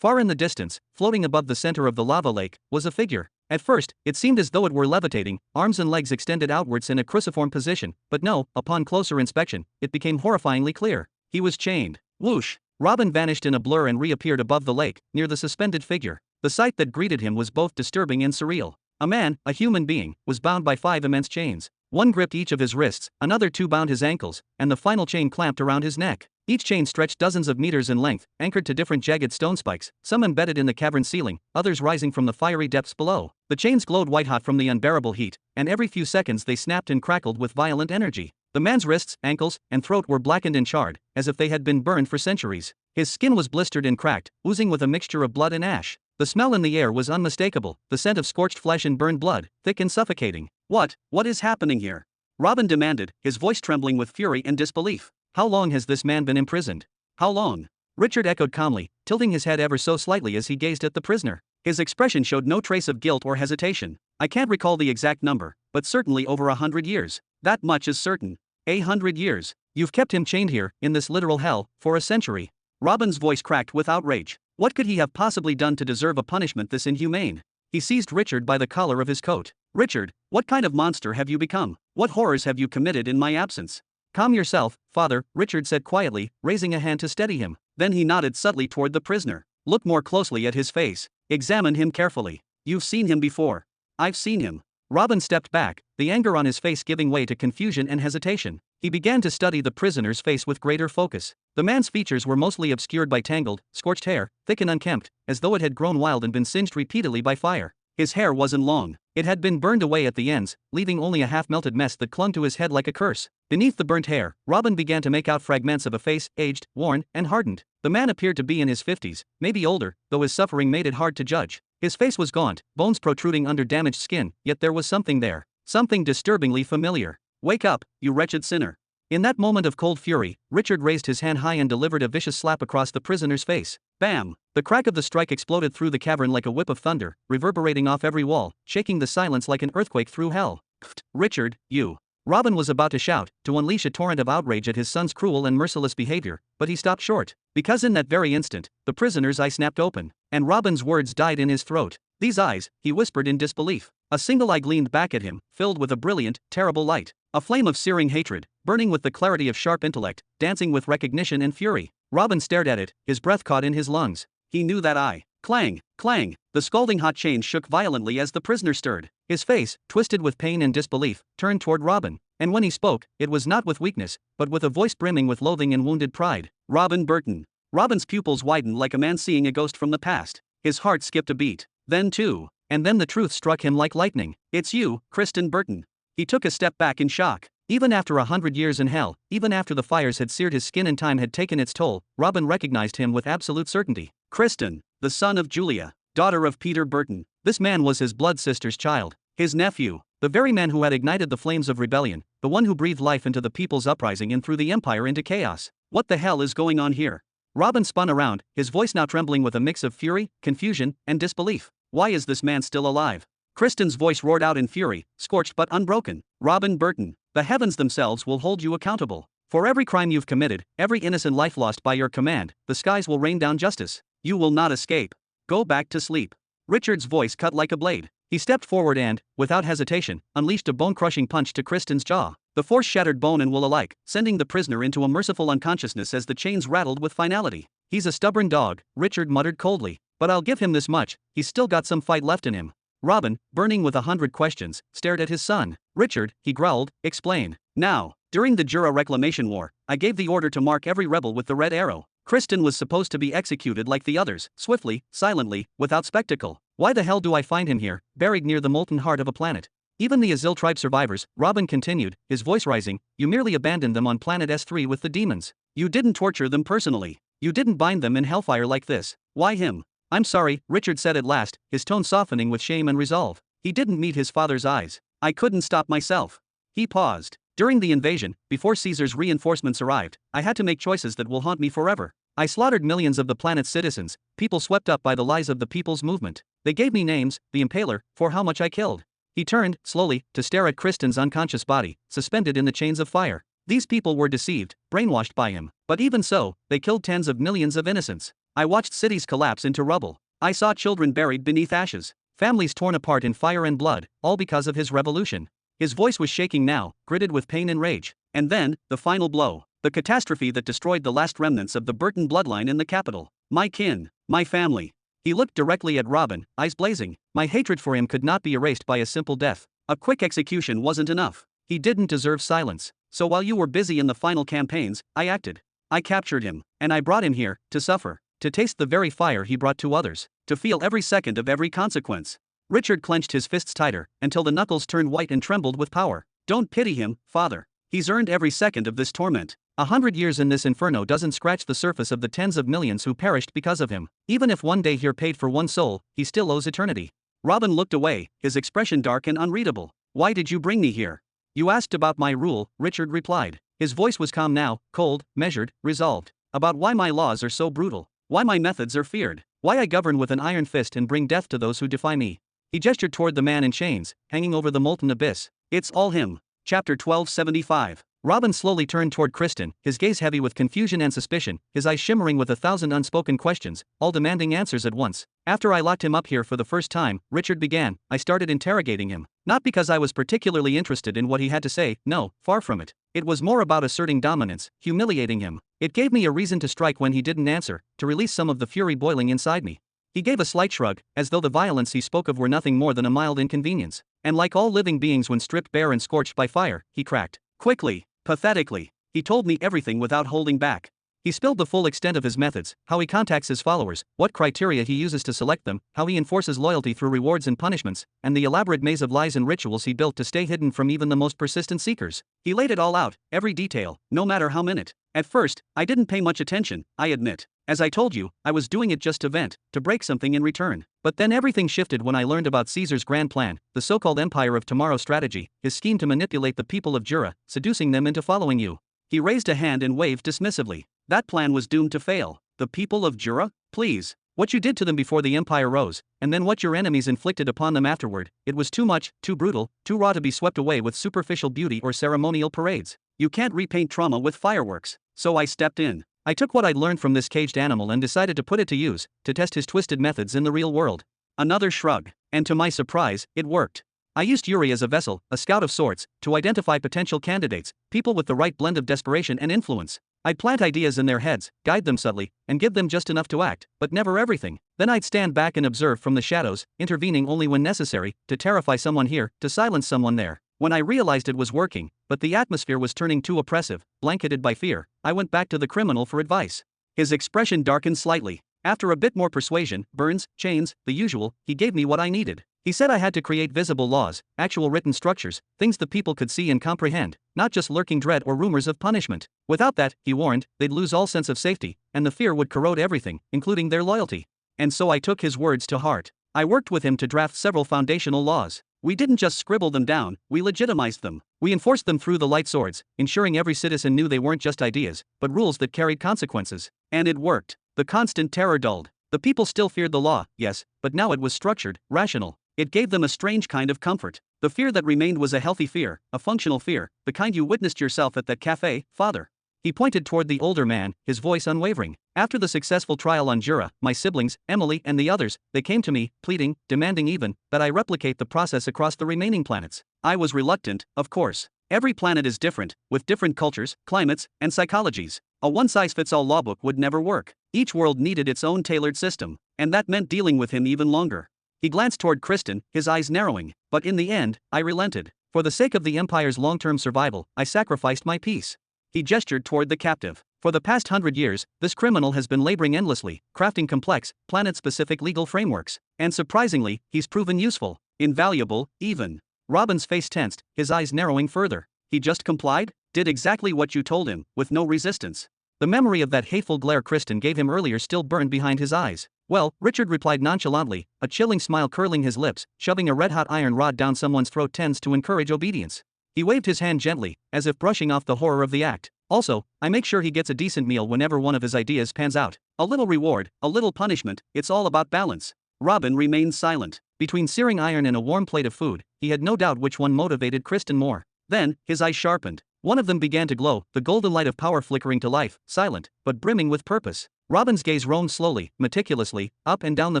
Far in the distance, floating above the center of the lava lake, was a figure. At first, it seemed as though it were levitating, arms and legs extended outwards in a cruciform position, but no, upon closer inspection, it became horrifyingly clear. He was chained. Whoosh! Robin vanished in a blur and reappeared above the lake, near the suspended figure. The sight that greeted him was both disturbing and surreal. A man, a human being, was bound by 5 immense chains. One gripped each of his wrists, another 2 bound his ankles, and the final chain clamped around his neck. Each chain stretched dozens of meters in length, anchored to different jagged stone spikes, some embedded in the cavern ceiling, others rising from the fiery depths below. The chains glowed white-hot from the unbearable heat, and every few seconds they snapped and crackled with violent energy. The man's wrists, ankles, and throat were blackened and charred, as if they had been burned for centuries. His skin was blistered and cracked, oozing with a mixture of blood and ash. The smell in the air was unmistakable, the scent of scorched flesh and burned blood, thick and suffocating. What is happening here? Robin demanded, his voice trembling with fury and disbelief. How long has this man been imprisoned? How long? Richard echoed calmly, tilting his head ever so slightly as he gazed at the prisoner. His expression showed no trace of guilt or hesitation. I can't recall the exact number, but certainly over 100 years. That much is certain. 100 years. You've kept him chained here, in this literal hell, for a century. Robin's voice cracked with outrage. What could he have possibly done to deserve a punishment this inhumane? He seized Richard by the collar of his coat. Richard, what kind of monster have you become? What horrors have you committed in my absence? Calm yourself, father, Richard said quietly, raising a hand to steady him. Then he nodded subtly toward the prisoner. Look more closely at his face. Examine him carefully. You've seen him before. I've seen him. Robin stepped back, the anger on his face giving way to confusion and hesitation. He began to study the prisoner's face with greater focus. The man's features were mostly obscured by tangled, scorched hair, thick and unkempt, as though it had grown wild and been singed repeatedly by fire. His hair wasn't long. It had been burned away at the ends, leaving only a half-melted mess that clung to his head like a curse. Beneath the burnt hair, Robin began to make out fragments of a face, aged, worn, and hardened. The man appeared to be in his 50s, maybe older, though his suffering made it hard to judge. His face was gaunt, bones protruding under damaged skin, yet there was something there. Something disturbingly familiar. Wake up, you wretched sinner. In that moment of cold fury, Richard raised his hand high and delivered a vicious slap across the prisoner's face. Bam! The crack of the strike exploded through the cavern like a whip of thunder, reverberating off every wall, shaking the silence like an earthquake through hell. Pfft, Richard, you. Robin was about to shout, to unleash a torrent of outrage at his son's cruel and merciless behavior, but he stopped short. Because in that very instant, the prisoner's eye snapped open, and Robin's words died in his throat. These eyes, he whispered in disbelief. A single eye gleamed back at him, filled with a brilliant, terrible light. A flame of searing hatred, burning with the clarity of sharp intellect, dancing with recognition and fury. Robin stared at it, his breath caught in his lungs. He knew that eye. Clang, clang, the scalding hot chains shook violently as the prisoner stirred. His face, twisted with pain and disbelief, turned toward Robin, and when he spoke, it was not with weakness, but with a voice brimming with loathing and wounded pride. Robin Burton. Robin's pupils widened like a man seeing a ghost from the past. His heart skipped a beat. Then the truth struck him like lightning. It's you, Kristen Burton. He took a step back in shock. Even after 100 years in hell, even after the fires had seared his skin and time had taken its toll, Robin recognized him with absolute certainty. Kristen, the son of Julia, daughter of Peter Burton. This man was his blood sister's child, his nephew, the very man who had ignited the flames of rebellion, the one who breathed life into the people's uprising and threw the empire into chaos. What the hell is going on here? Robin spun around, his voice now trembling with a mix of fury, confusion, and disbelief. Why is this man still alive? Kristen's voice roared out in fury, scorched but unbroken. Robin Burton, the heavens themselves will hold you accountable. For every crime you've committed, every innocent life lost by your command, the skies will rain down justice. You will not escape. Go back to sleep. Richard's voice cut like a blade. He stepped forward and, without hesitation, unleashed a bone-crushing punch to Kristen's jaw. The force shattered bone and wool alike, sending the prisoner into a merciful unconsciousness as the chains rattled with finality. He's a stubborn dog, Richard muttered coldly. But I'll give him this much, he's still got some fight left in him. Robin, burning with 100 questions, stared at his son. Richard, he growled, explain. Now, during the Jura Reclamation War, I gave the order to mark every rebel with the red arrow. Kristen was supposed to be executed like the others, swiftly, silently, without spectacle. Why the hell do I find him here, buried near the molten heart of a planet? Even the Azil tribe survivors, Robin continued, his voice rising, you merely abandoned them on planet S3 with the demons. You didn't torture them personally. You didn't bind them in hellfire like this. Why him? I'm sorry, Richard said at last, his tone softening with shame and resolve. He didn't meet his father's eyes. I couldn't stop myself. He paused. During the invasion, before Caesar's reinforcements arrived, I had to make choices that will haunt me forever. I slaughtered millions of the planet's citizens, people swept up by the lies of the People's Movement. They gave me names, the Impaler, for how much I killed. He turned, slowly, to stare at Kristen's unconscious body, suspended in the chains of fire. These people were deceived, brainwashed by him. But even so, they killed tens of millions of innocents. I watched cities collapse into rubble. I saw children buried beneath ashes, families torn apart in fire and blood, all because of his revolution. His voice was shaking now, gritted with pain and rage. And then, the final blow. The catastrophe that destroyed the last remnants of the Burton bloodline in the capital. My kin, my family. He looked directly at Robin, eyes blazing. My hatred for him could not be erased by a simple death. A quick execution wasn't enough. He didn't deserve silence. So while you were busy in the final campaigns, I acted. I captured him, and I brought him here, to suffer. To taste the very fire he brought to others, to feel every second of every consequence. Richard clenched his fists tighter, until the knuckles turned white and trembled with power. Don't pity him, father. He's earned every second of this torment. 100 years in this inferno doesn't scratch the surface of the tens of millions who perished because of him. Even if one day here paid for one soul, he still owes eternity. Robin looked away, his expression dark and unreadable. Why did you bring me here? You asked about my rule, Richard replied. His voice was calm now, cold, measured, resolved. About why my laws are so brutal. Why my methods are feared. Why I govern with an iron fist and bring death to those who defy me. He gestured toward the man in chains, hanging over the molten abyss. It's all him. Chapter 1275. Robin slowly turned toward Kristen, his gaze heavy with confusion and suspicion, his eyes shimmering with 1,000 unspoken questions, all demanding answers at once. After I locked him up here for the first time, Richard began, I started interrogating him. Not because I was particularly interested in what he had to say, no, far from it. It was more about asserting dominance, humiliating him. It gave me a reason to strike when he didn't answer, to release some of the fury boiling inside me. He gave a slight shrug, as though the violence he spoke of were nothing more than a mild inconvenience. And like all living beings when stripped bare and scorched by fire, he cracked. Quickly, pathetically, he told me everything without holding back. He spilled the full extent of his methods, how he contacts his followers, what criteria he uses to select them, how he enforces loyalty through rewards and punishments, and the elaborate maze of lies and rituals he built to stay hidden from even the most persistent seekers. He laid it all out, every detail, no matter how minute. At first, I didn't pay much attention, I admit. As I told you, I was doing it just to vent, to break something in return. But then everything shifted when I learned about Caesar's grand plan, the so-called Empire of Tomorrow strategy, his scheme to manipulate the people of Jura, seducing them into following you. He raised a hand and waved dismissively. That plan was doomed to fail. The people of Jura? Please. What you did to them before the empire rose, and then what your enemies inflicted upon them afterward, it was too much, too brutal, too raw to be swept away with superficial beauty or ceremonial parades. You can't repaint trauma with fireworks. So I stepped in. I took what I'd learned from this caged animal and decided to put it to use, to test his twisted methods in the real world. Another shrug. And to my surprise, it worked. I used Yuri as a vessel, a scout of sorts, to identify potential candidates, people with the right blend of desperation and influence. I'd plant ideas in their heads, guide them subtly, and give them just enough to act, but never everything. Then I'd stand back and observe from the shadows, intervening only when necessary, to terrify someone here, to silence someone there. When I realized it was working, but the atmosphere was turning too oppressive, blanketed by fear, I went back to the criminal for advice. His expression darkened slightly. After a bit more persuasion, burns, chains, the usual, he gave me what I needed. He said I had to create visible laws, actual written structures, things the people could see and comprehend, not just lurking dread or rumors of punishment. Without that, he warned, they'd lose all sense of safety, and the fear would corrode everything, including their loyalty. And so I took his words to heart. I worked with him to draft several foundational laws. We didn't just scribble them down, we legitimized them. We enforced them through the light swords, ensuring every citizen knew they weren't just ideas, but rules that carried consequences. And it worked. The constant terror dulled. The people still feared the law, yes, but now it was structured, rational. It gave them a strange kind of comfort. The fear that remained was a healthy fear, a functional fear, the kind you witnessed yourself at that cafe, Father. He pointed toward the older man, his voice unwavering. After the successful trial on Jura, my siblings, Emily and the others, they came to me, pleading, demanding even, that I replicate the process across the remaining planets. I was reluctant, of course. Every planet is different, with different cultures, climates, and psychologies. A one-size-fits-all lawbook would never work. Each world needed its own tailored system, and that meant dealing with him even longer. He glanced toward Kristen, his eyes narrowing, but in the end, I relented. For the sake of the Empire's long-term survival, I sacrificed my peace. He gestured toward the captive. For the past 100 years, this criminal has been laboring endlessly, crafting complex, planet-specific legal frameworks. And surprisingly, he's proven useful, invaluable, even. Robin's face tensed, his eyes narrowing further. He just complied? Did exactly what you told him, with no resistance. The memory of that hateful glare Kristen gave him earlier still burned behind his eyes. Well, Richard replied nonchalantly, a chilling smile curling his lips. Shoving a red-hot iron rod down someone's throat tends to encourage obedience. He waved his hand gently, as if brushing off the horror of the act. Also, I make sure he gets a decent meal whenever one of his ideas pans out. A little reward, a little punishment, it's all about balance. Robin remained silent. Between searing iron and a warm plate of food, he had no doubt which one motivated Kristen more. Then, his eyes sharpened. One of them began to glow, the golden light of power flickering to life, silent, but brimming with purpose. Robin's gaze roamed slowly, meticulously, up and down the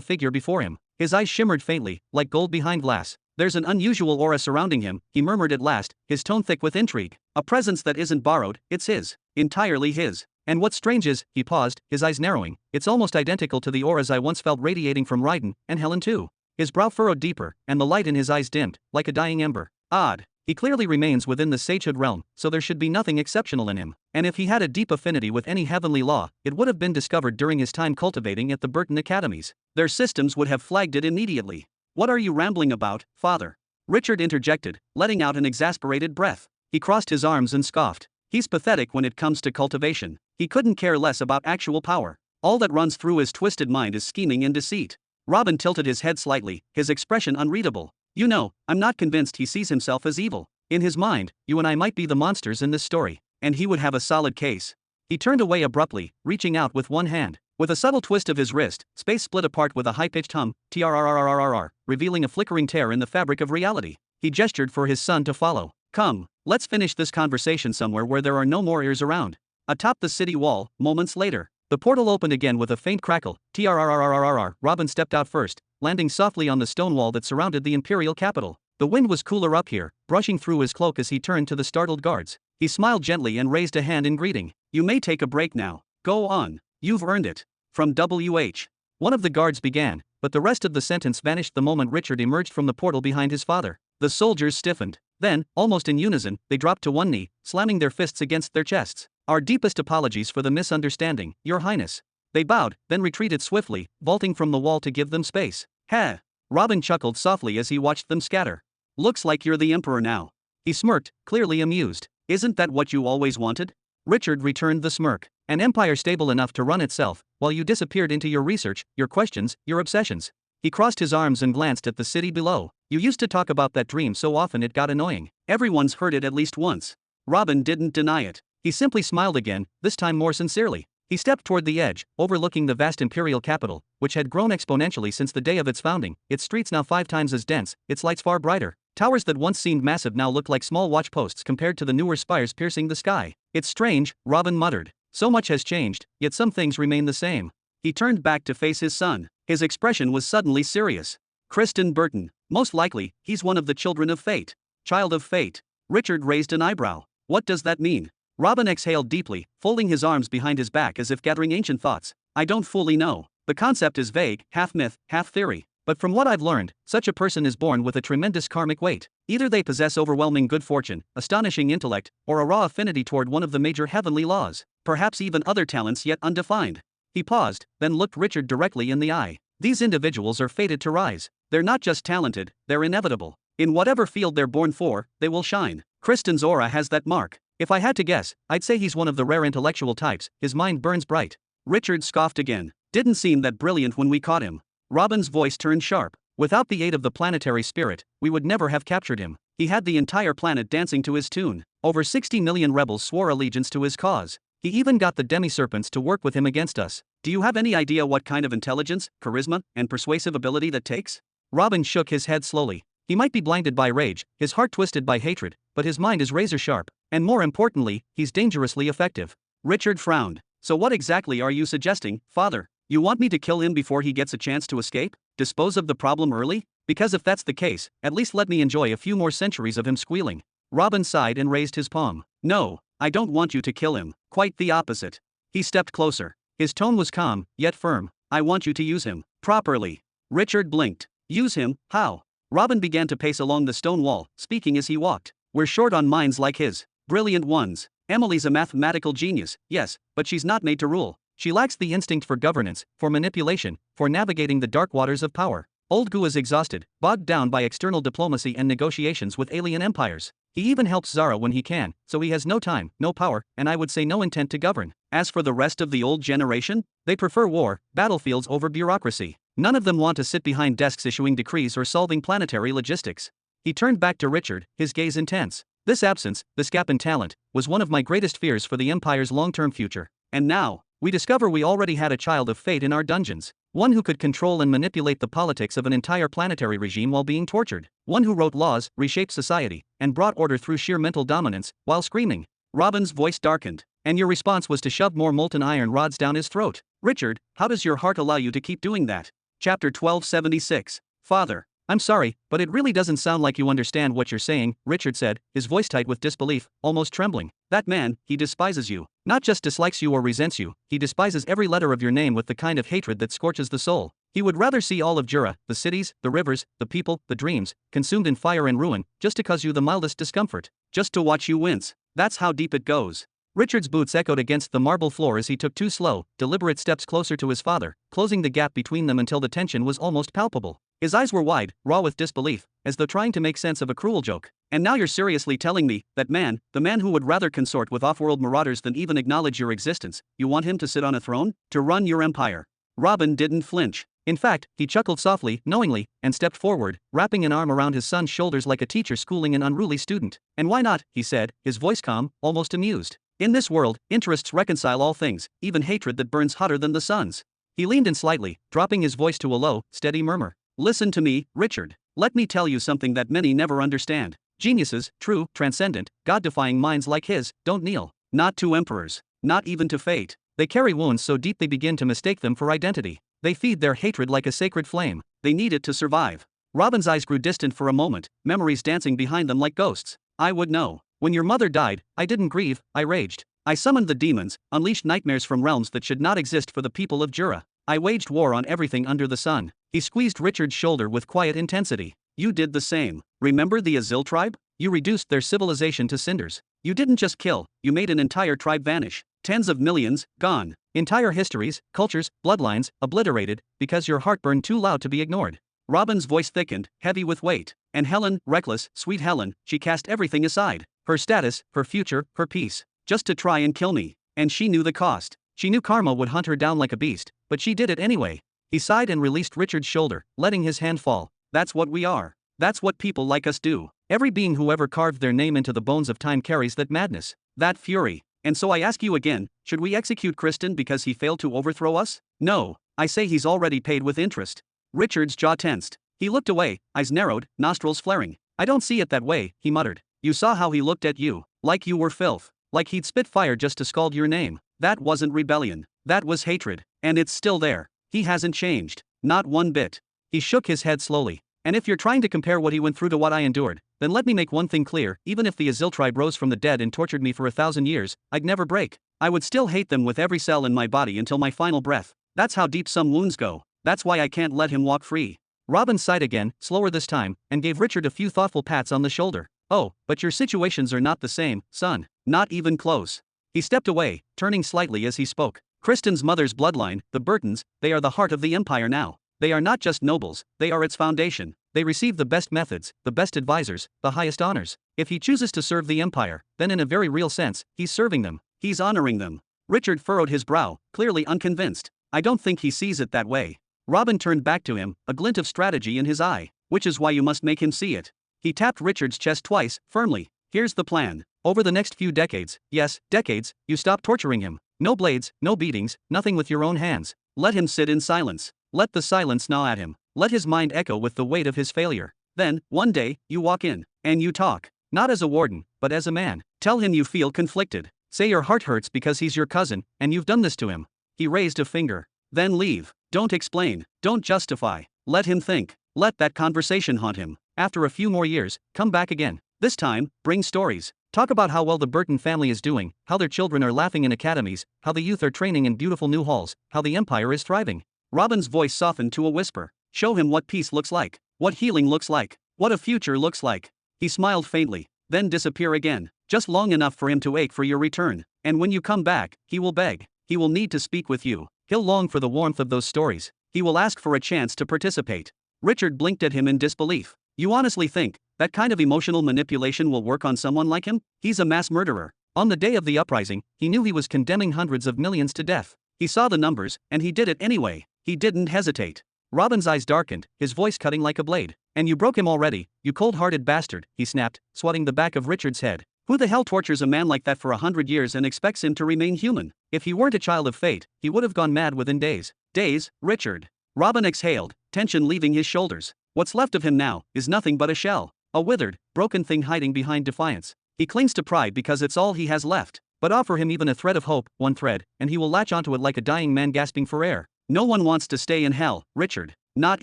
figure before him. His eyes shimmered faintly, like gold behind glass. There's an unusual aura surrounding him, he murmured at last, his tone thick with intrigue. A presence that isn't borrowed, it's his. Entirely his. And what's strange is, he paused, his eyes narrowing, it's almost identical to the auras I once felt radiating from Raiden, and Helen too. His brow furrowed deeper, and the light in his eyes dimmed, like a dying ember. Odd. He clearly remains within the sagehood realm, so there should be nothing exceptional in him. And if he had a deep affinity with any heavenly law, it would have been discovered during his time cultivating at the Burton Academies. Their systems would have flagged it immediately. What are you rambling about, Father? Richard interjected, letting out an exasperated breath. He crossed his arms and scoffed. He's pathetic when it comes to cultivation. He couldn't care less about actual power. All that runs through his twisted mind is scheming and deceit. Robin tilted his head slightly, his expression unreadable. You know, I'm not convinced he sees himself as evil. In his mind, you and I might be the monsters in this story. And he would have a solid case. He turned away abruptly, reaching out with one hand. With a subtle twist of his wrist, space split apart with a high-pitched hum, trrrrrrrrr, revealing a flickering tear in the fabric of reality. He gestured for his son to follow. Come, let's finish this conversation somewhere where there are no more ears around. Atop the city wall, moments later, the portal opened again with a faint crackle, trrrrrrrrr. Robin stepped out first, landing softly on the stone wall that surrounded the imperial capital. The wind was cooler up here, brushing through his cloak as he turned to the startled guards. He smiled gently and raised a hand in greeting. You may take a break now. Go on. You've earned it. From WH. One of the guards began, but the rest of the sentence vanished the moment Richard emerged from the portal behind his father. The soldiers stiffened. Then, almost in unison, they dropped to one knee, slamming their fists against their chests. Our deepest apologies for the misunderstanding, Your Highness. They bowed, then retreated swiftly, vaulting from the wall to give them space. Heh. Robin chuckled softly as he watched them scatter. Looks like you're the emperor now. He smirked, clearly amused. Isn't that what you always wanted? Richard returned the smirk. An empire stable enough to run itself, while you disappeared into your research, your questions, your obsessions. He crossed his arms and glanced at the city below. You used to talk about that dream so often it got annoying. Everyone's heard it at least once. Robin didn't deny it. He simply smiled again, this time more sincerely. He stepped toward the edge, overlooking the vast imperial capital, which had grown exponentially since the day of its founding, its streets now 5 times as dense, its lights far brighter. Towers that once seemed massive now looked like small watchposts compared to the newer spires piercing the sky. It's strange, Robin muttered. So much has changed, yet some things remain the same. He turned back to face his son. His expression was suddenly serious. Kristen Burton. Most likely, he's one of the children of fate. Child of fate. Richard raised an eyebrow. What does that mean? Robin exhaled deeply, folding his arms behind his back as if gathering ancient thoughts. I don't fully know. The concept is vague, half myth, half theory. But from what I've learned, such a person is born with a tremendous karmic weight. Either they possess overwhelming good fortune, astonishing intellect, or a raw affinity toward one of the major heavenly laws. Perhaps even other talents yet undefined. He paused, then looked Richard directly in the eye. These individuals are fated to rise. They're not just talented, they're inevitable. In whatever field they're born for, they will shine. Kristen's aura has that mark. If I had to guess, I'd say he's one of the rare intellectual types. His mind burns bright. Richard scoffed again. Didn't seem that brilliant when we caught him. Robin's voice turned sharp. Without the aid of the planetary spirit, we would never have captured him. He had the entire planet dancing to his tune. Over 60 million rebels swore allegiance to his cause. He even got the demi-serpents to work with him against us. Do you have any idea what kind of intelligence, charisma, and persuasive ability that takes? Robin shook his head slowly. He might be blinded by rage, his heart twisted by hatred, but his mind is razor sharp. And more importantly, he's dangerously effective. Richard frowned. So what exactly are you suggesting, Father? You want me to kill him before he gets a chance to escape? Dispose of the problem early? Because if that's the case, at least let me enjoy a few more centuries of him squealing. Robin sighed and raised his palm. No, I don't want you to kill him. Quite the opposite. He stepped closer. His tone was calm, yet firm. I want you to use him. Properly. Richard blinked. Use him? How? Robin began to pace along the stone wall, speaking as he walked. We're short on minds like his. Brilliant ones. Emily's a mathematical genius, yes, but she's not made to rule. She lacks the instinct for governance, for manipulation, for navigating the dark waters of power. Old Gu is exhausted, bogged down by external diplomacy and negotiations with alien empires. He even helps Zara when he can, so he has no time, no power, and I would say no intent to govern. As for the rest of the old generation, they prefer war, battlefields over bureaucracy. None of them want to sit behind desks issuing decrees or solving planetary logistics. He turned back to Richard, his gaze intense. This absence, this gap in talent, was one of my greatest fears for the Empire's long-term future. And now, we discover we already had a child of fate in our dungeons. One who could control and manipulate the politics of an entire planetary regime while being tortured. One who wrote laws, reshaped society, and brought order through sheer mental dominance, while screaming. Robin's voice darkened. And your response was to shove more molten iron rods down his throat. Richard, how does your heart allow you to keep doing that? Chapter 1276. Father. I'm sorry, but it really doesn't sound like you understand what you're saying, Richard said, his voice tight with disbelief, almost trembling. That man, he despises you. Not just dislikes you or resents you, he despises every letter of your name with the kind of hatred that scorches the soul. He would rather see all of Jura, the cities, the rivers, the people, the dreams, consumed in fire and ruin, just to cause you the mildest discomfort. Just to watch you wince. That's how deep it goes. Richard's boots echoed against the marble floor as he took 2 slow, deliberate steps closer to his father, closing the gap between them until the tension was almost palpable. His eyes were wide, raw with disbelief, as though trying to make sense of a cruel joke. And now you're seriously telling me, that man, the man who would rather consort with off-world marauders than even acknowledge your existence, you want him to sit on a throne? To run your empire? Robin didn't flinch. In fact, he chuckled softly, knowingly, and stepped forward, wrapping an arm around his son's shoulders like a teacher schooling an unruly student. And why not, he said, his voice calm, almost amused. In this world, interests reconcile all things, even hatred that burns hotter than the sun's. He leaned in slightly, dropping his voice to a low, steady murmur. Listen to me, Richard. Let me tell you something that many never understand. Geniuses, true, transcendent, God-defying minds like his, don't kneel. Not to emperors. Not even to fate. They carry wounds so deep they begin to mistake them for identity. They feed their hatred like a sacred flame. They need it to survive. Robin's eyes grew distant for a moment, memories dancing behind them like ghosts. I would know. When your mother died, I didn't grieve, I raged. I summoned the demons, unleashed nightmares from realms that should not exist for the people of Jura. I waged war on everything under the sun. He squeezed Richard's shoulder with quiet intensity. You did the same. Remember the Azil tribe? You reduced their civilization to cinders. You didn't just kill, you made an entire tribe vanish. Tens of millions, gone. Entire histories, cultures, bloodlines, obliterated, because your heart burned too loud to be ignored. Robin's voice thickened, heavy with weight. And Helen, reckless, sweet Helen, she cast everything aside. Her status, her future, her peace. Just to try and kill me. And she knew the cost. She knew karma would hunt her down like a beast, but she did it anyway. He sighed and released Richard's shoulder, letting his hand fall. That's what we are. That's what people like us do. Every being who ever carved their name into the bones of time carries that madness, that fury. And so I ask you again, should we execute Kristen because he failed to overthrow us? No, I say he's already paid with interest. Richard's jaw tensed. He looked away, eyes narrowed, nostrils flaring. I don't see it that way, he muttered. You saw how he looked at you, like you were filth, like he'd spit fire just to scald your name. That wasn't rebellion, that was hatred, and it's still there. He hasn't changed, not one bit. He shook his head slowly. And if you're trying to compare what he went through to what I endured, then let me make one thing clear, even if the Azil tribe rose from the dead and tortured me for 1,000 years, I'd never break. I would still hate them with every cell in my body until my final breath. That's how deep some wounds go. That's why I can't let him walk free. Robin sighed again, slower this time, and gave Richard a few thoughtful pats on the shoulder. Oh, but your situations are not the same, son. Not even close. He stepped away, turning slightly as he spoke. Kristen's mother's bloodline, the Burtons, they are the heart of the empire now. They are not just nobles, they are its foundation. They receive the best methods, the best advisors, the highest honors. If he chooses to serve the empire, then in a very real sense, he's serving them. He's honoring them. Richard furrowed his brow, clearly unconvinced. I don't think he sees it that way. Robin turned back to him, a glint of strategy in his eye. Which is why you must make him see it. He tapped Richard's chest twice, firmly. Here's the plan. Over the next few decades, yes, decades, you stop torturing him. No blades, no beatings, nothing with your own hands. Let him sit in silence. Let the silence gnaw at him. Let his mind echo with the weight of his failure. Then, one day, you walk in, and you talk. Not as a warden, but as a man. Tell him you feel conflicted. Say your heart hurts because he's your cousin, and you've done this to him. He raised a finger. Then leave. Don't explain. Don't justify. Let him think. Let that conversation haunt him. After a few more years, come back again. This time, bring stories. Talk about how well the Burton family is doing, how their children are laughing in academies, how the youth are training in beautiful new halls, how the empire is thriving. Robin's voice softened to a whisper. Show him what peace looks like, what healing looks like, what a future looks like. He smiled faintly, then disappear again, just long enough for him to ache for your return. And when you come back, he will beg. He will need to speak with you. He'll long for the warmth of those stories. He will ask for a chance to participate. Richard blinked at him in disbelief. You honestly think that kind of emotional manipulation will work on someone like him? He's a mass murderer. On the day of the uprising, he knew he was condemning hundreds of millions to death. He saw the numbers, and he did it anyway. He didn't hesitate. Robin's eyes darkened, his voice cutting like a blade. And you broke him already, you cold-hearted bastard, he snapped, swatting the back of Richard's head. Who the hell tortures a man like that for 100 years and expects him to remain human? If he weren't a child of fate, he would have gone mad within days. Days, Richard. Robin exhaled, tension leaving his shoulders. What's left of him now is nothing but a shell. A withered, broken thing hiding behind defiance. He clings to pride because it's all he has left. But offer him even a thread of hope, one thread, and he will latch onto it like a dying man gasping for air. No one wants to stay in hell, Richard. Not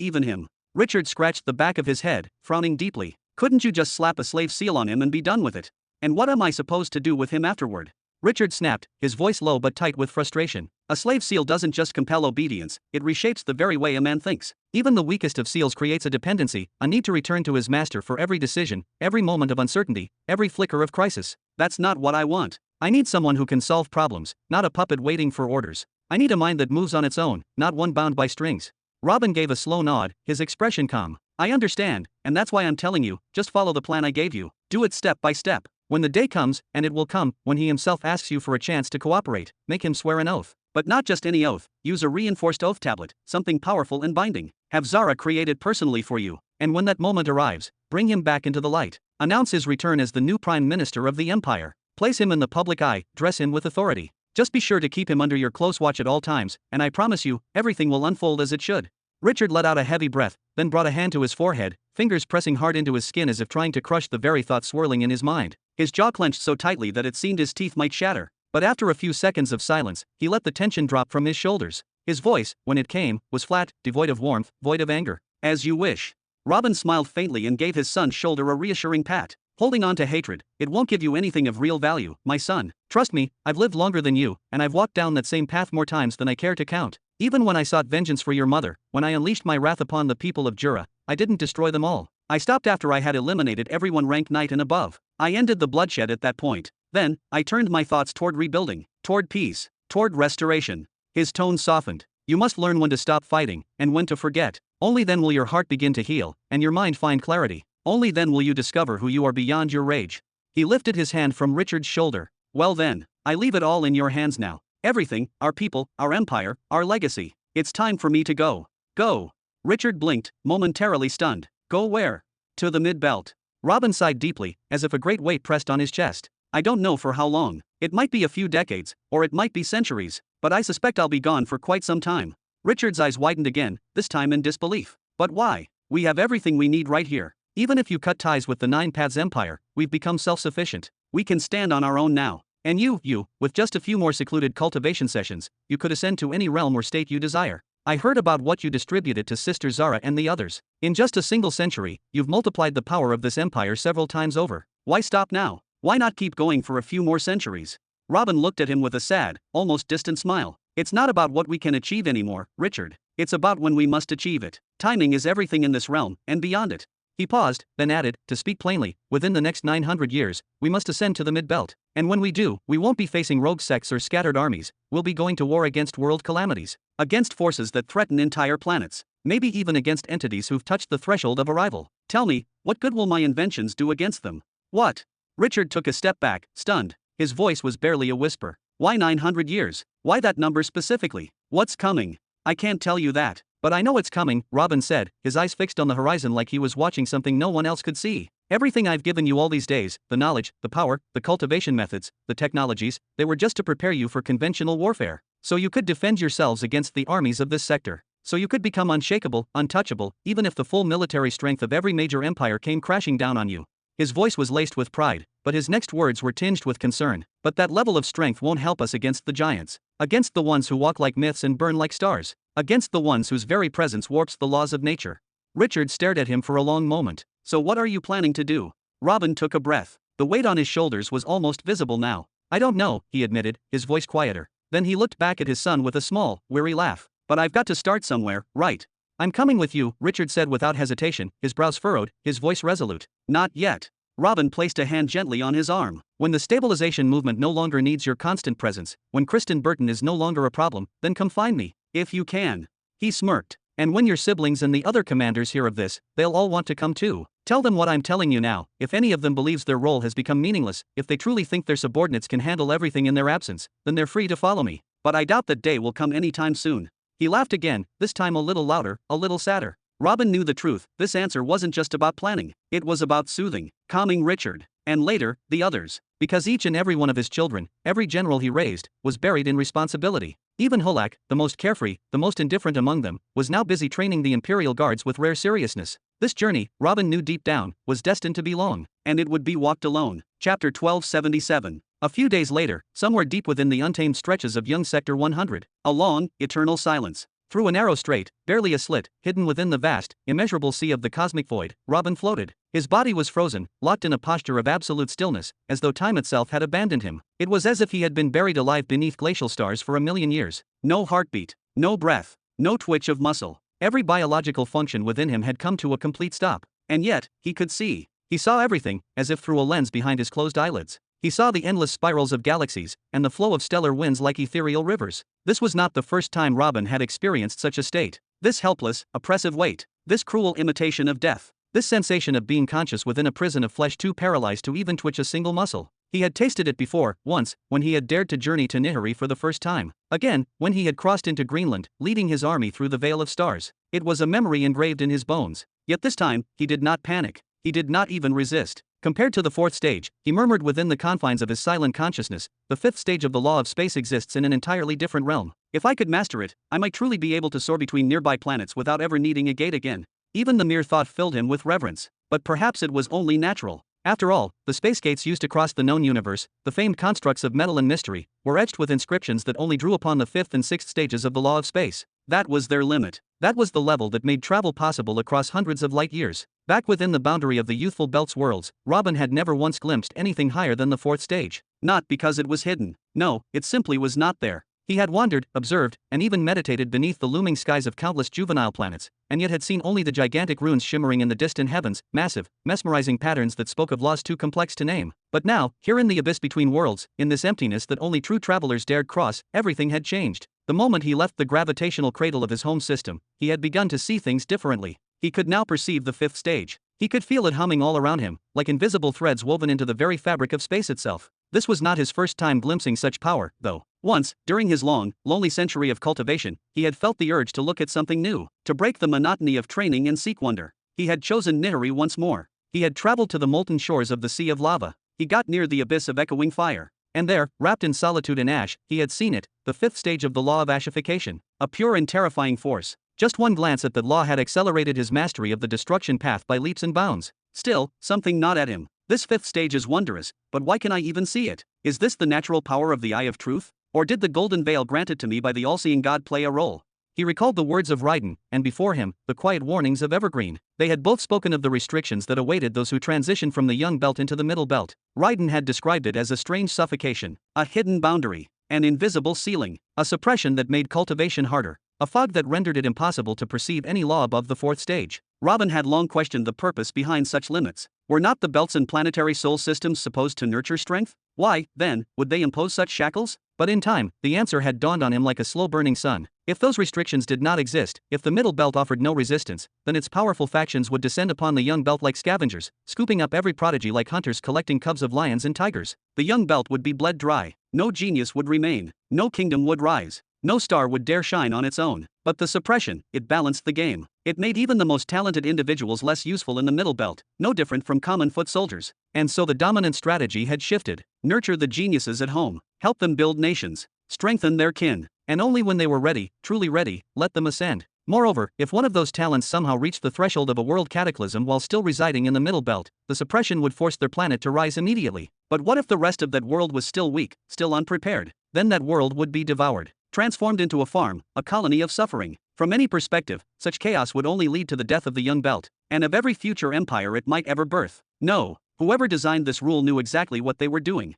even him. Richard scratched the back of his head, frowning deeply. Couldn't you just slap a slave seal on him and be done with it? And what am I supposed to do with him afterward? Richard snapped, his voice low but tight with frustration. A slave seal doesn't just compel obedience, it reshapes the very way a man thinks. Even the weakest of seals creates a dependency, a need to return to his master for every decision, every moment of uncertainty, every flicker of crisis. That's not what I want. I need someone who can solve problems, not a puppet waiting for orders. I need a mind that moves on its own, not one bound by strings. Robin gave a slow nod, his expression calm. I understand, and that's why I'm telling you, just follow the plan I gave you. Do it step by step. When the day comes, and it will come, when he himself asks you for a chance to cooperate, make him swear an oath. But not just any oath, use a reinforced oath tablet, something powerful and binding. Have Zara create it personally for you, and when that moment arrives, bring him back into the light. Announce his return as the new prime minister of the empire. Place him in the public eye, dress him with authority. Just be sure to keep him under your close watch at all times, and I promise you, everything will unfold as it should. Richard let out a heavy breath, then brought a hand to his forehead, fingers pressing hard into his skin as if trying to crush the very thought swirling in his mind. His jaw clenched so tightly that it seemed his teeth might shatter. But after a few seconds of silence, he let the tension drop from his shoulders. His voice, when it came, was flat, devoid of warmth, void of anger. As you wish. Robin smiled faintly and gave his son's shoulder a reassuring pat. Holding on to hatred, it won't give you anything of real value, my son. Trust me, I've lived longer than you, and I've walked down that same path more times than I care to count. Even when I sought vengeance for your mother, when I unleashed my wrath upon the people of Jura, I didn't destroy them all. I stopped after I had eliminated everyone ranked knight and above. I ended the bloodshed at that point. Then, I turned my thoughts toward rebuilding, toward peace, toward restoration. His tone softened. You must learn when to stop fighting, and when to forget. Only then will your heart begin to heal, and your mind find clarity. Only then will you discover who you are beyond your rage. He lifted his hand from Richard's shoulder. Well then, I leave it all in your hands now. Everything, our people, our empire, our legacy. It's time for me to go. Go. Richard blinked, momentarily stunned. Go where? To the mid-belt. Robin sighed deeply, as if a great weight pressed on his chest. I don't know for how long. It might be a few decades, or it might be centuries, but I suspect I'll be gone for quite some time. Richard's eyes widened again, this time in disbelief. But why? We have everything we need right here. Even if you cut ties with the Nine Paths Empire, we've become self-sufficient. We can stand on our own now. And you, with just a few more secluded cultivation sessions, you could ascend to any realm or state you desire. I heard about what you distributed to Sister Zara and the others. In just a single century, you've multiplied the power of this empire several times over. Why stop now? Why not keep going for a few more centuries? Robin looked at him with a sad, almost distant smile. It's not about what we can achieve anymore, Richard. It's about when we must achieve it. Timing is everything in this realm, and beyond it. He paused, then added, to speak plainly, within the next 900 years, we must ascend to the mid-belt. And when we do, we won't be facing rogue sects or scattered armies, we'll be going to war against world calamities. Against forces that threaten entire planets. Maybe even against entities who've touched the threshold of arrival. Tell me, what good will my inventions do against them? What? Richard took a step back, stunned. His voice was barely a whisper. Why 900 years? Why that number specifically? What's coming? I can't tell you that. But I know it's coming, Robin said, his eyes fixed on the horizon like he was watching something no one else could see. Everything I've given you all these days, the knowledge, the power, the cultivation methods, the technologies, they were just to prepare you for conventional warfare. So you could defend yourselves against the armies of this sector. So you could become unshakable, untouchable, even if the full military strength of every major empire came crashing down on you. His voice was laced with pride, but his next words were tinged with concern. But that level of strength won't help us against the giants. Against the ones who walk like myths and burn like stars. Against the ones whose very presence warps the laws of nature. Richard stared at him for a long moment. So what are you planning to do? Robin took a breath. The weight on his shoulders was almost visible now. I don't know, he admitted, his voice quieter. Then he looked back at his son with a small, weary laugh. But I've got to start somewhere, right? I'm coming with you, Richard said without hesitation, his brows furrowed, his voice resolute. Not yet. Robin placed a hand gently on his arm. When the stabilization movement no longer needs your constant presence, when Kristen Burton is no longer a problem, then come find me. If you can. He smirked. And when your siblings and the other commanders hear of this, they'll all want to come too. Tell them what I'm telling you now. If any of them believes their role has become meaningless, if they truly think their subordinates can handle everything in their absence, then they're free to follow me. But I doubt that day will come anytime soon. He laughed again, this time a little louder, a little sadder. Robin knew the truth. This answer wasn't just about planning. It was about soothing, calming Richard, and later, the others. Because each and every one of his children, every general he raised, was buried in responsibility. Even Hulak, the most carefree, the most indifferent among them, was now busy training the Imperial Guards with rare seriousness. This journey, Robin knew deep down, was destined to be long. And it would be walked alone. Chapter 1277. A few days later, somewhere deep within the untamed stretches of young Sector 100, a long, eternal silence. Through a narrow strait, barely a slit, hidden within the vast, immeasurable sea of the cosmic void, Robin floated. His body was frozen, locked in a posture of absolute stillness, as though time itself had abandoned him. It was as if he had been buried alive beneath glacial stars for 1,000,000 years. No heartbeat, no breath, no twitch of muscle. Every biological function within him had come to a complete stop. And yet, he could see. He saw everything, as if through a lens behind his closed eyelids. He saw the endless spirals of galaxies, and the flow of stellar winds like ethereal rivers. This was not the first time Robin had experienced such a state. This helpless, oppressive weight. This cruel imitation of death. This sensation of being conscious within a prison of flesh too paralyzed to even twitch a single muscle. He had tasted it before, once, when he had dared to journey to Nihiri for the first time. Again, when he had crossed into Greenland, leading his army through the Veil of Stars. It was a memory engraved in his bones. Yet this time, he did not panic. He did not even resist. Compared to the fourth stage, he murmured within the confines of his silent consciousness, the fifth stage of the law of space exists in an entirely different realm. If I could master it, I might truly be able to soar between nearby planets without ever needing a gate again. Even the mere thought filled him with reverence. But perhaps it was only natural. After all, the space gates used to cross the known universe, the famed constructs of metal and mystery, were etched with inscriptions that only drew upon the fifth and sixth stages of the law of space. That was their limit. That was the level that made travel possible across hundreds of light years. Back within the boundary of the youthful Belt's worlds, Robin had never once glimpsed anything higher than the fourth stage. Not because it was hidden. No, it simply was not there. He had wandered, observed, and even meditated beneath the looming skies of countless juvenile planets, and yet had seen only the gigantic runes shimmering in the distant heavens, massive, mesmerizing patterns that spoke of laws too complex to name. But now, here in the abyss between worlds, in this emptiness that only true travelers dared cross, everything had changed. The moment he left the gravitational cradle of his home system, he had begun to see things differently. He could now perceive the fifth stage. He could feel it humming all around him, like invisible threads woven into the very fabric of space itself. This was not his first time glimpsing such power, though. Once, during his long, lonely century of cultivation, he had felt the urge to look at something new, to break the monotony of training and seek wonder. He had chosen Nihiri once more. He had traveled to the molten shores of the Sea of Lava. He got near the abyss of echoing fire. And there, wrapped in solitude and ash, he had seen it, the fifth stage of the law of ashification. A pure and terrifying force. Just one glance at that law had accelerated his mastery of the destruction path by leaps and bounds. Still, something gnawed at him. This fifth stage is wondrous, but why can I even see it? Is this the natural power of the Eye of Truth? Or did the golden veil granted to me by the all-seeing God play a role? He recalled the words of Raiden, and before him, the quiet warnings of Evergreen. They had both spoken of the restrictions that awaited those who transitioned from the young belt into the middle belt. Raiden had described it as a strange suffocation, a hidden boundary, an invisible ceiling, a suppression that made cultivation harder, a fog that rendered it impossible to perceive any law above the fourth stage. Robin had long questioned the purpose behind such limits. Were not the belts and planetary soul systems supposed to nurture strength? Why, then, would they impose such shackles? But in time, the answer had dawned on him like a slow-burning sun. If those restrictions did not exist, if the middle belt offered no resistance, then its powerful factions would descend upon the young belt like scavengers, scooping up every prodigy like hunters collecting cubs of lions and tigers. The young belt would be bled dry. No genius would remain. No kingdom would rise. No star would dare shine on its own. But the suppression, it balanced the game. It made even the most talented individuals less useful in the middle belt, no different from common foot soldiers. And so the dominant strategy had shifted. Nurture the geniuses at home. Help them build nations. Strengthen their kin. And only when they were ready, truly ready, let them ascend. Moreover, if one of those talents somehow reached the threshold of a world cataclysm while still residing in the middle belt, the suppression would force their planet to rise immediately. But what if the rest of that world was still weak, still unprepared? Then that world would be devoured. Transformed into a farm, a colony of suffering. From any perspective, such chaos would only lead to the death of the young belt, and of every future empire it might ever birth. No, whoever designed this rule knew exactly what they were doing.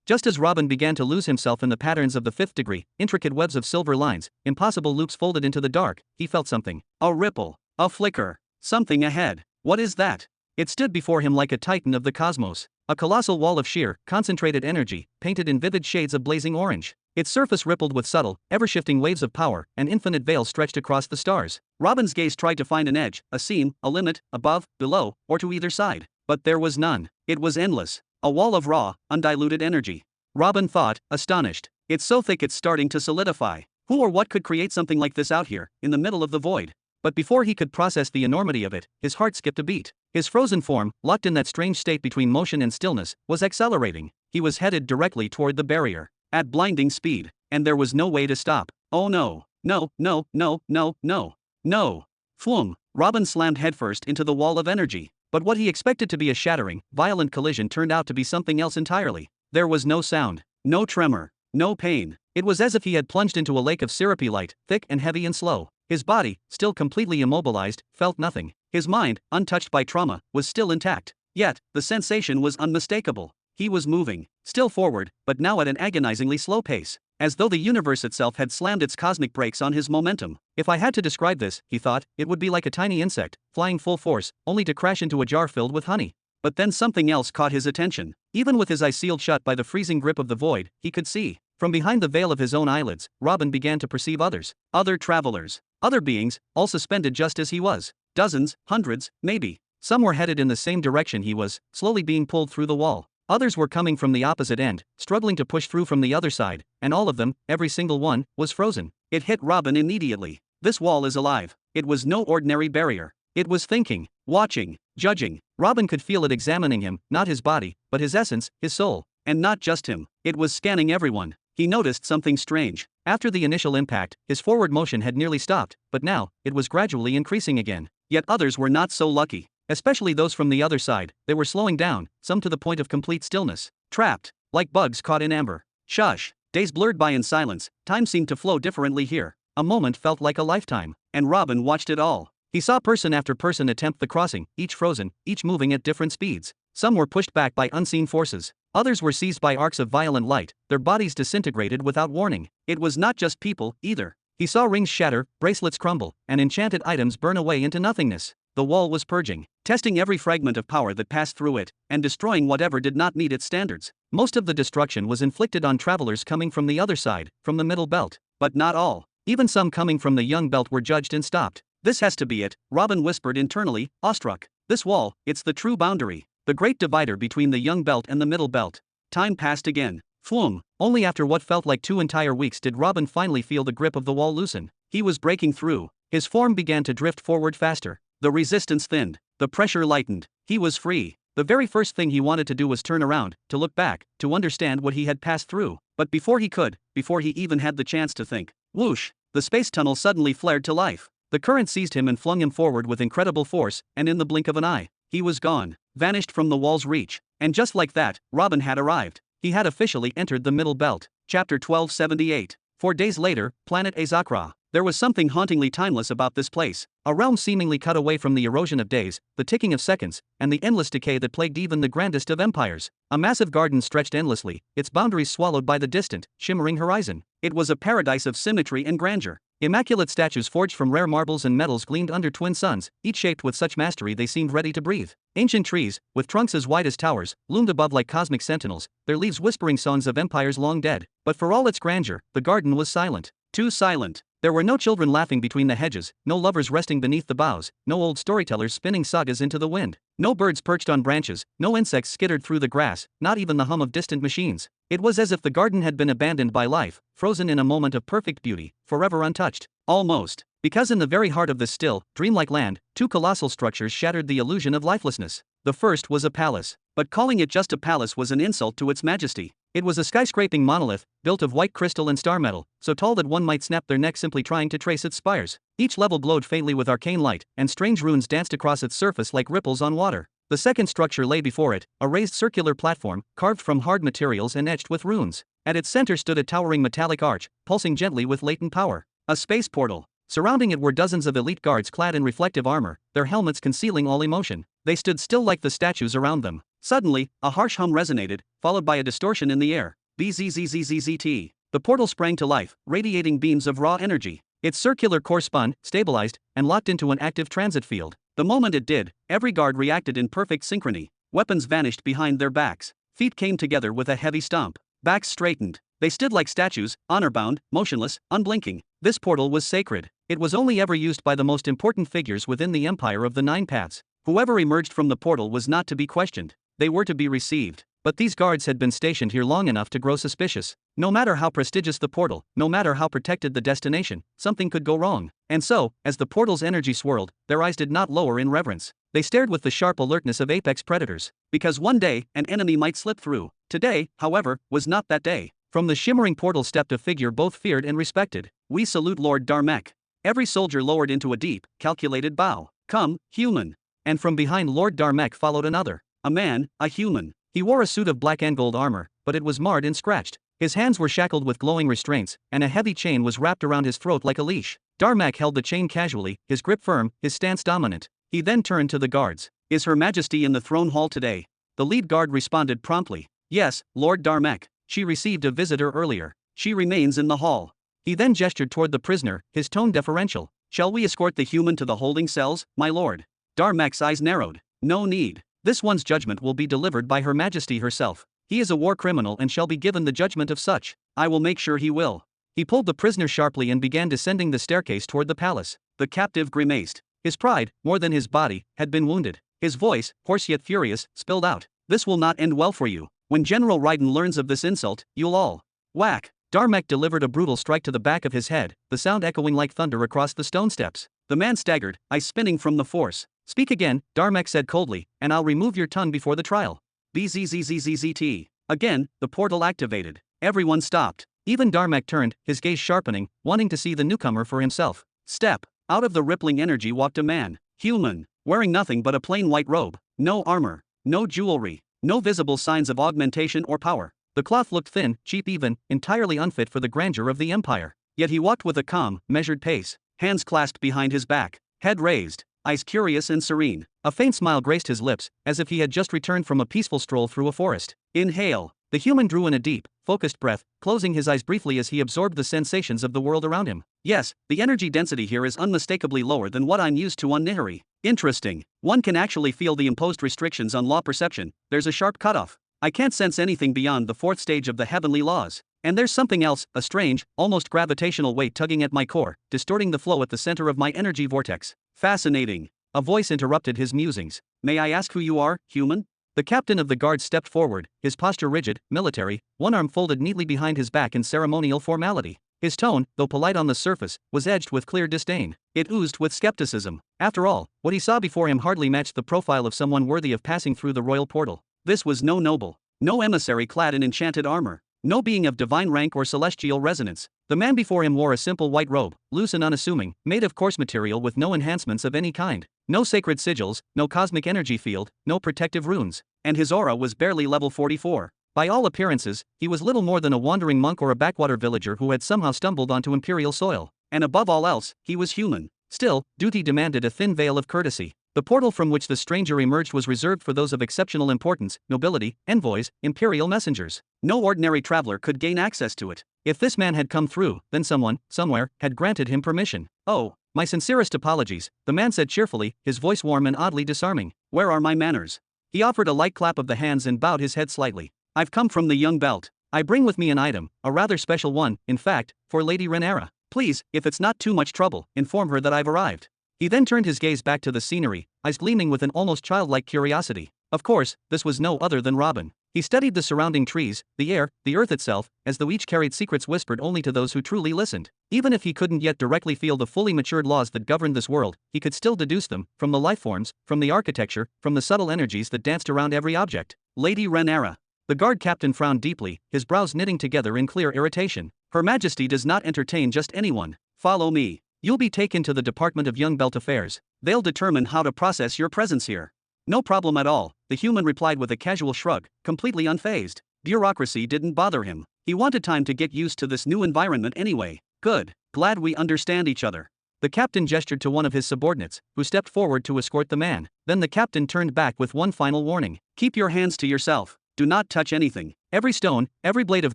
Just as Robin began to lose himself in the patterns of the fifth degree, intricate webs of silver lines, impossible loops folded into the dark, he felt something. A ripple. A flicker. Something ahead. What is that? It stood before him like a titan of the cosmos. A colossal wall of sheer, concentrated energy, painted in vivid shades of blazing orange. Its surface rippled with subtle, ever-shifting waves of power, an infinite veil stretched across the stars. Robin's gaze tried to find an edge, a seam, a limit, above, below, or to either side. But there was none. It was endless. A wall of raw, undiluted energy. Robin thought, astonished. It's so thick it's starting to solidify. Who or what could create something like this out here, in the middle of the void? But before he could process the enormity of it, his heart skipped a beat. His frozen form, locked in that strange state between motion and stillness, was accelerating. He was headed directly toward the barrier. At blinding speed. And there was no way to stop. Oh no. No, no, no, no, no. No. Floom. Robin slammed headfirst into the wall of energy. But what he expected to be a shattering, violent collision turned out to be something else entirely. There was no sound. No tremor. No pain. It was as if he had plunged into a lake of syrupy light, thick and heavy and slow. His body, still completely immobilized, felt nothing. His mind, untouched by trauma, was still intact. Yet, the sensation was unmistakable. He was moving, still forward, but now at an agonizingly slow pace, as though the universe itself had slammed its cosmic brakes on his momentum. If I had to describe this, he thought, it would be like a tiny insect, flying full force, only to crash into a jar filled with honey. But then something else caught his attention. Even with his eyes sealed shut by the freezing grip of the void, he could see. From behind the veil of his own eyelids, Robin began to perceive others. Other travelers. Other beings, all suspended just as he was. Dozens, hundreds, maybe. Some were headed in the same direction he was, slowly being pulled through the wall. Others were coming from the opposite end, struggling to push through from the other side, and all of them, every single one, was frozen. It hit Robin immediately. This wall is alive. It was no ordinary barrier. It was thinking, watching, judging. Robin could feel it examining him, not his body, but his essence, his soul. And not just him. It was scanning everyone. He noticed something strange. After the initial impact, his forward motion had nearly stopped, but now, it was gradually increasing again. Yet others were not so lucky. Especially those from the other side, they were slowing down, some to the point of complete stillness. Trapped. Like bugs caught in amber. Shush. Days blurred by in silence, time seemed to flow differently here. A moment felt like a lifetime. And Robin watched it all. He saw person after person attempt the crossing, each frozen, each moving at different speeds. Some were pushed back by unseen forces. Others were seized by arcs of violent light, their bodies disintegrated without warning. It was not just people, either. He saw rings shatter, bracelets crumble, and enchanted items burn away into nothingness. The wall was purging, testing every fragment of power that passed through it, and destroying whatever did not meet its standards. Most of the destruction was inflicted on travelers coming from the other side, from the middle belt. But not all. Even some coming from the young belt were judged and stopped. This has to be it, Robin whispered internally, awestruck. This wall, it's the true boundary. The great divider between the young belt and the middle belt. Time passed again. Floom. Only after what felt like 2 entire weeks did Robin finally feel the grip of the wall loosen. He was breaking through. His form began to drift forward faster. The resistance thinned. The pressure lightened. He was free. The very first thing he wanted to do was turn around, to look back, to understand what he had passed through. But before he could, before he even had the chance to think, whoosh, the space tunnel suddenly flared to life. The current seized him and flung him forward with incredible force, and in the blink of an eye, he was gone, vanished from the wall's reach. And just like that, Robin had arrived. He had officially entered the middle belt. Chapter 1278. 4 days later, planet Azakra. There was something hauntingly timeless about this place, a realm seemingly cut away from the erosion of days, the ticking of seconds, and the endless decay that plagued even the grandest of empires. A massive garden stretched endlessly, its boundaries swallowed by the distant, shimmering horizon. It was a paradise of symmetry and grandeur. Immaculate statues forged from rare marbles and metals gleamed under twin suns, each shaped with such mastery they seemed ready to breathe. Ancient trees, with trunks as wide as towers, loomed above like cosmic sentinels, their leaves whispering songs of empires long dead. But for all its grandeur, the garden was silent. Too silent. There were no children laughing between the hedges, no lovers resting beneath the boughs, no old storytellers spinning sagas into the wind, no birds perched on branches, no insects skittered through the grass, not even the hum of distant machines. It was as if the garden had been abandoned by life, frozen in a moment of perfect beauty, forever untouched. Almost. Because in the very heart of this still, dreamlike land, 2 colossal structures shattered the illusion of lifelessness. The first was a palace. But calling it just a palace was an insult to its majesty. It was a skyscraping monolith, built of white crystal and star metal, so tall that one might snap their neck simply trying to trace its spires. Each level glowed faintly with arcane light, and strange runes danced across its surface like ripples on water. The second structure lay before it, a raised circular platform, carved from hard materials and etched with runes. At its center stood a towering metallic arch, pulsing gently with latent power. A space portal. Surrounding it were dozens of elite guards clad in reflective armor, their helmets concealing all emotion. They stood still like the statues around them. Suddenly, a harsh hum resonated, followed by a distortion in the air. Bzzzzzt. The portal sprang to life, radiating beams of raw energy. Its circular core spun, stabilized, and locked into an active transit field. The moment it did, every guard reacted in perfect synchrony. Weapons vanished behind their backs. Feet came together with a heavy stomp. Backs straightened. They stood like statues, honor-bound, motionless, unblinking. This portal was sacred. It was only ever used by the most important figures within the Empire of the Nine Paths. Whoever emerged from the portal was not to be questioned. They were to be received. But these guards had been stationed here long enough to grow suspicious. No matter how prestigious the portal, no matter how protected the destination, something could go wrong. And so, as the portal's energy swirled, their eyes did not lower in reverence. They stared with the sharp alertness of apex predators. Because one day, an enemy might slip through. Today, however, was not that day. From the shimmering portal stepped a figure both feared and respected. We salute Lord Darmek. Every soldier lowered into a deep, calculated bow. Come, human. And from behind Lord Darmek followed another. A man, a human. He wore a suit of black and gold armor, but it was marred and scratched. His hands were shackled with glowing restraints, and a heavy chain was wrapped around his throat like a leash. Darmak held the chain casually, his grip firm, his stance dominant. He then turned to the guards. Is Her Majesty in the throne hall today? The lead guard responded promptly. Yes, Lord Darmek. She received a visitor earlier. She remains in the hall. He then gestured toward the prisoner, his tone deferential. Shall we escort the human to the holding cells, my lord? Darmak's eyes narrowed. No need. This one's judgment will be delivered by Her Majesty herself. He is a war criminal and shall be given the judgment of such. I will make sure he will. He pulled the prisoner sharply and began descending the staircase toward the palace. The captive grimaced. His pride, more than his body, had been wounded. His voice, hoarse yet furious, spilled out. This will not end well for you. When General Raiden learns of this insult, you'll all. Whack! Darmek delivered a brutal strike to the back of his head, the sound echoing like thunder across the stone steps. The man staggered, eyes spinning from the force. Speak again, Darmek said coldly, and I'll remove your tongue before the trial. Bzzzzzt. Again, the portal activated. Everyone stopped. Even Darmek turned, his gaze sharpening, wanting to see the newcomer for himself. Step. Out of the rippling energy walked a man. Human. Wearing nothing but a plain white robe. No armor. No jewelry. No visible signs of augmentation or power. The cloth looked thin, cheap even, entirely unfit for the grandeur of the empire. Yet he walked with a calm, measured pace, hands clasped behind his back, head raised, eyes curious and serene. A faint smile graced his lips, as if he had just returned from a peaceful stroll through a forest. Inhale. The human drew in a deep, focused breath, closing his eyes briefly as he absorbed the sensations of the world around him. Yes, the energy density here is unmistakably lower than what I'm used to on Nihiri. Interesting. One can actually feel the imposed restrictions on law perception. There's a sharp cutoff. I can't sense anything beyond the fourth stage of the heavenly laws. And there's something else, a strange, almost gravitational weight tugging at my core, distorting the flow at the center of my energy vortex. Fascinating. A voice interrupted his musings. May I ask who you are, human? The captain of the guard stepped forward, his posture rigid, military, one arm folded neatly behind his back in ceremonial formality. His tone, though polite on the surface, was edged with clear disdain. It oozed with skepticism. After all, what he saw before him hardly matched the profile of someone worthy of passing through the royal portal. This was no noble, no emissary clad in enchanted armor, no being of divine rank or celestial resonance. The man before him wore a simple white robe, loose and unassuming, made of coarse material with no enhancements of any kind. No sacred sigils, no cosmic energy field, no protective runes. And his aura was barely level 44. By all appearances, he was little more than a wandering monk or a backwater villager who had somehow stumbled onto imperial soil. And above all else, he was human. Still, duty demanded a thin veil of courtesy. The portal from which the stranger emerged was reserved for those of exceptional importance, nobility, envoys, imperial messengers. No ordinary traveler could gain access to it. If this man had come through, then someone, somewhere, had granted him permission. Oh, my sincerest apologies, the man said cheerfully, his voice warm and oddly disarming. Where are my manners? He offered a light clap of the hands and bowed his head slightly. I've come from the young belt. I bring with me an item, a rather special one, in fact, for Lady Renera. Please, if it's not too much trouble, inform her that I've arrived. He then turned his gaze back to the scenery, eyes gleaming with an almost childlike curiosity. Of course, this was no other than Robin. He studied the surrounding trees, the air, the earth itself, as though each carried secrets whispered only to those who truly listened. Even if he couldn't yet directly feel the fully matured laws that governed this world, he could still deduce them, from the lifeforms, from the architecture, from the subtle energies that danced around every object. Lady Renera. The guard captain frowned deeply, his brows knitting together in clear irritation. Her Majesty does not entertain just anyone. Follow me. You'll be taken to the Department of Young Belt Affairs. They'll determine how to process your presence here. No problem at all, the human replied with a casual shrug, completely unfazed. Bureaucracy didn't bother him. He wanted time to get used to this new environment anyway. Good. Glad we understand each other. The captain gestured to one of his subordinates, who stepped forward to escort the man. Then the captain turned back with one final warning. Keep your hands to yourself. Do not touch anything. Every stone, every blade of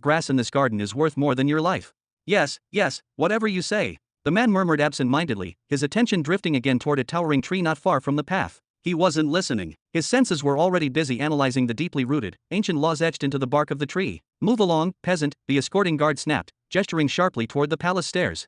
grass in this garden is worth more than your life. Yes, whatever you say. The man murmured absent-mindedly, his attention drifting again toward a towering tree not far from the path. He wasn't listening. His senses were already busy analyzing the deeply rooted, ancient laws etched into the bark of the tree. Move along, peasant, the escorting guard snapped, gesturing sharply toward the palace stairs.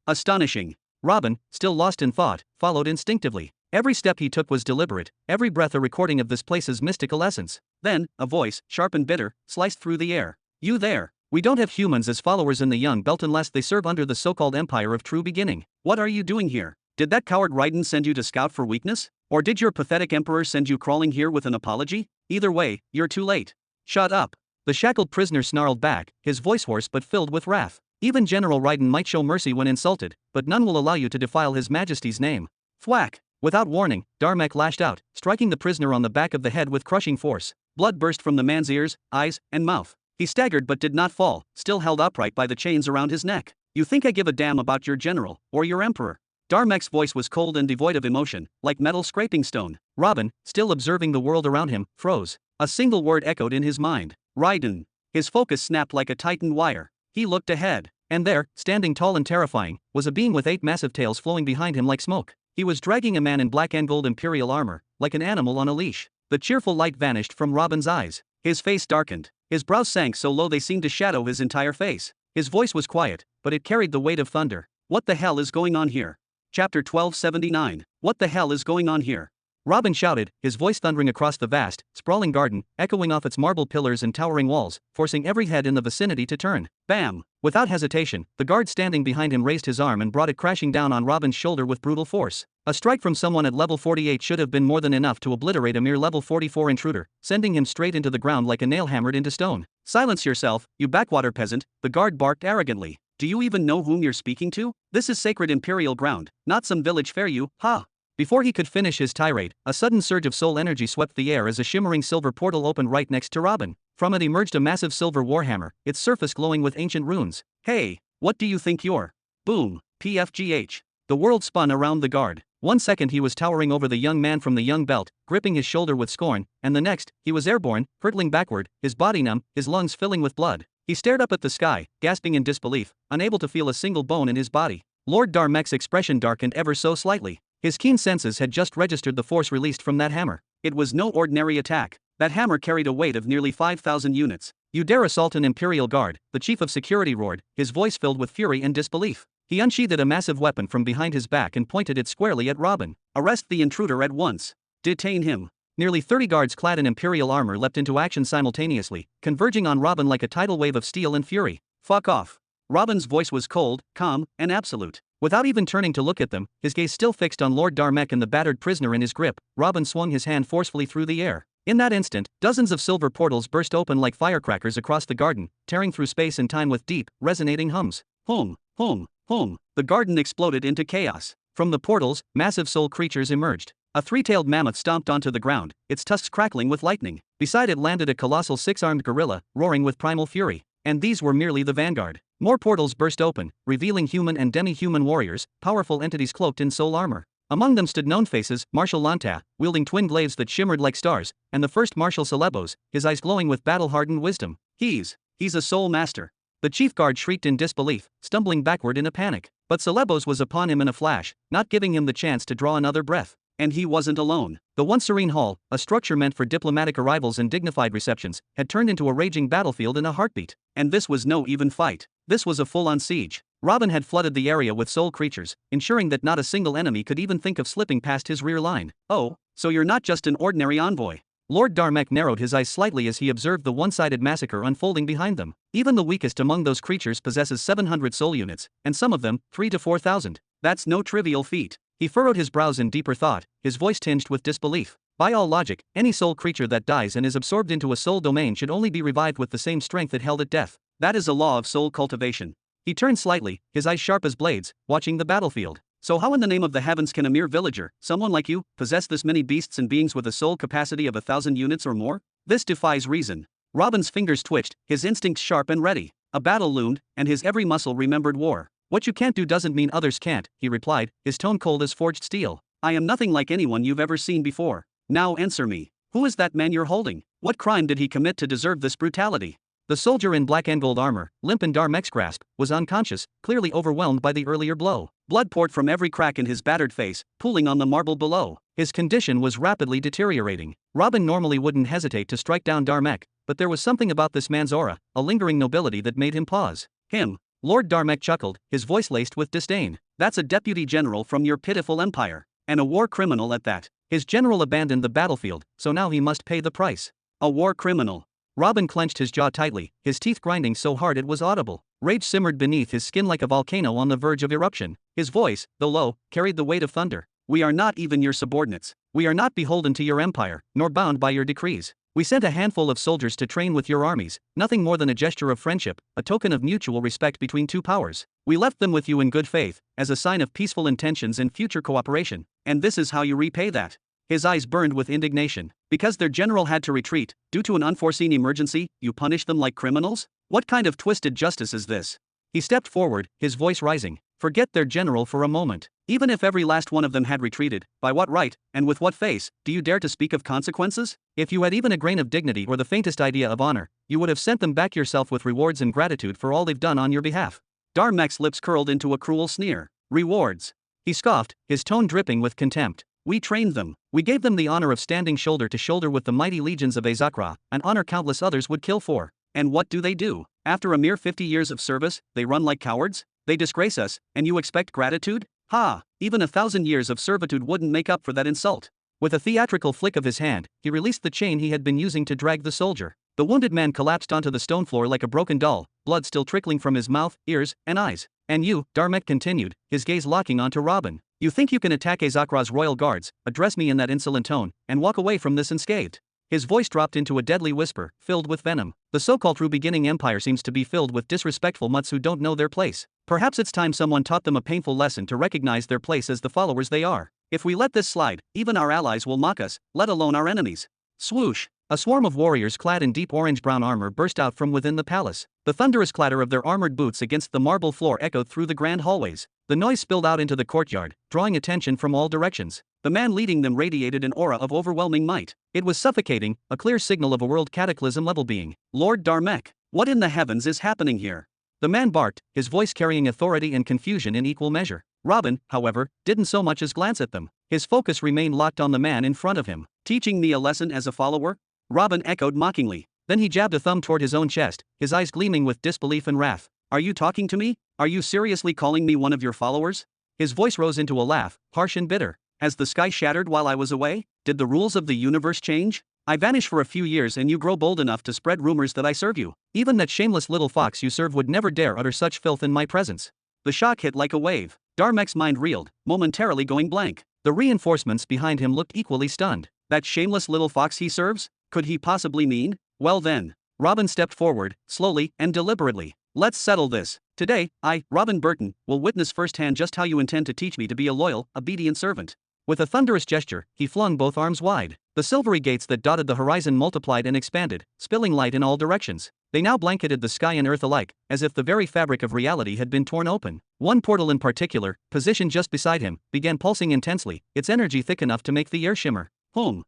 Astonishing. Robin, still lost in thought, followed instinctively. Every step he took was deliberate, every breath a recording of this place's mystical essence. Then, a voice, sharp and bitter, sliced through the air. You there. We don't have humans as followers in the Young Belt unless they serve under the so-called Empire of True Beginning. What are you doing here? Did that coward Raiden send you to scout for weakness? Or did your pathetic emperor send you crawling here with an apology? Either way, you're too late. Shut up. The shackled prisoner snarled back, his voice hoarse but filled with wrath. Even General Raiden might show mercy when insulted, but none will allow you to defile His Majesty's name. Thwack! Without warning, Darmek lashed out, striking the prisoner on the back of the head with crushing force. Blood burst from the man's ears, eyes, and mouth. He staggered but did not fall, still held upright by the chains around his neck. You think I give a damn about your general, or your emperor? Darmek's voice was cold and devoid of emotion, like metal scraping stone. Robin, still observing the world around him, froze. A single word echoed in his mind. Raiden. His focus snapped like a tightened wire. He looked ahead, and there, standing tall and terrifying, was a being with 8 massive tails flowing behind him like smoke. He was dragging a man in black and gold imperial armor, like an animal on a leash. The cheerful light vanished from Robin's eyes. His face darkened. His brows sank so low they seemed to shadow his entire face. His voice was quiet, but it carried the weight of thunder. What the hell is going on here? Chapter 1279. What the hell is going on here? Robin shouted, his voice thundering across the vast, sprawling garden, echoing off its marble pillars and towering walls, forcing every head in the vicinity to turn. Bam! Without hesitation, the guard standing behind him raised his arm and brought it crashing down on Robin's shoulder with brutal force. A strike from someone at level 48 should have been more than enough to obliterate a mere level 44 intruder, sending him straight into the ground like a nail hammered into stone. Silence yourself, you backwater peasant, the guard barked arrogantly. Do you even know whom you're speaking to? This is sacred imperial ground, not some village fair you, ha! Before he could finish his tirade, a sudden surge of soul energy swept the air as a shimmering silver portal opened right next to Robin. From it emerged a massive silver warhammer, its surface glowing with ancient runes. Hey, what do you think you're? Boom, PFGH. The world spun around the guard. 1 second he was towering over the young man from the young belt, gripping his shoulder with scorn, and the next, he was airborne, hurtling backward, his body numb, his lungs filling with blood. He stared up at the sky, gasping in disbelief, unable to feel a single bone in his body. Lord Darmek's expression darkened ever so slightly. His keen senses had just registered the force released from that hammer. It was no ordinary attack. That hammer carried a weight of nearly 5,000 units. You dare assault an Imperial Guard, the chief of security roared, his voice filled with fury and disbelief. He unsheathed a massive weapon from behind his back and pointed it squarely at Robin. Arrest the intruder at once. Detain him. Nearly 30 guards clad in Imperial armor leapt into action simultaneously, converging on Robin like a tidal wave of steel and fury. Fuck off. Robin's voice was cold, calm, and absolute. Without even turning to look at them, his gaze still fixed on Lord Darmek and the battered prisoner in his grip, Robin swung his hand forcefully through the air. In that instant, dozens of silver portals burst open like firecrackers across the garden, tearing through space and time with deep, resonating hums. Home, home, home. The garden exploded into chaos. From the portals, massive soul creatures emerged. A three-tailed mammoth stomped onto the ground, its tusks crackling with lightning. Beside it landed a colossal six-armed gorilla, roaring with primal fury. And these were merely the vanguard. More portals burst open, revealing human and demi-human warriors, powerful entities cloaked in soul armor. Among them stood known faces, Marshal Lanta, wielding twin glaives that shimmered like stars, and the first Marshal Celebos, his eyes glowing with battle-hardened wisdom. He's a soul master. The chief guard shrieked in disbelief, stumbling backward in a panic. But Celebos was upon him in a flash, not giving him the chance to draw another breath. And he wasn't alone. The once serene hall, a structure meant for diplomatic arrivals and dignified receptions, had turned into a raging battlefield in a heartbeat. And this was no even fight. This was a full-on siege. Robin had flooded the area with soul creatures, ensuring that not a single enemy could even think of slipping past his rear line. Oh, so you're not just an ordinary envoy. Lord Darmek narrowed his eyes slightly as he observed the one-sided massacre unfolding behind them. Even the weakest among those creatures possesses 700 soul units, and some of them, 3 to 4,000. That's no trivial feat. He furrowed his brows in deeper thought, his voice tinged with disbelief. By all logic, any soul creature that dies and is absorbed into a soul domain should only be revived with the same strength it held at death. That is a law of soul cultivation. He turned slightly, his eyes sharp as blades, watching the battlefield. So how in the name of the heavens can a mere villager, someone like you, possess this many beasts and beings with a soul capacity of 1,000 units or more? This defies reason. Robin's fingers twitched, his instincts sharp and ready. A battle loomed, and his every muscle remembered war. What you can't do doesn't mean others can't, he replied, his tone cold as forged steel. I am nothing like anyone you've ever seen before. Now answer me. Who is that man you're holding? What crime did he commit to deserve this brutality? The soldier in black and gold armor, limp in Darmek's grasp, was unconscious, clearly overwhelmed by the earlier blow. Blood poured from every crack in his battered face, pooling on the marble below. His condition was rapidly deteriorating. Robin normally wouldn't hesitate to strike down Darmek, but there was something about this man's aura, a lingering nobility that made him pause. Him. Lord Darmek chuckled, his voice laced with disdain. That's a deputy general from your pitiful empire. And a war criminal at that. His general abandoned the battlefield, so now he must pay the price. A war criminal. Robin clenched his jaw tightly, his teeth grinding so hard it was audible. Rage simmered beneath his skin like a volcano on the verge of eruption. His voice, though low, carried the weight of thunder. We are not even your subordinates. We are not beholden to your empire, nor bound by your decrees. We sent a handful of soldiers to train with your armies, nothing more than a gesture of friendship, a token of mutual respect between two powers. We left them with you in good faith, as a sign of peaceful intentions and future cooperation. And this is how you repay that. His eyes burned with indignation. Because their general had to retreat, due to an unforeseen emergency, you punish them like criminals? What kind of twisted justice is this? He stepped forward, his voice rising. Forget their general for a moment. Even if every last one of them had retreated, by what right, and with what face, do you dare to speak of consequences? If you had even a grain of dignity or the faintest idea of honor, you would have sent them back yourself with rewards and gratitude for all they've done on your behalf. Darmek's lips curled into a cruel sneer. Rewards. He scoffed, his tone dripping with contempt. We trained them. We gave them the honor of standing shoulder to shoulder with the mighty legions of Azakra, an honor countless others would kill for. And what do? After a mere 50 years of service, they run like cowards? They disgrace us, and you expect gratitude? Ha! Even 1,000 years of servitude wouldn't make up for that insult. With a theatrical flick of his hand, he released the chain he had been using to drag the soldier. The wounded man collapsed onto the stone floor like a broken doll, blood still trickling from his mouth, ears, and eyes. And you, Darmek continued, his gaze locking onto Robin. You think you can attack Azakra's royal guards, address me in that insolent tone, and walk away from this unscathed? His voice dropped into a deadly whisper, filled with venom. The so-called true beginning empire seems to be filled with disrespectful mutts who don't know their place. Perhaps it's time someone taught them a painful lesson to recognize their place as the followers they are. If we let this slide, even our allies will mock us, let alone our enemies. Swoosh! A swarm of warriors clad in deep orange-brown armor burst out from within the palace. The thunderous clatter of their armored boots against the marble floor echoed through the grand hallways. The noise spilled out into the courtyard, drawing attention from all directions. The man leading them radiated an aura of overwhelming might. It was suffocating, a clear signal of a world cataclysm-level being. Lord Darmek, what in the heavens is happening here? The man barked, his voice carrying authority and confusion in equal measure. Robin, however, didn't so much as glance at them. His focus remained locked on the man in front of him. Teaching me a lesson as a follower? Robin echoed mockingly. Then he jabbed a thumb toward his own chest, his eyes gleaming with disbelief and wrath. Are you talking to me? Are you seriously calling me one of your followers? His voice rose into a laugh, harsh and bitter. Has the sky shattered while I was away? Did the rules of the universe change? I vanish for a few years and you grow bold enough to spread rumors that I serve you. Even that shameless little fox you serve would never dare utter such filth in my presence. The shock hit like a wave. Darmek's mind reeled, momentarily going blank. The reinforcements behind him looked equally stunned. That shameless little fox he serves? Could he possibly mean? Well then. Robin stepped forward, slowly and deliberately. Let's settle this. Today, I, Robin Burton, will witness firsthand just how you intend to teach me to be a loyal, obedient servant. With a thunderous gesture, he flung both arms wide. The silvery gates that dotted the horizon multiplied and expanded, spilling light in all directions. They now blanketed the sky and earth alike, as if the very fabric of reality had been torn open. One portal in particular, positioned just beside him, began pulsing intensely, its energy thick enough to make the air shimmer. Home.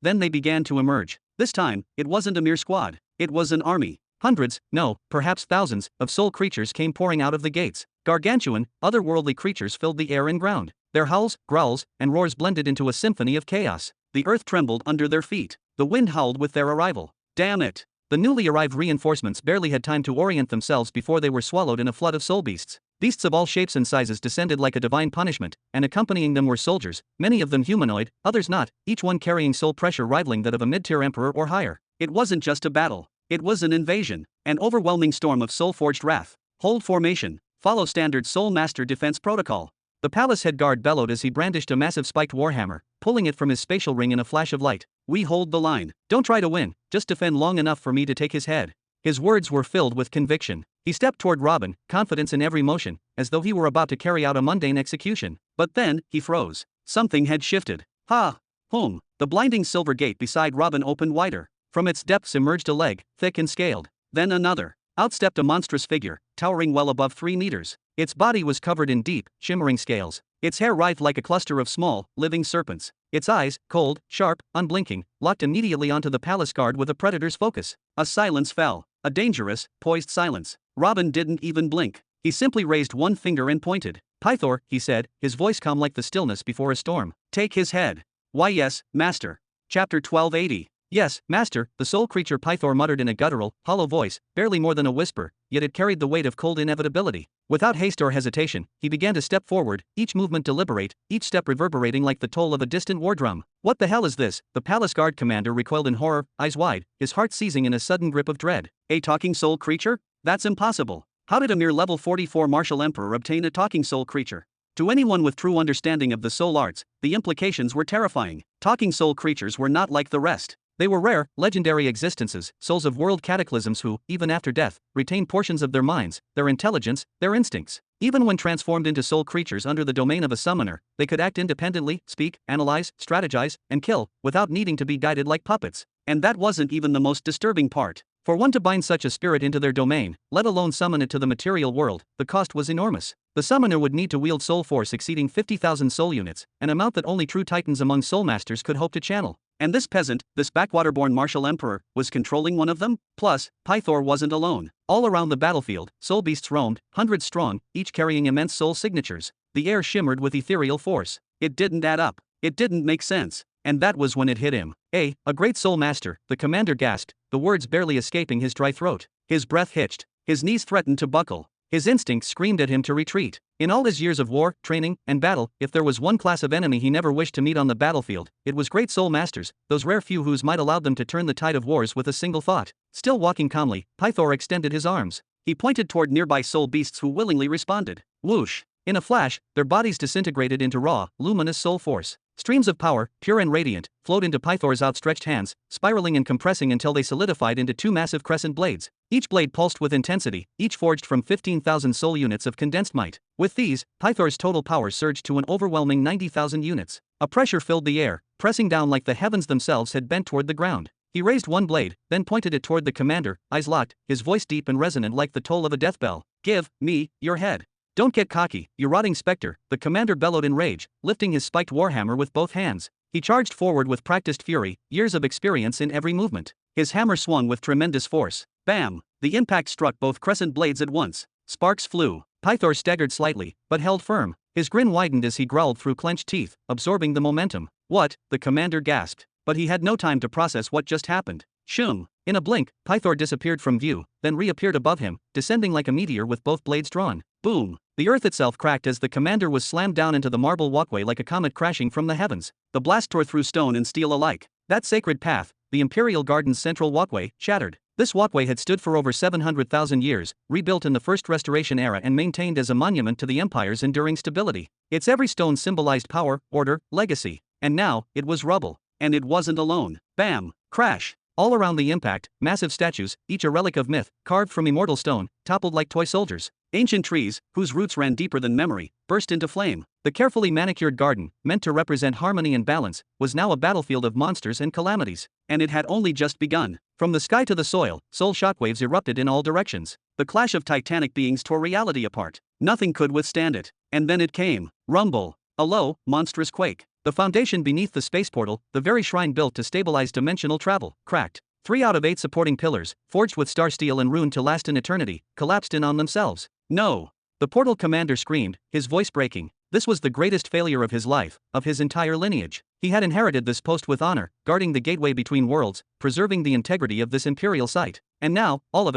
Then they began to emerge. This time, it wasn't a mere squad. It was an army. Hundreds, no, perhaps thousands, of soul creatures came pouring out of the gates. Gargantuan, otherworldly creatures filled the air and ground. Their howls, growls, and roars blended into a symphony of chaos. The earth trembled under their feet. The wind howled with their arrival. Damn it! The newly arrived reinforcements barely had time to orient themselves before they were swallowed in a flood of soul beasts. Beasts of all shapes and sizes descended like a divine punishment, and accompanying them were soldiers, many of them humanoid, others not, each one carrying soul pressure rivaling that of a mid-tier emperor or higher. It wasn't just a battle. It was an invasion, an overwhelming storm of soul-forged wrath. Hold formation. Follow standard Soul Master defense protocol. The palace head guard bellowed as he brandished a massive spiked warhammer, pulling it from his spatial ring in a flash of light. We hold the line. Don't try to win, just defend long enough for me to take his head. His words were filled with conviction. He stepped toward Robin, confidence in every motion, as though he were about to carry out a mundane execution. But then, he froze. Something had shifted. Ha! Home. The blinding silver gate beside Robin opened wider. From its depths emerged a leg, thick and scaled. Then another. Out stepped a monstrous figure, towering well above 3 meters. Its body was covered in deep, shimmering scales. Its hair writhed like a cluster of small, living serpents. Its eyes, cold, sharp, unblinking, locked immediately onto the palace guard with a predator's focus. A silence fell. A dangerous, poised silence. Robin didn't even blink. He simply raised one finger and pointed. Pythor, he said, his voice calm like the stillness before a storm. Take his head. Why yes, master. Chapter 1280. Yes, master, the soul creature Pythor muttered in a guttural, hollow voice, barely more than a whisper, yet it carried the weight of cold inevitability. Without haste or hesitation, he began to step forward, each movement deliberate, each step reverberating like the toll of a distant war drum. What the hell is this? The palace guard commander recoiled in horror, eyes wide, his heart seizing in a sudden grip of dread. A talking soul creature? That's impossible. How did a mere level 44 martial emperor obtain a talking soul creature? To anyone with true understanding of the soul arts, the implications were terrifying. Talking soul creatures were not like the rest. They were rare, legendary existences, souls of world cataclysms who, even after death, retain portions of their minds, their intelligence, their instincts. Even when transformed into soul creatures under the domain of a summoner, they could act independently, speak, analyze, strategize, and kill, without needing to be guided like puppets. And that wasn't even the most disturbing part. For one to bind such a spirit into their domain, let alone summon it to the material world, the cost was enormous. The summoner would need to wield soul force exceeding 50,000 soul units, an amount that only true titans among soul masters could hope to channel. And this peasant, this backwater-born martial emperor, was controlling one of them? Plus, Pythor wasn't alone. All around the battlefield, soul beasts roamed, hundreds strong, each carrying immense soul signatures. The air shimmered with ethereal force. It didn't add up. It didn't make sense. And that was when it hit him. A great soul master, the commander gasped, the words barely escaping his dry throat. His breath hitched. His knees threatened to buckle. His instincts screamed at him to retreat. In all his years of war, training, and battle, if there was one class of enemy he never wished to meet on the battlefield, it was great soul masters, those rare few whose might allowed them to turn the tide of wars with a single thought. Still walking calmly, Pythor extended his arms. He pointed toward nearby soul beasts who willingly responded. Whoosh! In a flash, their bodies disintegrated into raw, luminous soul force. Streams of power, pure and radiant, flowed into Pythor's outstretched hands, spiraling and compressing until they solidified into two massive crescent blades. Each blade pulsed with intensity, each forged from 15,000 soul units of condensed might. With these, Pythor's total power surged to an overwhelming 90,000 units. A pressure filled the air, pressing down like the heavens themselves had bent toward the ground. He raised one blade, then pointed it toward the commander, eyes locked, his voice deep and resonant like the toll of a death bell. "Give me your head. Don't get cocky, you rotting specter," the commander bellowed in rage, lifting his spiked warhammer with both hands. He charged forward with practiced fury, years of experience in every movement. His hammer swung with tremendous force. Bam! The impact struck both crescent blades at once. Sparks flew. Pythor staggered slightly, but held firm. His grin widened as he growled through clenched teeth, absorbing the momentum. "What?" the commander gasped. But he had no time to process what just happened. Shoom! In a blink, Pythor disappeared from view, then reappeared above him, descending like a meteor with both blades drawn. Boom! The earth itself cracked as the commander was slammed down into the marble walkway like a comet crashing from the heavens. The blast tore through stone and steel alike. That sacred path, the Imperial Garden's central walkway, shattered. This walkway had stood for over 700,000 years, rebuilt in the First Restoration era and maintained as a monument to the Empire's enduring stability. Its every stone symbolized power, order, legacy. And now, it was rubble. And it wasn't alone. Bam! Crash! All around the impact, massive statues, each a relic of myth, carved from immortal stone, toppled like toy soldiers. Ancient trees, whose roots ran deeper than memory, burst into flame. The carefully manicured garden, meant to represent harmony and balance, was now a battlefield of monsters and calamities. And it had only just begun. From the sky to the soil, soul shockwaves erupted in all directions. The clash of titanic beings tore reality apart. Nothing could withstand it. And then it came. Rumble. A low, monstrous quake. The foundation beneath the space portal, the very shrine built to stabilize dimensional travel, cracked. 3 out of 8 supporting pillars, forged with star steel and runed to last in eternity, collapsed in on themselves. "No!" The portal commander screamed, his voice breaking. This was the greatest failure of his life, of his entire lineage. He had inherited this post with honor, guarding the gateway between worlds, preserving the integrity of this imperial site. And now, all of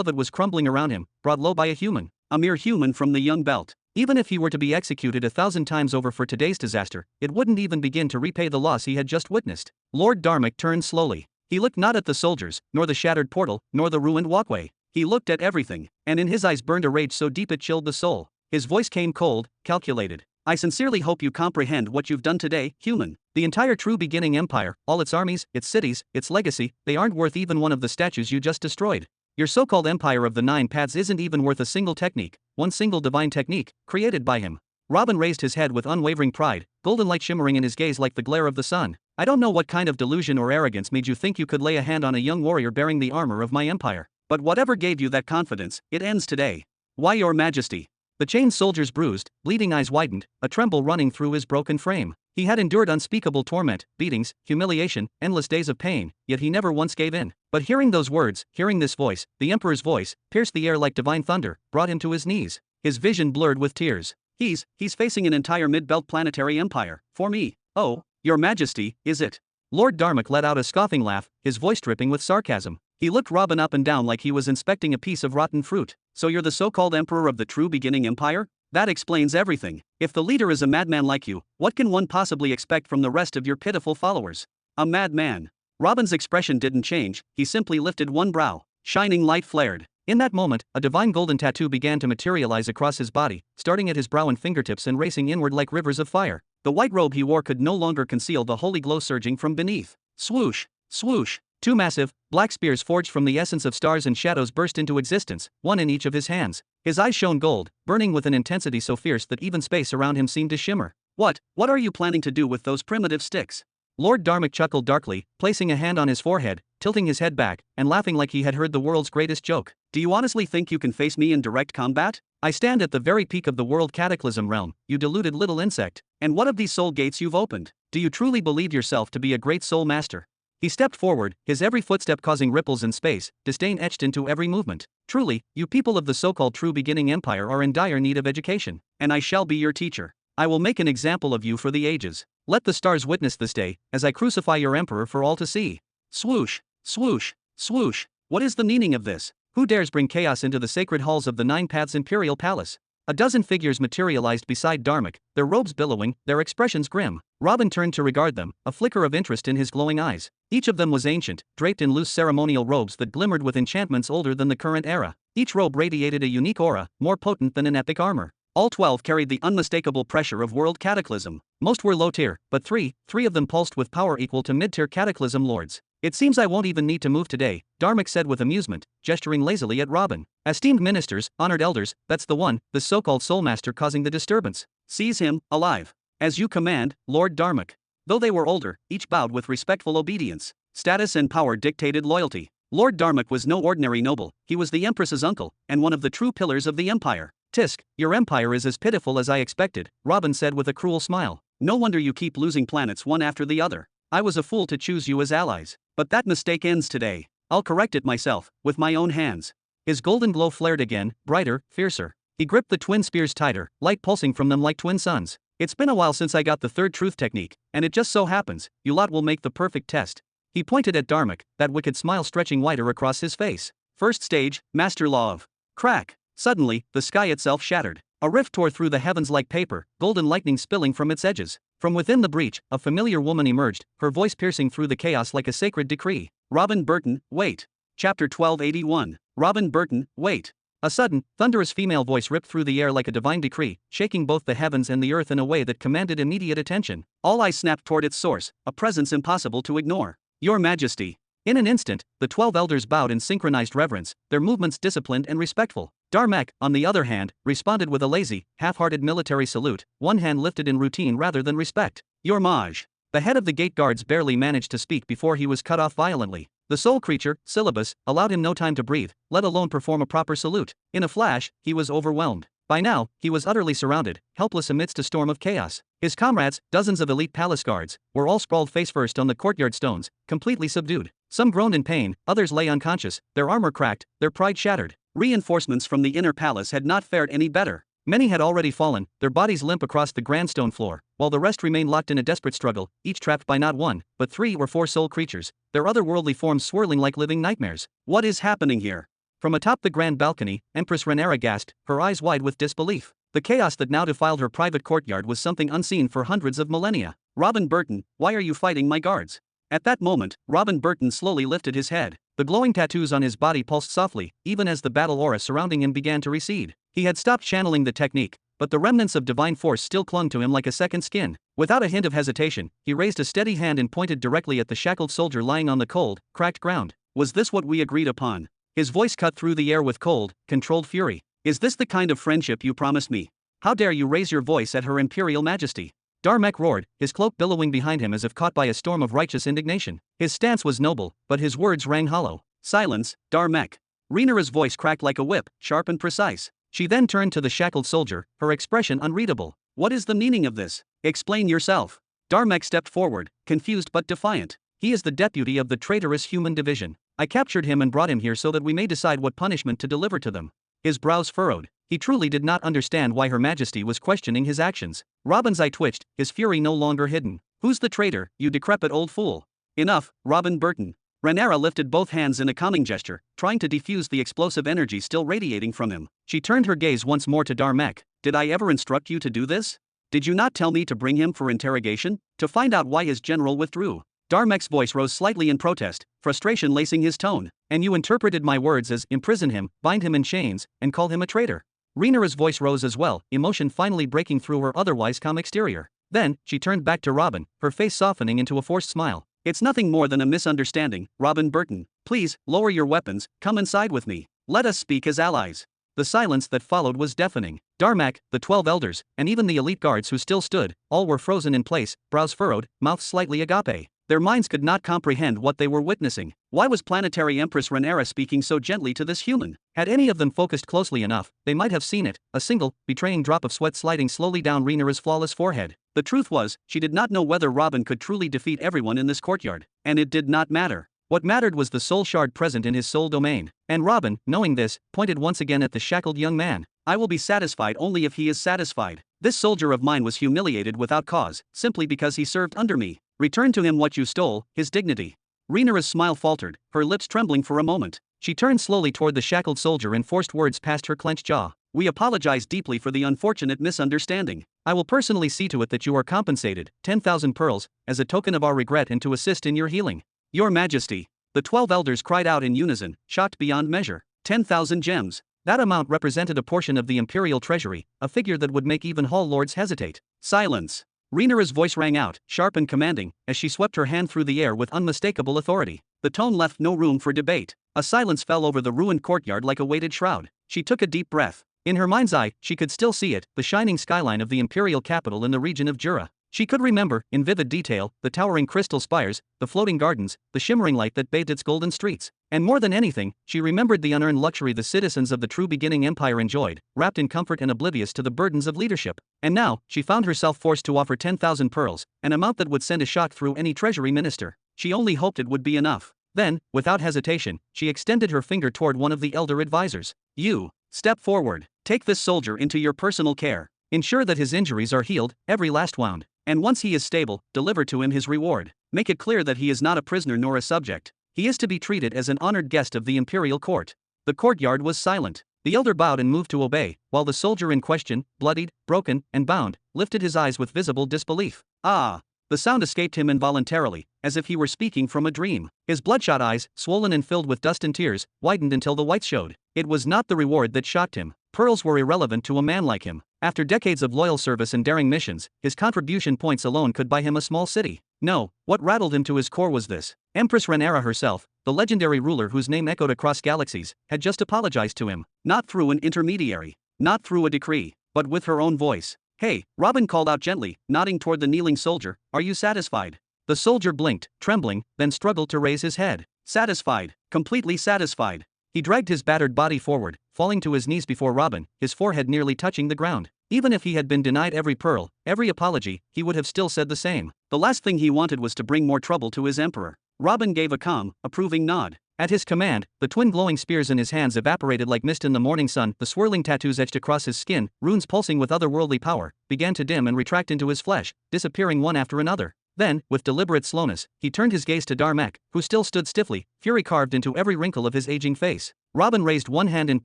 it was crumbling around him, brought low by a human. A mere human from the young belt. Even if he were to be executed 1,000 times over for today's disaster, it wouldn't even begin to repay the loss he had just witnessed. Lord Dharmic turned slowly. He looked not at the soldiers, nor the shattered portal, nor the ruined walkway. He looked at everything, and in his eyes burned a rage so deep it chilled the soul. His voice came cold, calculated. "I sincerely hope you comprehend what you've done today, human. The entire true beginning empire, all its armies, its cities, its legacy, they aren't worth even one of the statues you just destroyed. Your so-called empire of the 9 paths isn't even worth a single technique, one single divine technique, created by him." Robin raised his head with unwavering pride, golden light shimmering in his gaze like the glare of the sun. "I don't know what kind of delusion or arrogance made you think you could lay a hand on a young warrior bearing the armor of my empire. But whatever gave you that confidence, it ends today. Why, your majesty?" The chained soldier's bruised, bleeding eyes widened, a tremble running through his broken frame. He had endured unspeakable torment, beatings, humiliation, endless days of pain, yet he never once gave in. But hearing those words, hearing this voice, the Emperor's voice, pierced the air like divine thunder, brought him to his knees. His vision blurred with tears. He's facing an entire mid-belt planetary empire, for me. "Oh, your majesty, is it?" Lord Dharmic let out a scoffing laugh, his voice dripping with sarcasm. He looked Robin up and down like he was inspecting a piece of rotten fruit. "So you're the so-called emperor of the true beginning empire? That explains everything. If the leader is a madman like you, what can one possibly expect from the rest of your pitiful followers?" "A madman." Robin's expression didn't change, he simply lifted one brow. Shining light flared. In that moment, a divine golden tattoo began to materialize across his body, starting at his brow and fingertips and racing inward like rivers of fire. The white robe he wore could no longer conceal the holy glow surging from beneath. Swoosh! Swoosh! 2 massive, black spears forged from the essence of stars and shadows burst into existence, one in each of his hands. His eyes shone gold, burning with an intensity so fierce that even space around him seemed to shimmer. What are you planning to do with those primitive sticks?" Lord Dharmic chuckled darkly, placing a hand on his forehead, tilting his head back, and laughing like he had heard the world's greatest joke. "Do you honestly think you can face me in direct combat? I stand at the very peak of the world cataclysm realm, you deluded little insect. And what of these soul gates you've opened? Do you truly believe yourself to be a great soul master?" He stepped forward, his every footstep causing ripples in space, disdain etched into every movement. "Truly, you people of the so-called true beginning empire are in dire need of education, and I shall be your teacher. I will make an example of you for the ages. Let the stars witness this day, as I crucify your emperor for all to see." Swoosh! Swoosh! Swoosh! What is the meaning of this? Who dares bring chaos into the sacred halls of the Nine Paths Imperial Palace? A dozen figures materialized beside Darmok, their robes billowing, their expressions grim. Robin turned to regard them, a flicker of interest in his glowing eyes. Each of them was ancient, draped in loose ceremonial robes that glimmered with enchantments older than the current era. Each robe radiated a unique aura, more potent than an epic armor. All 12 carried the unmistakable pressure of world cataclysm. Most were low-tier, but three of them pulsed with power equal to mid-tier cataclysm lords. It seems I won't even need to move today, Darmok said with amusement, gesturing lazily at Robin. Esteemed ministers, honored elders, that's the one, the so-called soulmaster causing the disturbance. Seize him, alive. As you command, Lord Darmok. Though they were older, each bowed with respectful obedience. Status and power dictated loyalty. Lord Darmok was no ordinary noble, he was the Empress's uncle, and one of the true pillars of the Empire. Tisk, your empire is as pitiful as I expected, Robin said with a cruel smile. No wonder you keep losing planets one after the other. I was a fool to choose you as allies. But that mistake ends today. I'll correct it myself, with my own hands. His golden glow flared again, brighter, fiercer. He gripped the twin spears tighter, light pulsing from them like twin suns. It's been a while since I got the third truth technique, and it just so happens, you lot will make the perfect test. He pointed at Darmok, that wicked smile stretching wider across his face. First stage, master law of. Crack. Suddenly, the sky itself shattered. A rift tore through the heavens like paper, golden lightning spilling from its edges. From within the breach, a familiar woman emerged, her voice piercing through the chaos like a sacred decree. Robin Burton, wait. Chapter 1281. Robin Burton, wait. A sudden, thunderous female voice ripped through the air like a divine decree, shaking both the heavens and the earth in a way that commanded immediate attention. All eyes snapped toward its source, a presence impossible to ignore. Your Majesty. In an instant, the 12 elders bowed in synchronized reverence, their movements disciplined and respectful. Darmok, on the other hand, responded with a lazy, half-hearted military salute, one hand lifted in routine rather than respect. Your Maj. The head of the gate guards barely managed to speak before he was cut off violently. The soul creature, Syllabus, allowed him no time to breathe, let alone perform a proper salute. In a flash, he was overwhelmed. By now, he was utterly surrounded, helpless amidst a storm of chaos. His comrades, dozens of elite palace guards, were all sprawled face-first on the courtyard stones, completely subdued. Some groaned in pain, others lay unconscious, their armor cracked, their pride shattered. Reinforcements from the inner palace had not fared any better. Many had already fallen, their bodies limp across the grand stone floor, while the rest remained locked in a desperate struggle, each trapped by not one, but 3 or 4 soul creatures, their otherworldly forms swirling like living nightmares. What is happening here? From atop the grand balcony, Empress Rhaenyra gasped, her eyes wide with disbelief. The chaos that now defiled her private courtyard was something unseen for hundreds of millennia. Robin Burton, why are you fighting my guards? At that moment, Robin Burton slowly lifted his head. The glowing tattoos on his body pulsed softly, even as the battle aura surrounding him began to recede. He had stopped channeling the technique, but the remnants of divine force still clung to him like a second skin. Without a hint of hesitation, he raised a steady hand and pointed directly at the shackled soldier lying on the cold, cracked ground. Was this what we agreed upon? His voice cut through the air with cold, controlled fury. Is this the kind of friendship you promised me? How dare you raise your voice at Her Imperial Majesty? Darmok roared, his cloak billowing behind him as if caught by a storm of righteous indignation. His stance was noble, but his words rang hollow. Silence, Darmok. Rhaenyra's voice cracked like a whip, sharp and precise. She then turned to the shackled soldier, her expression unreadable. What is the meaning of this? Explain yourself. Darmok stepped forward, confused but defiant. He is the deputy of the traitorous human division. I captured him and brought him here so that we may decide what punishment to deliver to them. His brows furrowed. He truly did not understand why Her Majesty was questioning his actions. Robin's eye twitched, his fury no longer hidden. Who's the traitor, you decrepit old fool? Enough, Robin Burton. Rhaenyra lifted both hands in a calming gesture, trying to defuse the explosive energy still radiating from him. She turned her gaze once more to Darmok. Did I ever instruct you to do this? Did you not tell me to bring him for interrogation? To find out why his general withdrew? Darmok's voice rose slightly in protest, frustration lacing his tone. And you interpreted my words as imprison him, bind him in chains, and call him a traitor. Rhaenyra's voice rose as well, emotion finally breaking through her otherwise calm exterior. Then, she turned back to Robin, her face softening into a forced smile. It's nothing more than a misunderstanding, Robin Burton. Please, lower your weapons, come inside with me. Let us speak as allies. The silence that followed was deafening. Darmok, the 12 elders, and even the elite guards who still stood, all were frozen in place, brows furrowed, mouths slightly agape. Their minds could not comprehend what they were witnessing. Why was Planetary Empress Rhaenyra speaking so gently to this human? Had any of them focused closely enough, they might have seen it, a single, betraying drop of sweat sliding slowly down Rhaenyra's flawless forehead. The truth was, she did not know whether Robin could truly defeat everyone in this courtyard. And it did not matter. What mattered was the soul shard present in his soul domain. And Robin, knowing this, pointed once again at the shackled young man. I will be satisfied only if he is satisfied. This soldier of mine was humiliated without cause, simply because he served under me. Return to him what you stole, his dignity. Rhaenyra's smile faltered, her lips trembling for a moment. She turned slowly toward the shackled soldier and forced words past her clenched jaw. "We apologize deeply for the unfortunate misunderstanding. I will personally see to it that you are compensated, 10,000 pearls, as a token of our regret and to assist in your healing." "Your Majesty!" The 12 elders cried out in unison, shocked beyond measure. 10,000 gems. That amount represented a portion of the imperial treasury, a figure that would make even hall lords hesitate. "Silence!" Rhaenyra's voice rang out, sharp and commanding, as she swept her hand through the air with unmistakable authority. The tone left no room for debate. A silence fell over the ruined courtyard like a weighted shroud. She took a deep breath. In her mind's eye, she could still see it, the shining skyline of the imperial capital in the region of Jura. She could remember, in vivid detail, the towering crystal spires, the floating gardens, the shimmering light that bathed its golden streets. And more than anything, she remembered the unearned luxury the citizens of the true beginning empire enjoyed, wrapped in comfort and oblivious to the burdens of leadership. And now, she found herself forced to offer 10,000 pearls, an amount that would send a shock through any treasury minister. She only hoped it would be enough. Then, without hesitation, she extended her finger toward one of the elder advisors. "You, step forward. Take this soldier into your personal care. Ensure that his injuries are healed, every last wound. And once he is stable, deliver to him his reward. Make it clear that he is not a prisoner nor a subject. He is to be treated as an honored guest of the imperial court." The courtyard was silent. The elder bowed and moved to obey, while the soldier in question, bloodied, broken, and bound, lifted his eyes with visible disbelief. "Ah!" The sound escaped him involuntarily, as if he were speaking from a dream. His bloodshot eyes, swollen and filled with dust and tears, widened until the whites showed. It was not the reward that shocked him. Pearls were irrelevant to a man like him. After decades of loyal service and daring missions, his contribution points alone could buy him a small city. No, what rattled him to his core was this. Empress Rhaenyra herself, the legendary ruler whose name echoed across galaxies, had just apologized to him. Not through an intermediary. Not through a decree. But with her own voice. "Hey," Robin called out gently, nodding toward the kneeling soldier, "are you satisfied?" The soldier blinked, trembling, then struggled to raise his head. Satisfied. Completely satisfied. He dragged his battered body forward, falling to his knees before Robin, his forehead nearly touching the ground. Even if he had been denied every pearl, every apology, he would have still said the same. The last thing he wanted was to bring more trouble to his emperor. Robin gave a calm, approving nod. At his command, the twin glowing spears in his hands evaporated like mist in the morning sun. The swirling tattoos etched across his skin, runes pulsing with otherworldly power, began to dim and retract into his flesh, disappearing one after another. Then, with deliberate slowness, he turned his gaze to Darmek, who still stood stiffly, fury carved into every wrinkle of his aging face. Robin raised one hand and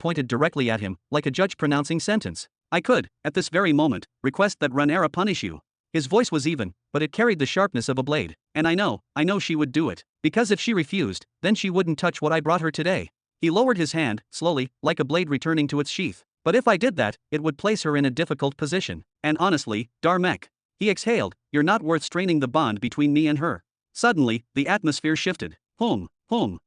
pointed directly at him, like a judge pronouncing sentence. "I could, at this very moment, request that Rhaenyra punish you." His voice was even, but it carried the sharpness of a blade. "And I know she would do it. Because if she refused, then she wouldn't touch what I brought her today." He lowered his hand, slowly, like a blade returning to its sheath. "But if I did that, it would place her in a difficult position. And honestly, Darmek," he exhaled, "you're not worth straining the bond between me and her." Suddenly, the atmosphere shifted. Hum.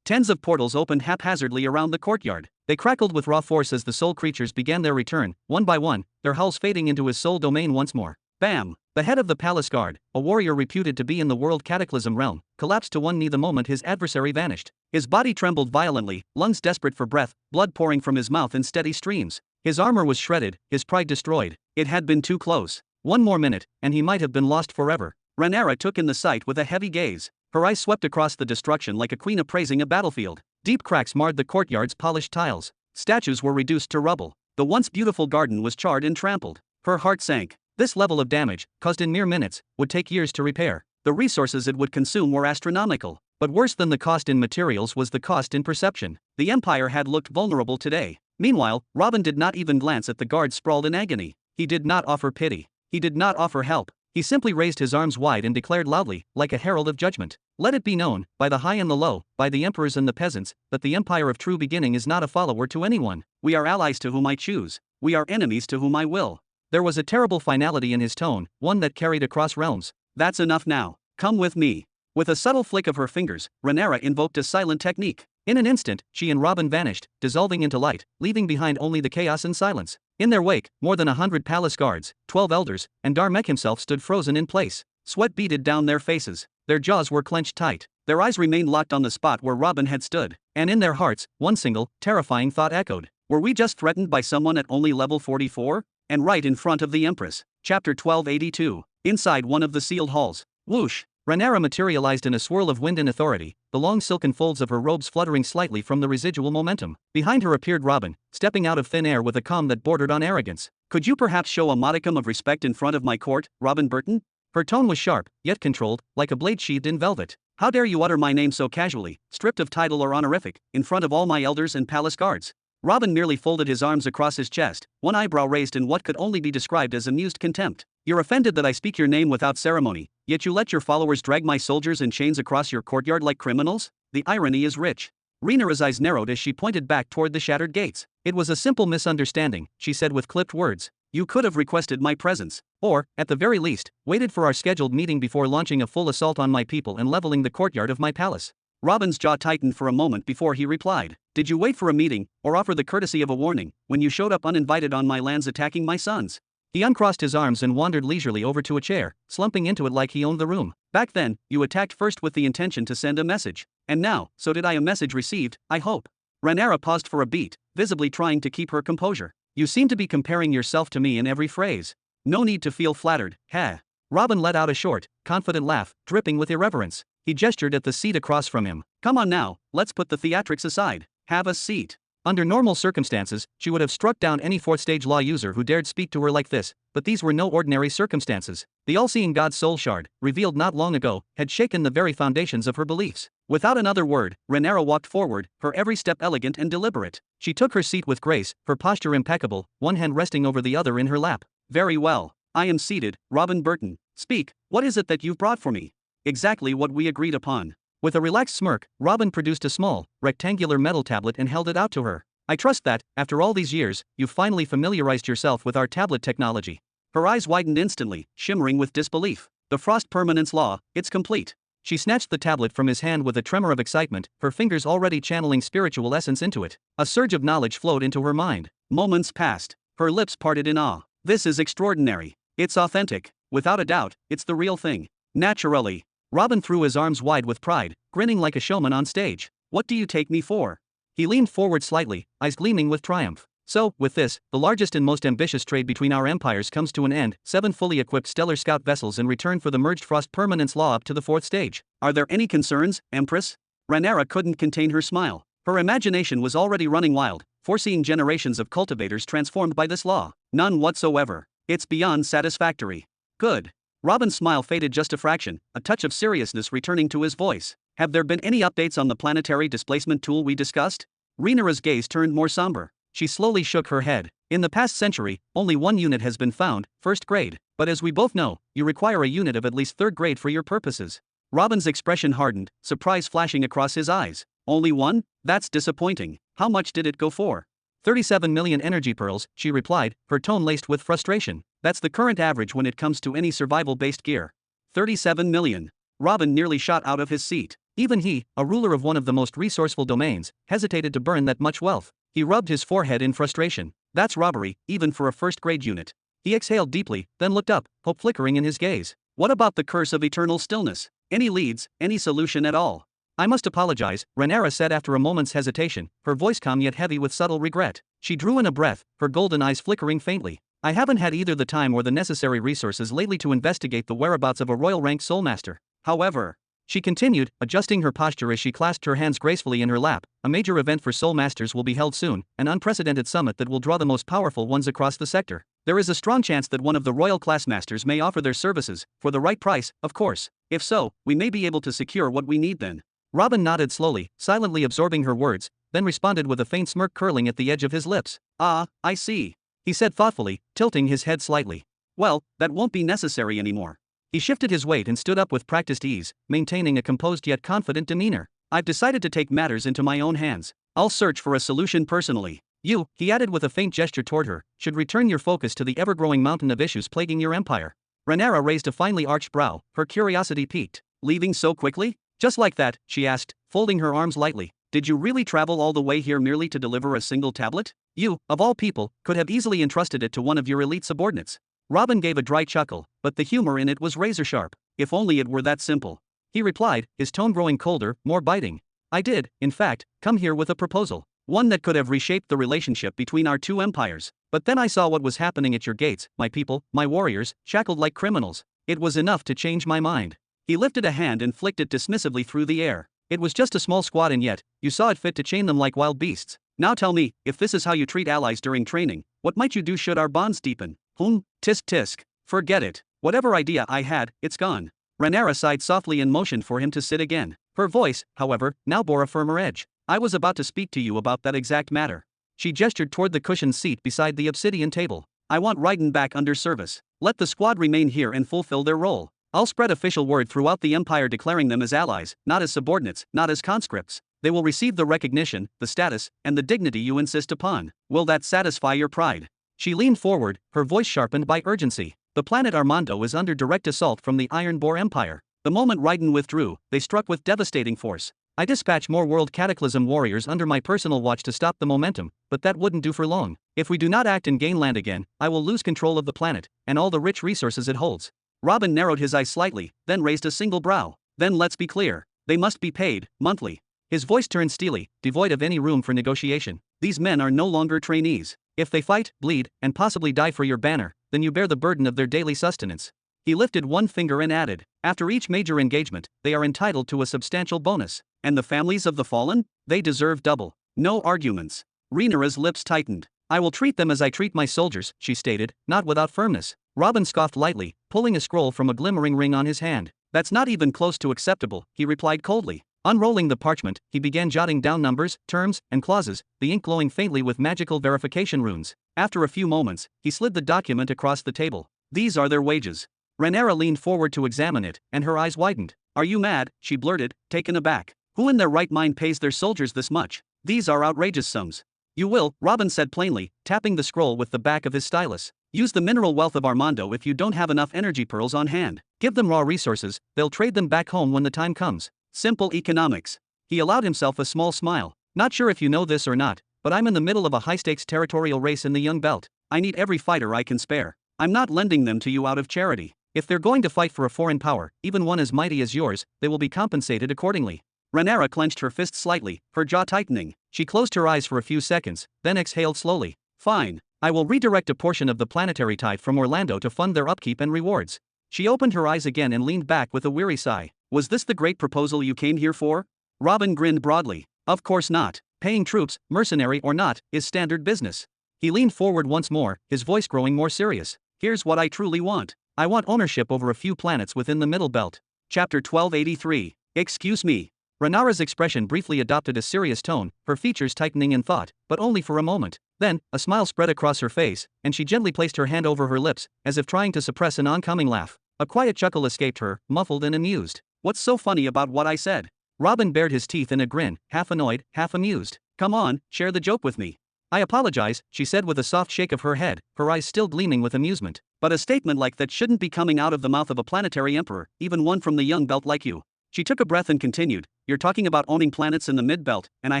Tens of portals opened haphazardly around the courtyard. They crackled with raw force as the soul creatures began their return, one by one, their hulls fading into his soul domain once more. Bam! The head of the palace guard, a warrior reputed to be in the world cataclysm realm, collapsed to one knee the moment his adversary vanished. His body trembled violently, lungs desperate for breath, blood pouring from his mouth in steady streams. His armor was shredded, his pride destroyed. It had been too close. One more minute, and he might have been lost forever. Rhaenyra took in the sight with a heavy gaze. Her eyes swept across the destruction like a queen appraising a battlefield. Deep cracks marred the courtyard's polished tiles. Statues were reduced to rubble. The once beautiful garden was charred and trampled. Her heart sank. This level of damage, caused in mere minutes, would take years to repair. The resources it would consume were astronomical. But worse than the cost in materials was the cost in perception. The Empire had looked vulnerable today. Meanwhile, Robin did not even glance at the guards sprawled in agony. He did not offer pity. He did not offer help. He simply raised his arms wide and declared loudly, like a herald of judgment, "Let it be known, by the high and the low, by the emperors and the peasants, that the empire of true beginning is not a follower to anyone. We are allies to whom I choose. We are enemies to whom I will." There was a terrible finality in his tone, one that carried across realms. "That's enough now. Come with me." With a subtle flick of her fingers, Rhaenyra invoked a silent technique. In an instant, she and Robin vanished, dissolving into light, leaving behind only the chaos and silence. In their wake, more than 100 palace guards, 12 elders, and Darmek himself stood frozen in place. Sweat beaded down their faces. Their jaws were clenched tight. Their eyes remained locked on the spot where Robin had stood. And in their hearts, one single, terrifying thought echoed. Were we just threatened by someone at only level 44? And right in front of the Empress. Chapter 1282. Inside one of the sealed halls. Whoosh! Rhaenyra materialized in a swirl of wind and authority, the long silken folds of her robes fluttering slightly from the residual momentum. Behind her appeared Robin, stepping out of thin air with a calm that bordered on arrogance. "Could you perhaps show a modicum of respect in front of my court, Robin Burton?" Her tone was sharp, yet controlled, like a blade sheathed in velvet. How dare you utter my name so casually, stripped of title or honorific, in front of all my elders and palace guards? Robin merely folded his arms across his chest, one eyebrow raised in what could only be described as amused contempt. You're offended that I speak your name without ceremony, yet you let your followers drag my soldiers in chains across your courtyard like criminals? The irony is rich. Rhaenyra's eyes narrowed as she pointed back toward the shattered gates. It was a simple misunderstanding, she said with clipped words. You could have requested my presence, or, at the very least, waited for our scheduled meeting before launching a full assault on my people and leveling the courtyard of my palace. Robin's jaw tightened for a moment before he replied. Did you wait for a meeting, or offer the courtesy of a warning, when you showed up uninvited on my lands attacking my sons? He uncrossed his arms and wandered leisurely over to a chair, slumping into it like he owned the room. Back then, you attacked first with the intention to send a message. And now, so did I. A message received, I hope. Rhaenyra paused for a beat, visibly trying to keep her composure. You seem to be comparing yourself to me in every phrase. No need to feel flattered, ha. Robin let out a short, confident laugh, dripping with irreverence. He gestured at the seat across from him. Come on now, let's put the theatrics aside. Have a seat. Under normal circumstances, she would have struck down any fourth-stage law user who dared speak to her like this, but these were no ordinary circumstances. The all-seeing God's soul shard, revealed not long ago, had shaken the very foundations of her beliefs. Without another word, Rhaenyra walked forward, her every step elegant and deliberate. She took her seat with grace, her posture impeccable, one hand resting over the other in her lap. Very well. I am seated, Robin Burton. Speak, what is it that you've brought for me? Exactly what we agreed upon. With a relaxed smirk, Robin produced a small, rectangular metal tablet and held it out to her. I trust that, after all these years, you've finally familiarized yourself with our tablet technology. Her eyes widened instantly, shimmering with disbelief. The Frost Permanence Law, it's complete. She snatched the tablet from his hand with a tremor of excitement, her fingers already channeling spiritual essence into it. A surge of knowledge flowed into her mind. Moments passed. Her lips parted in awe. This is extraordinary. It's authentic. Without a doubt, it's the real thing. Naturally. Robin threw his arms wide with pride, grinning like a showman on stage. What do you take me for? He leaned forward slightly, eyes gleaming with triumph. So, with this, the largest and most ambitious trade between our empires comes to an end, 7 fully equipped stellar scout vessels in return for the merged Frost Permanence Law up to the 4th stage. Are there any concerns, Empress? Rhaenyra couldn't contain her smile. Her imagination was already running wild, foreseeing generations of cultivators transformed by this law. None whatsoever. It's beyond satisfactory. Good. Robin's smile faded just a fraction, a touch of seriousness returning to his voice. Have there been any updates on the planetary displacement tool we discussed? Rhaenyra's gaze turned more somber. She slowly shook her head. In the past century, only one unit has been found, 1st grade. But as we both know, you require a unit of at least 3rd grade for your purposes. Robin's expression hardened, surprise flashing across his eyes. Only one? That's disappointing. How much did it go for? 37 million energy pearls, she replied, her tone laced with frustration. That's the current average when it comes to any survival-based gear. 37 million. Robin nearly shot out of his seat. Even he, a ruler of one of the most resourceful domains, hesitated to burn that much wealth. He rubbed his forehead in frustration. That's robbery, even for a 1st-grade unit. He exhaled deeply, then looked up, hope flickering in his gaze. What about the curse of eternal stillness? Any leads, any solution at all? I must apologize, Rhaenyra said after a moment's hesitation, her voice calm yet heavy with subtle regret. She drew in a breath, her golden eyes flickering faintly. I haven't had either the time or the necessary resources lately to investigate the whereabouts of a royal-ranked soulmaster. However, she continued, adjusting her posture as she clasped her hands gracefully in her lap, a major event for soul masters will be held soon, an unprecedented summit that will draw the most powerful ones across the sector. There is a strong chance that one of the royal class masters may offer their services, for the right price, of course. If so, we may be able to secure what we need then. Robin nodded slowly, silently absorbing her words, then responded with a faint smirk curling at the edge of his lips. Ah, I see. He said thoughtfully, tilting his head slightly. Well, that won't be necessary anymore. He shifted his weight and stood up with practiced ease, maintaining a composed yet confident demeanor. I've decided to take matters into my own hands. I'll search for a solution personally. You, he added with a faint gesture toward her, should return your focus to the ever-growing mountain of issues plaguing your empire. Rhaenyra raised a finely arched brow, her curiosity piqued. Leaving so quickly? Just like that, she asked, folding her arms lightly. Did you really travel all the way here merely to deliver a single tablet? You, of all people, could have easily entrusted it to one of your elite subordinates. Robin gave a dry chuckle, but the humor in it was razor-sharp. If only it were that simple. He replied, his tone growing colder, more biting. I did, in fact, come here with a proposal. One that could have reshaped the relationship between our two empires. But then I saw what was happening at your gates, my people, my warriors, shackled like criminals. It was enough to change my mind. He lifted a hand and flicked it dismissively through the air. It was just a small squad and yet, you saw it fit to chain them like wild beasts. Now tell me, if this is how you treat allies during training, what might you do should our bonds deepen? Tisk tisk. Forget it. Whatever idea I had, it's gone. Rhaenyra sighed softly and motioned for him to sit again. Her voice, however, now bore a firmer edge. I was about to speak to you about that exact matter. She gestured toward the cushioned seat beside the obsidian table. I want Raiden back under service. Let the squad remain here and fulfill their role. I'll spread official word throughout the Empire declaring them as allies, not as subordinates, not as conscripts. They will receive the recognition, the status, and the dignity you insist upon. Will that satisfy your pride? She leaned forward, her voice sharpened by urgency. The planet Armando is under direct assault from the Iron Boar Empire. The moment Raiden withdrew, they struck with devastating force. I dispatch more World Cataclysm warriors under my personal watch to stop the momentum, but that wouldn't do for long. If we do not act and gain land again, I will lose control of the planet, and all the rich resources it holds. Robin narrowed his eyes slightly, then raised a single brow. Then let's be clear. They must be paid, monthly. His voice turned steely, devoid of any room for negotiation. These men are no longer trainees. If they fight, bleed, and possibly die for your banner, then you bear the burden of their daily sustenance. He lifted one finger and added, after each major engagement, they are entitled to a substantial bonus. And the families of the fallen? They deserve double. No arguments. Rhaenyra's lips tightened. I will treat them as I treat my soldiers, she stated, not without firmness. Robin scoffed lightly, pulling a scroll from a glimmering ring on his hand. That's not even close to acceptable, he replied coldly. Unrolling the parchment, he began jotting down numbers, terms, and clauses, the ink glowing faintly with magical verification runes. After a few moments, he slid the document across the table. These are their wages. Rhaenyra leaned forward to examine it, and her eyes widened. Are you mad? She blurted, taken aback. Who in their right mind pays their soldiers this much? These are outrageous sums. You will, Robin said plainly, tapping the scroll with the back of his stylus. Use the mineral wealth of Armando if you don't have enough energy pearls on hand. Give them raw resources, they'll trade them back home when the time comes. Simple economics. He allowed himself a small smile. Not sure if you know this or not, but I'm in the middle of a high-stakes territorial race in the Young Belt. I need every fighter I can spare. I'm not lending them to you out of charity. If they're going to fight for a foreign power, even one as mighty as yours, they will be compensated accordingly. Rhaenyra clenched her fist slightly, her jaw tightening. She closed her eyes for a few seconds, then exhaled slowly. Fine. I will redirect a portion of the planetary tithe from Orlando to fund their upkeep and rewards. She opened her eyes again and leaned back with a weary sigh. Was this the great proposal you came here for? Robin grinned broadly. Of course not. Paying troops, mercenary or not, is standard business. He leaned forward once more, his voice growing more serious. Here's what I truly want. I want ownership over a few planets within the Middle Belt. Chapter 1283. Excuse me. Rhaenyra's expression briefly adopted a serious tone, her features tightening in thought, but only for a moment. Then, a smile spread across her face, and she gently placed her hand over her lips, as if trying to suppress an oncoming laugh. A quiet chuckle escaped her, muffled and amused. What's so funny about what I said? Robin bared his teeth in a grin, half annoyed, half amused. Come on, share the joke with me. I apologize, she said with a soft shake of her head, her eyes still gleaming with amusement. But a statement like that shouldn't be coming out of the mouth of a planetary emperor, even one from the Young Belt like you. She took a breath and continued, you're talking about owning planets in the Mid-Belt, and I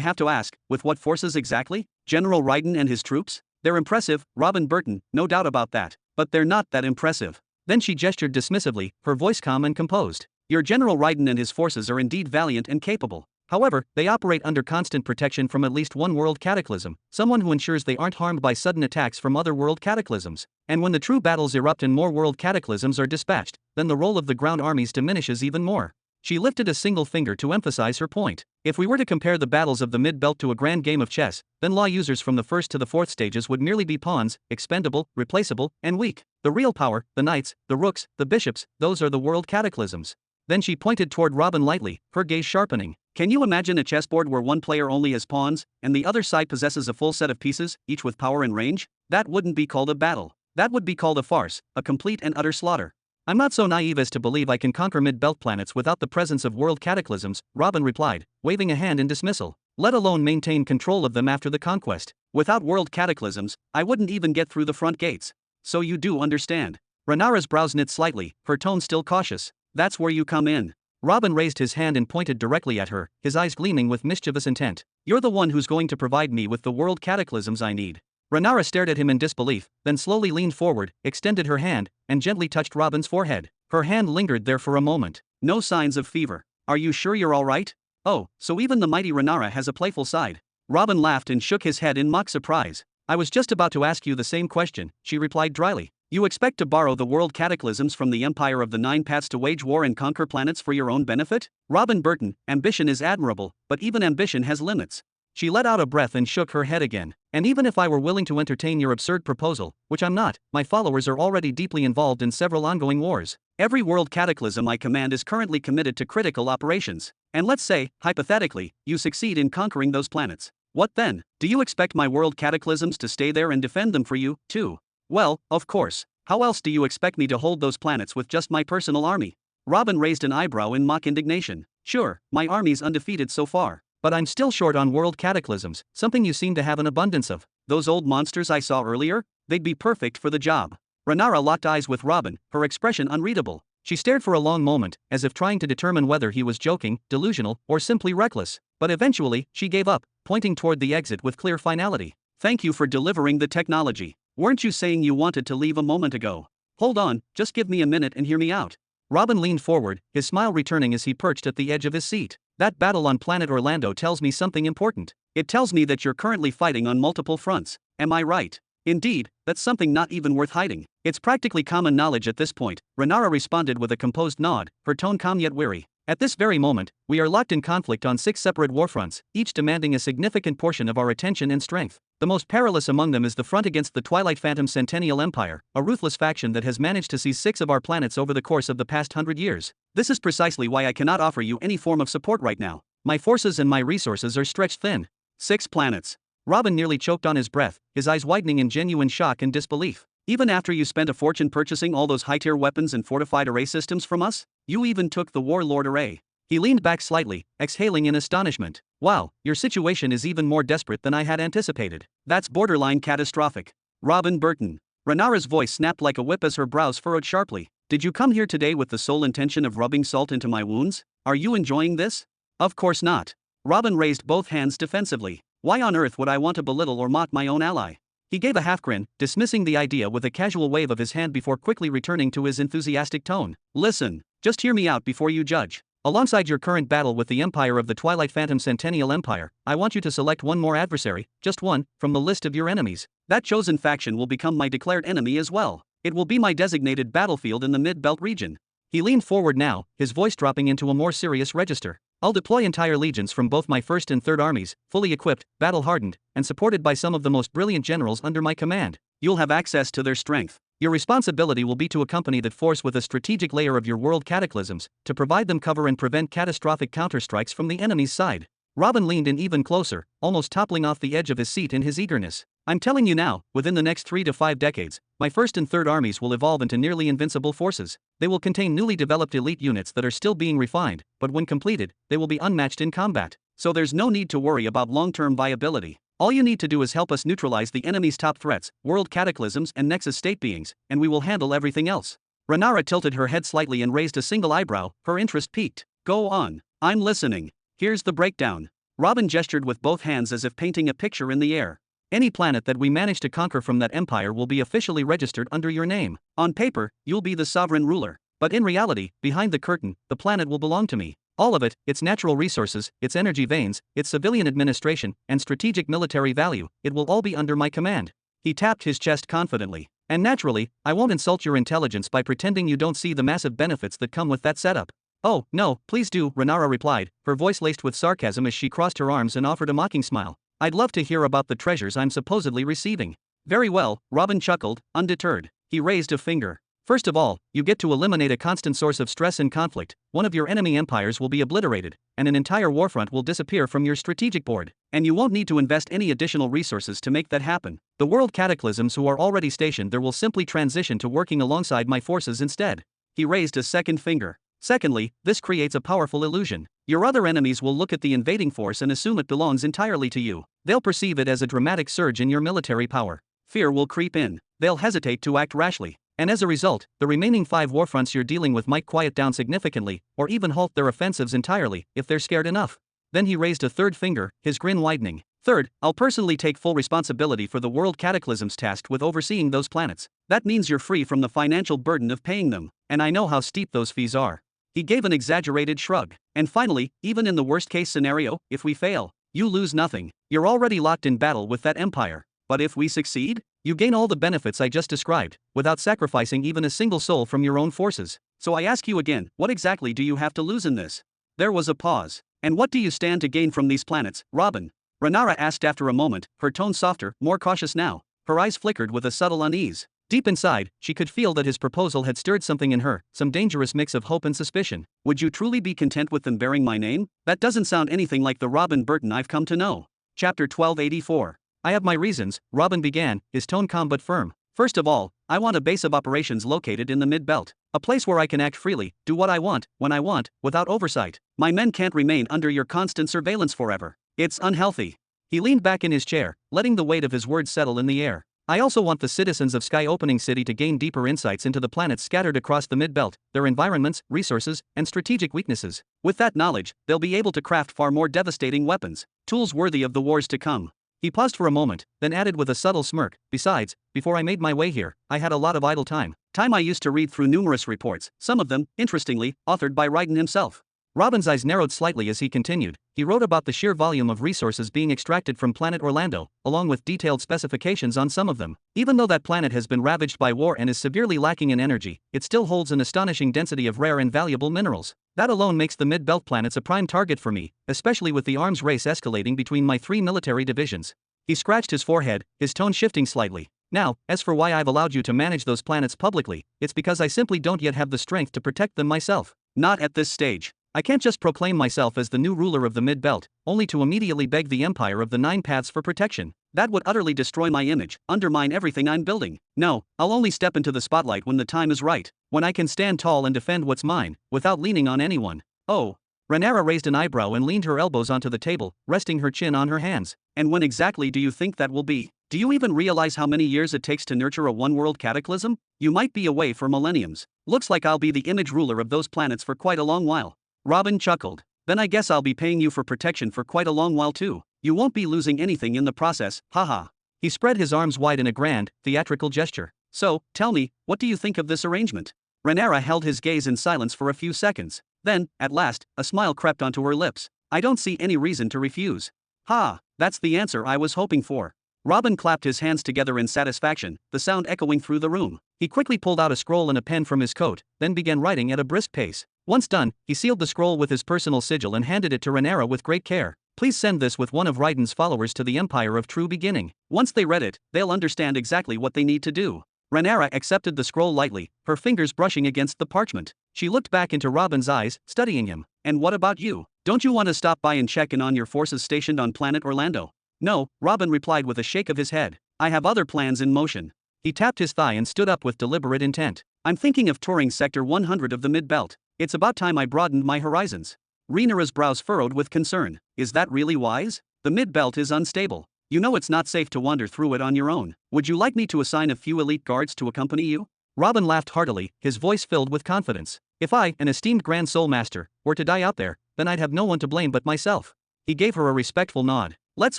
have to ask, with what forces exactly? General Raiden and his troops? They're impressive, Robin Burton, no doubt about that. But they're not that impressive. Then she gestured dismissively, her voice calm and composed. Your General Raiden and his forces are indeed valiant and capable. However, they operate under constant protection from at least one world cataclysm, someone who ensures they aren't harmed by sudden attacks from other world cataclysms. And when the true battles erupt and more world cataclysms are dispatched, then the role of the ground armies diminishes even more. She lifted a single finger to emphasize her point. If we were to compare the battles of the Mid-Belt to a grand game of chess, then law users from the first to the fourth stages would merely be pawns, expendable, replaceable, and weak. The real power, the knights, the rooks, the bishops, those are the world cataclysms. Then she pointed toward Robin lightly, her gaze sharpening. Can you imagine a chessboard where one player only has pawns, and the other side possesses a full set of pieces, each with power and range? That wouldn't be called a battle. That would be called a farce, a complete and utter slaughter. I'm not so naive as to believe I can conquer mid-belt planets without the presence of world cataclysms, Robin replied, waving a hand in dismissal. Let alone maintain control of them after the conquest. Without world cataclysms, I wouldn't even get through the front gates. So you do understand. Rhaenyra's brows knit slightly, her tone still cautious. That's where you come in. Robin raised his hand and pointed directly at her, his eyes gleaming with mischievous intent. You're the one who's going to provide me with the world cataclysms I need. Rhaenyra stared at him in disbelief, then slowly leaned forward, extended her hand, and gently touched Robin's forehead. Her hand lingered there for a moment. No signs of fever. Are you sure you're all right? Oh, so even the mighty Rhaenyra has a playful side. Robin laughed and shook his head in mock surprise. I was just about to ask you the same question, she replied dryly. You expect to borrow the world cataclysms from the Empire of the Nine Paths to wage war and conquer planets for your own benefit? Robin Burton, ambition is admirable, but even ambition has limits. She let out a breath and shook her head again. And even if I were willing to entertain your absurd proposal, which I'm not, my followers are already deeply involved in several ongoing wars. Every world cataclysm I command is currently committed to critical operations. And let's say, hypothetically, you succeed in conquering those planets. What then? Do you expect my world cataclysms to stay there and defend them for you, too? Well, of course. How else do you expect me to hold those planets with just my personal army? Robin raised an eyebrow in mock indignation. Sure, my army's undefeated so far. But I'm still short on world cataclysms, something you seem to have an abundance of. Those old monsters I saw earlier? They'd be perfect for the job. Renara locked eyes with Robin, her expression unreadable. She stared for a long moment, as if trying to determine whether he was joking, delusional, or simply reckless. But eventually, she gave up, pointing toward the exit with clear finality. Thank you for delivering the technology. Weren't you saying you wanted to leave a moment ago? Hold on, just give me a minute and hear me out. Robin leaned forward, his smile returning as he perched at the edge of his seat. That battle on planet Orlando tells me something important. It tells me that you're currently fighting on multiple fronts. Am I right? Indeed, that's something not even worth hiding. It's practically common knowledge at this point, Renara responded with a composed nod, her tone calm yet weary. At this very moment, we are locked in conflict on 6 separate warfronts, each demanding a significant portion of our attention and strength. The most perilous among them is the front against the Twilight Phantom Centennial Empire, a ruthless faction that has managed to seize 6 of our planets over the course of the past 100 years. This is precisely why I cannot offer you any form of support right now. My forces and my resources are stretched thin. 6 planets. Robin nearly choked on his breath, his eyes widening in genuine shock and disbelief. Even after you spent a fortune purchasing all those high-tier weapons and fortified array systems from us? You even took the Warlord array. He leaned back slightly, exhaling in astonishment. Wow, your situation is even more desperate than I had anticipated. That's borderline catastrophic. Robin Burton. Renara's voice snapped like a whip as her brows furrowed sharply. Did you come here today with the sole intention of rubbing salt into my wounds? Are you enjoying this? Of course not. Robin raised both hands defensively. Why on earth would I want to belittle or mock my own ally? He gave a half-grin, dismissing the idea with a casual wave of his hand before quickly returning to his enthusiastic tone. Listen, just hear me out before you judge. Alongside your current battle with the Empire of the Twilight Phantom Centennial Empire, I want you to select one more adversary, just one, from the list of your enemies. That chosen faction will become my declared enemy as well. It will be my designated battlefield in the Mid-Belt region. He leaned forward now, his voice dropping into a more serious register. I'll deploy entire legions from both my 1st and 3rd armies, fully equipped, battle-hardened, and supported by some of the most brilliant generals under my command. You'll have access to their strength. Your responsibility will be to accompany that force with a strategic layer of your world cataclysms, to provide them cover and prevent catastrophic counterstrikes from the enemy's side. Robin leaned in even closer, almost toppling off the edge of his seat in his eagerness. I'm telling you now, within the next 3 to 5 decades, my 1st and 3rd armies will evolve into nearly invincible forces. They will contain newly developed elite units that are still being refined, but when completed, they will be unmatched in combat. So there's no need to worry about long-term viability. All you need to do is help us neutralize the enemy's top threats, world cataclysms and Nexus state beings, and we will handle everything else. Renara tilted her head slightly and raised a single eyebrow, her interest piqued. Go on. I'm listening. Here's the breakdown. Robin gestured with both hands as if painting a picture in the air. Any planet that we manage to conquer from that empire will be officially registered under your name. On paper, you'll be the sovereign ruler. But in reality, behind the curtain, the planet will belong to me. All of it, its natural resources, its energy veins, its civilian administration, and strategic military value, it will all be under my command. He tapped his chest confidently. And naturally, I won't insult your intelligence by pretending you don't see the massive benefits that come with that setup. Oh, no, please do, Renara replied, her voice laced with sarcasm as she crossed her arms and offered a mocking smile. I'd love to hear about the treasures I'm supposedly receiving. Very well, Robin chuckled, undeterred. He raised a finger. First of all, you get to eliminate a constant source of stress and conflict. One of your enemy empires will be obliterated, and an entire warfront will disappear from your strategic board. And you won't need to invest any additional resources to make that happen. The world cataclysms who are already stationed there will simply transition to working alongside my forces instead. He raised a second finger. Secondly, this creates a powerful illusion. Your other enemies will look at the invading force and assume it belongs entirely to you. They'll perceive it as a dramatic surge in your military power. Fear will creep in. They'll hesitate to act rashly. And as a result, the remaining 5 warfronts you're dealing with might quiet down significantly, or even halt their offensives entirely, if they're scared enough. Then he raised a third finger, his grin widening. Third, I'll personally take full responsibility for the world cataclysms tasked with overseeing those planets. That means you're free from the financial burden of paying them, and I know how steep those fees are. He gave an exaggerated shrug. And finally, even in the worst-case scenario, if we fail, you lose nothing. You're already locked in battle with that empire. But if we succeed, you gain all the benefits I just described, without sacrificing even a single soul from your own forces. So I ask you again, what exactly do you have to lose in this? There was a pause. And what do you stand to gain from these planets, Robin? Renara asked after a moment, her tone softer, more cautious now. Her eyes flickered with a subtle unease. Deep inside, she could feel that his proposal had stirred something in her, some dangerous mix of hope and suspicion. Would you truly be content with them bearing my name? That doesn't sound anything like the Robin Burton I've come to know. Chapter 1284. I have my reasons, Robin began, his tone calm but firm. First of all, I want a base of operations located in the mid-belt. A place where I can act freely, do what I want, when I want, without oversight. My men can't remain under your constant surveillance forever. It's unhealthy. He leaned back in his chair, letting the weight of his words settle in the air. I also want the citizens of Sky Opening City to gain deeper insights into the planets scattered across the mid-belt, their environments, resources, and strategic weaknesses. With that knowledge, they'll be able to craft far more devastating weapons, tools worthy of the wars to come. He paused for a moment, then added with a subtle smirk, besides, before I made my way here, I had a lot of idle time. Time I used to read through numerous reports, some of them, interestingly, authored by Raiden himself. Robin's eyes narrowed slightly as he continued. He wrote about the sheer volume of resources being extracted from planet Orlando, along with detailed specifications on some of them. Even though that planet has been ravaged by war and is severely lacking in energy, it still holds an astonishing density of rare and valuable minerals. That alone makes the mid-belt planets a prime target for me, especially with the arms race escalating between my 3 military divisions. He scratched his forehead, his tone shifting slightly. Now, as for why I've allowed you to manage those planets publicly, it's because I simply don't yet have the strength to protect them myself. Not at this stage. I can't just proclaim myself as the new ruler of the mid-belt, only to immediately beg the Empire of the 9 Paths for protection. That would utterly destroy my image, undermine everything I'm building. No, I'll only step into the spotlight when the time is right, when I can stand tall and defend what's mine, without leaning on anyone. Oh. Renara raised an eyebrow and leaned her elbows onto the table, resting her chin on her hands. And when exactly do you think that will be? Do you even realize how many years it takes to nurture a one-world cataclysm? You might be away for millenniums. Looks like I'll be the image ruler of those planets for quite a long while. Robin chuckled. Then I guess I'll be paying you for protection for quite a long while too. You won't be losing anything in the process, haha. He spread his arms wide in a grand, theatrical gesture. So, tell me, what do you think of this arrangement? Renara held his gaze in silence for a few seconds. Then, at last, a smile crept onto her lips. I don't see any reason to refuse. Ha, that's the answer I was hoping for. Robin clapped his hands together in satisfaction, the sound echoing through the room. He quickly pulled out a scroll and a pen from his coat, then began writing at a brisk pace. Once done, he sealed the scroll with his personal sigil and handed it to Renara with great care. Please send this with one of Raiden's followers to the Empire of True Beginning. Once they read it, they'll understand exactly what they need to do. Renara accepted the scroll lightly, her fingers brushing against the parchment. She looked back into Robin's eyes, studying him. And what about you? Don't you want to stop by and check in on your forces stationed on planet Orlando? No, Robin replied with a shake of his head. I have other plans in motion. He tapped his thigh and stood up with deliberate intent. I'm thinking of touring Sector 100 of the mid-belt. It's about time I broadened my horizons. Renara's brows furrowed with concern. Is that really wise? The mid-belt is unstable. You know it's not safe to wander through it on your own. Would you like me to assign a few elite guards to accompany you? Robin laughed heartily, his voice filled with confidence. If I, an esteemed Grand Soul Master, were to die out there, then I'd have no one to blame but myself. He gave her a respectful nod. Let's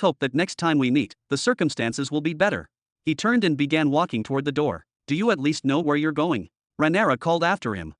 hope that next time we meet, the circumstances will be better. He turned and began walking toward the door. Do you at least know where you're going? Renara called after him.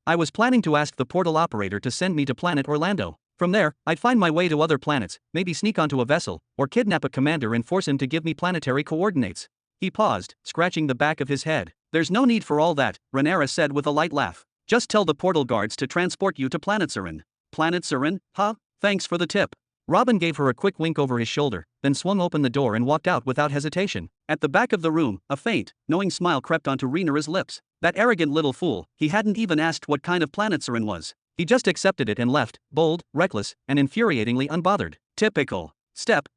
I was planning to ask the portal operator to send me to planet Orlando. From there, I'd find my way to other planets, maybe sneak onto a vessel, or kidnap a commander and force him to give me planetary coordinates. He paused, scratching the back of his head. There's no need for all that, Renara said with a light laugh. Just tell the portal guards to transport you to Planet Surin. Planet Surin? Huh? Thanks for the tip. Robin gave her a quick wink over his shoulder, then swung open the door and walked out without hesitation. At the back of the room, a faint, knowing smile crept onto Renara's lips. That arrogant little fool, he hadn't even asked what kind of planet Surin was. He just accepted it and left, bold, reckless, and infuriatingly unbothered. Typical. Step.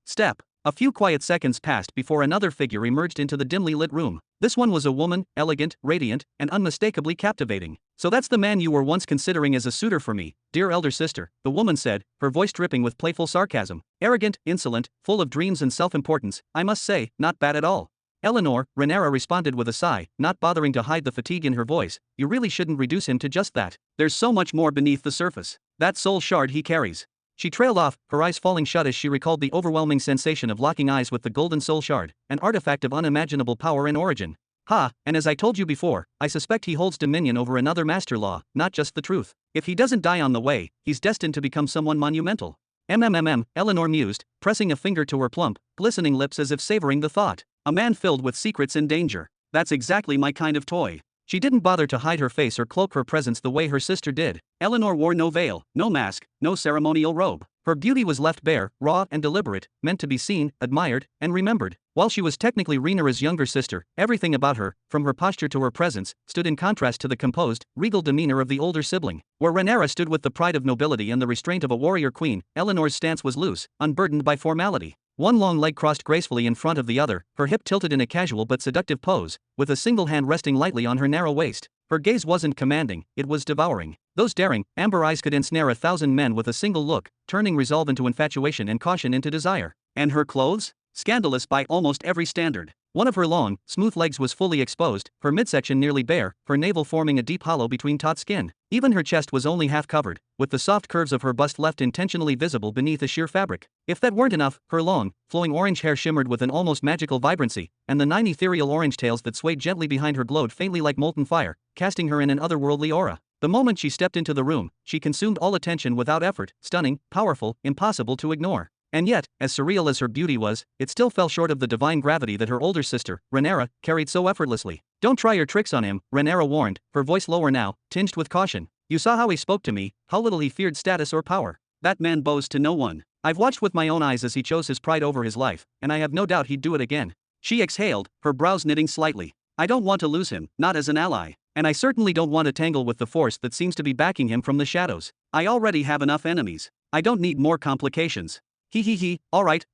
A few quiet seconds passed before another figure emerged into the dimly lit room. This one was a woman, elegant, radiant, and unmistakably captivating. So that's the man you were once considering as a suitor for me, dear elder sister, the woman said, her voice dripping with playful sarcasm. Arrogant, insolent, full of dreams and self-importance, I must say, not bad at all. Eleanor, Renara responded with a sigh, not bothering to hide the fatigue in her voice. You really shouldn't reduce him to just that. There's so much more beneath the surface. That soul shard he carries. She trailed off, her eyes falling shut as she recalled the overwhelming sensation of locking eyes with the golden soul shard, an artifact of unimaginable power and origin. And as I told you before, I suspect he holds dominion over another master law, not just the truth. If he doesn't die on the way, he's destined to become someone monumental. Eleanor mused, pressing a finger to her plump, glistening lips as if savoring the thought. A man filled with secrets and danger. That's exactly my kind of toy. She didn't bother to hide her face or cloak her presence the way her sister did. Eleanor wore no veil, no mask, no ceremonial robe. Her beauty was left bare, raw and deliberate, meant to be seen, admired, and remembered. While she was technically Rhaenyra's younger sister, everything about her, from her posture to her presence, stood in contrast to the composed, regal demeanor of the older sibling. Where Rhaenyra stood with the pride of nobility and the restraint of a warrior queen, Eleanor's stance was loose, unburdened by formality. One long leg crossed gracefully in front of the other, her hip tilted in a casual but seductive pose, with a single hand resting lightly on her narrow waist. Her gaze wasn't commanding, it was devouring. Those daring, amber eyes could ensnare 1,000 men with a single look, turning resolve into infatuation and caution into desire. And her clothes? Scandalous by almost every standard. One of her long, smooth legs was fully exposed, her midsection nearly bare, her navel forming a deep hollow between taut skin. Even her chest was only half covered, with the soft curves of her bust left intentionally visible beneath a sheer fabric. If that weren't enough, her long, flowing orange hair shimmered with an almost magical vibrancy, and the 9 ethereal orange tails that swayed gently behind her glowed faintly like molten fire, casting her in an otherworldly aura. The moment she stepped into the room, she consumed all attention without effort, stunning, powerful, impossible to ignore. And yet, as surreal as her beauty was, it still fell short of the divine gravity that her older sister, Rhaenyra, carried so effortlessly. "Don't try your tricks on him," Rhaenyra warned, her voice lower now, tinged with caution. "You saw how he spoke to me, how little he feared status or power. That man bows to no one. I've watched with my own eyes as he chose his pride over his life, and I have no doubt he'd do it again." She exhaled, her brows knitting slightly. "I don't want to lose him, not as an ally. And I certainly don't want to tangle with the force that seems to be backing him from the shadows. I already have enough enemies. I don't need more complications." He, all right,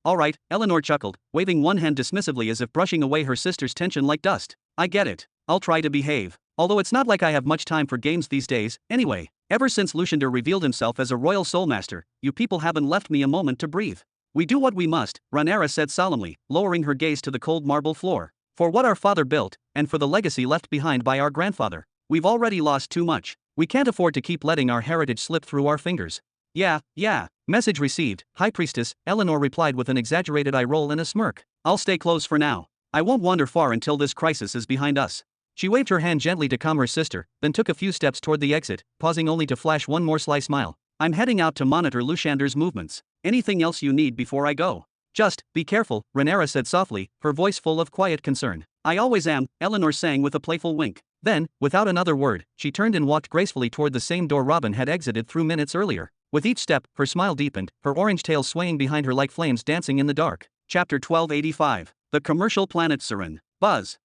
Eleanor chuckled, waving one hand dismissively as if brushing away her sister's tension like dust. "I get it. I'll try to behave. Although it's not like I have much time for games these days, anyway. Ever since Luciander revealed himself as a royal soulmaster, you people haven't left me a moment to breathe." "We do what we must," Rhaenyra said solemnly, lowering her gaze to the cold marble floor. "For what our father built, and for the legacy left behind by our grandfather. We've already lost too much. We can't afford to keep letting our heritage slip through our fingers." Yeah. Message received, High Priestess, Eleanor replied with an exaggerated eye roll and a smirk. "I'll stay close for now. I won't wander far until this crisis is behind us." She waved her hand gently to calm her sister, then took a few steps toward the exit, pausing only to flash one more sly smile. "I'm heading out to monitor Luciander's movements. Anything else you need before I go?" "Just, be careful," Rhaenyra said softly, her voice full of quiet concern. "I always am," Eleanor sang with a playful wink. Then, without another word, she turned and walked gracefully toward the same door Robin had exited through minutes earlier. With each step, her smile deepened, her orange tail swaying behind her like flames dancing in the dark. Chapter 1285. The Commercial Planet Siren. Buzz.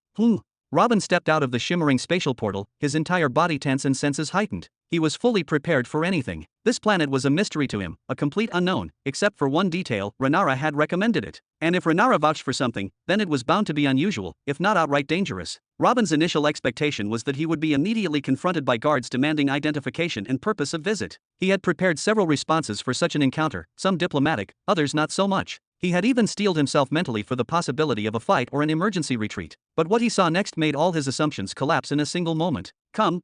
Robin stepped out of the shimmering spatial portal, his entire body tense and senses heightened. He was fully prepared for anything. This planet was a mystery to him, a complete unknown, except for one detail: Rhaenyra had recommended it. And if Rhaenyra vouched for something, then it was bound to be unusual, if not outright dangerous. Robin's initial expectation was that he would be immediately confronted by guards demanding identification and purpose of visit. He had prepared several responses for such an encounter, some diplomatic, others not so much. He had even steeled himself mentally for the possibility of a fight or an emergency retreat. But what he saw next made all his assumptions collapse in a single moment. Come.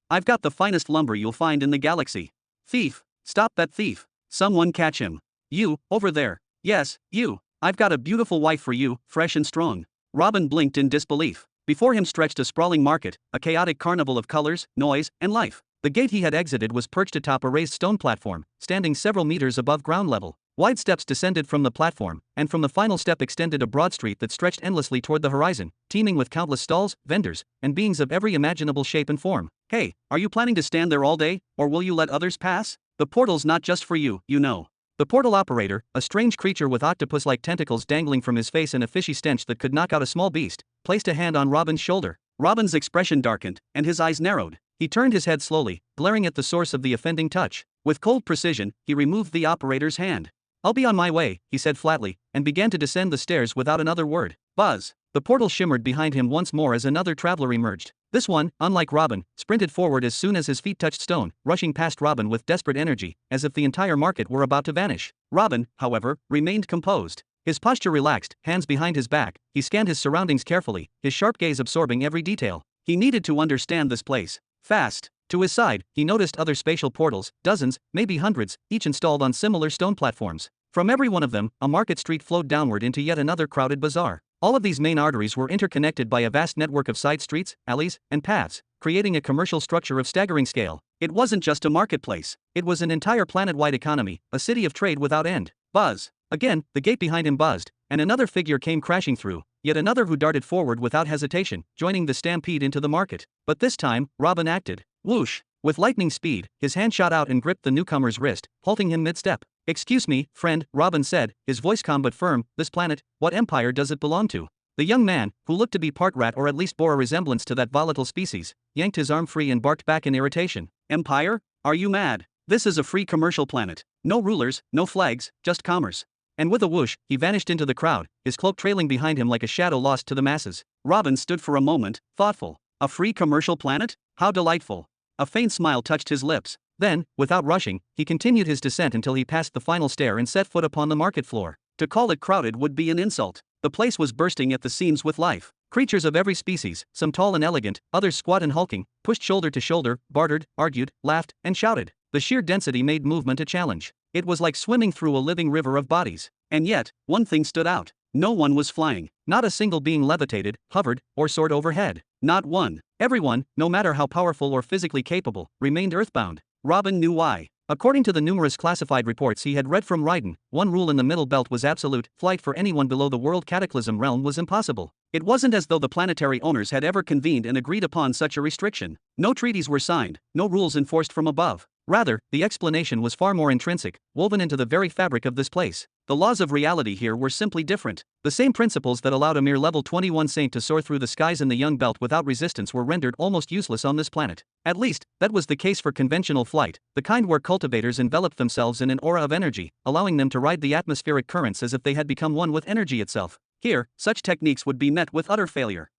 I've got the finest lumber you'll find in the galaxy." "Thief! Stop that thief! Someone catch him! You, over there. Yes, you. I've got a beautiful wife for you, fresh and strong." Robin blinked in disbelief. Before him stretched a sprawling market, a chaotic carnival of colors, noise, and life. The gate he had exited was perched atop a raised stone platform, standing several meters above ground level. Wide steps descended from the platform, and from the final step extended a broad street that stretched endlessly toward the horizon, teeming with countless stalls, vendors, and beings of every imaginable shape and form. "Hey, are you planning to stand there all day, or will you let others pass? The portal's not just for you, you know." The portal operator, a strange creature with octopus-like tentacles dangling from his face and a fishy stench that could knock out a small beast, placed a hand on Robin's shoulder. Robin's expression darkened, and his eyes narrowed. He turned his head slowly, glaring at the source of the offending touch. With cold precision, he removed the operator's hand. "I'll be on my way," he said flatly, and began to descend the stairs without another word. Buzz. The portal shimmered behind him once more as another traveler emerged. This one, unlike Robin, sprinted forward as soon as his feet touched stone, rushing past Robin with desperate energy, as if the entire market were about to vanish. Robin, however, remained composed. His posture relaxed, hands behind his back, he scanned his surroundings carefully, his sharp gaze absorbing every detail. He needed to understand this place. Fast. To his side, he noticed other spatial portals, dozens, maybe hundreds, each installed on similar stone platforms. From every one of them, a market street flowed downward into yet another crowded bazaar. All of these main arteries were interconnected by a vast network of side streets, alleys, and paths, creating a commercial structure of staggering scale. It wasn't just a marketplace. It was an entire planet-wide economy, a city of trade without end. Buzz. Again, the gate behind him buzzed, and another figure came crashing through, yet another who darted forward without hesitation, joining the stampede into the market. But this time, Robin acted. Whoosh! With lightning speed, his hand shot out and gripped the newcomer's wrist, halting him mid-step. "Excuse me, friend," Robin said, his voice calm but firm. "This planet, what empire does it belong to?" The young man, who looked to be part rat or at least bore a resemblance to that volatile species, yanked his arm free and barked back in irritation. "Empire? Are you mad? This is a free commercial planet. No rulers, no flags, just commerce." And with a whoosh, he vanished into the crowd, his cloak trailing behind him like a shadow lost to the masses. Robin stood for a moment, thoughtful. A free commercial planet? How delightful. A faint smile touched his lips. Then, without rushing, he continued his descent until he passed the final stair and set foot upon the market floor. To call it crowded would be an insult. The place was bursting at the seams with life. Creatures of every species, some tall and elegant, others squat and hulking, pushed shoulder to shoulder, bartered, argued, laughed, and shouted. The sheer density made movement a challenge. It was like swimming through a living river of bodies. And yet, one thing stood out. No one was flying. Not a single being levitated, hovered, or soared overhead. Not one. Everyone, no matter how powerful or physically capable, remained earthbound. Robin knew why. According to the numerous classified reports he had read from Raiden, one rule in the Middle Belt was absolute: flight for anyone below the World Cataclysm realm was impossible. It wasn't as though the planetary owners had ever convened and agreed upon such a restriction. No treaties were signed, no rules enforced from above. Rather, the explanation was far more intrinsic, woven into the very fabric of this place. The laws of reality here were simply different. The same principles that allowed a mere level 21 saint to soar through the skies in the Young Belt without resistance were rendered almost useless on this planet. At least, that was the case for conventional flight, the kind where cultivators enveloped themselves in an aura of energy, allowing them to ride the atmospheric currents as if they had become one with energy itself. Here, such techniques would be met with utter failure.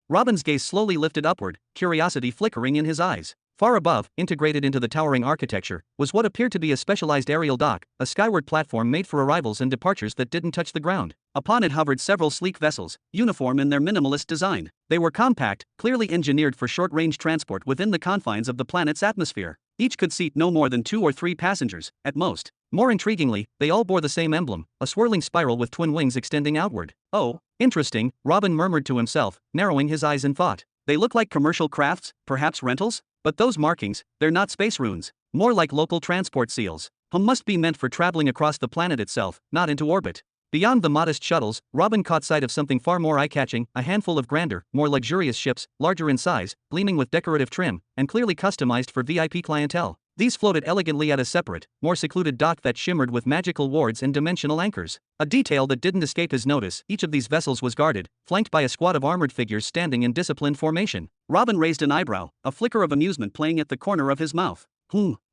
Robin's gaze slowly lifted upward, curiosity flickering in his eyes. Far above, integrated into the towering architecture, was what appeared to be a specialized aerial dock, a skyward platform made for arrivals and departures that didn't touch the ground. Upon it hovered several sleek vessels, uniform in their minimalist design. They were compact, clearly engineered for short-range transport within the confines of the planet's atmosphere. Each could seat no more than 2 or 3 passengers, at most. More intriguingly, they all bore the same emblem, a swirling spiral with twin wings extending outward. "Oh, interesting," Robin murmured to himself, narrowing his eyes in thought. "They look like commercial crafts, perhaps rentals? But those markings, they're not space runes. More like local transport seals. Must be meant for traveling across the planet itself, not into orbit." Beyond the modest shuttles, Robin caught sight of something far more eye-catching, a handful of grander, more luxurious ships, larger in size, gleaming with decorative trim, and clearly customized for VIP clientele. These floated elegantly at a separate, more secluded dock that shimmered with magical wards and dimensional anchors. A detail that didn't escape his notice: each of these vessels was guarded, flanked by a squad of armored figures standing in disciplined formation. Robin raised an eyebrow, a flicker of amusement playing at the corner of his mouth.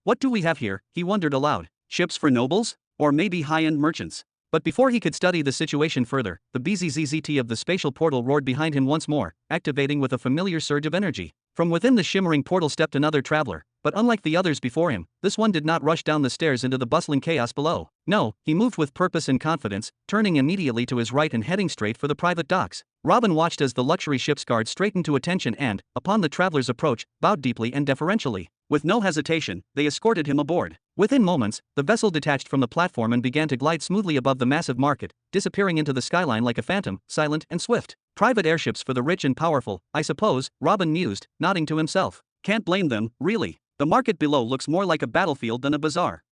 What do we have here? He wondered aloud. Ships for nobles? Or maybe high-end merchants? But before he could study the situation further, the BZZZT of the spatial portal roared behind him once more, activating with a familiar surge of energy. From within the shimmering portal stepped another traveler, but unlike the others before him, this one did not rush down the stairs into the bustling chaos below. No, he moved with purpose and confidence, turning immediately to his right and heading straight for the private docks. Robin watched as the luxury ship's guard straightened to attention and, upon the traveler's approach, bowed deeply and deferentially. With no hesitation, they escorted him aboard. Within moments, the vessel detached from the platform and began to glide smoothly above the massive market, disappearing into the skyline like a phantom, silent and swift. Private airships for the rich and powerful, I suppose, Robin mused, nodding to himself. Can't blame them, really. The market below looks more like a battlefield than a bazaar.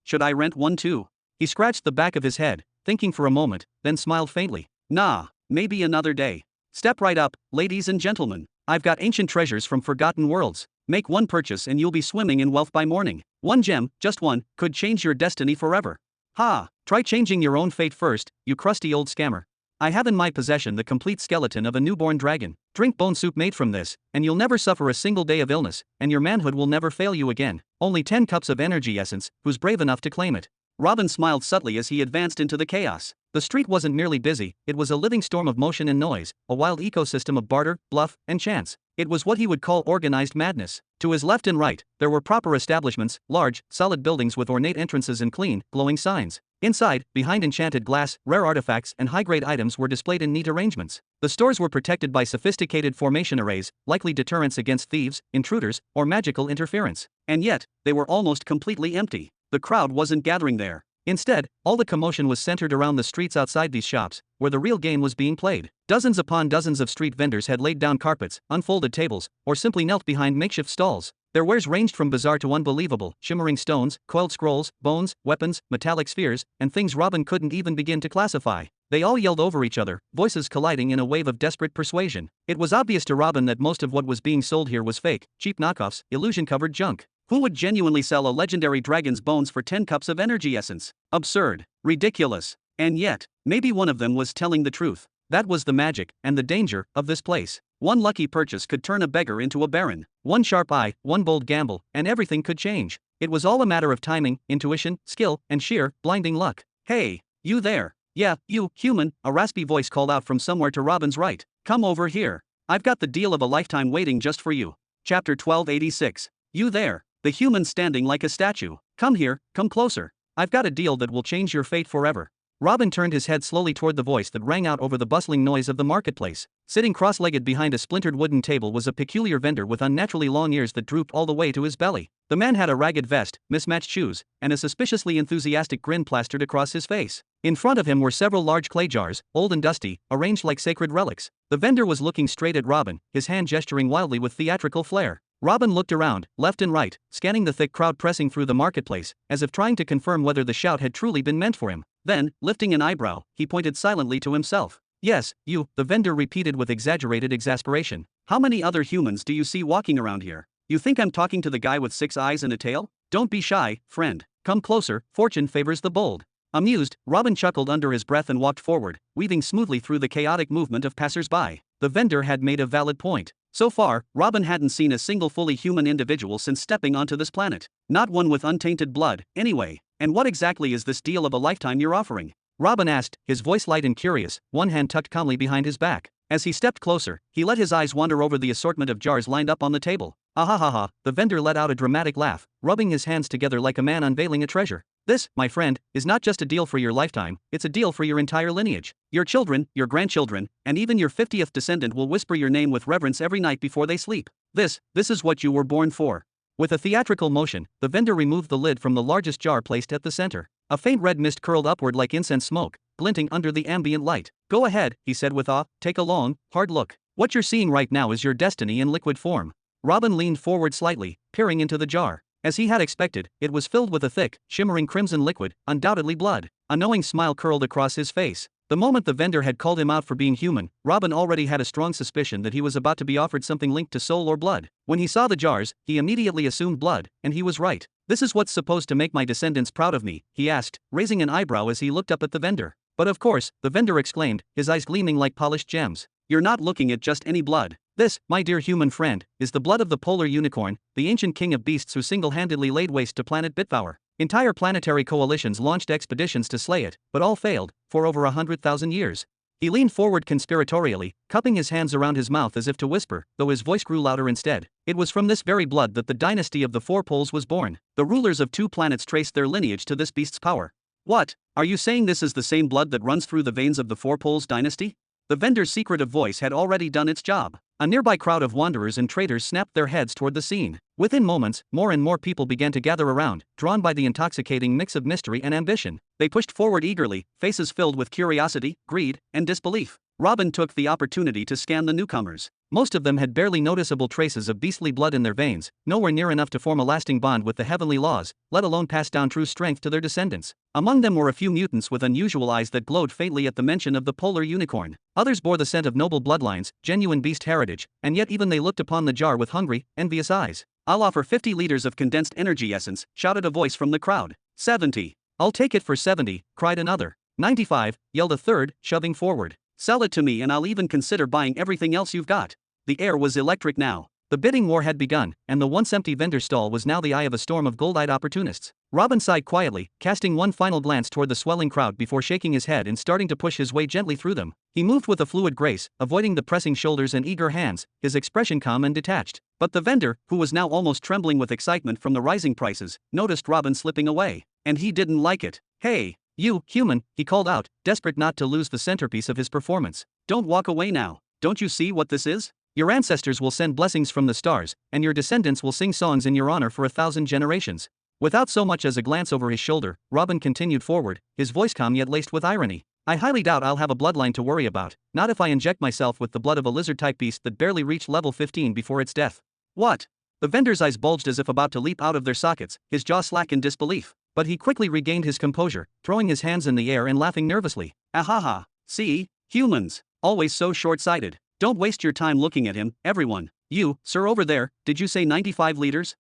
Should I rent one too? He scratched the back of his head, thinking for a moment, then smiled faintly. Nah, maybe another day. Step right up, ladies and gentlemen. I've got ancient treasures from forgotten worlds. Make one purchase and you'll be swimming in wealth by morning. One gem, just one, could change your destiny forever. Try changing your own fate first, you crusty old scammer. I have in my possession the complete skeleton of a newborn dragon. Drink bone soup made from this, and you'll never suffer a single day of illness, and your manhood will never fail you again. Only 10 cups of energy essence, who's brave enough to claim it? Robin smiled subtly as he advanced into the chaos. The street wasn't merely busy, it was a living storm of motion and noise, a wild ecosystem of barter, bluff, and chance. It was what he would call organized madness. To his left and right, there were proper establishments, large, solid buildings with ornate entrances and clean, glowing signs. Inside, behind enchanted glass, rare artifacts and high-grade items were displayed in neat arrangements. The stores were protected by sophisticated formation arrays, likely deterrents against thieves, intruders, or magical interference. And yet, they were almost completely empty. The crowd wasn't gathering there. Instead, all the commotion was centered around the streets outside these shops, where the real game was being played. Dozens upon dozens of street vendors had laid down carpets, unfolded tables, or simply knelt behind makeshift stalls. Their wares ranged from bizarre to unbelievable: shimmering stones, coiled scrolls, bones, weapons, metallic spheres, and things Robin couldn't even begin to classify. They all yelled over each other, voices colliding in a wave of desperate persuasion. It was obvious to Robin that most of what was being sold here was fake, cheap knockoffs, illusion-covered junk. Who would genuinely sell a legendary dragon's bones for 10 cups of energy essence? Absurd. Ridiculous. And yet, maybe one of them was telling the truth. That was the magic, and the danger, of this place. One lucky purchase could turn a beggar into a baron. One sharp eye, one bold gamble, and everything could change. It was all a matter of timing, intuition, skill, and sheer, blinding luck. Hey, you there. Yeah, you, human, a raspy voice called out from somewhere to Robin's right. Come over here. I've got the deal of a lifetime waiting just for you. Chapter 1286. You there. The human standing like a statue. Come here, come closer. I've got a deal that will change your fate forever. Robin turned his head slowly toward the voice that rang out over the bustling noise of the marketplace. Sitting cross-legged behind a splintered wooden table was a peculiar vendor with unnaturally long ears that drooped all the way to his belly. The man had a ragged vest, mismatched shoes, and a suspiciously enthusiastic grin plastered across his face. In front of him were several large clay jars, old and dusty, arranged like sacred relics. The vendor was looking straight at Robin, his hand gesturing wildly with theatrical flair. Robin looked around, left and right, scanning the thick crowd pressing through the marketplace, as if trying to confirm whether the shout had truly been meant for him. Then, lifting an eyebrow, he pointed silently to himself. Yes, you, the vendor repeated with exaggerated exasperation. How many other humans do you see walking around here? You think I'm talking to the guy with 6 eyes and a tail? Don't be shy, friend. Come closer, fortune favors the bold. Amused, Robin chuckled under his breath and walked forward, weaving smoothly through the chaotic movement of passers-by. The vendor had made a valid point. So far, Robin hadn't seen a single fully human individual since stepping onto this planet. Not one with untainted blood, anyway. And what exactly is this deal of a lifetime you're offering? Robin asked, his voice light and curious, one hand tucked calmly behind his back. As he stepped closer, he let his eyes wander over the assortment of jars lined up on the table. Ahahaha, the vendor let out a dramatic laugh, rubbing his hands together like a man unveiling a treasure. This, my friend, is not just a deal for your lifetime, it's a deal for your entire lineage. Your children, your grandchildren, and even your 50th descendant will whisper your name with reverence every night before they sleep. This is what you were born for. With a theatrical motion, the vendor removed the lid from the largest jar placed at the center. A faint red mist curled upward like incense smoke, glinting under the ambient light. Go ahead, he said with awe, take a long, hard look. What you're seeing right now is your destiny in liquid form. Robin leaned forward slightly, peering into the jar. As he had expected, it was filled with a thick, shimmering crimson liquid, undoubtedly blood. A knowing smile curled across his face. The moment the vendor had called him out for being human, Robin already had a strong suspicion that he was about to be offered something linked to soul or blood. When he saw the jars, he immediately assumed blood, and he was right. This is what's supposed to make my descendants proud of me, he asked, raising an eyebrow as he looked up at the vendor. But of course, the vendor exclaimed, his eyes gleaming like polished gems. You're not looking at just any blood. This, my dear human friend, is the blood of the polar unicorn, the ancient king of beasts who single-handedly laid waste to planet Bitvour. Entire planetary coalitions launched expeditions to slay it, but all failed, for over 100,000 years. He leaned forward conspiratorially, cupping his hands around his mouth as if to whisper, though his voice grew louder instead. It was from this very blood that the dynasty of the Four Poles was born. The rulers of 2 planets traced their lineage to this beast's power. What? Are you saying this is the same blood that runs through the veins of the Four Poles dynasty? The vendor's secretive voice had already done its job. A nearby crowd of wanderers and traders snapped their heads toward the scene. Within moments, more and more people began to gather around, drawn by the intoxicating mix of mystery and ambition. They pushed forward eagerly, faces filled with curiosity, greed, and disbelief. Robin took the opportunity to scan the newcomers. Most of them had barely noticeable traces of beastly blood in their veins, nowhere near enough to form a lasting bond with the heavenly laws, let alone pass down true strength to their descendants. Among them were a few mutants with unusual eyes that glowed faintly at the mention of the polar unicorn. Others bore the scent of noble bloodlines, genuine beast heritage, and yet even they looked upon the jar with hungry, envious eyes. I'll offer 50 liters of condensed energy essence, shouted a voice from the crowd. 70. I'll take it for 70, cried another. 95, yelled a third, shoving forward. Sell it to me and I'll even consider buying everything else you've got. The air was electric now. The bidding war had begun, and the once empty vendor stall was now the eye of a storm of gold-eyed opportunists. Robin sighed quietly, casting one final glance toward the swelling crowd before shaking his head and starting to push his way gently through them. He moved with a fluid grace, avoiding the pressing shoulders and eager hands, his expression calm and detached. But the vendor, who was now almost trembling with excitement from the rising prices, noticed Robin slipping away. And he didn't like it. Hey, you, human, he called out, desperate not to lose the centerpiece of his performance. Don't walk away now. Don't you see what this is? Your ancestors will send blessings from the stars, and your descendants will sing songs in your honor for 1,000 generations. Without so much as a glance over his shoulder, Robin continued forward, his voice calm yet laced with irony. I highly doubt I'll have a bloodline to worry about, not if I inject myself with the blood of a lizard-type beast that barely reached level 15 before its death. What? The vendor's eyes bulged as if about to leap out of their sockets, his jaw slack in disbelief. But he quickly regained his composure, throwing his hands in the air and laughing nervously. Ahaha, see? Humans. Always so short-sighted. Don't waste your time looking at him, everyone. You, sir over there, did you say 95 liters?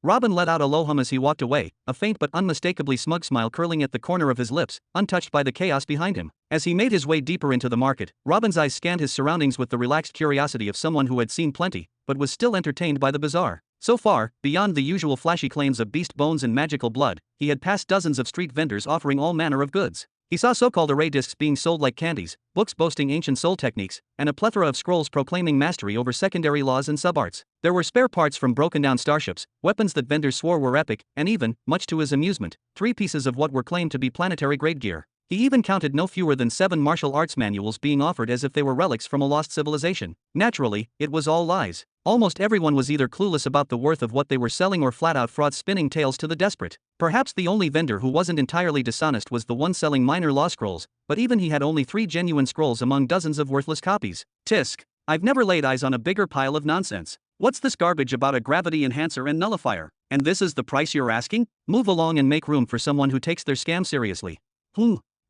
Robin let out a low hum as he walked away, a faint but unmistakably smug smile curling at the corner of his lips, untouched by the chaos behind him. As he made his way deeper into the market, Robin's eyes scanned his surroundings with the relaxed curiosity of someone who had seen plenty, but was still entertained by the bizarre. So far, beyond the usual flashy claims of beast bones and magical blood, he had passed dozens of street vendors offering all manner of goods. He saw so-called array discs being sold like candies, books boasting ancient soul techniques, and a plethora of scrolls proclaiming mastery over secondary laws and subarts. There were spare parts from broken-down starships, weapons that vendors swore were epic, and even, much to his amusement, 3 pieces of what were claimed to be planetary-grade gear. He even counted no fewer than 7 martial arts manuals being offered as if they were relics from a lost civilization. Naturally, it was all lies. Almost everyone was either clueless about the worth of what they were selling or flat-out fraud spinning tales to the desperate. Perhaps the only vendor who wasn't entirely dishonest was the one selling minor law scrolls, but even he had only 3 genuine scrolls among dozens of worthless copies. Tisk. I've never laid eyes on a bigger pile of nonsense. What's this garbage about a gravity enhancer and nullifier? And this is the price you're asking? Move along and make room for someone who takes their scam seriously.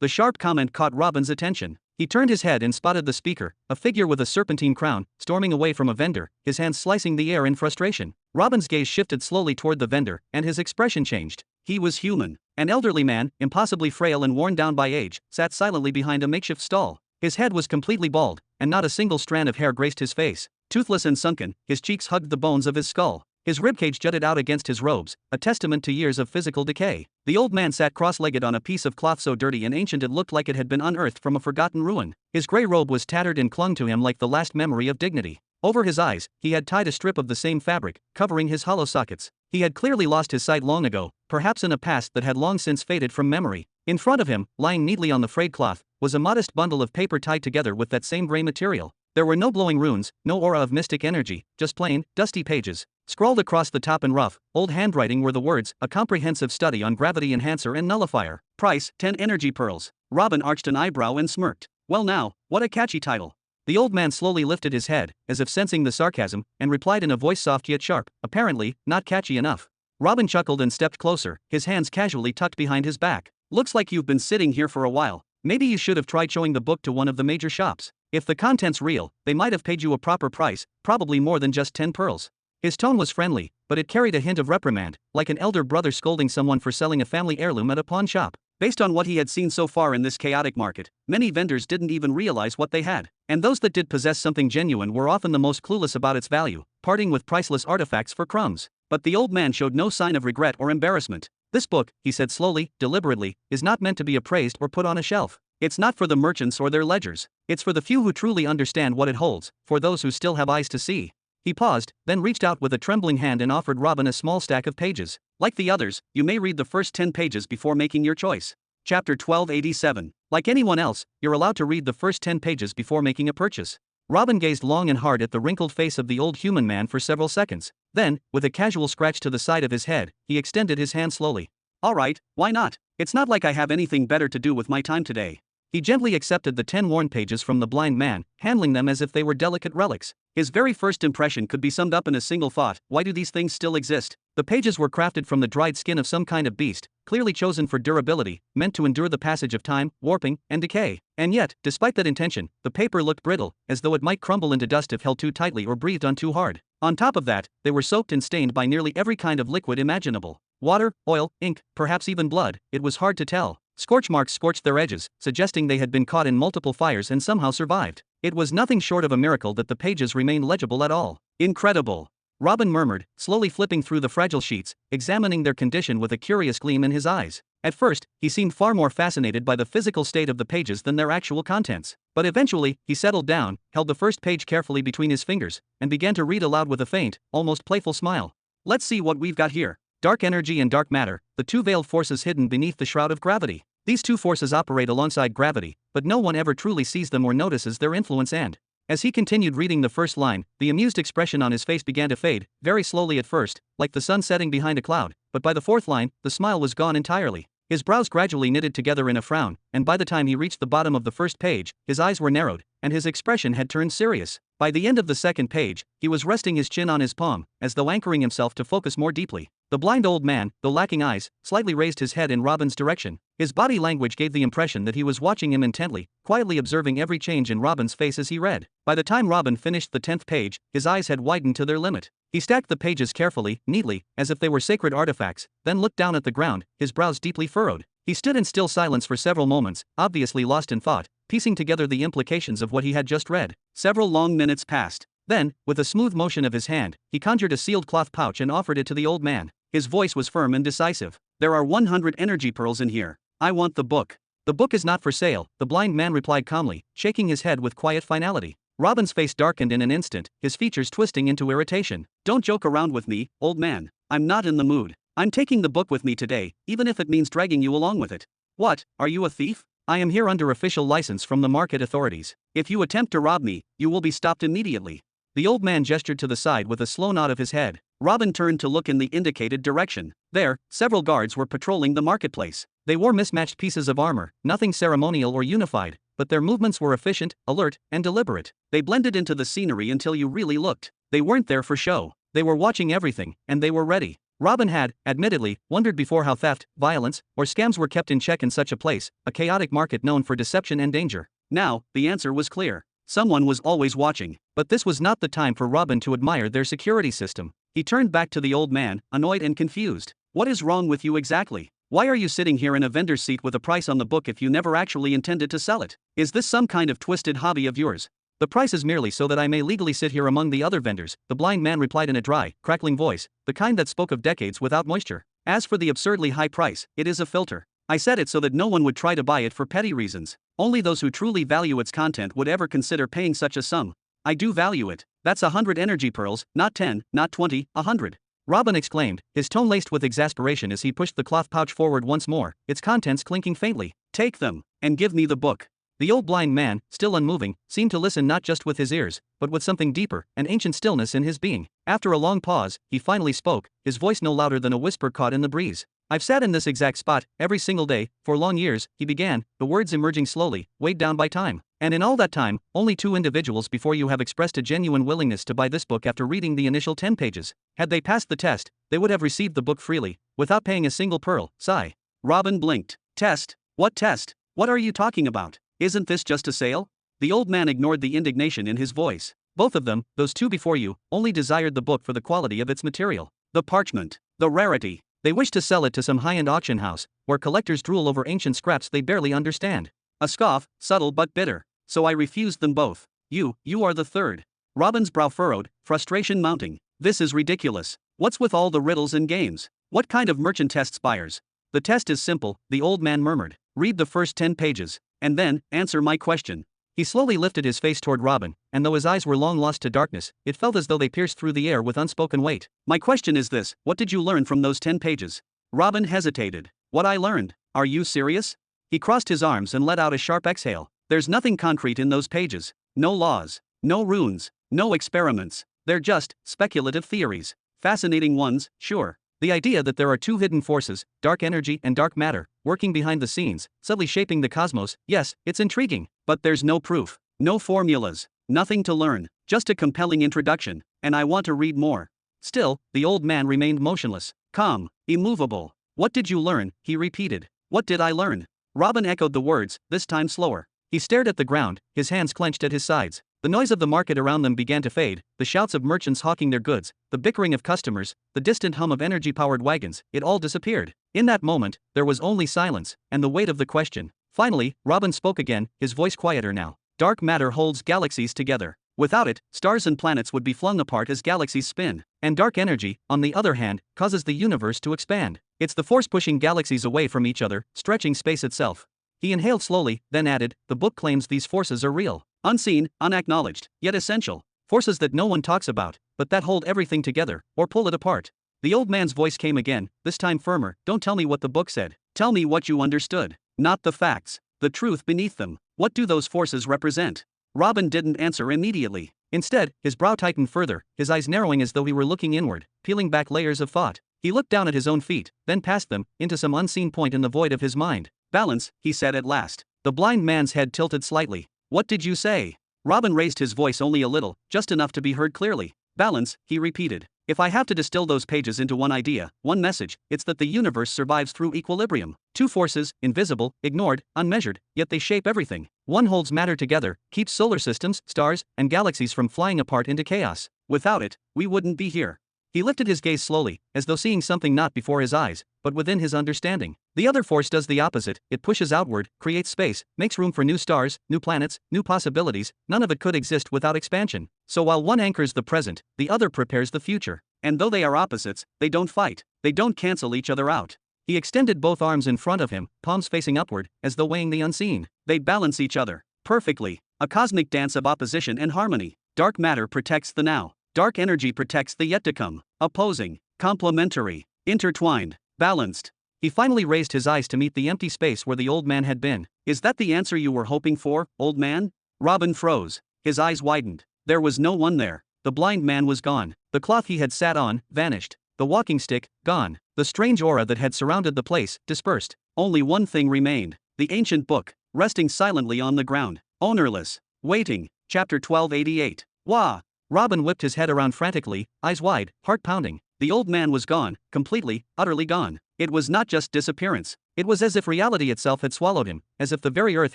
The sharp comment caught Robin's attention. He turned his head and spotted the speaker, a figure with a serpentine crown, storming away from a vendor, his hands slicing the air in frustration. Robin's gaze shifted slowly toward the vendor, and his expression changed. He was human. An elderly man, impossibly frail and worn down by age, sat silently behind a makeshift stall. His head was completely bald, and not a single strand of hair graced his face. Toothless and sunken, his cheeks hugged the bones of his skull. His ribcage jutted out against his robes, a testament to years of physical decay. The old man sat cross-legged on a piece of cloth so dirty and ancient it looked like it had been unearthed from a forgotten ruin. His gray robe was tattered and clung to him like the last memory of dignity. Over his eyes, he had tied a strip of the same fabric, covering his hollow sockets. He had clearly lost his sight long ago, perhaps in a past that had long since faded from memory. In front of him, lying neatly on the frayed cloth, was a modest bundle of paper tied together with that same gray material. There were no glowing runes, no aura of mystic energy, just plain, dusty pages. Scrawled across the top in rough, old handwriting were the words, "A comprehensive study on gravity enhancer and nullifier. Price, 10 energy pearls." Robin arched an eyebrow and smirked. Well now, what a catchy title. The old man slowly lifted his head, as if sensing the sarcasm, and replied in a voice soft yet sharp, apparently, not catchy enough. Robin chuckled and stepped closer, his hands casually tucked behind his back. Looks like you've been sitting here for a while. Maybe you should have tried showing the book to one of the major shops. If the content's real, they might have paid you a proper price, probably more than just 10 pearls. His tone was friendly, but it carried a hint of reprimand, like an elder brother scolding someone for selling a family heirloom at a pawn shop. Based on what he had seen so far in this chaotic market, many vendors didn't even realize what they had, and those that did possess something genuine were often the most clueless about its value, parting with priceless artifacts for crumbs. But the old man showed no sign of regret or embarrassment. This book, he said slowly, deliberately, is not meant to be appraised or put on a shelf. It's not for the merchants or their ledgers. It's for the few who truly understand what it holds, for those who still have eyes to see. He paused, then reached out with a trembling hand and offered Robin a small stack of pages. Like the others, you may read the first 10 pages before making your choice. Chapter 1287. Like anyone else, you're allowed to read the first 10 pages before making a purchase. Robin gazed long and hard at the wrinkled face of the old human man for several seconds. Then, with a casual scratch to the side of his head, he extended his hand slowly. All right, why not? It's not like I have anything better to do with my time today. He gently accepted the 10 worn pages from the blind man, handling them as if they were delicate relics. His very first impression could be summed up in a single thought: why do these things still exist? The pages were crafted from the dried skin of some kind of beast, clearly chosen for durability, meant to endure the passage of time, warping, and decay. And yet, despite that intention, the paper looked brittle, as though it might crumble into dust if held too tightly or breathed on too hard. On top of that, they were soaked and stained by nearly every kind of liquid imaginable. Water, oil, ink, perhaps even blood, it was hard to tell. Scorch marks scorched their edges, suggesting they had been caught in multiple fires and somehow survived. It was nothing short of a miracle that the pages remained legible at all. Incredible! Robin murmured, slowly flipping through the fragile sheets, examining their condition with a curious gleam in his eyes. At first, he seemed far more fascinated by the physical state of the pages than their actual contents. But eventually, he settled down, held the first page carefully between his fingers, and began to read aloud with a faint, almost playful smile. Let's see what we've got here. Dark energy and dark matter, the two veiled forces hidden beneath the shroud of gravity. These two forces operate alongside gravity, but no one ever truly sees them or notices their influence. And as he continued reading the first line, the amused expression on his face began to fade, very slowly at first, like the sun setting behind a cloud, but by the fourth line, the smile was gone entirely. His brows gradually knitted together in a frown, and by the time he reached the bottom of the first page, his eyes were narrowed, and his expression had turned serious. By the end of the second page, he was resting his chin on his palm, as though anchoring himself to focus more deeply. The blind old man, though lacking eyes, slightly raised his head in Robin's direction. His body language gave the impression that he was watching him intently, quietly observing every change in Robin's face as he read. By the time Robin finished the 10th page, his eyes had widened to their limit. He stacked the pages carefully, neatly, as if they were sacred artifacts, then looked down at the ground, his brows deeply furrowed. He stood in still silence for several moments, obviously lost in thought, piecing together the implications of what he had just read. Several long minutes passed. Then, with a smooth motion of his hand, he conjured a sealed cloth pouch and offered it to the old man. His voice was firm and decisive. "There are 100 energy pearls in here. I want the book." "The book is not for sale," the blind man replied calmly, shaking his head with quiet finality. Robin's face darkened in an instant, his features twisting into irritation. "Don't joke around with me, old man. I'm not in the mood. I'm taking the book with me today, even if it means dragging you along with it." "What, are you a thief?" "I am here under official license from the market authorities. If you attempt to rob me, you will be stopped immediately." The old man gestured to the side with a slow nod of his head. Robin turned to look in the indicated direction. There, several guards were patrolling the marketplace. They wore mismatched pieces of armor, nothing ceremonial or unified, but their movements were efficient, alert, and deliberate. They blended into the scenery until you really looked. They weren't there for show. They were watching everything, and they were ready. Robin had, admittedly, wondered before how theft, violence, or scams were kept in check in such a place, a chaotic market known for deception and danger. Now, the answer was clear. Someone was always watching. But this was not the time for Robin to admire their security system. He turned back to the old man, annoyed and confused. "What is wrong with you exactly? Why are you sitting here in a vendor's seat with a price on the book if you never actually intended to sell it? Is this some kind of twisted hobby of yours?" "The price is merely so that I may legally sit here among the other vendors," the blind man replied in a dry, crackling voice, the kind that spoke of decades without moisture. "As for the absurdly high price, it is a filter. I said it so that no one would try to buy it for petty reasons. Only those who truly value its content would ever consider paying such a sum. I do value it. That's 100 energy pearls, not 10, not 20, 100. Robin exclaimed, his tone laced with exasperation as he pushed the cloth pouch forward once more, its contents clinking faintly. "Take them, and give me the book." The old blind man, still unmoving, seemed to listen not just with his ears, but with something deeper, an ancient stillness in his being. After a long pause, he finally spoke, his voice no louder than a whisper caught in the breeze. "I've sat in this exact spot, every single day, for long years," he began, the words emerging slowly, weighed down by time. "And in all that time, only 2 individuals before you have expressed a genuine willingness to buy this book after reading the initial 10 pages. Had they passed the test, they would have received the book freely, without paying a single pearl." Sigh. Robin blinked. "Test? What test? What are you talking about? Isn't this just a sale?" The old man ignored the indignation in his voice. "Both of them, those 2 before you, only desired the book for the quality of its material. The parchment. The rarity. They wish to sell it to some high-end auction house, where collectors drool over ancient scraps they barely understand." A scoff, subtle but bitter. "So I refused them both. You are the third." Robin's brow furrowed, frustration mounting. "This is ridiculous. What's with all the riddles and games? What kind of merchant tests buyers?" "The test is simple," the old man murmured. "Read the first 10 pages. And then, answer my question." He slowly lifted his face toward Robin, and though his eyes were long lost to darkness, it felt as though they pierced through the air with unspoken weight. "My question is this: what did you learn from those 10 pages? Robin hesitated. "What I learned? Are you serious?" He crossed his arms and let out a sharp exhale. "There's nothing concrete in those pages. No laws. No runes. No experiments. They're just speculative theories. Fascinating ones, sure. The idea that there are 2 hidden forces, dark energy and dark matter, working behind the scenes, subtly shaping the cosmos, yes, it's intriguing. But there's no proof. No formulas. Nothing to learn. Just a compelling introduction, and I want to read more." Still, the old man remained motionless, calm, immovable. "What did you learn?" he repeated. "What did I learn?" Robin echoed the words, this time slower. He stared at the ground, his hands clenched at his sides. The noise of the market around them began to fade, the shouts of merchants hawking their goods, the bickering of customers, the distant hum of energy-powered wagons, it all disappeared. In that moment, there was only silence, and the weight of the question. Finally, Robin spoke again, his voice quieter now. "Dark matter holds galaxies together. Without it, stars and planets would be flung apart as galaxies spin. And dark energy, on the other hand, causes the universe to expand. It's the force pushing galaxies away from each other, stretching space itself." He inhaled slowly, then added, "The book claims these forces are real. Unseen, unacknowledged, yet essential. Forces that no one talks about, but that hold everything together, or pull it apart." The old man's voice came again, this time firmer. "Don't tell me what the book said. Tell me what you understood. Not the facts. The truth beneath them. What do those forces represent?" Robin didn't answer immediately. Instead, his brow tightened further, his eyes narrowing as though he were looking inward, peeling back layers of thought. He looked down at his own feet, then past them, into some unseen point in the void of his mind. "Balance," he said at last. The blind man's head tilted slightly. "What did you say?" Robin raised his voice only a little, just enough to be heard clearly. "Balance," he repeated. "If I have to distill those pages into one idea, one message, it's that the universe survives through equilibrium. 2 forces, invisible, ignored, unmeasured, yet they shape everything. One holds matter together, keeps solar systems, stars, and galaxies from flying apart into chaos. Without it, we wouldn't be here. He lifted his gaze slowly, as though seeing something not before his eyes, but within his understanding. The other force does the opposite. It pushes outward, creates space, makes room for new stars, new planets, new possibilities. None of it could exist without expansion. So while one anchors the present, the other prepares the future. And though they are opposites, they don't fight. They don't cancel each other out. He extended both arms in front of him, palms facing upward, as though weighing the unseen. They balance each other perfectly. A cosmic dance of opposition and harmony. Dark matter protects the now. Dark energy protects the yet to come. Opposing, complementary, intertwined, balanced. He finally raised his eyes to meet the empty space where the old man had been. Is that the answer you were hoping for, old man? Robin froze. His eyes widened. There was no one there. The blind man was gone. The cloth he had sat on vanished. The walking stick gone. The strange aura that had surrounded the place dispersed. Only one thing remained. The ancient book, resting silently on the ground. Ownerless. Waiting. Chapter 1288. Wah! Robin whipped his head around frantically, eyes wide, heart pounding. The old man was gone, completely, utterly gone. It was not just disappearance. It was as if reality itself had swallowed him, as if the very earth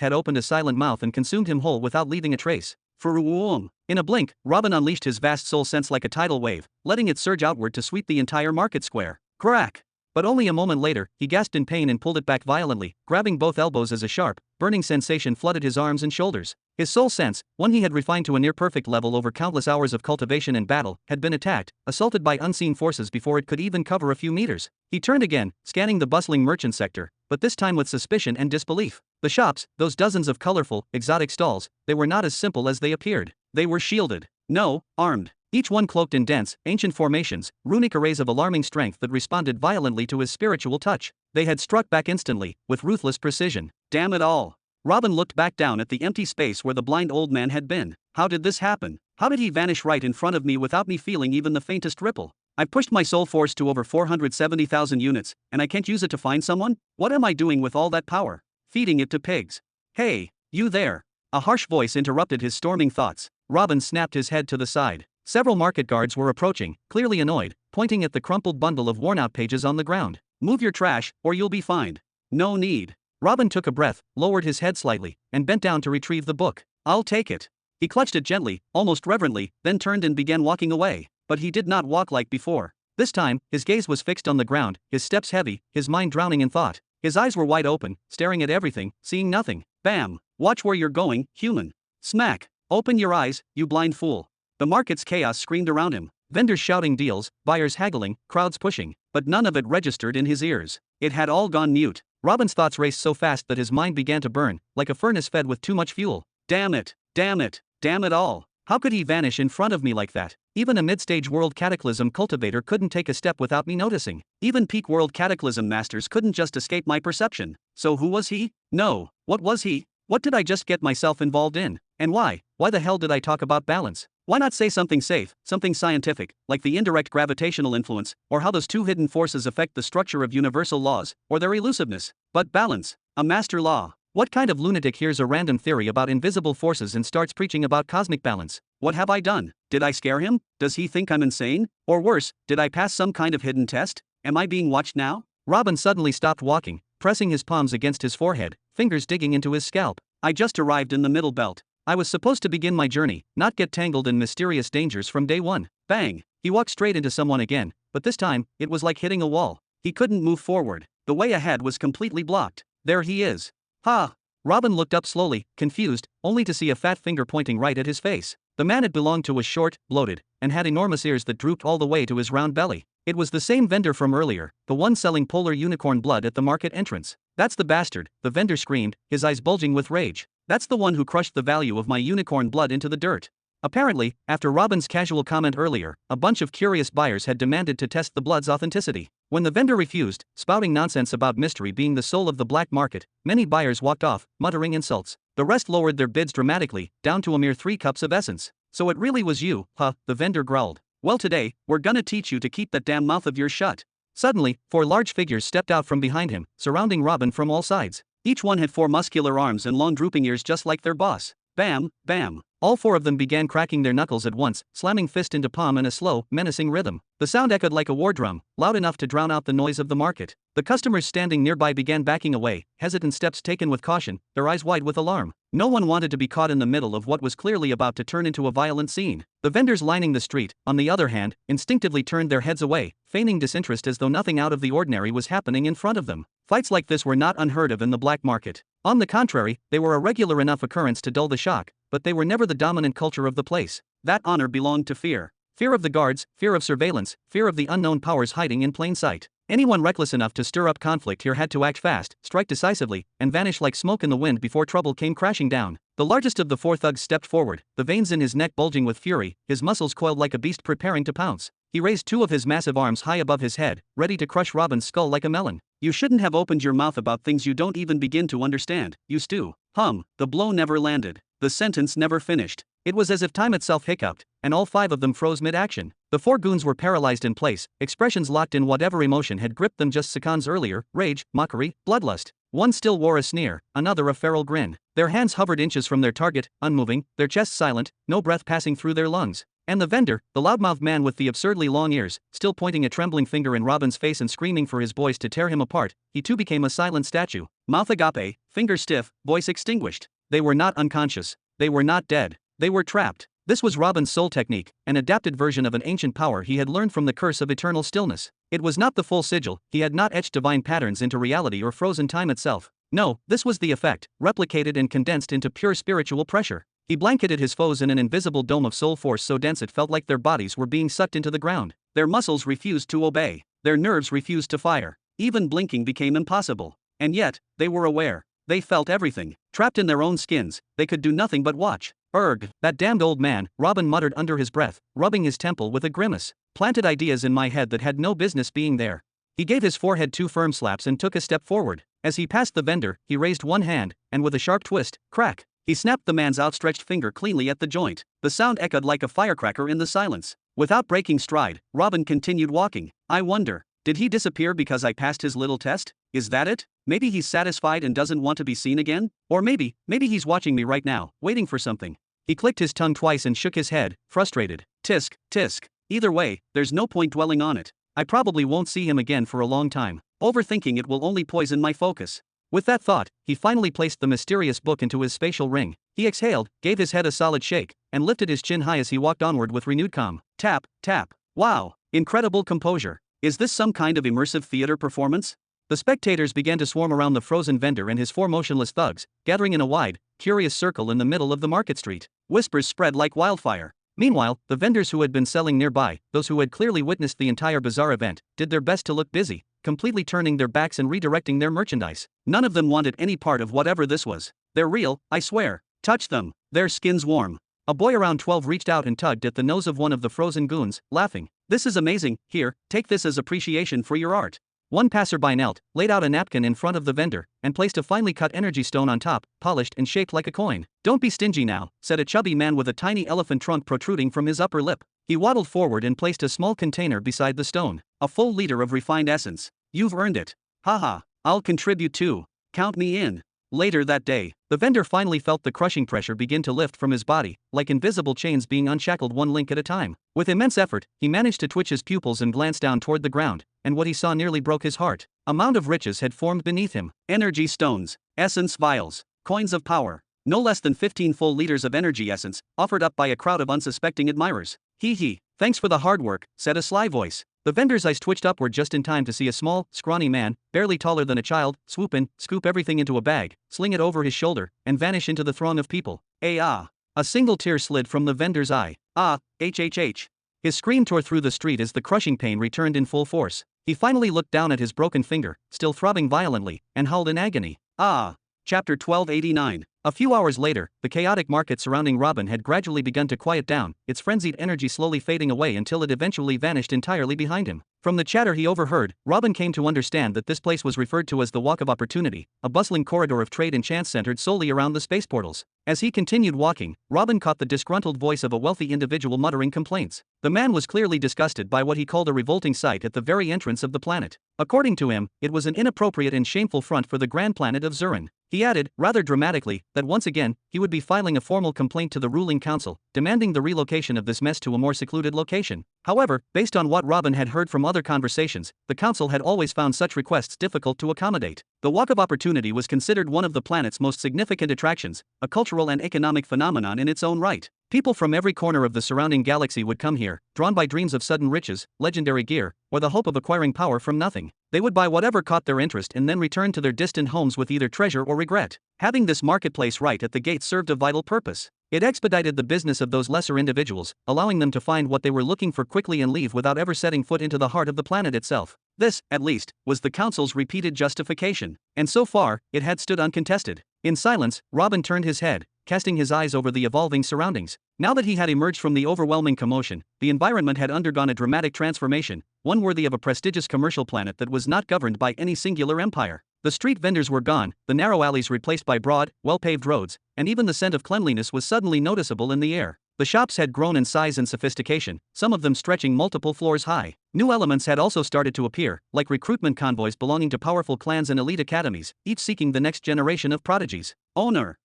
had opened a silent mouth and consumed him whole without leaving a trace. In a blink, Robin unleashed his vast soul sense like a tidal wave, letting it surge outward to sweep the entire market square. Crack! But only a moment later, he gasped in pain and pulled it back violently, grabbing both elbows as a sharp, burning sensation flooded his arms and shoulders. His soul sense, one he had refined to a near-perfect level over countless hours of cultivation and battle, had been attacked, assaulted by unseen forces before it could even cover a few meters. He turned again, scanning the bustling merchant sector, but this time with suspicion and disbelief. The shops, those dozens of colorful, exotic stalls, they were not as simple as they appeared. They were shielded. No, armed. Each one cloaked in dense, ancient formations, runic arrays of alarming strength that responded violently to his spiritual touch. They had struck back instantly, with ruthless precision. Damn it all! Robin looked back down at the empty space where the blind old man had been. How did this happen? How did he vanish right in front of me without me feeling even the faintest ripple? I've pushed my soul force to over 470,000 units, and I can't use it to find someone? What am I doing with all that power? Feeding it to pigs. Hey, you there! A harsh voice interrupted his storming thoughts. Robin snapped his head to the side. Several market guards were approaching, clearly annoyed, pointing at the crumpled bundle of worn-out pages on the ground. Move your trash, or you'll be fined. No need. Robin took a breath, lowered his head slightly, and bent down to retrieve the book. I'll take it. He clutched it gently, almost reverently, then turned and began walking away. But he did not walk like before. This time, his gaze was fixed on the ground, his steps heavy, his mind drowning in thought. His eyes were wide open, staring at everything, seeing nothing. Bam! Watch where you're going, human. Smack! Open your eyes, you blind fool. The market's chaos screamed around him. Vendors shouting deals, buyers haggling, crowds pushing. But none of it registered in his ears. It had all gone mute. Robin's thoughts raced so fast that his mind began to burn, like a furnace fed with too much fuel. Damn it! Damn it! Damn it all! How could he vanish in front of me like that? Even a mid-stage world cataclysm cultivator couldn't take a step without me noticing. Even peak world cataclysm masters couldn't just escape my perception. So who was he? No, what was he? What did I just get myself involved in? And why? Why the hell did I talk about balance? Why not say something safe, something scientific, like the indirect gravitational influence, or how those two hidden forces affect the structure of universal laws, or their elusiveness? But balance, a master law. What kind of lunatic hears a random theory about invisible forces and starts preaching about cosmic balance? What have I done? Did I scare him? Does he think I'm insane? Or worse, did I pass some kind of hidden test? Am I being watched now? Robin suddenly stopped walking, pressing his palms against his forehead, fingers digging into his scalp. I just arrived in the middle belt. I was supposed to begin my journey, not get tangled in mysterious dangers from day one. Bang! He walked straight into someone again, but this time, it was like hitting a wall. He couldn't move forward. The way ahead was completely blocked. There he is. Ha! Robin looked up slowly, confused, only to see a fat finger pointing right at his face. The man it belonged to was short, bloated, and had enormous ears that drooped all the way to his round belly. It was the same vendor from earlier, the one selling polar unicorn blood at the market entrance. That's the bastard, the vendor screamed, his eyes bulging with rage. That's the one who crushed the value of my unicorn blood into the dirt. Apparently, after Robin's casual comment earlier, a bunch of curious buyers had demanded to test the blood's authenticity. When the vendor refused, spouting nonsense about mystery being the soul of the black market, many buyers walked off, muttering insults. The rest lowered their bids dramatically, down to a mere 3 cups of essence. So it really was you, huh? The vendor growled. Well, today, we're gonna teach you to keep that damn mouth of yours shut. Suddenly, 4 large figures stepped out from behind him, surrounding Robin from all sides. Each one had 4 muscular arms and long drooping ears just like their boss. Bam, bam. All 4 of them began cracking their knuckles at once, slamming fist into palm in a slow, menacing rhythm. The sound echoed like a war drum, loud enough to drown out the noise of the market. The customers standing nearby began backing away, hesitant steps taken with caution, their eyes wide with alarm. No one wanted to be caught in the middle of what was clearly about to turn into a violent scene. The vendors lining the street, on the other hand, instinctively turned their heads away, feigning disinterest as though nothing out of the ordinary was happening in front of them. Fights like this were not unheard of in the black market. On the contrary, they were a regular enough occurrence to dull the shock, but they were never the dominant culture of the place. That honor belonged to fear. Fear of the guards, fear of surveillance, fear of the unknown powers hiding in plain sight. Anyone reckless enough to stir up conflict here had to act fast, strike decisively, and vanish like smoke in the wind before trouble came crashing down. The largest of the four thugs stepped forward, the veins in his neck bulging with fury, his muscles coiled like a beast preparing to pounce. He raised two of his massive arms high above his head, ready to crush Robin's skull like a melon. You shouldn't have opened your mouth about things you don't even begin to understand, you stew. The blow never landed. The sentence never finished. It was as if time itself hiccuped, and all five of them froze mid-action. The four goons were paralyzed in place, expressions locked in whatever emotion had gripped them just seconds earlier: rage, mockery, bloodlust. One still wore a sneer, another a feral grin. Their hands hovered inches from their target, unmoving, their chests silent, no breath passing through their lungs. And the vendor, the loudmouthed man with the absurdly long ears, still pointing a trembling finger in Robin's face and screaming for his boys to tear him apart, he too became a silent statue. Mouth agape, fingers stiff, voice extinguished. They were not unconscious. They were not dead. They were trapped. This was Robin's soul technique, an adapted version of an ancient power he had learned from the curse of eternal stillness. It was not the full sigil, he had not etched divine patterns into reality or frozen time itself. No, this was the effect, replicated and condensed into pure spiritual pressure. He blanketed his foes in an invisible dome of soul force so dense it felt like their bodies were being sucked into the ground. Their muscles refused to obey. Their nerves refused to fire. Even blinking became impossible. And yet, they were aware. They felt everything. Trapped in their own skins, they could do nothing but watch. That damned old man, Robin muttered under his breath, rubbing his temple with a grimace. Planted ideas in my head that had no business being there. He gave his forehead two firm slaps and took a step forward. As he passed the vendor, he raised one hand, and with a sharp twist, crack, he snapped the man's outstretched finger cleanly at the joint. The sound echoed like a firecracker in the silence. Without breaking stride, Robin continued walking. I wonder, did he disappear because I passed his little test? Is that it? Maybe he's satisfied and doesn't want to be seen again? Or maybe he's watching me right now, waiting for something. He clicked his tongue twice and shook his head, frustrated. Tisk, tisk. Either way, there's no point dwelling on it. I probably won't see him again for a long time. Overthinking it will only poison my focus. With that thought, he finally placed the mysterious book into his spatial ring. He exhaled, gave his head a solid shake, and lifted his chin high as he walked onward with renewed calm. Tap, tap. Wow, incredible composure. Is this some kind of immersive theater performance? The spectators began to swarm around the frozen vendor and his four motionless thugs, gathering in a wide, curious circle in the middle of the market street. Whispers spread like wildfire. Meanwhile, the vendors who had been selling nearby, those who had clearly witnessed the entire bizarre event, did their best to look busy, completely turning their backs and redirecting their merchandise. None of them wanted any part of whatever this was. They're real, I swear. Touch them. Their skin's warm. A boy around 12 reached out and tugged at the nose of one of the frozen goons, laughing. This is amazing, here, take this as appreciation for your art. One passerby knelt, laid out a napkin in front of the vendor, and placed a finely cut energy stone on top, polished and shaped like a coin. Don't be stingy now, said a chubby man with a tiny elephant trunk protruding from his upper lip. He waddled forward and placed a small container beside the stone. A full liter of refined essence. You've earned it. Haha, I'll contribute too. Count me in. Later that day, the vendor finally felt the crushing pressure begin to lift from his body, like invisible chains being unshackled one link at a time. With immense effort, he managed to twitch his pupils and glance down toward the ground, and what he saw nearly broke his heart. A mound of riches had formed beneath him. Energy stones, essence vials, coins of power. No less than 15 full liters of energy essence, offered up by a crowd of unsuspecting admirers. Hee, thanks for the hard work, said a sly voice. The vendor's eyes twitched upward just in time to see a small, scrawny man, barely taller than a child, swoop in, scoop everything into a bag, sling it over his shoulder, and vanish into the throng of people. A single tear slid from the vendor's eye. Hhh. His scream tore through the street as the crushing pain returned in full force. He finally looked down at his broken finger, still throbbing violently, and howled in agony. Chapter 1289. A few hours later, the chaotic market surrounding Robin had gradually begun to quiet down, its frenzied energy slowly fading away until it eventually vanished entirely behind him. From the chatter he overheard, Robin came to understand that this place was referred to as the Walk of Opportunity, a bustling corridor of trade and chance centered solely around the space portals. As he continued walking, Robin caught the disgruntled voice of a wealthy individual muttering complaints. The man was clearly disgusted by what he called a revolting sight at the very entrance of the planet. According to him, it was an inappropriate and shameful front for the grand planet of Zurin. He added, rather dramatically, that once again, he would be filing a formal complaint to the ruling council, demanding the relocation of this mess to a more secluded location. However, based on what Robin had heard from other conversations, the council had always found such requests difficult to accommodate. The Walk of Opportunity was considered one of the planet's most significant attractions, a cultural and economic phenomenon in its own right. People from every corner of the surrounding galaxy would come here, drawn by dreams of sudden riches, legendary gear, or the hope of acquiring power from nothing. They would buy whatever caught their interest and then return to their distant homes with either treasure or regret. Having this marketplace right at the gate served a vital purpose. It expedited the business of those lesser individuals, allowing them to find what they were looking for quickly and leave without ever setting foot into the heart of the planet itself. This, at least, was the council's repeated justification, and so far, it had stood uncontested. In silence, Robin turned his head, casting his eyes over the evolving surroundings. Now that he had emerged from the overwhelming commotion, the environment had undergone a dramatic transformation, one worthy of a prestigious commercial planet that was not governed by any singular empire. The street vendors were gone, the narrow alleys replaced by broad, well-paved roads, and even the scent of cleanliness was suddenly noticeable in the air. The shops had grown in size and sophistication, some of them stretching multiple floors high. New elements had also started to appear, like recruitment convoys belonging to powerful clans and elite academies, each seeking the next generation of prodigies. Owner!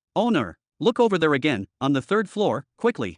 Look over there again, on the third floor, quickly.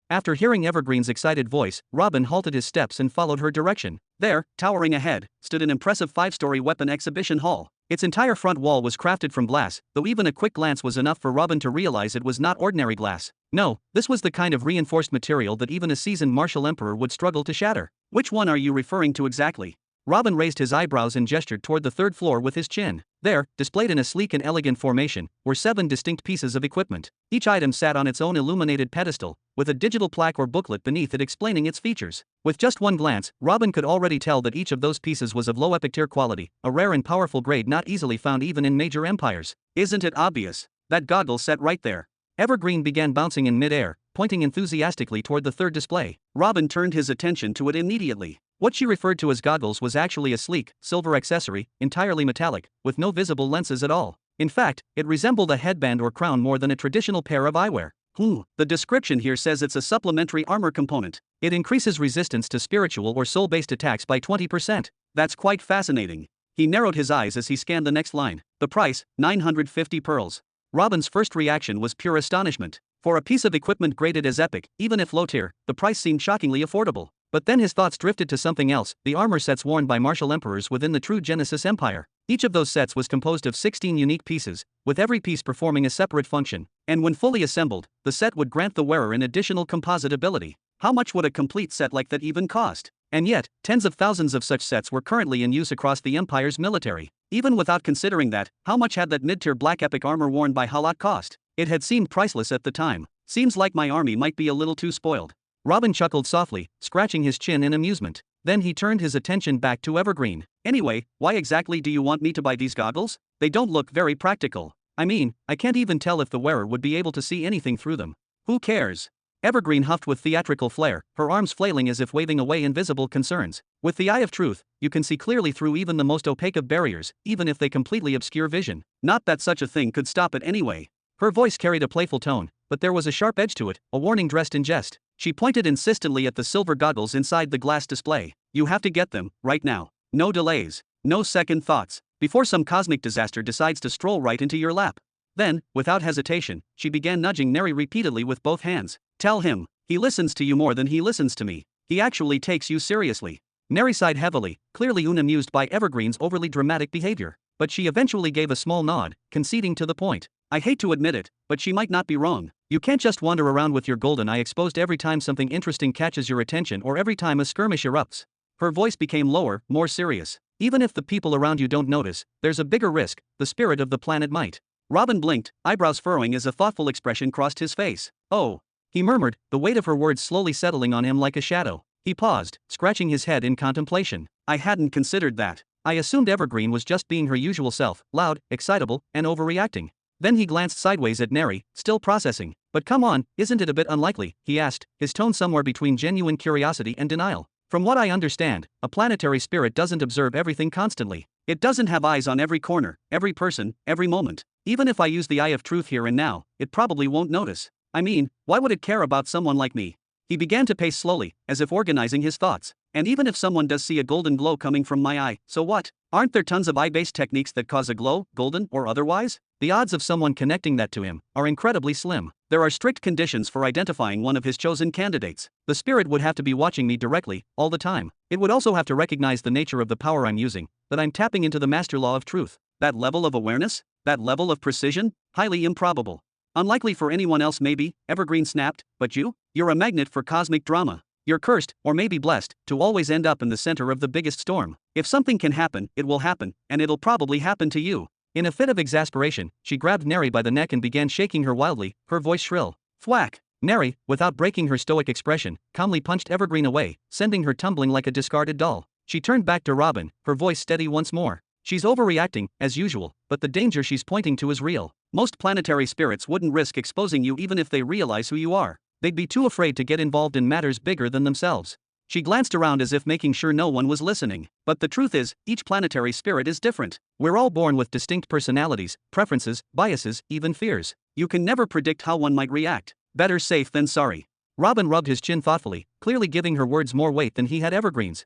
After hearing Evergreen's excited voice, Robin halted his steps and followed her direction. There, towering ahead, stood an impressive 5-story weapon exhibition hall. Its entire front wall was crafted from glass, though even a quick glance was enough for Robin to realize it was not ordinary glass. No, this was the kind of reinforced material that even a seasoned martial emperor would struggle to shatter. Which one are you referring to exactly? Robin raised his eyebrows and gestured toward the third floor with his chin. There, displayed in a sleek and elegant formation, were 7 distinct pieces of equipment. Each item sat on its own illuminated pedestal, with a digital plaque or booklet beneath it explaining its features. With just one glance, Robin could already tell that each of those pieces was of low epic tier quality, a rare and powerful grade not easily found even in major empires. Isn't it obvious? That goggle set right there. Evergreen began bouncing in mid-air, pointing enthusiastically toward the third display. Robin turned his attention to it immediately. What she referred to as goggles was actually a sleek, silver accessory, entirely metallic, with no visible lenses at all. In fact, it resembled a headband or crown more than a traditional pair of eyewear. The description here says it's a supplementary armor component. It increases resistance to spiritual or soul-based attacks by 20%. That's quite fascinating. He narrowed his eyes as he scanned the next line. The price, 950 pearls. Robin's first reaction was pure astonishment. For a piece of equipment graded as epic, even if low-tier, the price seemed shockingly affordable. But then his thoughts drifted to something else, the armor sets worn by martial emperors within the true Genesis Empire. Each of those sets was composed of 16 unique pieces, with every piece performing a separate function, and when fully assembled, the set would grant the wearer an additional composite ability. How much would a complete set like that even cost? And yet, tens of thousands of such sets were currently in use across the Empire's military. Even without considering that, how much had that mid-tier black epic armor worn by Halat cost? It had seemed priceless at the time. Seems like my army might be a little too spoiled. Robin chuckled softly, scratching his chin in amusement. Then he turned his attention back to Evergreen. Anyway, why exactly do you want me to buy these goggles? They don't look very practical. I mean, I can't even tell if the wearer would be able to see anything through them. Who cares? Evergreen huffed with theatrical flair, her arms flailing as if waving away invisible concerns. With the eye of truth, you can see clearly through even the most opaque of barriers, even if they completely obscure vision. Not that such a thing could stop it anyway. Her voice carried a playful tone, but there was a sharp edge to it, a warning dressed in jest. She pointed insistently at the silver goggles inside the glass display. You have to get them, right now. No delays. No second thoughts. Before some cosmic disaster decides to stroll right into your lap. Then, without hesitation, she began nudging Neri repeatedly with both hands. Tell him, he listens to you more than he listens to me. He actually takes you seriously. Neri sighed heavily, clearly unamused by Evergreen's overly dramatic behavior. But she eventually gave a small nod, conceding to the point. I hate to admit it, but she might not be wrong. You can't just wander around with your golden eye exposed every time something interesting catches your attention or every time a skirmish erupts. Her voice became lower, more serious. Even if the people around you don't notice, there's a bigger risk, the spirit of the planet might. Robin blinked, eyebrows furrowing as a thoughtful expression crossed his face. Oh, he murmured, the weight of her words slowly settling on him like a shadow. He paused, scratching his head in contemplation. I hadn't considered that. I assumed Evergreen was just being her usual self, loud, excitable, and overreacting. Then he glanced sideways at Neri, still processing. But come on, isn't it a bit unlikely, he asked, his tone somewhere between genuine curiosity and denial. From what I understand, a planetary spirit doesn't observe everything constantly. It doesn't have eyes on every corner, every person, every moment. Even if I use the eye of truth here and now, it probably won't notice. I mean, why would it care about someone like me? He began to pace slowly, as if organizing his thoughts. And even if someone does see a golden glow coming from my eye, so what? Aren't there tons of eye-based techniques that cause a glow, golden or otherwise? The odds of someone connecting that to him are incredibly slim. There are strict conditions for identifying one of his chosen candidates. The spirit would have to be watching me directly, all the time. It would also have to recognize the nature of the power I'm using, that I'm tapping into the master law of truth. That level of awareness? That level of precision? Highly improbable. Unlikely for anyone else maybe, Evergreen snapped, but you? You're a magnet for cosmic drama. You're cursed, or maybe blessed, to always end up in the center of the biggest storm. If something can happen, it will happen, and it'll probably happen to you. In a fit of exasperation, she grabbed Neri by the neck and began shaking her wildly, her voice shrill. Thwack! Neri, without breaking her stoic expression, calmly punched Evergreen away, sending her tumbling like a discarded doll. She turned back to Robin, her voice steady once more. She's overreacting, as usual, but the danger she's pointing to is real. Most planetary spirits wouldn't risk exposing you even if they realize who you are. They'd be too afraid to get involved in matters bigger than themselves. She glanced around as if making sure no one was listening. But the truth is, each planetary spirit is different. We're all born with distinct personalities, preferences, biases, even fears. You can never predict how one might react. Better safe than sorry. Robin rubbed his chin thoughtfully, clearly giving her words more weight than he had Evergreen's.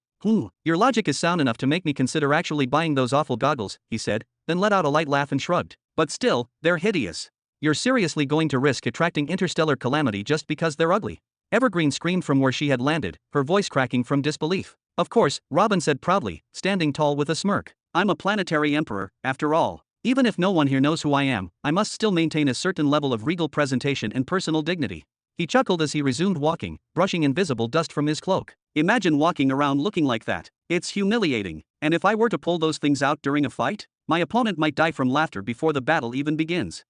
Your logic is sound enough to make me consider actually buying those awful goggles, he said, then let out a light laugh and shrugged. But still, they're hideous. You're seriously going to risk attracting interstellar calamity just because they're ugly? Evergreen screamed from where she had landed, her voice cracking from disbelief. Of course, Robin said proudly, standing tall with a smirk. I'm a planetary emperor, after all. Even if no one here knows who I am, I must still maintain a certain level of regal presentation and personal dignity. He chuckled as he resumed walking, brushing invisible dust from his cloak. Imagine walking around looking like that. It's humiliating. And if I were to pull those things out during a fight, my opponent might die from laughter before the battle even begins.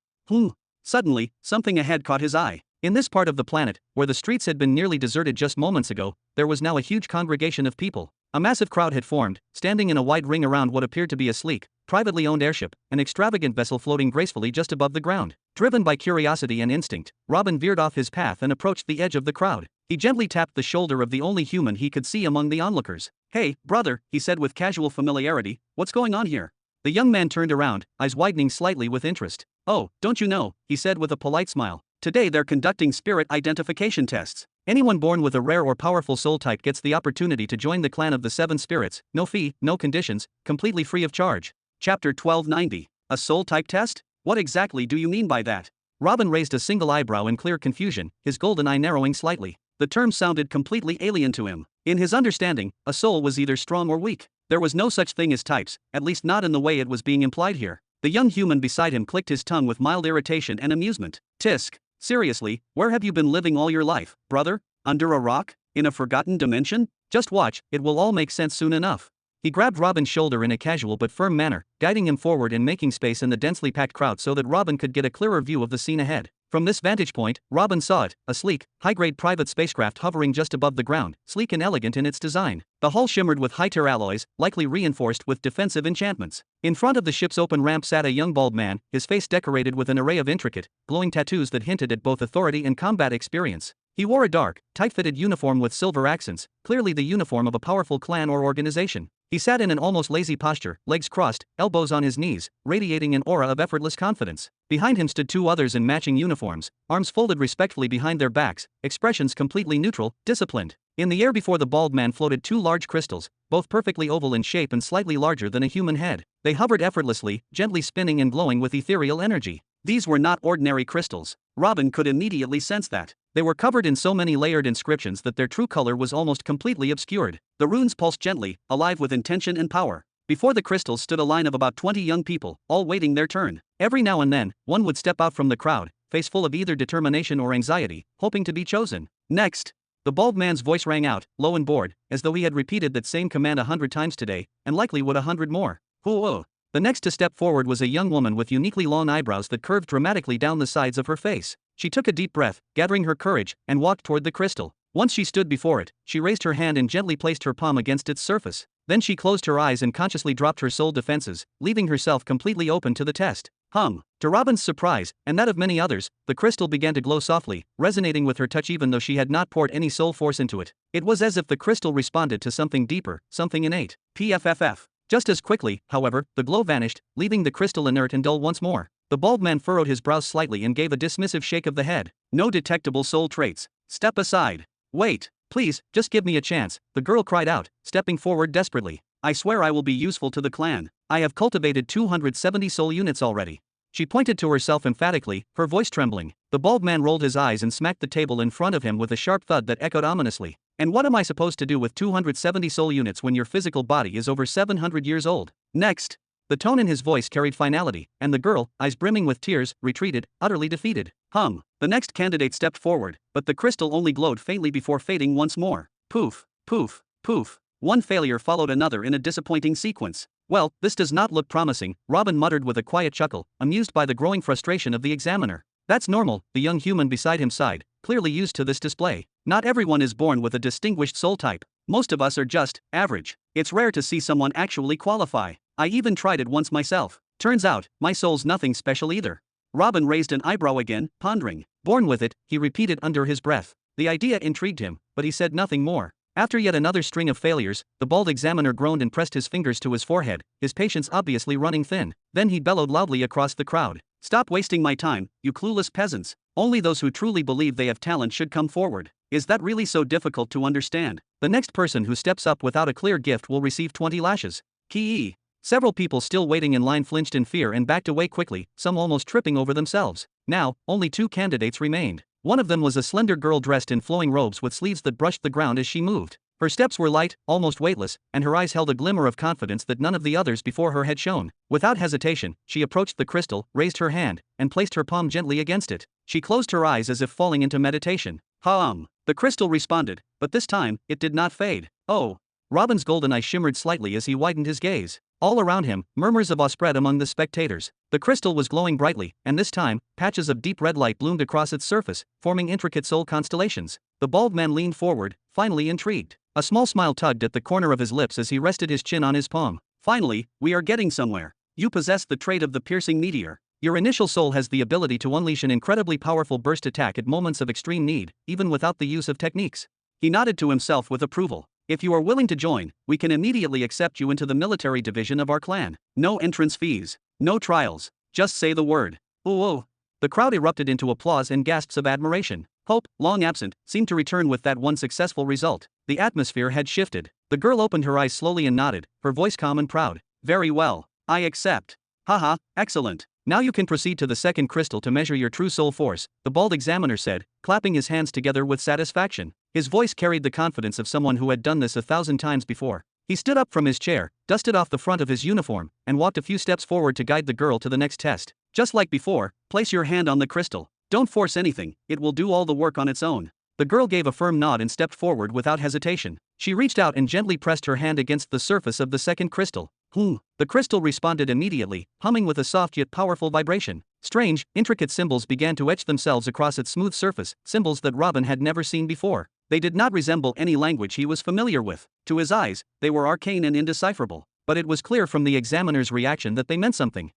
Suddenly, something ahead caught his eye. In this part of the planet, where the streets had been nearly deserted just moments ago, there was now a huge congregation of people. A massive crowd had formed, standing in a wide ring around what appeared to be a sleek, privately owned airship, an extravagant vessel floating gracefully just above the ground. Driven by curiosity and instinct, Robin veered off his path and approached the edge of the crowd. He gently tapped the shoulder of the only human he could see among the onlookers. Hey, brother, he said with casual familiarity, what's going on here? The young man turned around, eyes widening slightly with interest. Oh, don't you know, he said with a polite smile. Today they're conducting spirit identification tests. Anyone born with a rare or powerful soul type gets the opportunity to join the clan of the Seven Spirits, no fee, no conditions, completely free of charge. Chapter 1290. A soul type test? What exactly do you mean by that? Robin raised a single eyebrow in clear confusion, his golden eye narrowing slightly. The term sounded completely alien to him. In his understanding, a soul was either strong or weak. There was no such thing as types, at least not in the way it was being implied here. The young human beside him clicked his tongue with mild irritation and amusement. Tisk. Seriously, where have you been living all your life, brother? Under a rock? In a forgotten dimension? Just watch, it will all make sense soon enough. He grabbed Robin's shoulder in a casual but firm manner, guiding him forward and making space in the densely packed crowd so that Robin could get a clearer view of the scene ahead. From this vantage point, Robin saw it, a sleek, high-grade private spacecraft hovering just above the ground, sleek and elegant in its design. The hull shimmered with high-tier alloys, likely reinforced with defensive enchantments. In front of the ship's open ramp sat a young bald man, his face decorated with an array of intricate, glowing tattoos that hinted at both authority and combat experience. He wore a dark, tight-fitted uniform with silver accents, clearly the uniform of a powerful clan or organization. He sat in an almost lazy posture, legs crossed, elbows on his knees, radiating an aura of effortless confidence. Behind him stood two others in matching uniforms, arms folded respectfully behind their backs, expressions completely neutral, disciplined. In the air before the bald man floated two large crystals, both perfectly oval in shape and slightly larger than a human head. They hovered effortlessly, gently spinning and glowing with ethereal energy. These were not ordinary crystals. Robin could immediately sense that. They were covered in so many layered inscriptions that their true color was almost completely obscured. The runes pulsed gently, alive with intention and power. Before the crystals stood a line of about 20 young people, all waiting their turn. Every now and then, one would step out from the crowd, face full of either determination or anxiety, hoping to be chosen. Next. The bald man's voice rang out, low and bored, as though he had repeated that same command 100 times today, and likely would 100 more. Whoa. The next to step forward was a young woman with uniquely long eyebrows that curved dramatically down the sides of her face. She took a deep breath, gathering her courage, and walked toward the crystal. Once she stood before it, she raised her hand and gently placed her palm against its surface. Then she closed her eyes and consciously dropped her soul defenses, leaving herself completely open to the test. To Robin's surprise, and that of many others, the crystal began to glow softly, resonating with her touch even though she had not poured any soul force into it. It was as if the crystal responded to something deeper, something innate. PFFF. Just as quickly, however, the glow vanished, leaving the crystal inert and dull once more. The bald man furrowed his brows slightly and gave a dismissive shake of the head. No detectable soul traits. Step aside. Wait. Please, just give me a chance, the girl cried out, stepping forward desperately. I swear I will be useful to the clan. I have cultivated 270 soul units already. She pointed to herself emphatically, her voice trembling. The bald man rolled his eyes and smacked the table in front of him with a sharp thud that echoed ominously. And what am I supposed to do with 270 soul units when your physical body is over 700 years old? Next. The tone in his voice carried finality, and the girl, eyes brimming with tears, retreated, utterly defeated. The next candidate stepped forward, but the crystal only glowed faintly before fading once more. Poof, poof, poof. One failure followed another in a disappointing sequence. Well, this does not look promising, Robin muttered with a quiet chuckle, amused by the growing frustration of the examiner. That's normal, the young human beside him sighed, clearly used to this display. Not everyone is born with a distinguished soul type. Most of us are just average. It's rare to see someone actually qualify. I even tried it once myself. Turns out, my soul's nothing special either. Robin raised an eyebrow again, pondering. Born with it, he repeated under his breath. The idea intrigued him, but he said nothing more. After yet another string of failures, the bald examiner groaned and pressed his fingers to his forehead, his patience obviously running thin. Then he bellowed loudly across the crowd. Stop wasting my time, you clueless peasants. Only those who truly believe they have talent should come forward. Is that really so difficult to understand? The next person who steps up without a clear gift will receive 20 lashes. Ki. Several people still waiting in line flinched in fear and backed away quickly, some almost tripping over themselves. Now, only 2 candidates remained. One of them was a slender girl dressed in flowing robes with sleeves that brushed the ground as she moved. Her steps were light, almost weightless, and her eyes held a glimmer of confidence that none of the others before her had shown. Without hesitation, she approached the crystal, raised her hand, and placed her palm gently against it. She closed her eyes as if falling into meditation. The crystal responded, but this time, it did not fade. Oh. Robin's golden eye shimmered slightly as he widened his gaze. All around him, murmurs of awe spread among the spectators. The crystal was glowing brightly, and this time, patches of deep red light bloomed across its surface, forming intricate soul constellations. The bald man leaned forward, finally intrigued. A small smile tugged at the corner of his lips as he rested his chin on his palm. Finally, we are getting somewhere. You possess the trait of the piercing meteor. Your initial soul has the ability to unleash an incredibly powerful burst attack at moments of extreme need, even without the use of techniques. He nodded to himself with approval. If you are willing to join, we can immediately accept you into the military division of our clan. No entrance fees. No trials. Just say the word. Ooh. The crowd erupted into applause and gasps of admiration. Hope, long absent, seemed to return with that one successful result. The atmosphere had shifted. The girl opened her eyes slowly and nodded, her voice calm and proud. Very well. I accept. Haha, excellent. Now you can proceed to the second crystal to measure your true soul force, the bald examiner said, clapping his hands together with satisfaction. His voice carried the confidence of someone who had done this 1,000 times before. He stood up from his chair, dusted off the front of his uniform, and walked a few steps forward to guide the girl to the next test. Just like before, place your hand on the crystal. Don't force anything, it will do all the work on its own. The girl gave a firm nod and stepped forward without hesitation. She reached out and gently pressed her hand against the surface of the second crystal. The crystal responded immediately, humming with a soft yet powerful vibration. Strange, intricate symbols began to etch themselves across its smooth surface, symbols that Robin had never seen before. They did not resemble any language he was familiar with. To his eyes, they were arcane and indecipherable. But it was clear from the examiner's reaction that they meant something.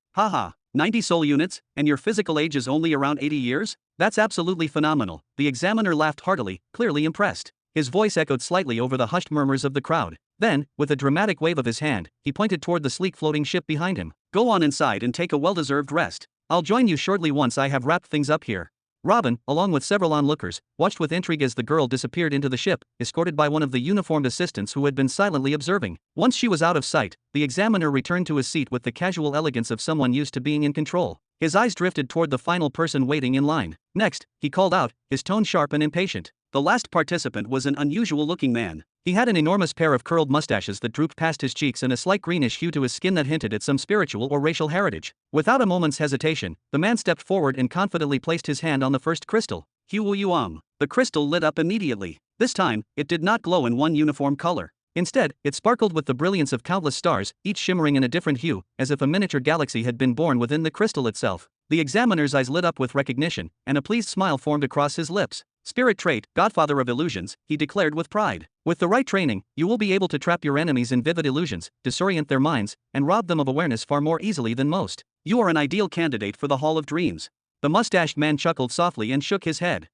90 soul units, and your physical age is only around 80 years? That's absolutely phenomenal. The examiner laughed heartily, clearly impressed. His voice echoed slightly over the hushed murmurs of the crowd. Then, with a dramatic wave of his hand, he pointed toward the sleek floating ship behind him. Go on inside and take a well-deserved rest. I'll join you shortly once I have wrapped things up here. Robin, along with several onlookers, watched with intrigue as the girl disappeared into the ship, escorted by one of the uniformed assistants who had been silently observing. Once she was out of sight, the examiner returned to his seat with the casual elegance of someone used to being in control. His eyes drifted toward the final person waiting in line. Next, he called out, his tone sharp and impatient. The last participant was an unusual-looking man. He had an enormous pair of curled mustaches that drooped past his cheeks and a slight greenish hue to his skin that hinted at some spiritual or racial heritage. Without a moment's hesitation, the man stepped forward and confidently placed his hand on the first crystal. Huo. The crystal lit up immediately. This time, it did not glow in one uniform color. Instead, it sparkled with the brilliance of countless stars, each shimmering in a different hue, as if a miniature galaxy had been born within the crystal itself. The examiner's eyes lit up with recognition, and a pleased smile formed across his lips. Spirit trait, godfather of illusions, he declared with pride. With the right training, you will be able to trap your enemies in vivid illusions, disorient their minds, and rob them of awareness far more easily than most. You are an ideal candidate for the Hall of Dreams. The mustached man chuckled softly and shook his head.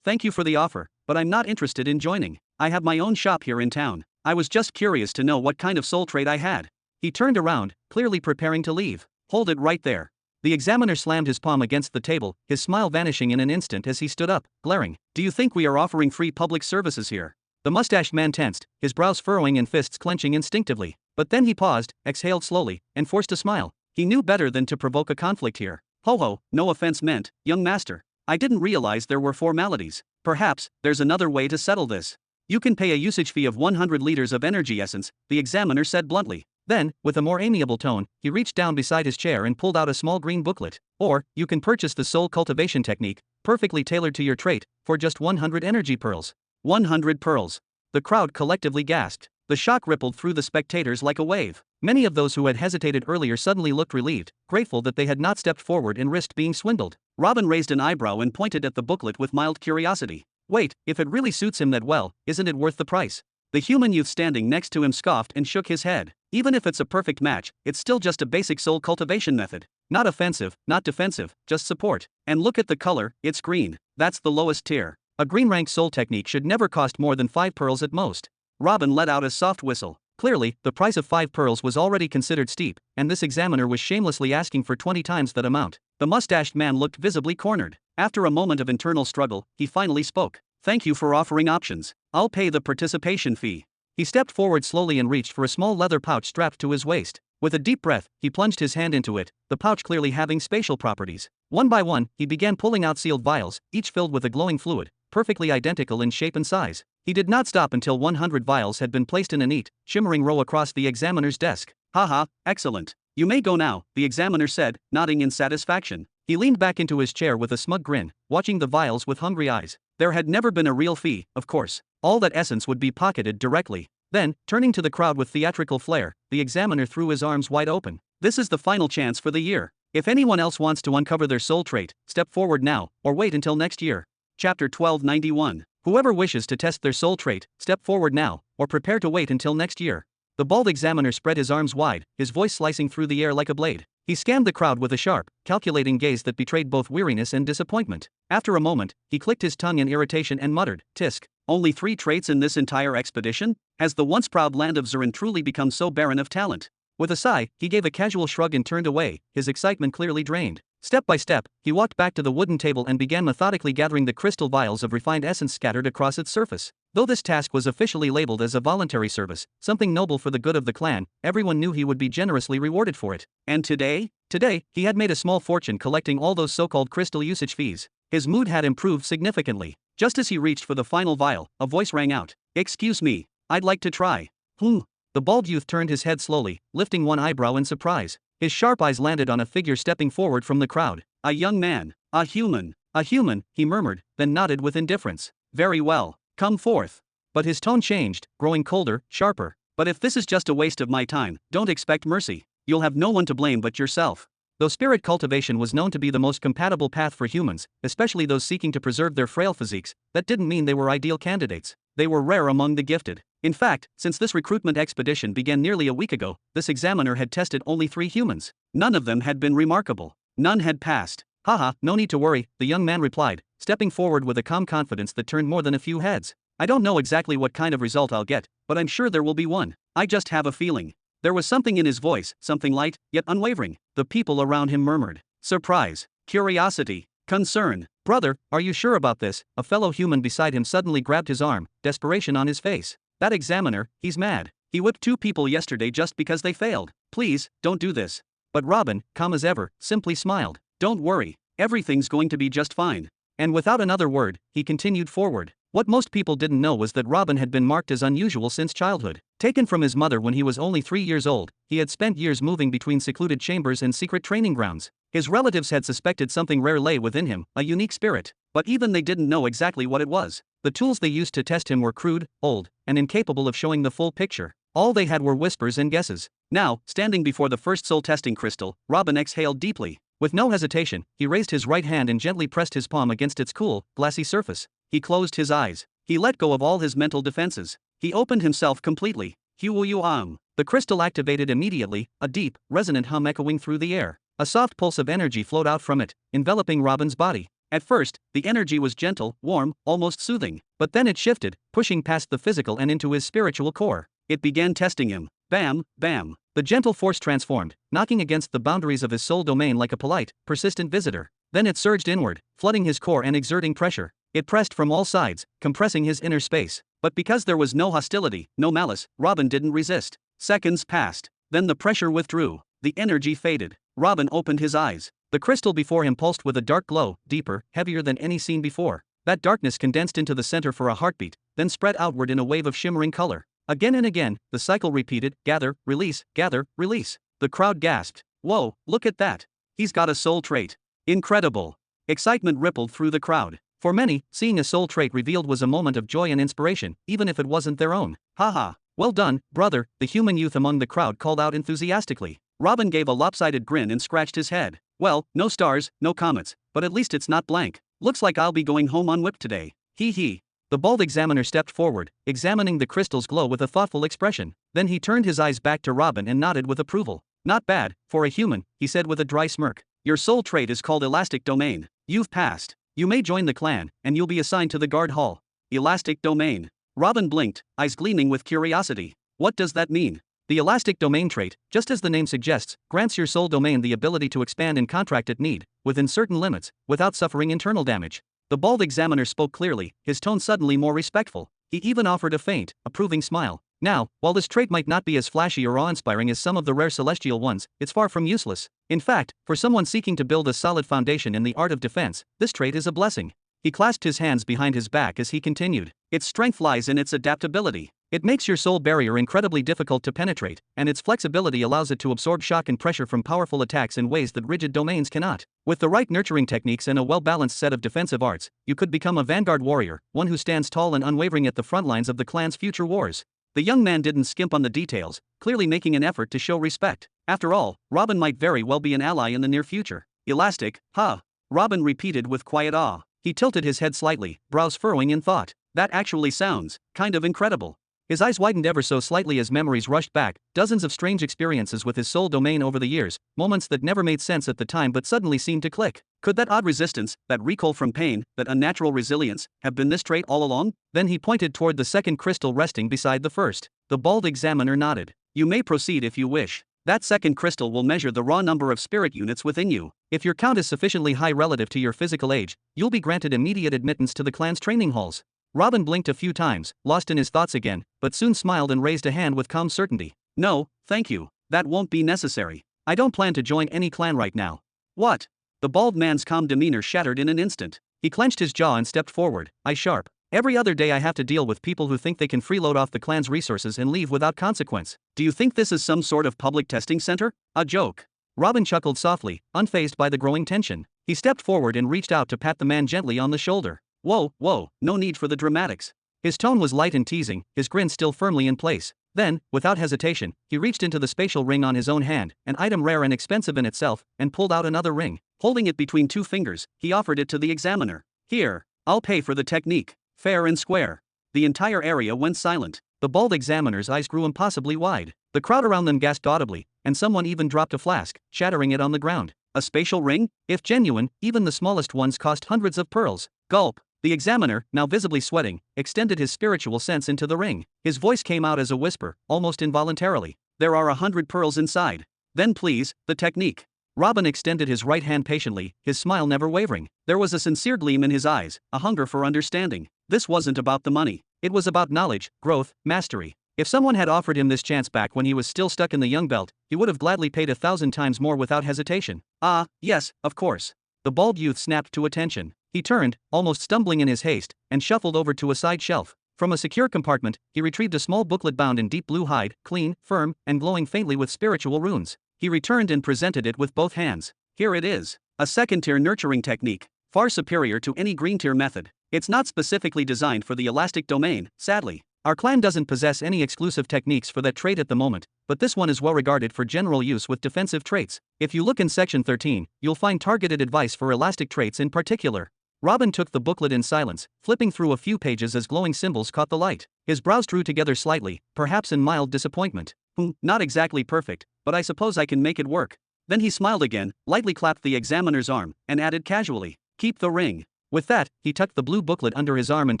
Thank you for the offer, but I'm not interested in joining. I have my own shop here in town. I was just curious to know what kind of soul trait I had. He turned around, clearly preparing to leave. Hold it right there. The examiner slammed his palm against the table, his smile vanishing in an instant as he stood up, glaring. Do you think we are offering free public services here? The mustached man tensed, his brows furrowing and fists clenching instinctively. But then he paused, exhaled slowly, and forced a smile. He knew better than to provoke a conflict here. Ho ho, no offense meant, young master. I didn't realize there were formalities. Perhaps, there's another way to settle this. You can pay a usage fee of 100 liters of energy essence, the examiner said bluntly. Then, with a more amiable tone, he reached down beside his chair and pulled out a small green booklet. Or, you can purchase the soul cultivation technique, perfectly tailored to your trait, for just 100 energy pearls. 100 pearls. The crowd collectively gasped. The shock rippled through the spectators like a wave. Many of those who had hesitated earlier suddenly looked relieved, grateful that they had not stepped forward and risked being swindled. Robin raised an eyebrow and pointed at the booklet with mild curiosity. Wait, if it really suits him that well, isn't it worth the price? The human youth standing next to him scoffed and shook his head. Even if it's a perfect match, it's still just a basic soul cultivation method. Not offensive, not defensive, just support. And look at the color, it's green. That's the lowest tier. A green rank soul technique should never cost more than 5 pearls at most. Robin let out a soft whistle. Clearly, the price of 5 pearls was already considered steep, and this examiner was shamelessly asking for 20 times that amount. The mustached man looked visibly cornered. After a moment of internal struggle, he finally spoke. Thank you for offering options. I'll pay the participation fee. He stepped forward slowly and reached for a small leather pouch strapped to his waist. With a deep breath, he plunged his hand into it, the pouch clearly having spatial properties. One by one, he began pulling out sealed vials, each filled with a glowing fluid, perfectly identical in shape and size. He did not stop until 100 vials had been placed in a neat, shimmering row across the examiner's desk. Haha, excellent. You may go now, the examiner said, nodding in satisfaction. He leaned back into his chair with a smug grin, watching the vials with hungry eyes. There had never been a real fee, of course. All that essence would be pocketed directly. Then, turning to the crowd with theatrical flair, the examiner threw his arms wide open. This is the final chance for the year. If anyone else wants to uncover their soul trait, step forward now, or wait until next year. Chapter 1291. Whoever wishes to test their soul trait, step forward now, or prepare to wait until next year. The bald examiner spread his arms wide, his voice slicing through the air like a blade. He scanned the crowd with a sharp, calculating gaze that betrayed both weariness and disappointment. After a moment, he clicked his tongue in irritation and muttered, "Tisk. Only 3 traits in this entire expedition? Has the once proud land of Zurin truly become so barren of talent?" With a sigh, he gave a casual shrug and turned away, his excitement clearly drained. Step by step, he walked back to the wooden table and began methodically gathering the crystal vials of refined essence scattered across its surface. Though this task was officially labeled as a voluntary service, something noble for the good of the clan, everyone knew he would be generously rewarded for it. And today? Today, he had made a small fortune collecting all those so-called crystal usage fees. His mood had improved significantly. Just as he reached for the final vial, a voice rang out. "Excuse me, I'd like to try." The bald youth turned his head slowly, lifting one eyebrow in surprise. His sharp eyes landed on a figure stepping forward from the crowd. "A young man. A human." "A human," he murmured, then nodded with indifference. "Very well. Come forth." But his tone changed, growing colder, sharper. "But if this is just a waste of my time, don't expect mercy. You'll have no one to blame but yourself." Though spirit cultivation was known to be the most compatible path for humans, especially those seeking to preserve their frail physiques, that didn't mean they were ideal candidates. They were rare among the gifted. In fact, since this recruitment expedition began nearly a week ago, this examiner had tested only 3 humans. None of them had been remarkable. None had passed. "Haha, no need to worry," the young man replied, stepping forward with a calm confidence that turned more than a few heads. "I don't know exactly what kind of result I'll get, but I'm sure there will be one. I just have a feeling." There was something in his voice, something light, yet unwavering. The people around him murmured. Surprise, curiosity, concern. "Brother, are you sure about this?" A fellow human beside him suddenly grabbed his arm, desperation on his face. "That examiner, he's mad. He whipped 2 people yesterday just because they failed. Please, don't do this." But Robin, calm as ever, simply smiled. "Don't worry, everything's going to be just fine." And without another word, he continued forward. What most people didn't know was that Robin had been marked as unusual since childhood. Taken from his mother when he was only 3 years old, he had spent years moving between secluded chambers and secret training grounds. His relatives had suspected something rare lay within him, a unique spirit. But even they didn't know exactly what it was. The tools they used to test him were crude, old, and incapable of showing the full picture. All they had were whispers and guesses. Now, standing before the first soul testing crystal, Robin exhaled deeply. With no hesitation, he raised his right hand and gently pressed his palm against its cool, glassy surface. He closed his eyes. He let go of all his mental defenses. He opened himself completely. The crystal activated immediately, a deep, resonant hum echoing through the air. A soft pulse of energy flowed out from it, enveloping Robin's body. At first, the energy was gentle, warm, almost soothing. But then it shifted, pushing past the physical and into his spiritual core. It began testing him. Bam, bam. The gentle force transformed, knocking against the boundaries of his soul domain like a polite, persistent visitor. Then it surged inward, flooding his core and exerting pressure. It pressed from all sides, compressing his inner space. But because there was no hostility, no malice, Robin didn't resist. Seconds passed. Then the pressure withdrew. The energy faded. Robin opened his eyes. The crystal before him pulsed with a dark glow, deeper, heavier than any seen before. That darkness condensed into the center for a heartbeat, then spread outward in a wave of shimmering color. Again and again, the cycle repeated, gather, release, gather, release. The crowd gasped. Whoa, look at that. He's got a soul trait. Incredible. Excitement rippled through the crowd. For many, seeing a soul trait revealed was a moment of joy and inspiration, even if it wasn't their own. Haha. Well done, brother, the human youth among the crowd called out enthusiastically. Robin gave a lopsided grin and scratched his head. Well, no stars, no comets, but at least it's not blank. Looks like I'll be going home unwhipped today. Hee hee. The bald examiner stepped forward, examining the crystal's glow with a thoughtful expression. Then he turned his eyes back to Robin and nodded with approval. Not bad, for a human, he said with a dry smirk. Your soul trait is called Elastic Domain. You've passed. You may join the clan, and you'll be assigned to the guard hall. Elastic Domain. Robin blinked, eyes gleaming with curiosity. What does that mean? The Elastic Domain trait, just as the name suggests, grants your soul domain the ability to expand and contract at need, within certain limits, without suffering internal damage. The bald examiner spoke clearly, his tone suddenly more respectful. He even offered a faint, approving smile. Now, while this trait might not be as flashy or awe-inspiring as some of the rare celestial ones, it's far from useless. In fact, for someone seeking to build a solid foundation in the art of defense, this trait is a blessing. He clasped his hands behind his back as he continued. Its strength lies in its adaptability. It makes your soul barrier incredibly difficult to penetrate, and its flexibility allows it to absorb shock and pressure from powerful attacks in ways that rigid domains cannot. With the right nurturing techniques and a well-balanced set of defensive arts, you could become a vanguard warrior, one who stands tall and unwavering at the front lines of the clan's future wars. The young man didn't skimp on the details, clearly making an effort to show respect. After all, Robin might very well be an ally in the near future. Elastic, huh? Robin repeated with quiet awe. He tilted his head slightly, brows furrowing in thought. That actually sounds kind of incredible. His eyes widened ever so slightly as memories rushed back, dozens of strange experiences with his soul domain over the years, moments that never made sense at the time but suddenly seemed to click. Could that odd resistance, that recoil from pain, that unnatural resilience, have been this trait all along? Then he pointed toward the second crystal resting beside the first. The bald examiner nodded. You may proceed if you wish. That second crystal will measure the raw number of spirit units within you. If your count is sufficiently high relative to your physical age, you'll be granted immediate admittance to the clan's training halls. Robin blinked a few times, lost in his thoughts again, but soon smiled and raised a hand with calm certainty. No, thank you. That won't be necessary. I don't plan to join any clan right now. What? The bald man's calm demeanor shattered in an instant. He clenched his jaw and stepped forward, eyes sharp. Every other day I have to deal with people who think they can freeload off the clan's resources and leave without consequence. Do you think this is some sort of public testing center? A joke. Robin chuckled softly, unfazed by the growing tension. He stepped forward and reached out to pat the man gently on the shoulder. Whoa, no need for the dramatics. His tone was light and teasing, his grin still firmly in place. Then, without hesitation, he reached into the spatial ring on his own hand, an item rare and expensive in itself, and pulled out another ring. Holding it between two fingers, he offered it to the examiner. Here, I'll pay for the technique. Fair and square. The entire area went silent. The bald examiner's eyes grew impossibly wide. The crowd around them gasped audibly, and someone even dropped a flask, shattering it on the ground. A spatial ring? If genuine, even the smallest ones cost hundreds of pearls. Gulp. The examiner, now visibly sweating, extended his spiritual sense into the ring. His voice came out as a whisper, almost involuntarily. There are 100 pearls inside. Then please, the technique. Robin extended his right hand patiently, his smile never wavering. There was a sincere gleam in his eyes, a hunger for understanding. This wasn't about the money. It was about knowledge, growth, mastery. If someone had offered him this chance back when he was still stuck in the young belt, he would have gladly paid 1,000 times more without hesitation. Ah, yes, of course. The bald youth snapped to attention. He turned, almost stumbling in his haste, and shuffled over to a side shelf. From a secure compartment, he retrieved a small booklet bound in deep blue hide, clean, firm, and glowing faintly with spiritual runes. He returned and presented it with both hands. Here it is. A second-tier nurturing technique, far superior to any green-tier method. It's not specifically designed for the elastic domain, sadly. Our clan doesn't possess any exclusive techniques for that trait at the moment, but this one is well regarded for general use with defensive traits. If you look in section 13, you'll find targeted advice for elastic traits in particular. Robin took the booklet in silence, flipping through a few pages as glowing symbols caught the light. His brows drew together slightly, perhaps in mild disappointment. Not exactly perfect, but I suppose I can make it work. Then he smiled again, lightly clapped the examiner's arm, and added casually, keep the ring. With that, he tucked the blue booklet under his arm and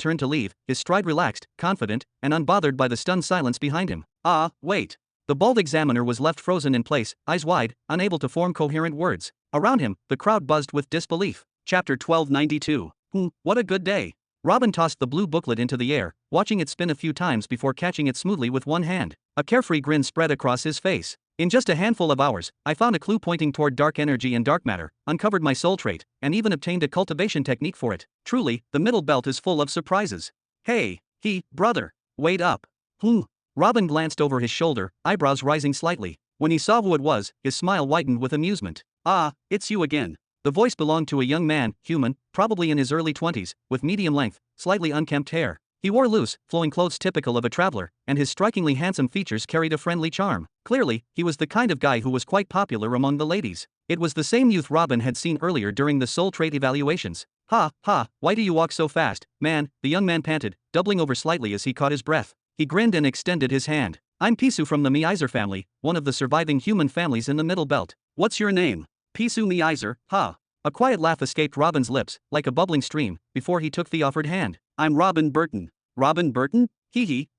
turned to leave, his stride relaxed, confident, and unbothered by the stunned silence behind him. Ah, wait. The bald examiner was left frozen in place, eyes wide, unable to form coherent words. Around him, the crowd buzzed with disbelief. Chapter 1292. What a good day. Robin tossed the blue booklet into the air, watching it spin a few times before catching it smoothly with one hand. A carefree grin spread across his face. In just a handful of hours, I found a clue pointing toward dark energy and dark matter, uncovered my soul trait, and even obtained a cultivation technique for it. Truly, the middle belt is full of surprises. Hey, brother, wait up. Robin glanced over his shoulder, eyebrows rising slightly. When he saw who it was, his smile widened with amusement. Ah, it's you again. The voice belonged to a young man, human, probably in his early 20s, with medium-length, slightly unkempt hair. He wore loose, flowing clothes typical of a traveler, and his strikingly handsome features carried a friendly charm. Clearly, he was the kind of guy who was quite popular among the ladies. It was the same youth Robin had seen earlier during the soul trait evaluations. Ha, why do you walk so fast, man? The young man panted, doubling over slightly as he caught his breath. He grinned and extended his hand. I'm Pisu from the Miizer family, one of the surviving human families in the Middle Belt. What's your name? Pisu Miizer, ha. A quiet laugh escaped Robin's lips, like a bubbling stream, before he took the offered hand. I'm Robin Burton. Robin Burton?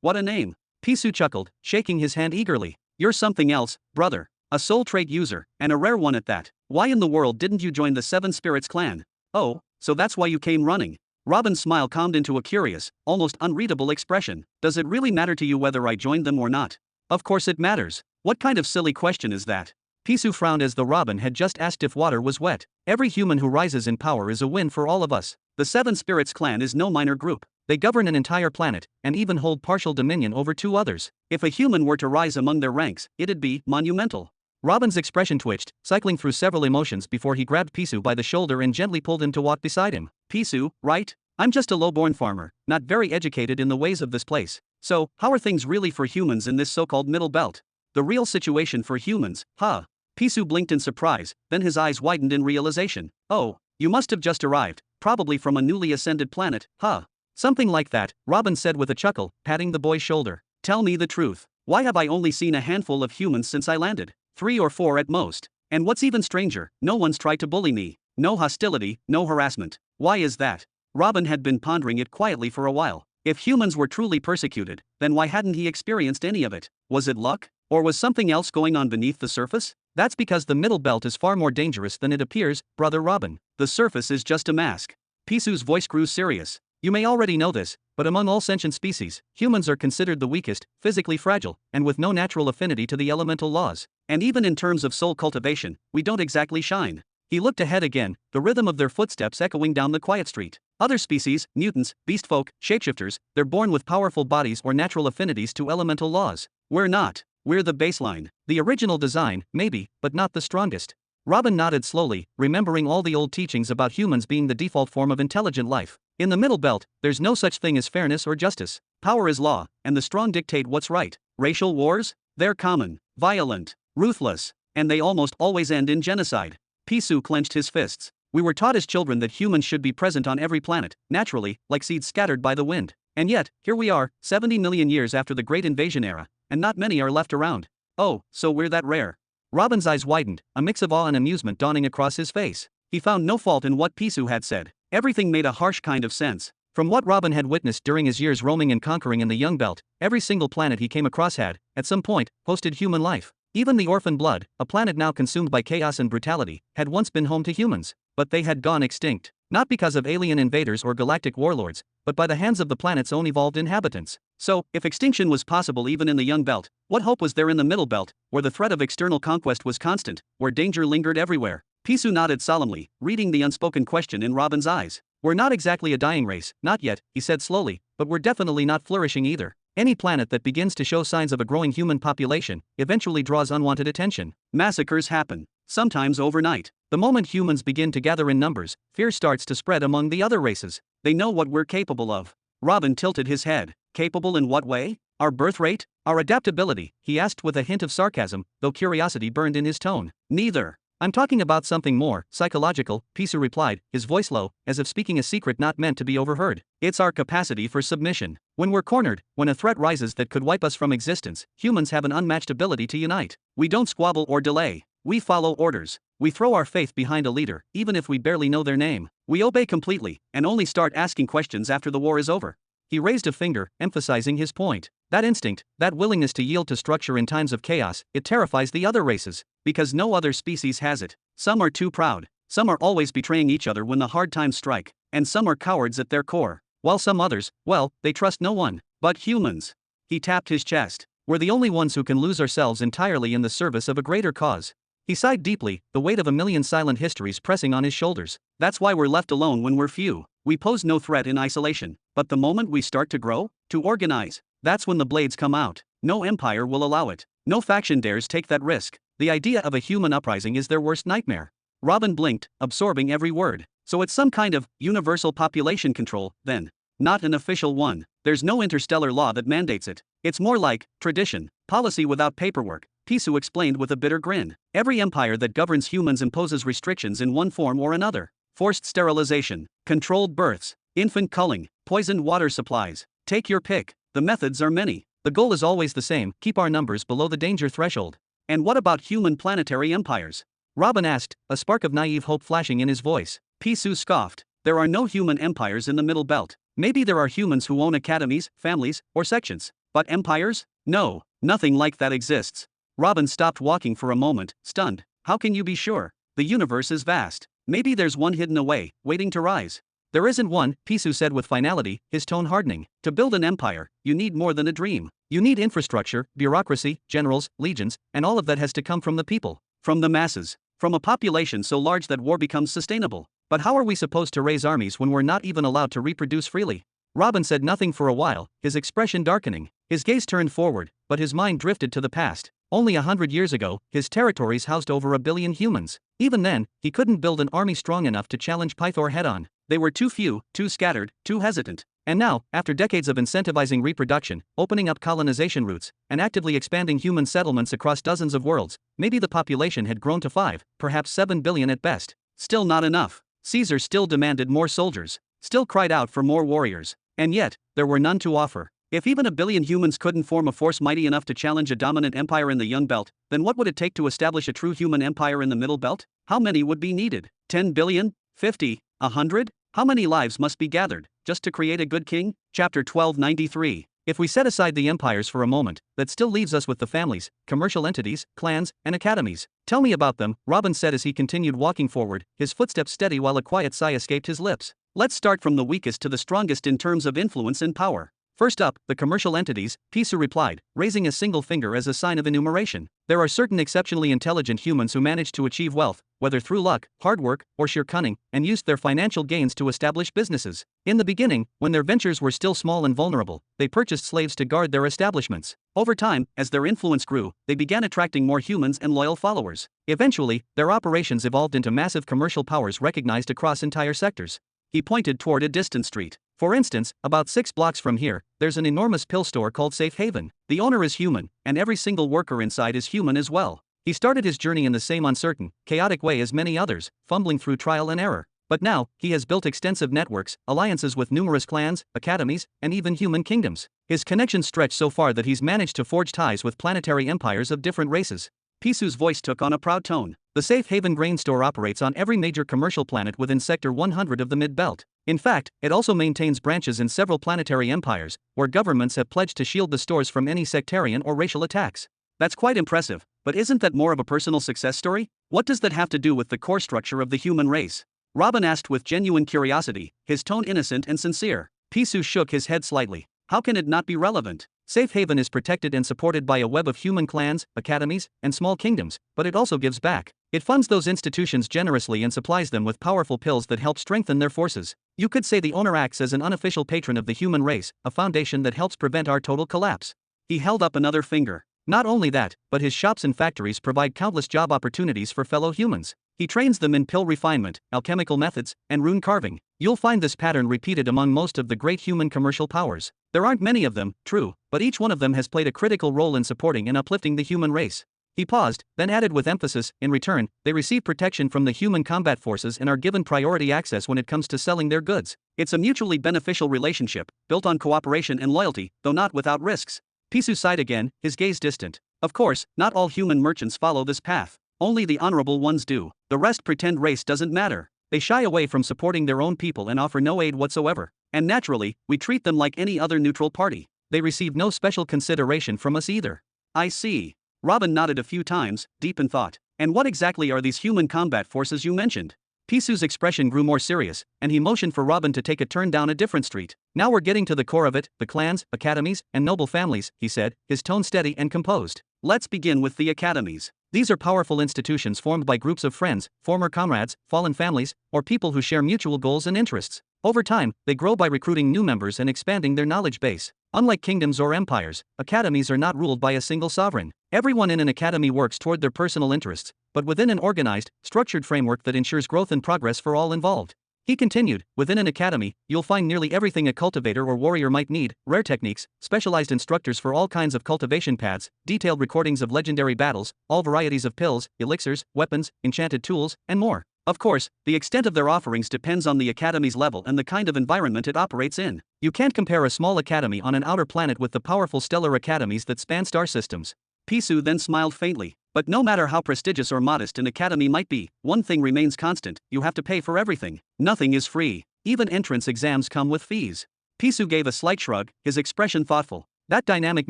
What a name. Pisu chuckled, shaking his hand eagerly. You're something else, brother. A soul trait user, and a rare one at that. Why in the world didn't you join the Seven Spirits clan? Oh, so that's why you came running. Robin's smile calmed into a curious, almost unreadable expression. Does it really matter to you whether I joined them or not? Of course it matters. What kind of silly question is that? Pisu frowned as though Robin had just asked if water was wet. Every human who rises in power is a win for all of us. The Seven Spirits clan is no minor group. They govern an entire planet, and even hold partial dominion over 2 others. If a human were to rise among their ranks, it'd be monumental. Robin's expression twitched, cycling through several emotions before he grabbed Pisu by the shoulder and gently pulled him to walk beside him. Pisu, right? I'm just a low-born farmer, not very educated in the ways of this place. So, how are things really for humans in this so-called Middle Belt? The real situation for humans, huh? Pisu blinked in surprise, then his eyes widened in realization. Oh, you must have just arrived, probably from a newly ascended planet, huh? Something like that, Robin said with a chuckle, patting the boy's shoulder. Tell me the truth. Why have I only seen a handful of humans since I landed? 3 or 4 at most. And what's even stranger, no one's tried to bully me. No hostility, no harassment. Why is that? Robin had been pondering it quietly for a while. If humans were truly persecuted, then why hadn't he experienced any of it? Was it luck? Or was something else going on beneath the surface? That's because the Middle Belt is far more dangerous than it appears, brother Robin. The surface is just a mask. Pisu's voice grew serious. You may already know this, but among all sentient species, humans are considered the weakest, physically fragile, and with no natural affinity to the elemental laws. And even in terms of soul cultivation, we don't exactly shine. He looked ahead again, the rhythm of their footsteps echoing down the quiet street. Other species, mutants, beast folk, shapeshifters, they're born with powerful bodies or natural affinities to elemental laws. We're not. We're the baseline. The original design, maybe, but not the strongest. Robin nodded slowly, remembering all the old teachings about humans being the default form of intelligent life. In the Middle Belt, there's no such thing as fairness or justice. Power is law, and the strong dictate what's right. Racial wars? They're common, violent, ruthless, and they almost always end in genocide. Pisu clenched his fists. We were taught as children that humans should be present on every planet, naturally, like seeds scattered by the wind. And yet, here we are, 70 million years after the Great Invasion era, and not many are left around. Oh, so we're that rare. Robin's eyes widened, a mix of awe and amusement dawning across his face. He found no fault in what Pisu had said. Everything made a harsh kind of sense. From what Robin had witnessed during his years roaming and conquering in the Young Belt, every single planet he came across had, at some point, hosted human life. Even the Orphan Blood, a planet now consumed by chaos and brutality, had once been home to humans. But they had gone extinct. Not because of alien invaders or galactic warlords, but by the hands of the planet's own evolved inhabitants. So, if extinction was possible even in the Young Belt, what hope was there in the Middle Belt, where the threat of external conquest was constant, where danger lingered everywhere? Pisu nodded solemnly, reading the unspoken question in Robin's eyes. We're not exactly a dying race, not yet, he said slowly, but we're definitely not flourishing either. Any planet that begins to show signs of a growing human population eventually draws unwanted attention. Massacres happen, sometimes overnight. The moment humans begin to gather in numbers, fear starts to spread among the other races. They know what we're capable of. Robin tilted his head. Capable in what way? Our birth rate? Our adaptability? He asked with a hint of sarcasm, though curiosity burned in his tone. Neither. I'm talking about something more psychological, Pisu replied, his voice low, as if speaking a secret not meant to be overheard. It's our capacity for submission. When we're cornered, when a threat rises that could wipe us from existence, humans have an unmatched ability to unite. We don't squabble or delay. We follow orders. We throw our faith behind a leader, even if we barely know their name. We obey completely, and only start asking questions after the war is over. He raised a finger, emphasizing his point. That instinct, that willingness to yield to structure in times of chaos, it terrifies the other races. Because no other species has it. Some are too proud. Some are always betraying each other when the hard times strike. And some are cowards at their core. while some others, well, they trust no one. But humans. He tapped his chest. We're the only ones who can lose ourselves entirely in the service of a greater cause. He sighed deeply, the weight of a million silent histories pressing on his shoulders. That's why we're left alone when we're few. We pose no threat in isolation. But the moment we start to grow, to organize, that's when the blades come out. No empire will allow it. No faction dares take that risk. The idea of a human uprising is their worst nightmare. Robin blinked, absorbing every word. So it's some kind of universal population control, then. Not an official one. There's no interstellar law that mandates it. It's more like tradition, policy without paperwork, Pisu explained with a bitter grin. Every empire that governs humans imposes restrictions in one form or another. Forced sterilization, controlled births, infant culling, poisoned water supplies. Take your pick. The methods are many. The goal is always the same, keep our numbers below the danger threshold. And what about human planetary empires? Robin asked, a spark of naive hope flashing in his voice. Pisu scoffed. There are no human empires in the Middle Belt. Maybe there are humans who own academies, families, or sections. But empires? No, nothing like that exists. Robin stopped walking for a moment, stunned. How can you be sure? The universe is vast. Maybe there's one hidden away, waiting to rise. There isn't one, Pisu said with finality, his tone hardening. To build an empire, you need more than a dream. You need infrastructure, bureaucracy, generals, legions, and all of that has to come from the people. From the masses. From a population so large that war becomes sustainable. But how are we supposed to raise armies when we're not even allowed to reproduce freely? Robin said nothing for a while, his expression darkening. His gaze turned forward, but his mind drifted to the past. Only 100 years ago, his territories housed over 1 billion humans. Even then, he couldn't build an army strong enough to challenge Pythor head-on. They were too few, too scattered, too hesitant. And now, after decades of incentivizing reproduction, opening up colonization routes, and actively expanding human settlements across dozens of worlds, maybe the population had grown to 5, perhaps 7 billion at best. Still not enough. Caesar still demanded more soldiers, still cried out for more warriors. And yet, there were none to offer. If even 1 billion humans couldn't form a force mighty enough to challenge a dominant empire in the Young Belt, then what would it take to establish a true human empire in the Middle Belt? How many would be needed? 10 billion? 50? 100? How many lives must be gathered, just to create a good king? Chapter 1293. If we set aside the empires for a moment, that still leaves us with the families, commercial entities, clans, and academies. Tell me about them, Robin said as he continued walking forward, his footsteps steady while a quiet sigh escaped his lips. Let's start from the weakest to the strongest in terms of influence and power. First up, the commercial entities, Pisu replied, raising a single finger as a sign of enumeration. There are certain exceptionally intelligent humans who manage to achieve wealth, whether through luck, hard work, or sheer cunning, and used their financial gains to establish businesses. In the beginning, when their ventures were still small and vulnerable, they purchased slaves to guard their establishments. Over time, as their influence grew, they began attracting more humans and loyal followers. Eventually, their operations evolved into massive commercial powers recognized across entire sectors. He pointed toward a distant street. For instance, about 6 blocks from here, there's an enormous pill store called Safe Haven. The owner is human, and every single worker inside is human as well. He started his journey in the same uncertain, chaotic way as many others, fumbling through trial and error. But now, he has built extensive networks, alliances with numerous clans, academies, and even human kingdoms. His connections stretch so far that he's managed to forge ties with planetary empires of different races. Pisu's voice took on a proud tone. The Safe Haven grain store operates on every major commercial planet within Sector 100 of the Mid-Belt. In fact, it also maintains branches in several planetary empires, where governments have pledged to shield the stores from any sectarian or racial attacks. That's quite impressive, but isn't that more of a personal success story? What does that have to do with the core structure of the human race? Robin asked with genuine curiosity, his tone innocent and sincere. Pisu shook his head slightly. How can it not be relevant? Safe Haven is protected and supported by a web of human clans, academies, and small kingdoms, but it also gives back. It funds those institutions generously and supplies them with powerful pills that help strengthen their forces. You could say the owner acts as an unofficial patron of the human race, a foundation that helps prevent our total collapse. He held up another finger. Not only that, but his shops and factories provide countless job opportunities for fellow humans. He trains them in pill refinement, alchemical methods, and rune carving. You'll find this pattern repeated among most of the great human commercial powers. There aren't many of them, true, but each one of them has played a critical role in supporting and uplifting the human race. He paused, then added with emphasis, in return, they receive protection from the human combat forces and are given priority access when it comes to selling their goods. It's a mutually beneficial relationship, built on cooperation and loyalty, though not without risks. Pisu sighed again, his gaze distant. Of course, not all human merchants follow this path. Only the honorable ones do. The rest pretend race doesn't matter. They shy away from supporting their own people and offer no aid whatsoever. And naturally, we treat them like any other neutral party. They receive no special consideration from us either. I see. Robin nodded a few times, deep in thought. And what exactly are these human combat forces you mentioned? Pisu's expression grew more serious, and he motioned for Robin to take a turn down a different street. Now we're getting to the core of it, the clans, academies, and noble families, he said, his tone steady and composed. Let's begin with the academies. These are powerful institutions formed by groups of friends, former comrades, fallen families, or people who share mutual goals and interests. Over time, they grow by recruiting new members and expanding their knowledge base. Unlike kingdoms or empires, academies are not ruled by a single sovereign. Everyone in an academy works toward their personal interests, but within an organized, structured framework that ensures growth and progress for all involved. He continued, within an academy, you'll find nearly everything a cultivator or warrior might need: rare techniques, specialized instructors for all kinds of cultivation paths, detailed recordings of legendary battles, all varieties of pills, elixirs, weapons, enchanted tools, and more. Of course, the extent of their offerings depends on the academy's level and the kind of environment it operates in. You can't compare a small academy on an outer planet with the powerful stellar academies that span star systems. Pisu then smiled faintly. But no matter how prestigious or modest an academy might be, one thing remains constant: you have to pay for everything. Nothing is free. Even entrance exams come with fees. Pisu gave a slight shrug, his expression thoughtful. That dynamic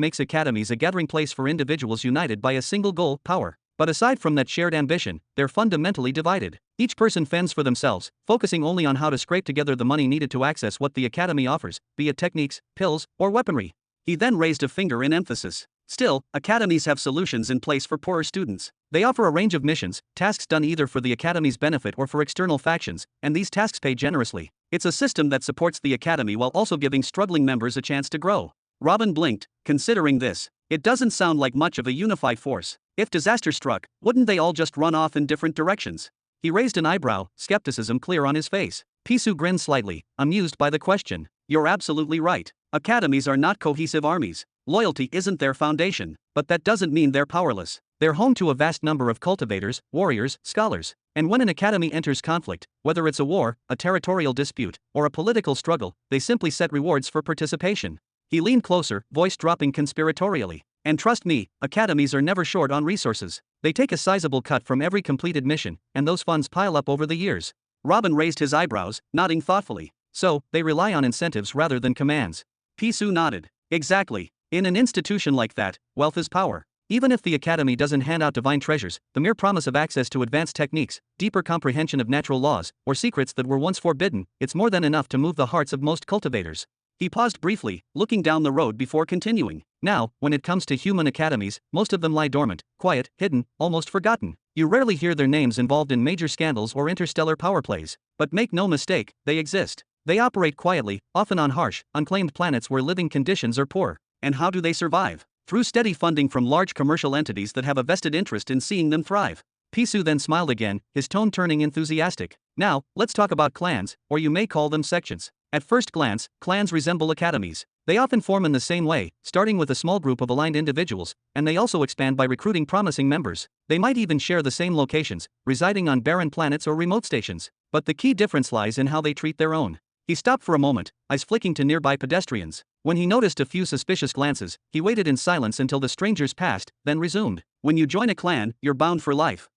makes academies a gathering place for individuals united by a single goal: power. But aside from that shared ambition, they're fundamentally divided. Each person fends for themselves, focusing only on how to scrape together the money needed to access what the academy offers, be it techniques, pills, or weaponry. He then raised a finger in emphasis. Still, academies have solutions in place for poorer students. They offer a range of missions, tasks done either for the academy's benefit or for external factions, and these tasks pay generously. It's a system that supports the academy while also giving struggling members a chance to grow. Robin blinked, considering this. It doesn't sound like much of a unified force. If disaster struck, wouldn't they all just run off in different directions? He raised an eyebrow, skepticism clear on his face. Pisu grinned slightly, amused by the question. You're absolutely right. Academies are not cohesive armies. Loyalty isn't their foundation, but that doesn't mean they're powerless. They're home to a vast number of cultivators, warriors, scholars. And when an academy enters conflict, whether it's a war, a territorial dispute, or a political struggle, they simply set rewards for participation. He leaned closer, voice dropping conspiratorially. And trust me, academies are never short on resources. They take a sizable cut from every completed mission, and those funds pile up over the years. Robin raised his eyebrows, nodding thoughtfully. So, they rely on incentives rather than commands. Pisu nodded. Exactly. In an institution like that, wealth is power. Even if the academy doesn't hand out divine treasures, the mere promise of access to advanced techniques, deeper comprehension of natural laws, or secrets that were once forbidden, it's more than enough to move the hearts of most cultivators. He paused briefly, looking down the road before continuing. Now, when it comes to human academies, most of them lie dormant, quiet, hidden, almost forgotten. You rarely hear their names involved in major scandals or interstellar power plays. But make no mistake, they exist. They operate quietly, often on harsh, unclaimed planets where living conditions are poor. And how do they survive? Through steady funding from large commercial entities that have a vested interest in seeing them thrive. Pisu then smiled again, his tone turning enthusiastic. Now, let's talk about clans, or you may call them sections. At first glance, clans resemble academies. They often form in the same way, starting with a small group of aligned individuals, and they also expand by recruiting promising members. They might even share the same locations, residing on barren planets or remote stations. But the key difference lies in how they treat their own. He stopped for a moment, eyes flicking to nearby pedestrians. When he noticed a few suspicious glances, he waited in silence until the strangers passed, then resumed. When you join a clan, you're bound for life.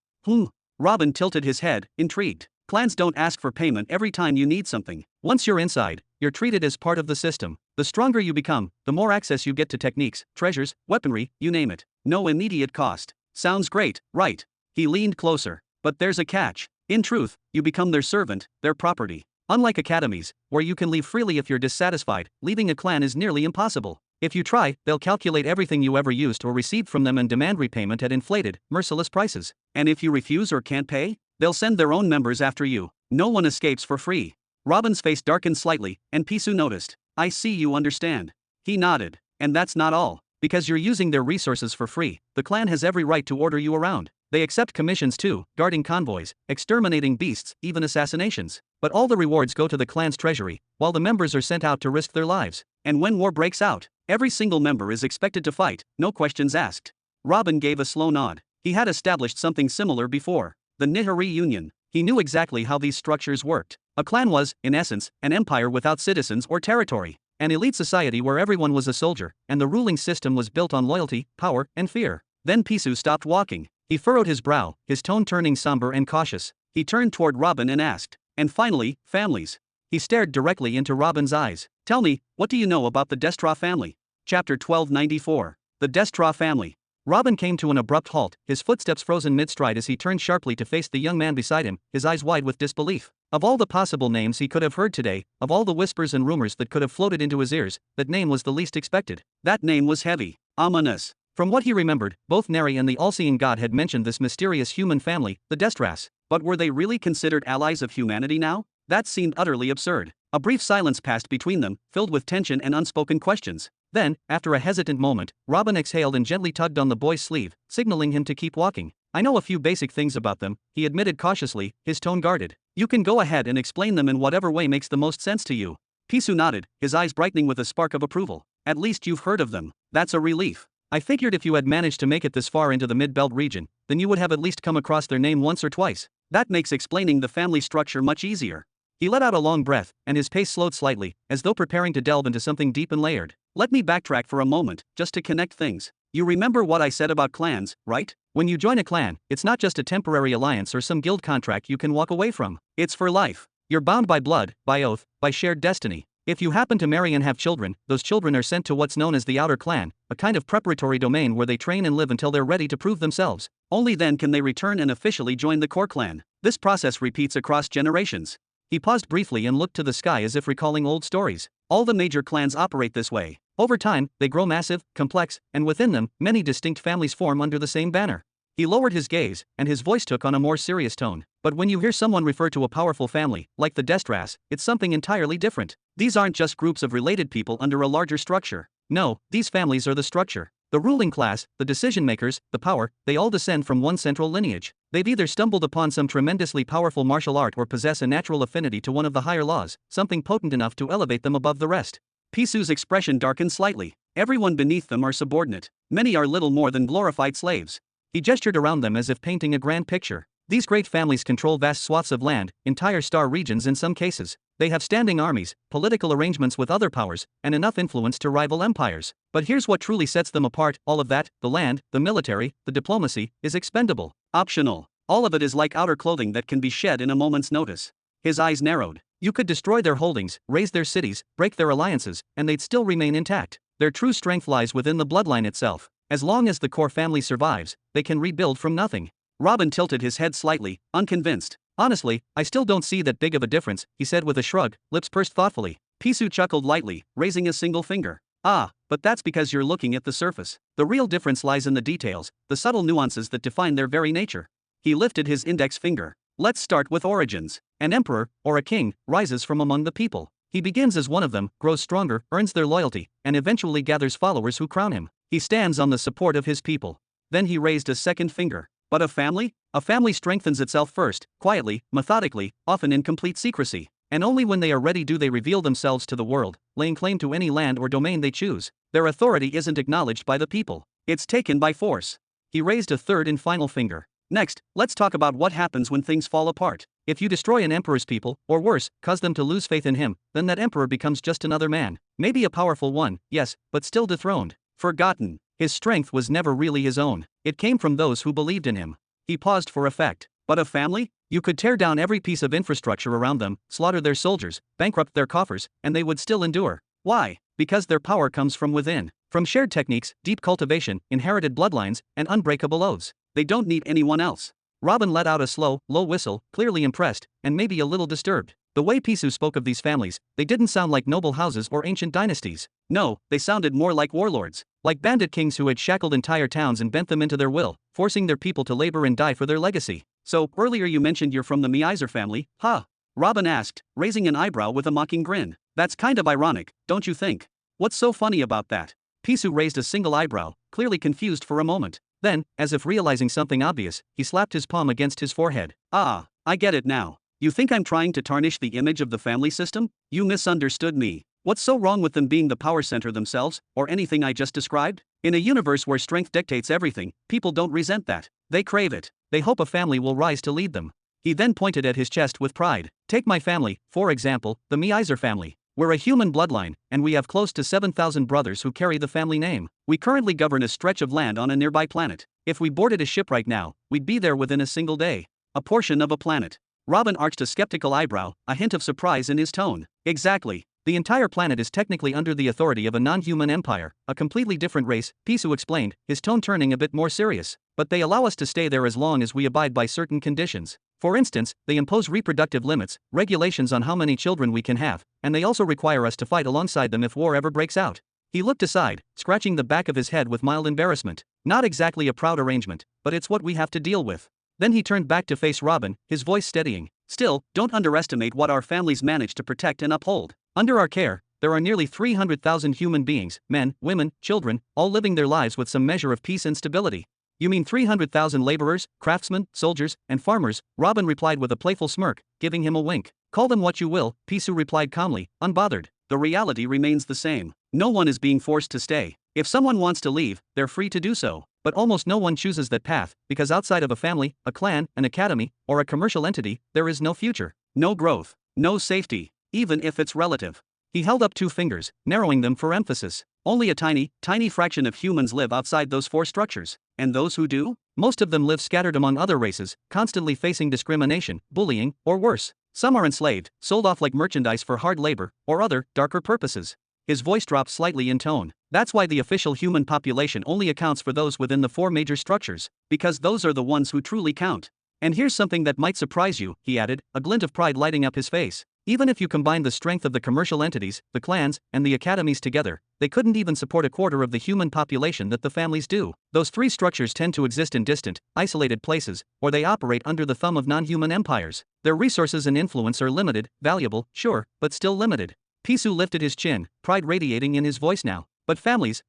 Robin tilted his head, intrigued. Clans don't ask for payment every time you need something. Once you're inside, you're treated as part of the system. The stronger you become, the more access you get to techniques, treasures, weaponry, you name it. No immediate cost. Sounds great, right? He leaned closer. But there's a catch. In truth, you become their servant, their property. Unlike academies, where you can leave freely if you're dissatisfied, leaving a clan is nearly impossible. If you try, they'll calculate everything you ever used or received from them and demand repayment at inflated, merciless prices. And if you refuse or can't pay, they'll send their own members after you. No one escapes for free. Robin's face darkened slightly, and Pisu noticed. I see you understand. He nodded. And that's not all. Because you're using their resources for free, the clan has every right to order you around. They accept commissions too, guarding convoys, exterminating beasts, even assassinations. But all the rewards go to the clan's treasury, while the members are sent out to risk their lives. And when war breaks out, every single member is expected to fight, no questions asked. Robin gave a slow nod. He had established something similar before. The Nihari Union. He knew exactly how these structures worked. A clan was, in essence, an empire without citizens or territory. An elite society where everyone was a soldier, and the ruling system was built on loyalty, power, and fear. Then Pisu stopped walking. He furrowed his brow, his tone turning somber and cautious. He turned toward Robin and asked, and finally, families. He stared directly into Robin's eyes. Tell me, what do you know about the Destra family? Chapter 1294. The Destra family. Robin came to an abrupt halt, his footsteps frozen mid-stride as he turned sharply to face the young man beside him, his eyes wide with disbelief. Of all the possible names he could have heard today, of all the whispers and rumors that could have floated into his ears, that name was the least expected. That name was heavy, ominous. From what he remembered, both Neri and the all-seeing god had mentioned this mysterious human family, the Destras. But were they really considered allies of humanity now? That seemed utterly absurd. A brief silence passed between them, filled with tension and unspoken questions. Then, after a hesitant moment, Robin exhaled and gently tugged on the boy's sleeve, signaling him to keep walking. I know a few basic things about them, he admitted cautiously, his tone guarded. You can go ahead and explain them in whatever way makes the most sense to you. Pisu nodded, his eyes brightening with a spark of approval. At least you've heard of them. That's a relief. I figured if you had managed to make it this far into the Mid-Belt region, then you would have at least come across their name once or twice. That makes explaining the family structure much easier. He let out a long breath, and his pace slowed slightly, as though preparing to delve into something deep and layered. Let me backtrack for a moment, just to connect things. You remember what I said about clans, right? When you join a clan, it's not just a temporary alliance or some guild contract you can walk away from. It's for life. You're bound by blood, by oath, by shared destiny. If you happen to marry and have children, those children are sent to what's known as the outer clan, a kind of preparatory domain where they train and live until they're ready to prove themselves. Only then can they return and officially join the core clan. This process repeats across generations. He paused briefly and looked to the sky as if recalling old stories. All the major clans operate this way. Over time, they grow massive, complex, and within them, many distinct families form under the same banner. He lowered his gaze, and his voice took on a more serious tone. But when you hear someone refer to a powerful family, like the Destras, it's something entirely different. These aren't just groups of related people under a larger structure. No, these families are the structure. The ruling class, the decision-makers, the power, they all descend from one central lineage. They've either stumbled upon some tremendously powerful martial art or possess a natural affinity to one of the higher laws, something potent enough to elevate them above the rest. Pisu's expression darkened slightly. Everyone beneath them are subordinate. Many are little more than glorified slaves. He gestured around them as if painting a grand picture. These great families control vast swaths of land, entire star regions in some cases. They have standing armies, political arrangements with other powers, and enough influence to rival empires. But here's what truly sets them apart: all of that, the land, the military, the diplomacy, is expendable, optional. All of it is like outer clothing that can be shed in a moment's notice. His eyes narrowed. You could destroy their holdings, raze their cities, break their alliances, and they'd still remain intact. Their true strength lies within the bloodline itself. As long as the core family survives, they can rebuild from nothing. Robin tilted his head slightly, unconvinced. Honestly, I still don't see that big of a difference, he said with a shrug, lips pursed thoughtfully. Pisu chuckled lightly, raising a single finger. Ah, but that's because you're looking at the surface. The real difference lies in the details, the subtle nuances that define their very nature. He lifted his index finger. Let's start with origins. An emperor, or a king, rises from among the people. He begins as one of them, grows stronger, earns their loyalty, and eventually gathers followers who crown him. He stands on the support of his people. Then he raised a second finger. But a family? A family strengthens itself first, quietly, methodically, often in complete secrecy. And only when they are ready do they reveal themselves to the world, laying claim to any land or domain they choose. Their authority isn't acknowledged by the people. It's taken by force. He raised a third and final finger. Next, let's talk about what happens when things fall apart. If you destroy an emperor's people, or worse, cause them to lose faith in him, then that emperor becomes just another man. Maybe a powerful one, yes, but still dethroned. Forgotten. His strength was never really his own. It came from those who believed in him. He paused for effect. But a family? You could tear down every piece of infrastructure around them, slaughter their soldiers, bankrupt their coffers, and they would still endure. Why? Because their power comes from within. From shared techniques, deep cultivation, inherited bloodlines, and unbreakable oaths. They don't need anyone else. Robin let out a slow, low whistle, clearly impressed, and maybe a little disturbed. The way Pisu spoke of these families, they didn't sound like noble houses or ancient dynasties. No, they sounded more like warlords. Like bandit kings who had shackled entire towns and bent them into their will, forcing their people to labor and die for their legacy. So, earlier you mentioned you're from the Miizer family, huh? Robin asked, raising an eyebrow with a mocking grin. That's kind of ironic, don't you think? What's so funny about that? Pisu raised a single eyebrow, clearly confused for a moment. Then, as if realizing something obvious, he slapped his palm against his forehead. Ah, I get it now. You think I'm trying to tarnish the image of the family system? You misunderstood me. What's so wrong with them being the power center themselves, or anything I just described? In a universe where strength dictates everything, people don't resent that. They crave it. They hope a family will rise to lead them. He then pointed at his chest with pride. Take my family, for example, the Miizer family. We're a human bloodline, and we have close to 7,000 brothers who carry the family name. We currently govern a stretch of land on a nearby planet. If we boarded a ship right now, we'd be there within a single day. A portion of a planet. Robin arched a skeptical eyebrow, a hint of surprise in his tone. Exactly. The entire planet is technically under the authority of a non-human empire, a completely different race, Pisu explained, his tone turning a bit more serious. But they allow us to stay there as long as we abide by certain conditions. For instance, they impose reproductive limits, regulations on how many children we can have, and they also require us to fight alongside them if war ever breaks out. He looked aside, scratching the back of his head with mild embarrassment. Not exactly a proud arrangement, but it's what we have to deal with. Then he turned back to face Robin, his voice steadying. Still, don't underestimate what our families manage to protect and uphold. Under our care, there are nearly 300,000 human beings, men, women, children, all living their lives with some measure of peace and stability. You mean 300,000 laborers, craftsmen, soldiers, and farmers? Robin replied with a playful smirk, giving him a wink. Call them what you will, Pisu replied calmly, unbothered. The reality remains the same. No one is being forced to stay. If someone wants to leave, they're free to do so. But almost no one chooses that path, because outside of a family, a clan, an academy, or a commercial entity, there is no future, no growth, no safety, even if it's relative. He held up 2 fingers, narrowing them for emphasis. Only a tiny, tiny fraction of humans live outside those 4 structures. And those who do? Most of them live scattered among other races, constantly facing discrimination, bullying, or worse. Some are enslaved, sold off like merchandise for hard labor, or other, darker purposes. His voice dropped slightly in tone. That's why the official human population only accounts for those within the 4 major structures, because those are the ones who truly count. And here's something that might surprise you, he added, a glint of pride lighting up his face. Even if you combine the strength of the commercial entities, the clans, and the academies together, they couldn't even support a quarter of the human population that the families do. Those 3 structures tend to exist in distant, isolated places, or they operate under the thumb of non-human empires. Their resources and influence are limited, valuable, sure, but still limited. Pisu lifted his chin, pride radiating in his voice now. But families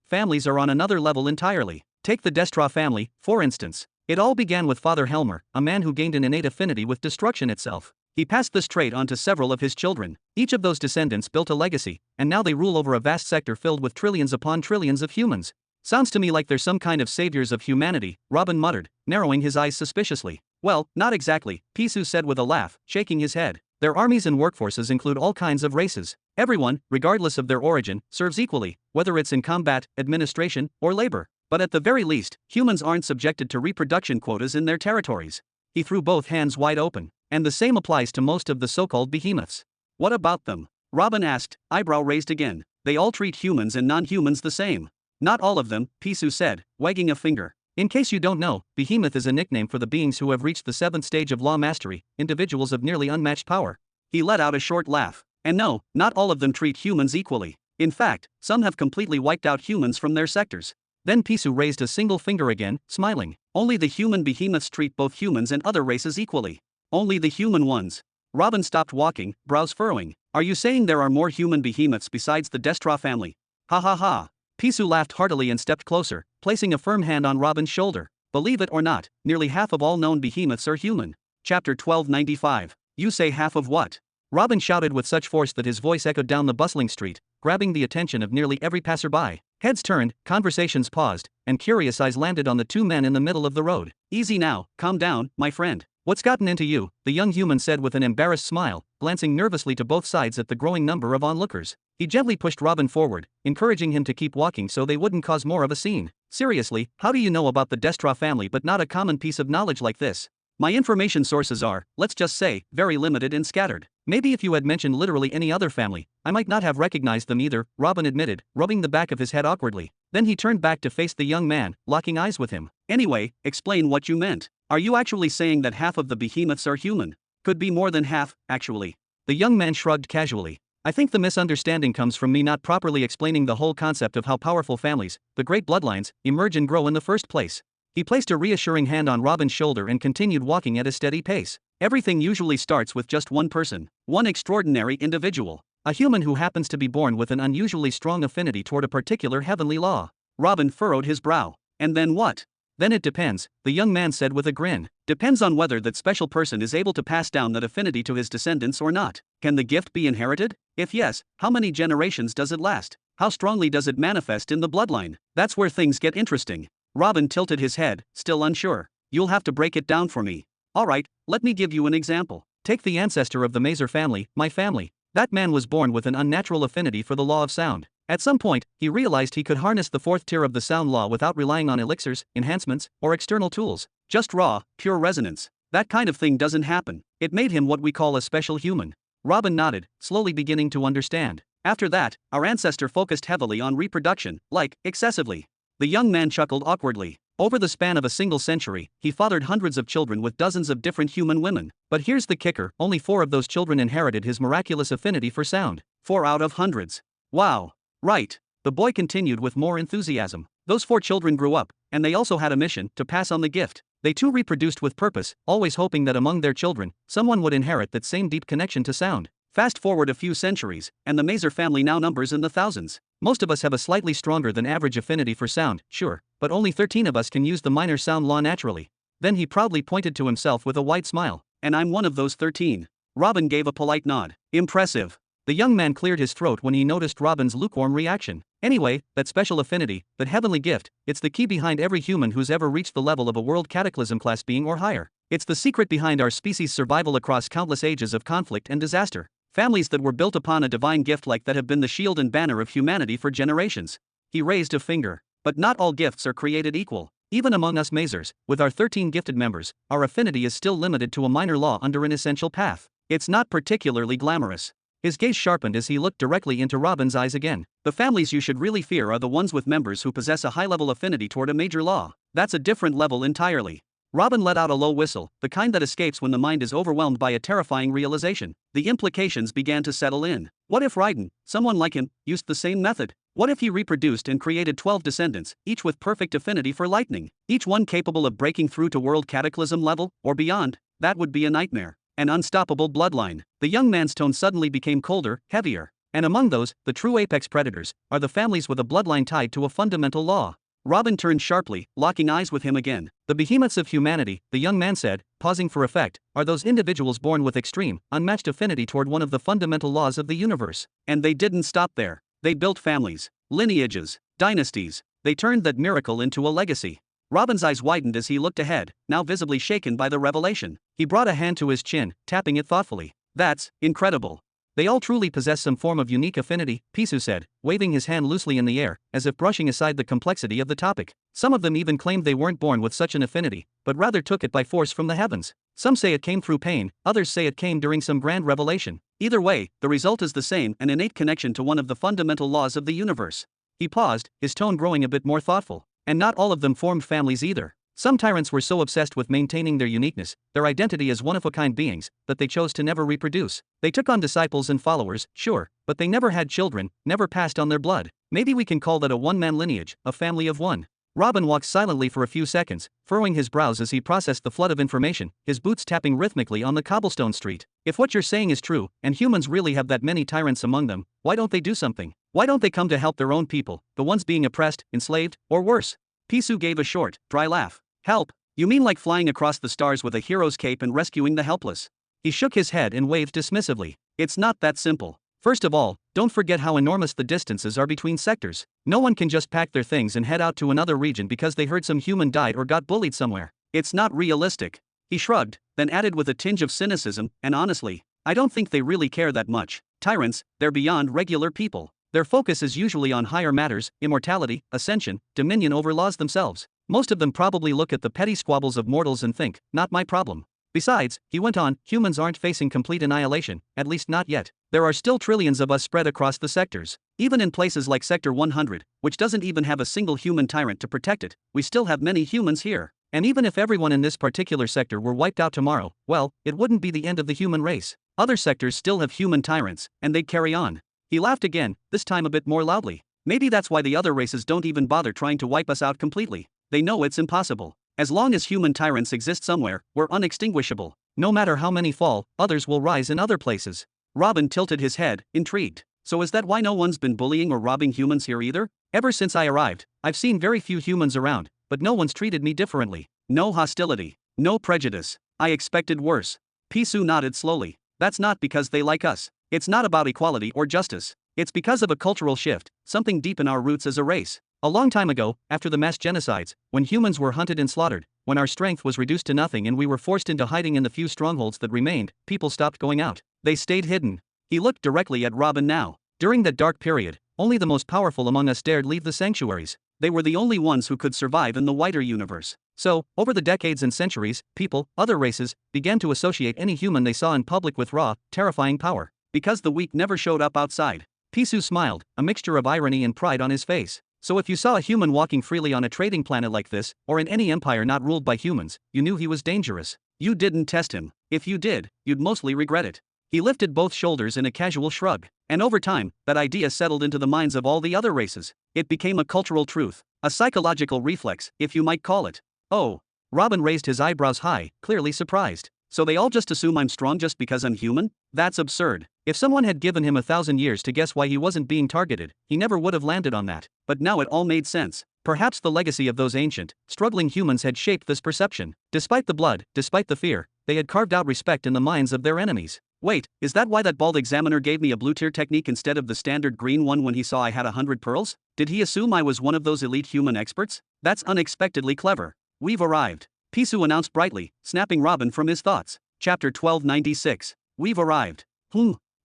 are on another level entirely. Take the Destra family, for instance. It all began with Father Helmer, a man who gained an innate affinity with destruction itself. He passed this trait on to several of his children. Each of those descendants built a legacy, and now they rule over a vast sector filled with trillions upon trillions of humans. Sounds to me like they're some kind of saviors of humanity, Robin muttered, narrowing his eyes suspiciously. Well, not exactly, Pisu said with a laugh, shaking his head. Their armies and workforces include all kinds of races. Everyone, regardless of their origin, serves equally, whether it's in combat, administration, or labor. But at the very least, humans aren't subjected to reproduction quotas in their territories. He threw both hands wide open. And the same applies to most of the so-called behemoths. What about them? Robin asked, eyebrow raised again. They all treat humans and non-humans the same. Not all of them, Pisu said, wagging a finger. In case you don't know, behemoth is a nickname for the beings who have reached the 7th stage of law mastery, individuals of nearly unmatched power. He let out a short laugh. And no, not all of them treat humans equally. In fact, some have completely wiped out humans from their sectors. Then Pisu raised a single finger again, smiling. Only the human behemoths treat both humans and other races equally. Only the human ones. Robin stopped walking, brows furrowing. Are you saying there are more human behemoths besides the Destra family? Ha ha ha. Pisu laughed heartily and stepped closer, placing a firm hand on Robin's shoulder. Believe it or not, nearly half of all known behemoths are human. Chapter 1295. You say half of what? Robin shouted with such force that his voice echoed down the bustling street, grabbing the attention of nearly every passerby. Heads turned, conversations paused, and curious eyes landed on the 2 men in the middle of the road. Easy now, calm down, my friend. What's gotten into you? The young human said with an embarrassed smile, glancing nervously to both sides at the growing number of onlookers. He gently pushed Robin forward, encouraging him to keep walking so they wouldn't cause more of a scene. Seriously, how do you know about the Destra family but not a common piece of knowledge like this? My information sources are, let's just say, very limited and scattered. Maybe if you had mentioned literally any other family, I might not have recognized them either, Robin admitted, rubbing the back of his head awkwardly. Then he turned back to face the young man, locking eyes with him. Anyway, explain what you meant. Are you actually saying that half of the behemoths are human? Could be more than half, actually. The young man shrugged casually. I think the misunderstanding comes from me not properly explaining the whole concept of how powerful families, the great bloodlines, emerge and grow in the first place. He placed a reassuring hand on Robin's shoulder and continued walking at a steady pace. Everything usually starts with just one person, one extraordinary individual, a human who happens to be born with an unusually strong affinity toward a particular heavenly law. Robin furrowed his brow. And then what? Then it depends, the young man said with a grin. Depends on whether that special person is able to pass down that affinity to his descendants or not. Can the gift be inherited? If yes, how many generations does it last? How strongly does it manifest in the bloodline? That's where things get interesting. Robin tilted his head, still unsure. You'll have to break it down for me. Alright, let me give you an example. Take the ancestor of the Mazer family, my family. That man was born with an unnatural affinity for the law of sound. At some point, he realized he could harness the 4th tier of the sound law without relying on elixirs, enhancements, or external tools. Just raw, pure resonance. That kind of thing doesn't happen. It made him what we call a special human. Robin nodded, slowly beginning to understand. After that, our ancestor focused heavily on reproduction, like, excessively. The young man chuckled awkwardly. Over the span of a single century, he fathered hundreds of children with dozens of different human women. But here's the kicker, only 4 of those children inherited his miraculous affinity for sound. 4 out of hundreds. Wow. Right. The boy continued with more enthusiasm. Those 4 children grew up, and they also had a mission to pass on the gift. They too reproduced with purpose, always hoping that among their children, someone would inherit that same deep connection to sound. Fast forward a few centuries, and the Mazer family now numbers in the thousands. Most of us have a slightly stronger than average affinity for sound, sure, but only 13 of us can use the minor sound law naturally. Then he proudly pointed to himself with a wide smile. And I'm one of those 13. Robin gave a polite nod. Impressive. The young man cleared his throat when he noticed Robin's lukewarm reaction. Anyway, that special affinity, that heavenly gift, it's the key behind every human who's ever reached the level of a world cataclysm class being or higher. It's the secret behind our species' survival across countless ages of conflict and disaster. Families that were built upon a divine gift like that have been the shield and banner of humanity for generations. He raised a finger. But not all gifts are created equal. Even among us Mazers, with our 13 gifted members, our affinity is still limited to a minor law under an essential path. It's not particularly glamorous. His gaze sharpened as he looked directly into Robin's eyes again. The families you should really fear are the ones with members who possess a high-level affinity toward a major law. That's a different level entirely. Robin let out a low whistle, the kind that escapes when the mind is overwhelmed by a terrifying realization. The implications began to settle in. What if Raiden, someone like him, used the same method? What if he reproduced and created 12 descendants, each with perfect affinity for lightning, each one capable of breaking through to world cataclysm level, or beyond? That would be a nightmare. An unstoppable bloodline. The young man's tone suddenly became colder, heavier. And among those, the true apex predators, are the families with a bloodline tied to a fundamental law. Robin turned sharply, locking eyes with him again. The behemoths of humanity, the young man said, pausing for effect, are those individuals born with extreme, unmatched affinity toward one of the fundamental laws of the universe. And they didn't stop there. They built families, lineages, dynasties. They turned that miracle into a legacy. Robin's eyes widened as he looked ahead, now visibly shaken by the revelation. He brought a hand to his chin, tapping it thoughtfully. That's incredible. They all truly possess some form of unique affinity, Pisu said, waving his hand loosely in the air, as if brushing aside the complexity of the topic. Some of them even claimed they weren't born with such an affinity, but rather took it by force from the heavens. Some say it came through pain, others say it came during some grand revelation. Either way, the result is the same, an innate connection to one of the fundamental laws of the universe. He paused, his tone growing a bit more thoughtful. And not all of them formed families either. Some tyrants were so obsessed with maintaining their uniqueness, their identity as one-of-a-kind beings, that they chose to never reproduce. They took on disciples and followers, sure, but they never had children, never passed on their blood. Maybe we can call that a one-man lineage, a family of one. Robin walked silently for a few seconds, furrowing his brows as he processed the flood of information, his boots tapping rhythmically on the cobblestone street. If what you're saying is true, and humans really have that many tyrants among them, why don't they do something? Why don't they come to help their own people, the ones being oppressed, enslaved, or worse? Pisu gave a short, dry laugh. Help? You mean like flying across the stars with a hero's cape and rescuing the helpless? He shook his head and waved dismissively. It's not that simple. First of all, don't forget how enormous the distances are between sectors. No one can just pack their things and head out to another region because they heard some human died or got bullied somewhere. It's not realistic. He shrugged, then added with a tinge of cynicism, and honestly, I don't think they really care that much. Tyrants, they're beyond regular people. Their focus is usually on higher matters, immortality, ascension, dominion over laws themselves. Most of them probably look at the petty squabbles of mortals and think, not my problem. Besides, he went on, humans aren't facing complete annihilation, at least not yet. There are still trillions of us spread across the sectors. Even in places like Sector 100, which doesn't even have a single human tyrant to protect it, we still have many humans here. And even if everyone in this particular sector were wiped out tomorrow, well, it wouldn't be the end of the human race. Other sectors still have human tyrants, and they'd carry on. He laughed again, this time a bit more loudly. Maybe that's why the other races don't even bother trying to wipe us out completely. They know it's impossible. As long as human tyrants exist somewhere, we're unextinguishable. No matter how many fall, others will rise in other places. Robin tilted his head, intrigued. So is that why no one's been bullying or robbing humans here either? Ever since I arrived, I've seen very few humans around, but no one's treated me differently. No hostility. No prejudice. I expected worse. Pisu nodded slowly. That's not because they like us. It's not about equality or justice. It's because of a cultural shift, something deep in our roots as a race. A long time ago, after the mass genocides, when humans were hunted and slaughtered, when our strength was reduced to nothing and we were forced into hiding in the few strongholds that remained, people stopped going out. They stayed hidden. He looked directly at Robin now. During that dark period, only the most powerful among us dared leave the sanctuaries. They were the only ones who could survive in the wider universe. So, over the decades and centuries, people, other races, began to associate any human they saw in public with raw, terrifying power. Because the weak never showed up outside. Pisu smiled, a mixture of irony and pride on his face. So if you saw a human walking freely on a trading planet like this, or in any empire not ruled by humans, you knew he was dangerous. You didn't test him. If you did, you'd mostly regret it. He lifted both shoulders in a casual shrug, and over time, that idea settled into the minds of all the other races. It became a cultural truth, a psychological reflex, if you might call it. Oh. Robin raised his eyebrows high, clearly surprised. So they all just assume I'm strong just because I'm human? That's absurd. If someone had given him 1,000 years to guess why he wasn't being targeted, he never would have landed on that. But now it all made sense. Perhaps the legacy of those ancient, struggling humans had shaped this perception. Despite the blood, despite the fear, they had carved out respect in the minds of their enemies. Wait, is that why that bald examiner gave me a blue tier technique instead of the standard green one when he saw I had 100 pearls? Did he assume I was one of those elite human experts? That's unexpectedly clever. We've arrived. Pisu announced brightly, snapping Robin from his thoughts. Chapter 1296. We've arrived.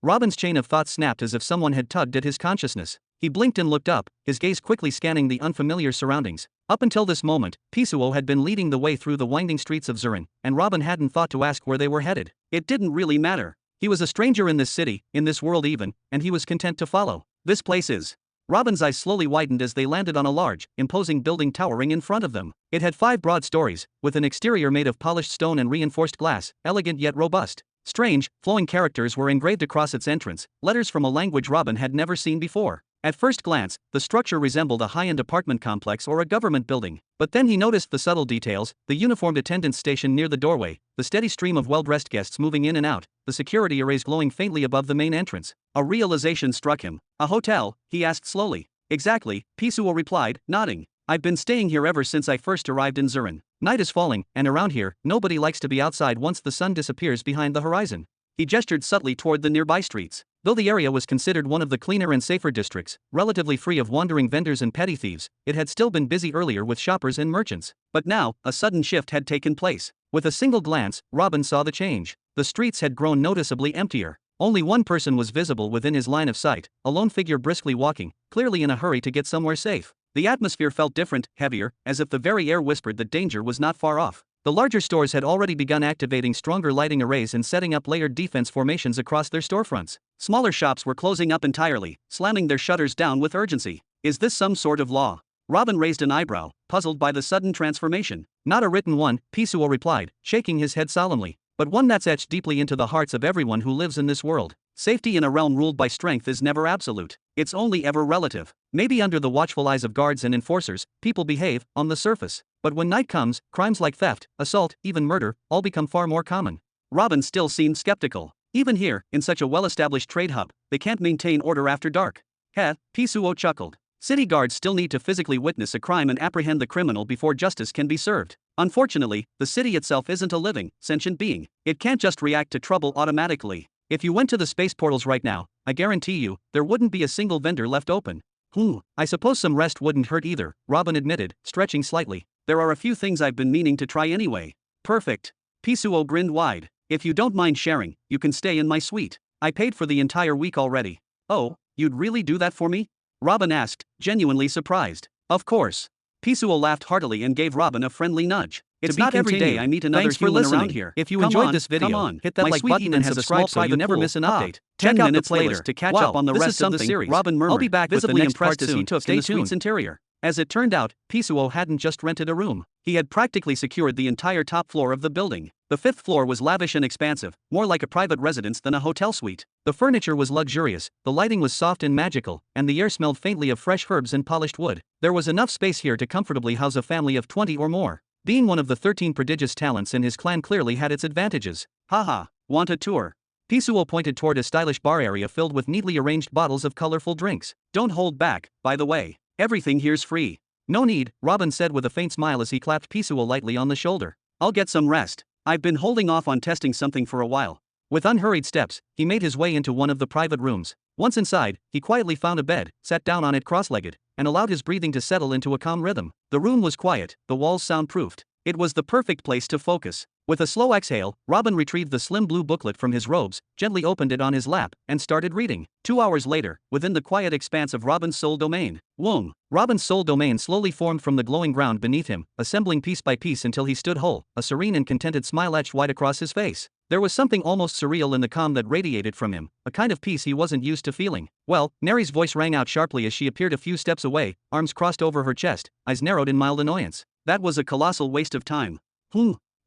Robin's chain of thoughts snapped as if someone had tugged at his consciousness. He blinked and looked up, his gaze quickly scanning the unfamiliar surroundings. Up until this moment, Pisuo had been leading the way through the winding streets of Zurin, and Robin hadn't thought to ask where they were headed. It didn't really matter. He was a stranger in this city, in this world even, and he was content to follow. This place is. Robin's eyes slowly widened as they landed on a large, imposing building towering in front of them. It had 5 broad stories, with an exterior made of polished stone and reinforced glass, elegant yet robust. Strange, flowing characters were engraved across its entrance, letters from a language Robin had never seen before. At first glance, the structure resembled a high-end apartment complex or a government building. But then he noticed the subtle details: the uniformed attendants stationed near the doorway, the steady stream of well-dressed guests moving in and out, the security arrays glowing faintly above the main entrance. A realization struck him. A hotel? He asked slowly. Exactly, Pisuo replied, nodding. I've been staying here ever since I first arrived in Zurin. Night is falling, and around here, nobody likes to be outside once the sun disappears behind the horizon. He gestured subtly toward the nearby streets. Though the area was considered one of the cleaner and safer districts, relatively free of wandering vendors and petty thieves, it had still been busy earlier with shoppers and merchants. But now, a sudden shift had taken place. With a single glance, Robin saw the change. The streets had grown noticeably emptier. Only one person was visible within his line of sight, a lone figure briskly walking, clearly in a hurry to get somewhere safe. The atmosphere felt different, heavier, as if the very air whispered that danger was not far off. The larger stores had already begun activating stronger lighting arrays and setting up layered defense formations across their storefronts. Smaller shops were closing up entirely, slamming their shutters down with urgency. Is this some sort of law? Robin raised an eyebrow, puzzled by the sudden transformation. Not a written one, Pisuo replied, shaking his head solemnly, but one that's etched deeply into the hearts of everyone who lives in this world. Safety in a realm ruled by strength is never absolute. It's only ever relative. Maybe under the watchful eyes of guards and enforcers, people behave, on the surface. But when night comes, crimes like theft, assault, even murder, all become far more common. Robin still seemed skeptical. Even here, in such a well-established trade hub, they can't maintain order after dark. Heh, Pisuo chuckled. City guards still need to physically witness a crime and apprehend the criminal before justice can be served. Unfortunately, the city itself isn't a living, sentient being. It can't just react to trouble automatically. If you went to the space portals right now, I guarantee you, there wouldn't be a single vendor left open. I suppose some rest wouldn't hurt either, Robin admitted, stretching slightly. There are a few things I've been meaning to try anyway. Perfect. Pisuo grinned wide. If you don't mind sharing, you can stay in my suite. I paid for the entire week already. Oh, you'd really do that for me? Robin asked, genuinely surprised. Of course. Pisuo laughed heartily and gave Robin a friendly nudge. It's not every day I meet another human around here. If you enjoyed this video, hit that like button and subscribe so you never miss an update. Check out the playlist to catch up on the rest of the series. Robin murmured, I'll be back visibly impressed as he took in the suite's interior. As it turned out, Pisuo hadn't just rented a room. He had practically secured the entire top floor of the building. The 5th floor was lavish and expansive, more like a private residence than a hotel suite. The furniture was luxurious, the lighting was soft and magical, and the air smelled faintly of fresh herbs and polished wood. There was enough space here to comfortably house a family of 20 or more. Being one of the 13 prodigious talents in his clan clearly had its advantages. Haha, want a tour? Pisuo pointed toward a stylish bar area filled with neatly arranged bottles of colorful drinks. Don't hold back, by the way. Everything here's free. No need, Robin said with a faint smile as he clapped Pisuo lightly on the shoulder. I'll get some rest. I've been holding off on testing something for a while. With unhurried steps, he made his way into one of the private rooms. Once inside, he quietly found a bed, sat down on it cross-legged, and allowed his breathing to settle into a calm rhythm. The room was quiet, the walls soundproofed. It was the perfect place to focus. With a slow exhale, Robin retrieved the slim blue booklet from his robes, gently opened it on his lap, and started reading. 2 hours later, within the quiet expanse of Robin's soul domain. Robin's soul domain slowly formed from the glowing ground beneath him, assembling piece by piece until he stood whole, a serene and contented smile etched wide across his face. There was something almost surreal in the calm that radiated from him, a kind of peace he wasn't used to feeling. Well, Neri's voice rang out sharply as she appeared a few steps away, arms crossed over her chest, eyes narrowed in mild annoyance. That was a colossal waste of time.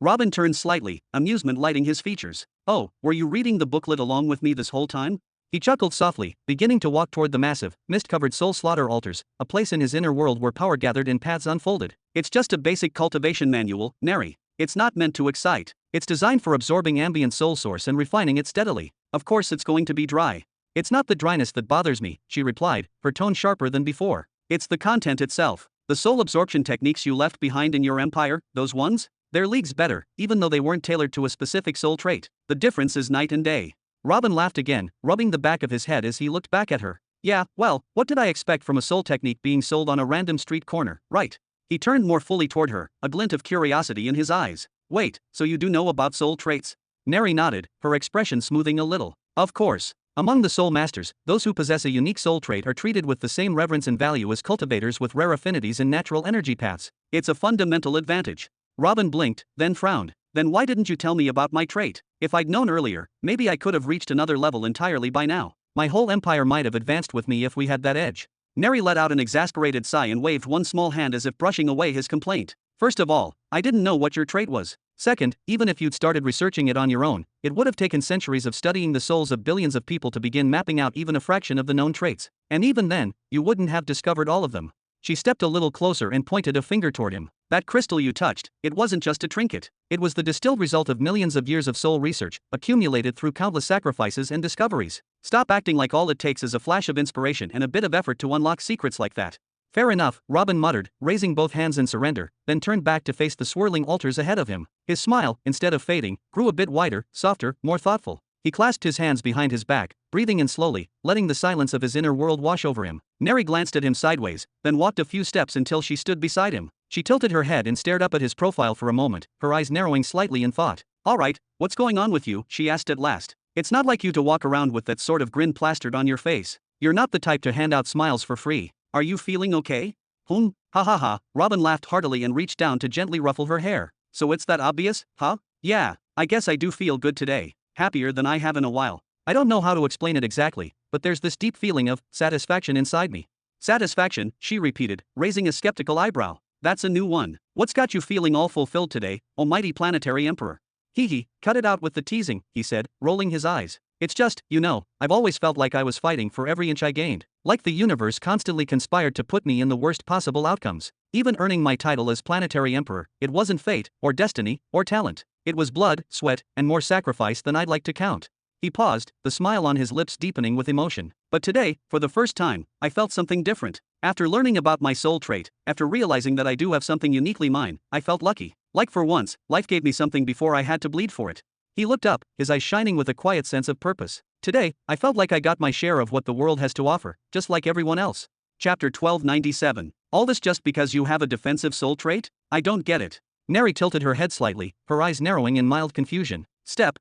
Robin turned slightly, amusement lighting his features. Oh, were you reading the booklet along with me this whole time? He chuckled softly, beginning to walk toward the massive, mist-covered soul slaughter altars, a place in his inner world where power gathered in paths unfolded. It's just a basic cultivation manual, Neri. It's not meant to excite. It's designed for absorbing ambient soul source and refining it steadily. Of course it's going to be dry. It's not the dryness that bothers me, she replied, her tone sharper than before. It's the content itself. The soul absorption techniques you left behind in your empire, those ones? They're leagues better, even though they weren't tailored to a specific soul trait. The difference is night and day. Robin laughed again, rubbing the back of his head as he looked back at her. Yeah, well, what did I expect from a soul technique being sold on a random street corner, right? He turned more fully toward her, a glint of curiosity in his eyes. Wait, so you do know about soul traits? Neri nodded, her expression smoothing a little. Of course. Among the soul masters, those who possess a unique soul trait are treated with the same reverence and value as cultivators with rare affinities in natural energy paths. It's a fundamental advantage. Robin blinked, then frowned. Then why didn't you tell me about my trait? If I'd known earlier, maybe I could have reached another level entirely by now. My whole empire might have advanced with me if we had that edge. Neri let out an exasperated sigh and waved one small hand as if brushing away his complaint. First of all, I didn't know what your trait was. Second, even if you'd started researching it on your own, it would have taken centuries of studying the souls of billions of people to begin mapping out even a fraction of the known traits. And even then, you wouldn't have discovered all of them. She stepped a little closer and pointed a finger toward him. That crystal you touched, it wasn't just a trinket. It was the distilled result of millions of years of soul research, accumulated through countless sacrifices and discoveries. Stop acting like all it takes is a flash of inspiration and a bit of effort to unlock secrets like that. Fair enough, Robin muttered, raising both hands in surrender, then turned back to face the swirling altars ahead of him. His smile, instead of fading, grew a bit wider, softer, more thoughtful. He clasped his hands behind his back, breathing in slowly, letting the silence of his inner world wash over him. Neri glanced at him sideways, then walked a few steps until she stood beside him. She tilted her head and stared up at his profile for a moment, her eyes narrowing slightly in thought. All right, what's going on with you? She asked at last. It's not like you to walk around with that sort of grin plastered on your face. You're not the type to hand out smiles for free. Are you feeling okay? Ha ha ha. Robin laughed heartily and reached down to gently ruffle her hair. So it's that obvious, huh? Yeah, I guess I do feel good today. Happier than I have in a while. I don't know how to explain it exactly, but there's this deep feeling of satisfaction inside me. Satisfaction, she repeated, raising a skeptical eyebrow. That's a new one. What's got you feeling all fulfilled today, almighty planetary emperor? Hee, cut it out with the teasing, he said, rolling his eyes. It's just, I've always felt like I was fighting for every inch I gained. Like the universe constantly conspired to put me in the worst possible outcomes. Even earning my title as planetary emperor, it wasn't fate, or destiny, or talent. It was blood, sweat, and more sacrifice than I'd like to count. He paused, the smile on his lips deepening with emotion. But today, for the first time, I felt something different. After learning about my soul trait, after realizing that I do have something uniquely mine, I felt lucky. Like for once, life gave me something before I had to bleed for it. He looked up, his eyes shining with a quiet sense of purpose. Today, I felt like I got my share of what the world has to offer, just like everyone else. Chapter 1297. All this just because you have a defensive soul trait? I don't get it. Neri tilted her head slightly, her eyes narrowing in mild confusion. Step.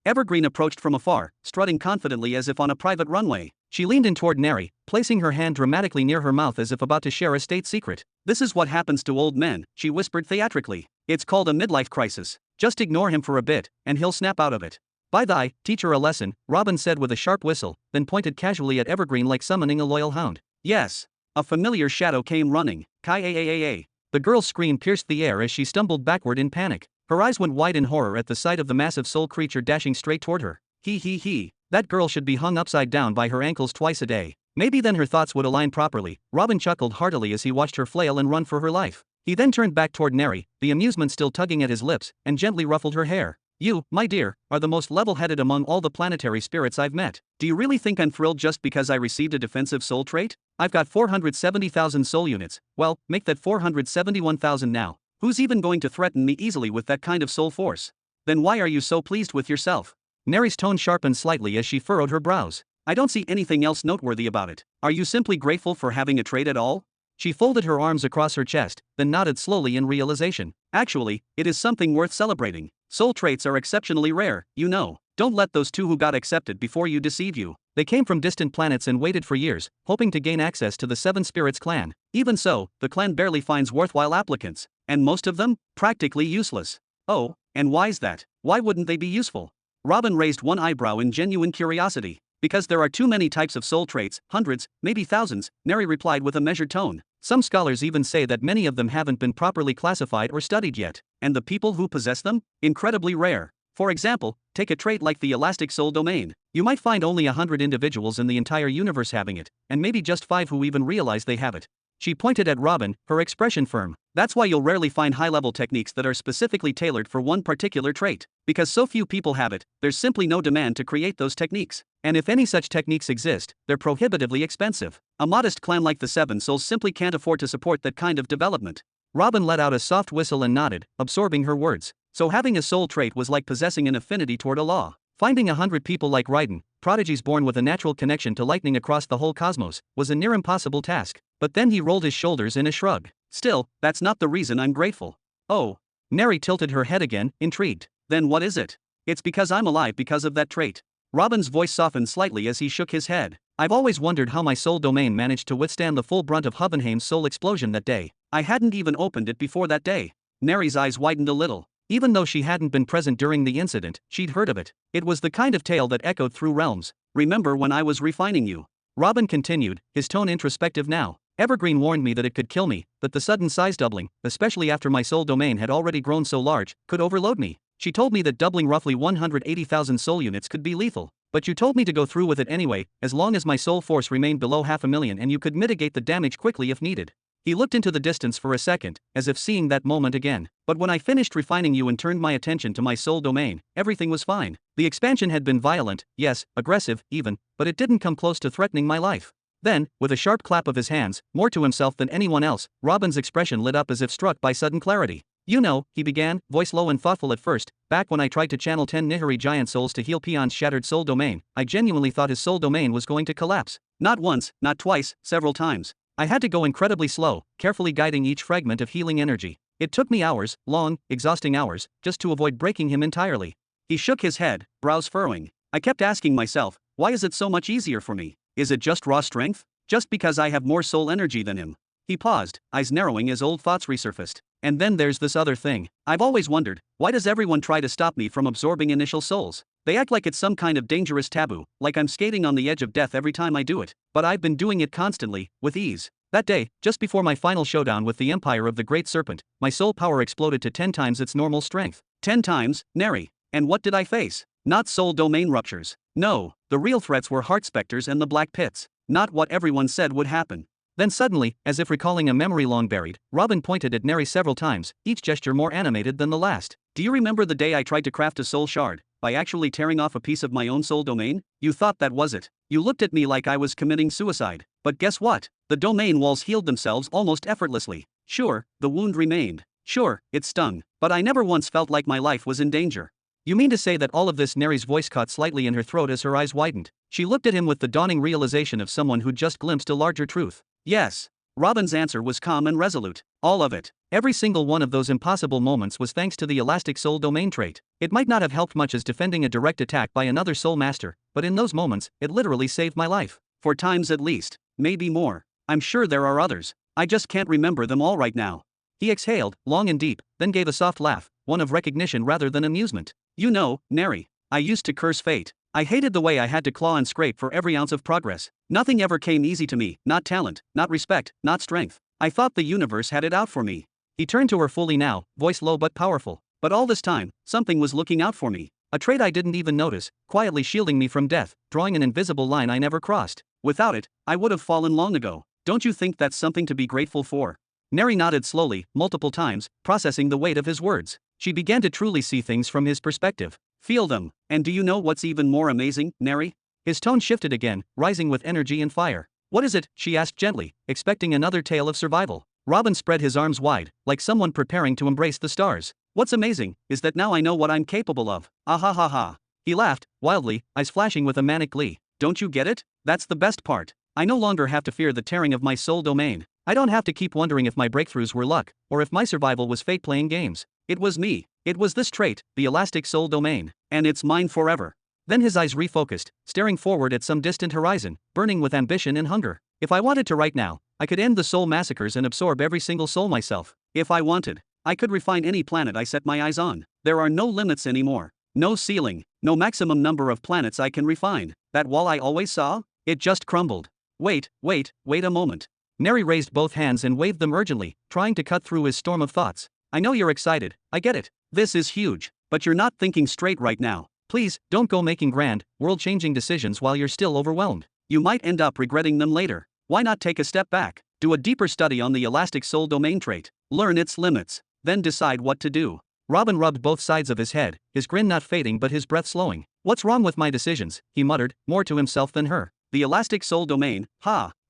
Evergreen approached from afar, strutting confidently as if on a private runway. She leaned in toward Neri, placing her hand dramatically near her mouth as if about to share a state secret. This is what happens to old men, she whispered theatrically. It's called a midlife crisis. Just ignore him for a bit, and he'll snap out of it. By thy, teach her a lesson, Robin said with a sharp whistle, then pointed casually at Evergreen like summoning a loyal hound. Yes. A familiar shadow came running. Kai-a-a-a-a. The girl's scream pierced the air as she stumbled backward in panic. Her eyes went wide in horror at the sight of the massive soul creature dashing straight toward her. He. That girl should be hung upside down by her ankles twice a day. Maybe then her thoughts would align properly. Robin chuckled heartily as he watched her flail and run for her life. He then turned back toward Neri, the amusement still tugging at his lips, and gently ruffled her hair. You, my dear, are the most level-headed among all the planetary spirits I've met. Do you really think I'm thrilled just because I received a defensive soul trait? I've got 470,000 soul units. Well, make that 471,000 now. Who's even going to threaten me easily with that kind of soul force? Then why are you so pleased with yourself? Neri's tone sharpened slightly as she furrowed her brows. I don't see anything else noteworthy about it. Are you simply grateful for having a trait at all? She folded her arms across her chest, then nodded slowly in realization. Actually, it is something worth celebrating. Soul traits are exceptionally rare, Don't let those two who got accepted before you deceive you. They came from distant planets and waited for years, hoping to gain access to the Seven Spirits clan. Even so, the clan barely finds worthwhile applicants. And most of them? Practically useless. Oh, and why's that? Why wouldn't they be useful? Robin raised one eyebrow in genuine curiosity. Because there are too many types of soul traits, hundreds, maybe thousands, Neri replied with a measured tone. Some scholars even say that many of them haven't been properly classified or studied yet. And the people who possess them? Incredibly rare. For example, take a trait like the elastic soul domain. You might find only 100 individuals in the entire universe having it, and maybe just 5 who even realize they have it. She pointed at Robin, her expression firm. That's why you'll rarely find high-level techniques that are specifically tailored for one particular trait. Because so few people have it, there's simply no demand to create those techniques. And if any such techniques exist, they're prohibitively expensive. A modest clan like the Seven Souls simply can't afford to support that kind of development. Robin let out a soft whistle and nodded, absorbing her words. So having a soul trait was like possessing an affinity toward a law. Finding 100 people like Raiden, prodigies born with a natural connection to lightning across the whole cosmos, was a near impossible task. But then he rolled his shoulders in a shrug. Still, that's not the reason I'm grateful. Oh. Neri tilted her head again, intrigued. Then what is it? It's because I'm alive because of that trait. Robin's voice softened slightly as he shook his head. I've always wondered how my soul domain managed to withstand the full brunt of Hovenheim's soul explosion that day. I hadn't even opened it before that day. Neri's eyes widened a little. Even though she hadn't been present during the incident, she'd heard of it. It was the kind of tale that echoed through realms. Remember when I was refining you? Robin continued, his tone introspective now. Evergreen warned me that it could kill me, that the sudden size doubling, especially after my soul domain had already grown so large, could overload me. She told me that doubling roughly 180,000 soul units could be lethal. But you told me to go through with it anyway, as long as my soul force remained below 500,000 and you could mitigate the damage quickly if needed. He looked into the distance for a second, as if seeing that moment again. But when I finished refining you and turned my attention to my soul domain, everything was fine. The expansion had been violent, yes, aggressive, even, but it didn't come close to threatening my life. Then, with a sharp clap of his hands, more to himself than anyone else, Robin's expression lit up as if struck by sudden clarity. You know, he began, voice low and thoughtful at first, back when I tried to channel 10 Nihiri giant souls to heal Peon's shattered soul domain, I genuinely thought his soul domain was going to collapse. Not once, not twice, several times. I had to go incredibly slow, carefully guiding each fragment of healing energy. It took me hours, long, exhausting hours, just to avoid breaking him entirely. He shook his head, brows furrowing. I kept asking myself, why is it so much easier for me? Is it just raw strength? Just because I have more soul energy than him? He paused, eyes narrowing as old thoughts resurfaced. And then there's this other thing. I've always wondered, why does everyone try to stop me from absorbing initial souls? They act like it's some kind of dangerous taboo, like I'm skating on the edge of death every time I do it. But I've been doing it constantly, with ease. That day, just before my final showdown with the Empire of the Great Serpent, my soul power exploded to 10 times its normal strength. 10 times, Neri. And what did I face? Not soul domain ruptures. No, the real threats were heart specters and the black pits. Not what everyone said would happen. Then suddenly, as if recalling a memory long buried, Robin pointed at Neri several times, each gesture more animated than the last. Do you remember the day I tried to craft a soul shard, by actually tearing off a piece of my own soul domain? You thought that was it. You looked at me like I was committing suicide. But guess what? The domain walls healed themselves almost effortlessly. Sure, the wound remained. Sure, it stung. But I never once felt like my life was in danger. You mean to say that all of this? Neri's voice caught slightly in her throat as her eyes widened. She looked at him with the dawning realization of someone who'd just glimpsed a larger truth. Yes. Robin's answer was calm and resolute. All of it. Every single one of those impossible moments was thanks to the elastic soul domain trait. It might not have helped much as defending a direct attack by another soul master, but in those moments, it literally saved my life. 4 times at least. Maybe more. I'm sure there are others. I just can't remember them all right now. He exhaled, long and deep, then gave a soft laugh, one of recognition rather than amusement. You know, Neri, I used to curse fate. I hated the way I had to claw and scrape for every ounce of progress. Nothing ever came easy to me, not talent, not respect, not strength. I thought the universe had it out for me. He turned to her fully now, voice low but powerful. But all this time, something was looking out for me. A trait I didn't even notice, quietly shielding me from death, drawing an invisible line I never crossed. Without it, I would have fallen long ago. Don't you think that's something to be grateful for? Neri nodded slowly, multiple times, processing the weight of his words. She began to truly see things from his perspective. Feel them. And do you know what's even more amazing, Neri? His tone shifted again, rising with energy and fire. What is it? She asked gently, expecting another tale of survival. Robin spread his arms wide, like someone preparing to embrace the stars. What's amazing is that now I know what I'm capable of. Ah ha ha ha. He laughed, wildly, eyes flashing with a manic glee. Don't you get it? That's the best part. I no longer have to fear the tearing of my soul domain. I don't have to keep wondering if my breakthroughs were luck, or if my survival was fate playing games. It was me. It was this trait, the elastic soul domain. And it's mine forever. Then his eyes refocused, staring forward at some distant horizon, burning with ambition and hunger. If I wanted to right now, I could end the soul massacres and absorb every single soul myself. If I wanted, I could refine any planet I set my eyes on. There are no limits anymore. No ceiling, no maximum number of planets I can refine. That wall I always saw? It just crumbled. Wait a moment. Neri raised both hands and waved them urgently, trying to cut through his storm of thoughts. I know you're excited, I get it. This is huge, but you're not thinking straight right now. Please, don't go making grand, world-changing decisions while you're still overwhelmed. You might end up regretting them later. Why not take a step back? Do a deeper study on the elastic soul domain trait. Learn its limits. Then decide what to do. Robin rubbed both sides of his head, his grin not fading but his breath slowing. What's wrong with my decisions? He muttered, more to himself than her. The elastic soul domain,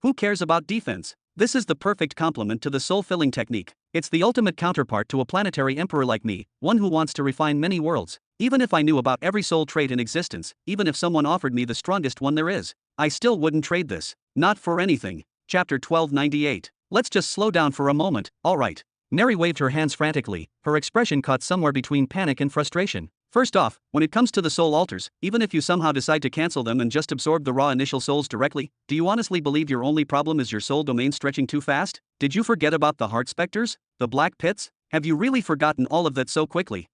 who cares about defense? This is the perfect complement to the soul-filling technique. It's the ultimate counterpart to a planetary emperor like me, one who wants to refine many worlds. Even if I knew about every soul trait in existence, even if someone offered me the strongest one there is, I still wouldn't trade this. Not for anything. Chapter 1298. Let's just slow down for a moment, alright. Neri waved her hands frantically, her expression caught somewhere between panic and frustration. First off, when it comes to the soul altars, even if you somehow decide to cancel them and just absorb the raw initial souls directly, do you honestly believe your only problem is your soul domain stretching too fast? Did you forget about the heart specters? The black pits? Have you really forgotten all of that so quickly?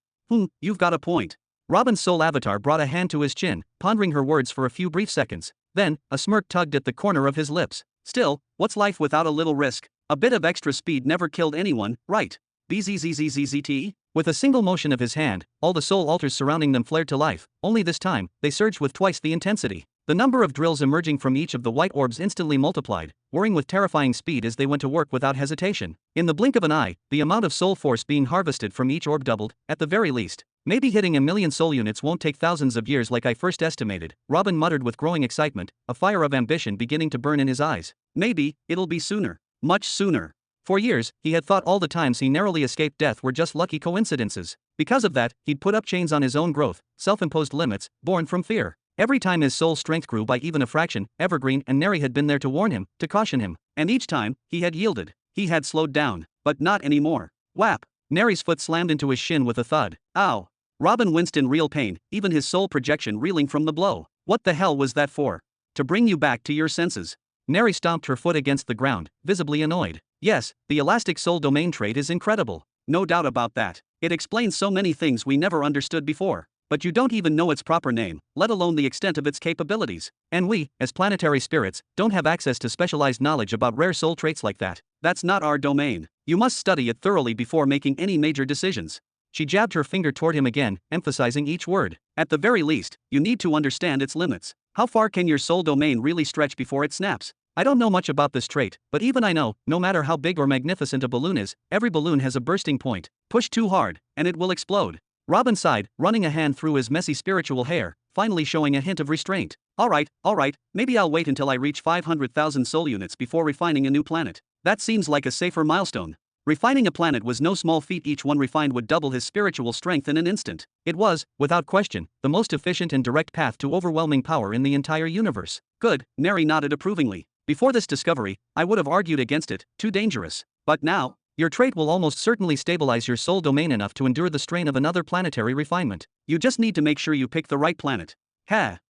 You've got a point. Robin's soul avatar brought a hand to his chin, pondering her words for a few brief seconds. Then, a smirk tugged at the corner of his lips. Still, what's life without a little risk? A bit of extra speed never killed anyone, right? BZZZZZT? With a single motion of his hand, all the soul altars surrounding them flared to life, only this time, they surged with twice the intensity. The number of drills emerging from each of the white orbs instantly multiplied, whirring with terrifying speed as they went to work without hesitation. In the blink of an eye, the amount of soul force being harvested from each orb doubled, at the very least. Maybe hitting 1,000,000 soul units won't take thousands of years like I first estimated, Robin muttered with growing excitement, a fire of ambition beginning to burn in his eyes. Maybe, it'll be sooner. Much sooner. For years, he had thought all the times he narrowly escaped death were just lucky coincidences. Because of that, he'd put up chains on his own growth, self-imposed limits, born from fear. Every time his soul strength grew by even a fraction, Evergreen and Neri had been there to warn him, to caution him. And each time, he had yielded. He had slowed down. But not anymore. Whap! Neri's foot slammed into his shin with a thud. Ow! Robin winced in real pain, even his soul projection reeling from the blow. What the hell was that for? To bring you back to your senses. Neri stomped her foot against the ground, visibly annoyed. Yes, the elastic soul domain trait is incredible. No doubt about that. It explains so many things we never understood before. But you don't even know its proper name, let alone the extent of its capabilities. And we, as planetary spirits, don't have access to specialized knowledge about rare soul traits like that. That's not our domain. You must study it thoroughly before making any major decisions. She jabbed her finger toward him again, emphasizing each word. At the very least, you need to understand its limits. How far can your soul domain really stretch before it snaps? I don't know much about this trait, but even I know, no matter how big or magnificent a balloon is, every balloon has a bursting point. Push too hard, and it will explode. Robin sighed, running a hand through his messy spiritual hair, finally showing a hint of restraint. Alright, maybe I'll wait until I reach 500,000 soul units before refining a new planet. That seems like a safer milestone. Refining a planet was no small feat. Each one refined would double his spiritual strength in an instant. It was, without question, the most efficient and direct path to overwhelming power in the entire universe. Good, Neri nodded approvingly. Before this discovery, I would have argued against it, too dangerous. But now, your trait will almost certainly stabilize your soul domain enough to endure the strain of another planetary refinement. You just need to make sure you pick the right planet.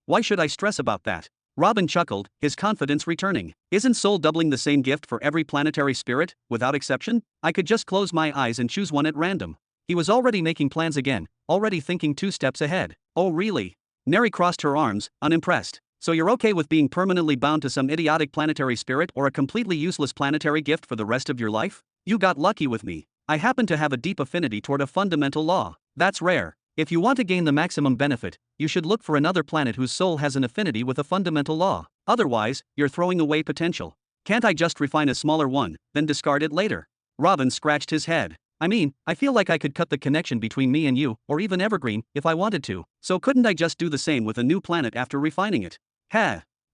Why should I stress about that? Robin chuckled, his confidence returning. Isn't soul doubling the same gift for every planetary spirit, without exception? I could just close my eyes and choose one at random. He was already making plans again, already thinking 2 steps ahead. Oh really? Neri crossed her arms, unimpressed. So you're okay with being permanently bound to some idiotic planetary spirit or a completely useless planetary gift for the rest of your life? You got lucky with me. I happen to have a deep affinity toward a fundamental law. That's rare. If you want to gain the maximum benefit, you should look for another planet whose soul has an affinity with a fundamental law. Otherwise, you're throwing away potential. Can't I just refine a smaller one, then discard it later? Robin scratched his head. I mean, I feel like I could cut the connection between me and you, or even Evergreen, if I wanted to. So couldn't I just do the same with a new planet after refining it?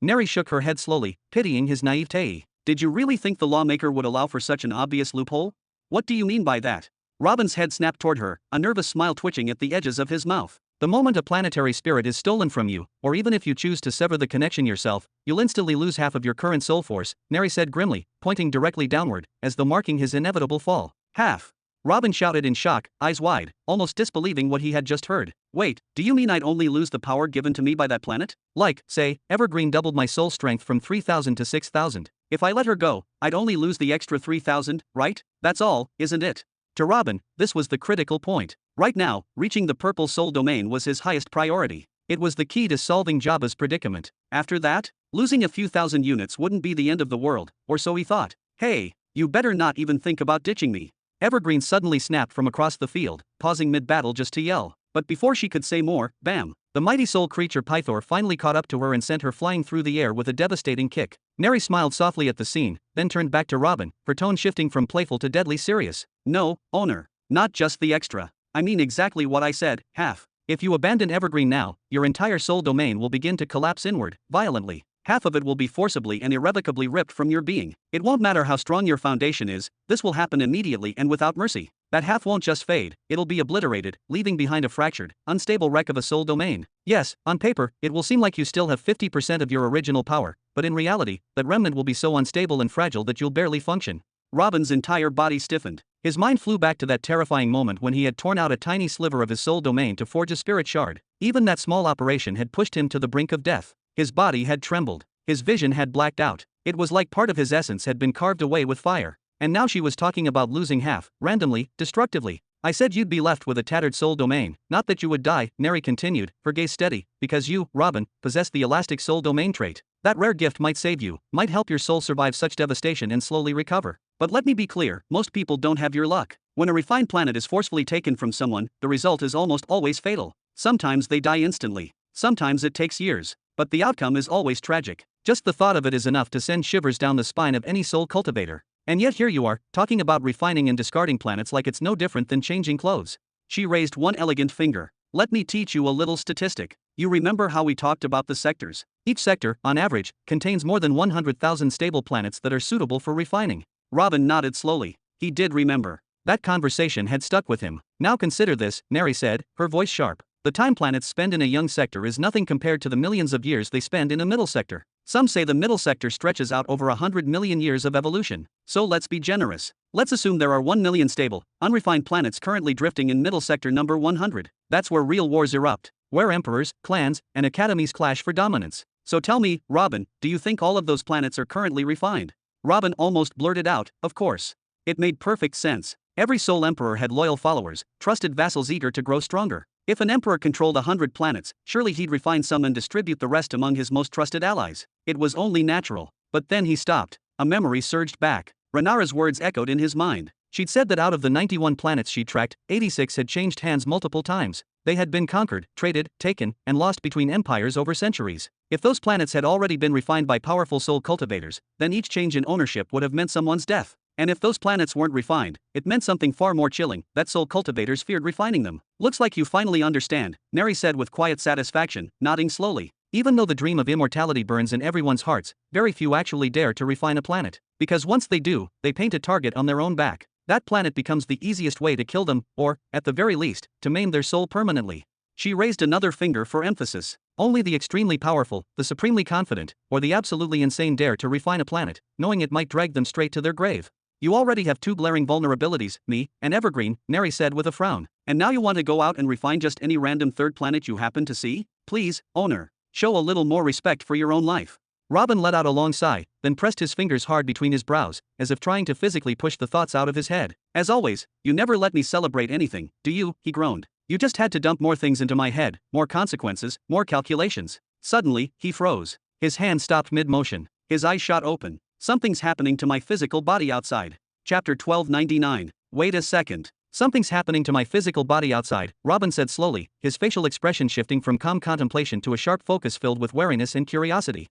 Neri shook her head slowly, pitying his naivete. Did you really think the lawmaker would allow for such an obvious loophole? What do you mean by that? Robin's head snapped toward her, a nervous smile twitching at the edges of his mouth. The moment a planetary spirit is stolen from you, or even if you choose to sever the connection yourself, you'll instantly lose half of your current soul force, Neri said grimly, pointing directly downward, as though marking his inevitable fall. Half. Robin shouted in shock, eyes wide, almost disbelieving what he had just heard. Wait, do you mean I'd only lose the power given to me by that planet? Like, say, Evergreen doubled my soul strength from 3,000 to 6,000. If I let her go, I'd only lose the extra 3,000, right? That's all, isn't it? To Robin, this was the critical point. Right now, reaching the purple soul domain was his highest priority. It was the key to solving Jabba's predicament. After that, losing a few thousand units wouldn't be the end of the world, or so he thought. Hey, you better not even think about ditching me. Evergreen suddenly snapped from across the field, pausing mid-battle just to yell. But before she could say more, bam! The mighty soul creature Pythor finally caught up to her and sent her flying through the air with a devastating kick. Neri smiled softly at the scene, then turned back to Robin, her tone shifting from playful to deadly serious. No, owner. Not just the extra. I mean exactly what I said, half. If you abandon Evergreen now, your entire soul domain will begin to collapse inward, violently. Half of it will be forcibly and irrevocably ripped from your being. It won't matter how strong your foundation is, this will happen immediately and without mercy. That half won't just fade, it'll be obliterated, leaving behind a fractured, unstable wreck of a soul domain. Yes, on paper, it will seem like you still have 50% of your original power, but in reality, that remnant will be so unstable and fragile that you'll barely function. Robin's entire body stiffened. His mind flew back to that terrifying moment when he had torn out a tiny sliver of his soul domain to forge a spirit shard. Even that small operation had pushed him to the brink of death. His body had trembled. His vision had blacked out. It was like part of his essence had been carved away with fire. And now she was talking about losing half, randomly, destructively. I said you'd be left with a tattered soul domain, not that you would die, Neri continued, her gaze steady, because you, Robin, possess the elastic soul domain trait. That rare gift might save you, might help your soul survive such devastation and slowly recover. But let me be clear, most people don't have your luck. When a refined planet is forcefully taken from someone, the result is almost always fatal. Sometimes they die instantly. Sometimes it takes years. But the outcome is always tragic. Just the thought of it is enough to send shivers down the spine of any soul cultivator. And yet here you are, talking about refining and discarding planets like it's no different than changing clothes. She raised one elegant finger. Let me teach you a little statistic. You remember how we talked about the sectors? Each sector, on average, contains more than 100,000 stable planets that are suitable for refining. Robin nodded slowly. He did remember. That conversation had stuck with him. Now consider this, Neri said, her voice sharp. The time planets spend in a young sector is nothing compared to the millions of years they spend in a middle sector. Some say the middle sector stretches out over 100 million years of evolution. So let's be generous. Let's assume there are 1 million stable, unrefined planets currently drifting in middle sector number 100. That's where real wars erupt, where emperors, clans, and academies clash for dominance. So tell me, Robin, do you think all of those planets are currently refined? Robin almost blurted out, of course. It made perfect sense. Every soul emperor had loyal followers, trusted vassals eager to grow stronger. If an emperor controlled 100 planets, surely he'd refine some and distribute the rest among his most trusted allies. It was only natural. But then he stopped. A memory surged back. Renara's words echoed in his mind. She'd said that out of the 91 planets she'd tracked, 86 had changed hands multiple times. They had been conquered, traded, taken, and lost between empires over centuries. If those planets had already been refined by powerful soul cultivators, then each change in ownership would have meant someone's death. And if those planets weren't refined, it meant something far more chilling, that soul cultivators feared refining them. Looks like you finally understand, Neri said with quiet satisfaction, nodding slowly. Even though the dream of immortality burns in everyone's hearts, very few actually dare to refine a planet. Because once they do, they paint a target on their own back. That planet becomes the easiest way to kill them, or, at the very least, to maim their soul permanently. She raised another finger for emphasis. Only the extremely powerful, the supremely confident, or the absolutely insane dare to refine a planet, knowing it might drag them straight to their grave. You already have two glaring vulnerabilities, me and Evergreen, Neri said with a frown. And now you want to go out and refine just any random third planet you happen to see? Please, owner, show a little more respect for your own life. Robin let out a long sigh, then pressed his fingers hard between his brows, as if trying to physically push the thoughts out of his head. As always, you never let me celebrate anything, do you? He groaned. You just had to dump more things into my head, more consequences, more calculations. Suddenly, he froze. His hand stopped mid-motion. His eyes shot open. Something's happening to my physical body outside. Chapter 1299. Wait a second. Something's happening to my physical body outside, Robin said slowly, his facial expression shifting from calm contemplation to a sharp focus filled with wariness and curiosity.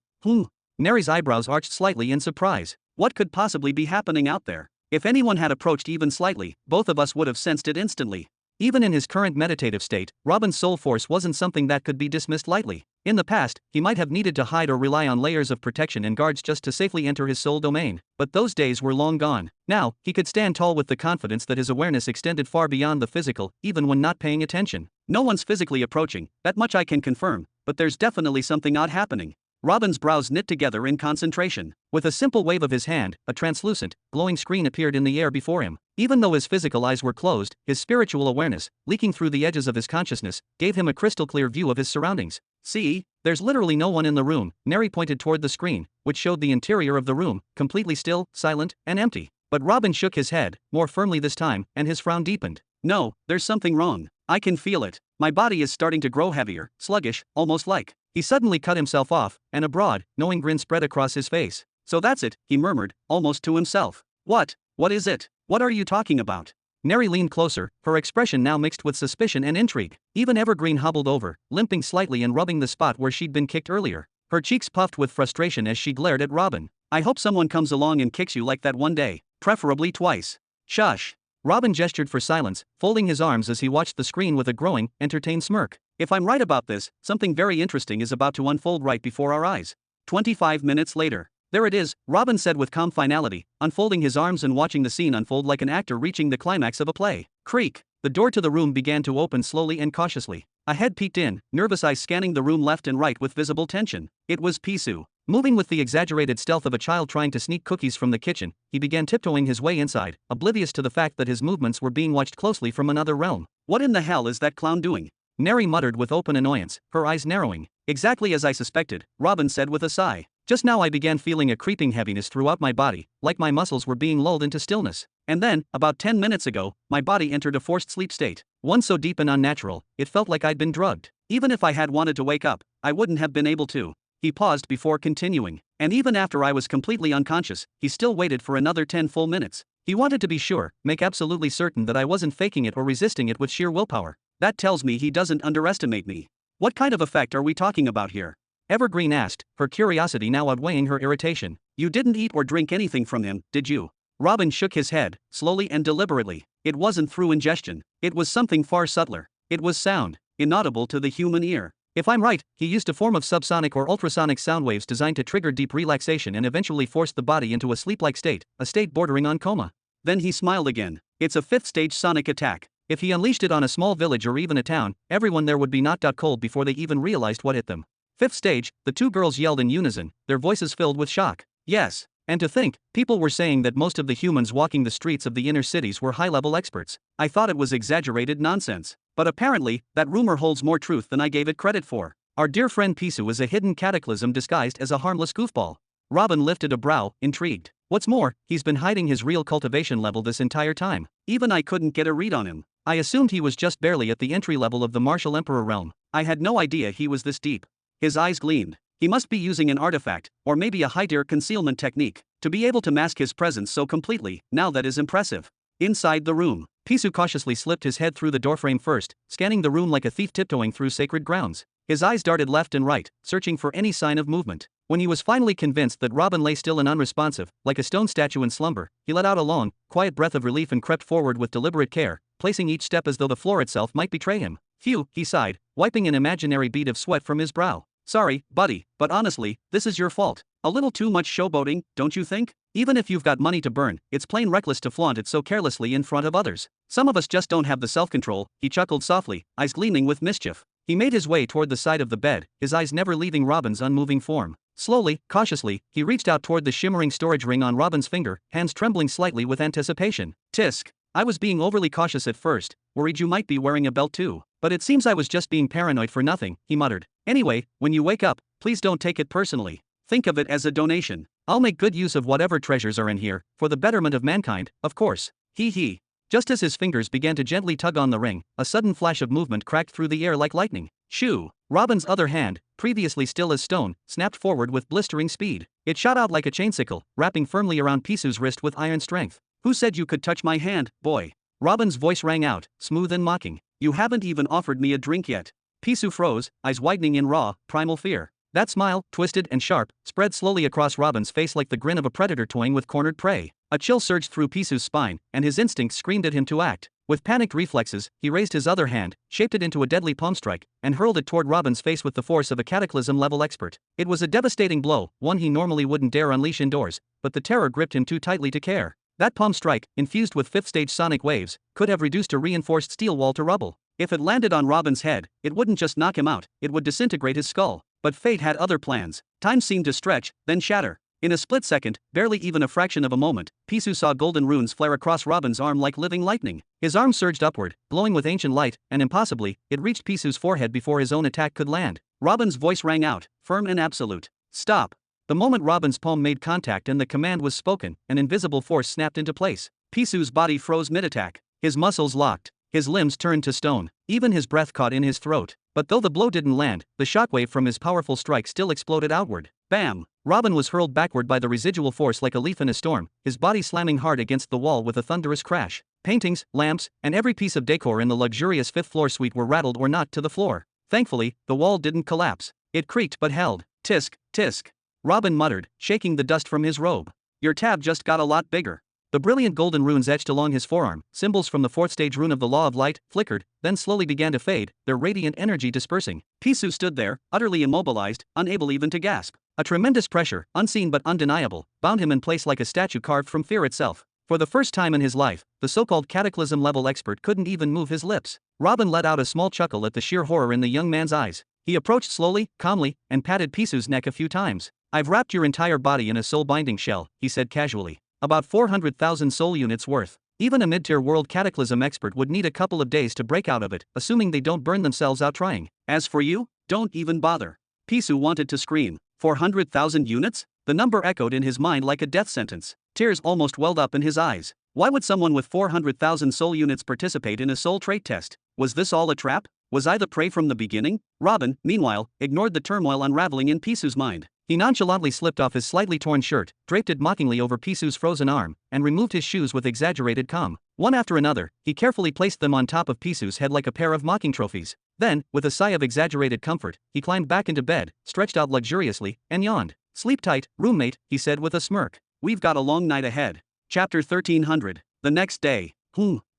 Neri's eyebrows arched slightly in surprise. What could possibly be happening out there? If anyone had approached even slightly, both of us would have sensed it instantly. Even in his current meditative state, Robin's soul force wasn't something that could be dismissed lightly. In the past, he might have needed to hide or rely on layers of protection and guards just to safely enter his soul domain, but those days were long gone. Now, he could stand tall with the confidence that his awareness extended far beyond the physical, even when not paying attention. No one's physically approaching, that much I can confirm, but there's definitely something odd happening. Robin's brows knit together in concentration. With a simple wave of his hand, a translucent, glowing screen appeared in the air before him. Even though his physical eyes were closed, his spiritual awareness, leaking through the edges of his consciousness, gave him a crystal-clear view of his surroundings. See, there's literally no one in the room. Neri pointed toward the screen, which showed the interior of the room, completely still, silent, and empty. But Robin shook his head, more firmly this time, and his frown deepened. No, there's something wrong. I can feel it. My body is starting to grow heavier, sluggish, almost like. He suddenly cut himself off, and a broad, knowing grin spread across his face. So that's it, he murmured, almost to himself. What? What is it? What are you talking about? Neri leaned closer, her expression now mixed with suspicion and intrigue. Even Evergreen hobbled over, limping slightly and rubbing the spot where she'd been kicked earlier. Her cheeks puffed with frustration as she glared at Robin. I hope someone comes along and kicks you like that one day, preferably twice. Shush. Robin gestured for silence, folding his arms as he watched the screen with a growing, entertained smirk. If I'm right about this, something very interesting is about to unfold right before our eyes. 25 minutes later. There it is, Robin said with calm finality, unfolding his arms and watching the scene unfold like an actor reaching the climax of a play. Creak. The door to the room began to open slowly and cautiously. A head peeked in, nervous eyes scanning the room left and right with visible tension. It was Pisu. Moving with the exaggerated stealth of a child trying to sneak cookies from the kitchen, he began tiptoeing his way inside, oblivious to the fact that his movements were being watched closely from another realm. What in the hell is that clown doing? Neri muttered with open annoyance, her eyes narrowing. Exactly as I suspected, Robin said with a sigh. Just now I began feeling a creeping heaviness throughout my body, like my muscles were being lulled into stillness. And then, about 10 minutes ago, my body entered a forced sleep state. One so deep and unnatural, it felt like I'd been drugged. Even if I had wanted to wake up, I wouldn't have been able to. He paused before continuing. And even after I was completely unconscious, he still waited for another 10 full minutes. He wanted to be sure, make absolutely certain that I wasn't faking it or resisting it with sheer willpower. That tells me he doesn't underestimate me. What kind of effect are we talking about here? Evergreen asked, her curiosity now outweighing her irritation. You didn't eat or drink anything from him, did you? Robin shook his head, slowly and deliberately. It wasn't through ingestion. It was something far subtler. It was sound, inaudible to the human ear. If I'm right, he used a form of subsonic or ultrasonic sound waves designed to trigger deep relaxation and eventually force the body into a sleep-like state, a state bordering on coma. Then he smiled again. It's a fifth-stage sonic attack. If he unleashed it on a small village or even a town, everyone there would be knocked out cold before they even realized what hit them. Fifth stage, the two girls yelled in unison, their voices filled with shock. Yes. And to think, people were saying that most of the humans walking the streets of the inner cities were high-level experts. I thought it was exaggerated nonsense. But apparently, that rumor holds more truth than I gave it credit for. Our dear friend Pisu is a hidden cataclysm disguised as a harmless goofball. Robin lifted a brow, intrigued. What's more, he's been hiding his real cultivation level this entire time. Even I couldn't get a read on him. I assumed he was just barely at the entry level of the martial emperor realm. I had no idea he was this deep. His eyes gleamed. He must be using an artifact, or maybe a high-tier concealment technique, to be able to mask his presence so completely. Now that is impressive. Inside the room, Pisu cautiously slipped his head through the doorframe first, scanning the room like a thief tiptoeing through sacred grounds. His eyes darted left and right, searching for any sign of movement. When he was finally convinced that Robin lay still and unresponsive, like a stone statue in slumber, he let out a long, quiet breath of relief and crept forward with deliberate care, placing each step as though the floor itself might betray him. Phew, he sighed, wiping an imaginary bead of sweat from his brow. Sorry, buddy, but honestly, this is your fault. A little too much showboating, don't you think? Even if you've got money to burn, it's plain reckless to flaunt it so carelessly in front of others. Some of us just don't have the self-control, he chuckled softly, eyes gleaming with mischief. He made his way toward the side of the bed, his eyes never leaving Robin's unmoving form. Slowly, cautiously, he reached out toward the shimmering storage ring on Robin's finger, hands trembling slightly with anticipation. Tisk. I was being overly cautious at first, worried you might be wearing a belt too. But it seems I was just being paranoid for nothing, he muttered. Anyway, when you wake up, please don't take it personally. Think of it as a donation. I'll make good use of whatever treasures are in here, for the betterment of mankind, of course. Hee. Just as his fingers began to gently tug on the ring, a sudden flash of movement cracked through the air like lightning. Shoo! Robin's other hand, previously still as stone, snapped forward with blistering speed. It shot out like a chainsicle, wrapping firmly around Pisu's wrist with iron strength. Who said you could touch my hand, boy? Robin's voice rang out, smooth and mocking. You haven't even offered me a drink yet. Pisu froze, eyes widening in raw, primal fear. That smile, twisted and sharp, spread slowly across Robin's face like the grin of a predator toying with cornered prey. A chill surged through Pisu's spine, and his instincts screamed at him to act. With panicked reflexes, he raised his other hand, shaped it into a deadly palm strike, and hurled it toward Robin's face with the force of a cataclysm-level expert. It was a devastating blow, one he normally wouldn't dare unleash indoors, but the terror gripped him too tightly to care. That palm strike, infused with fifth-stage sonic waves, could have reduced a reinforced steel wall to rubble. If it landed on Robin's head, it wouldn't just knock him out, it would disintegrate his skull. But fate had other plans. Time seemed to stretch, then shatter. In a split second, barely even a fraction of a moment, Pisu saw golden runes flare across Robin's arm like living lightning. His arm surged upward, glowing with ancient light, and impossibly, it reached Pisu's forehead before his own attack could land. Robin's voice rang out, firm and absolute. Stop. The moment Robin's palm made contact and the command was spoken, an invisible force snapped into place. Pisu's body froze mid-attack. His muscles locked. His limbs turned to stone. Even his breath caught in his throat. But though the blow didn't land, the shockwave from his powerful strike still exploded outward. Bam! Robin was hurled backward by the residual force like a leaf in a storm, his body slamming hard against the wall with a thunderous crash. Paintings, lamps, and every piece of decor in the luxurious fifth-floor suite were rattled or knocked to the floor. Thankfully, the wall didn't collapse. It creaked but held. Tisk, tisk. Robin muttered, shaking the dust from his robe. Your tab just got a lot bigger. The brilliant golden runes etched along his forearm, symbols from the fourth stage rune of the Law of Light, flickered, then slowly began to fade, their radiant energy dispersing. Pisu stood there, utterly immobilized, unable even to gasp. A tremendous pressure, unseen but undeniable, bound him in place like a statue carved from fear itself. For the first time in his life, the so-called cataclysm-level expert couldn't even move his lips. Robin let out a small chuckle at the sheer horror in the young man's eyes. He approached slowly, calmly, and patted Pisu's neck a few times. I've wrapped your entire body in a soul-binding shell, he said casually. About 400,000 soul units worth. Even a mid-tier world cataclysm expert would need a couple of days to break out of it, assuming they don't burn themselves out trying. As for you, don't even bother. Pisu wanted to scream. 400,000 units? The number echoed in his mind like a death sentence. Tears almost welled up in his eyes. Why would someone with 400,000 soul units participate in a soul trait test? Was this all a trap? Was I the prey from the beginning? Robin, meanwhile, ignored the turmoil unraveling in Pisu's mind. He nonchalantly slipped off his slightly torn shirt, draped it mockingly over Pisu's frozen arm, and removed his shoes with exaggerated calm. One after another, he carefully placed them on top of Pisu's head like a pair of mocking trophies. Then, with a sigh of exaggerated comfort, he climbed back into bed, stretched out luxuriously, and yawned. Sleep tight, roommate, he said with a smirk. We've got a long night ahead. Chapter 1300. The next day.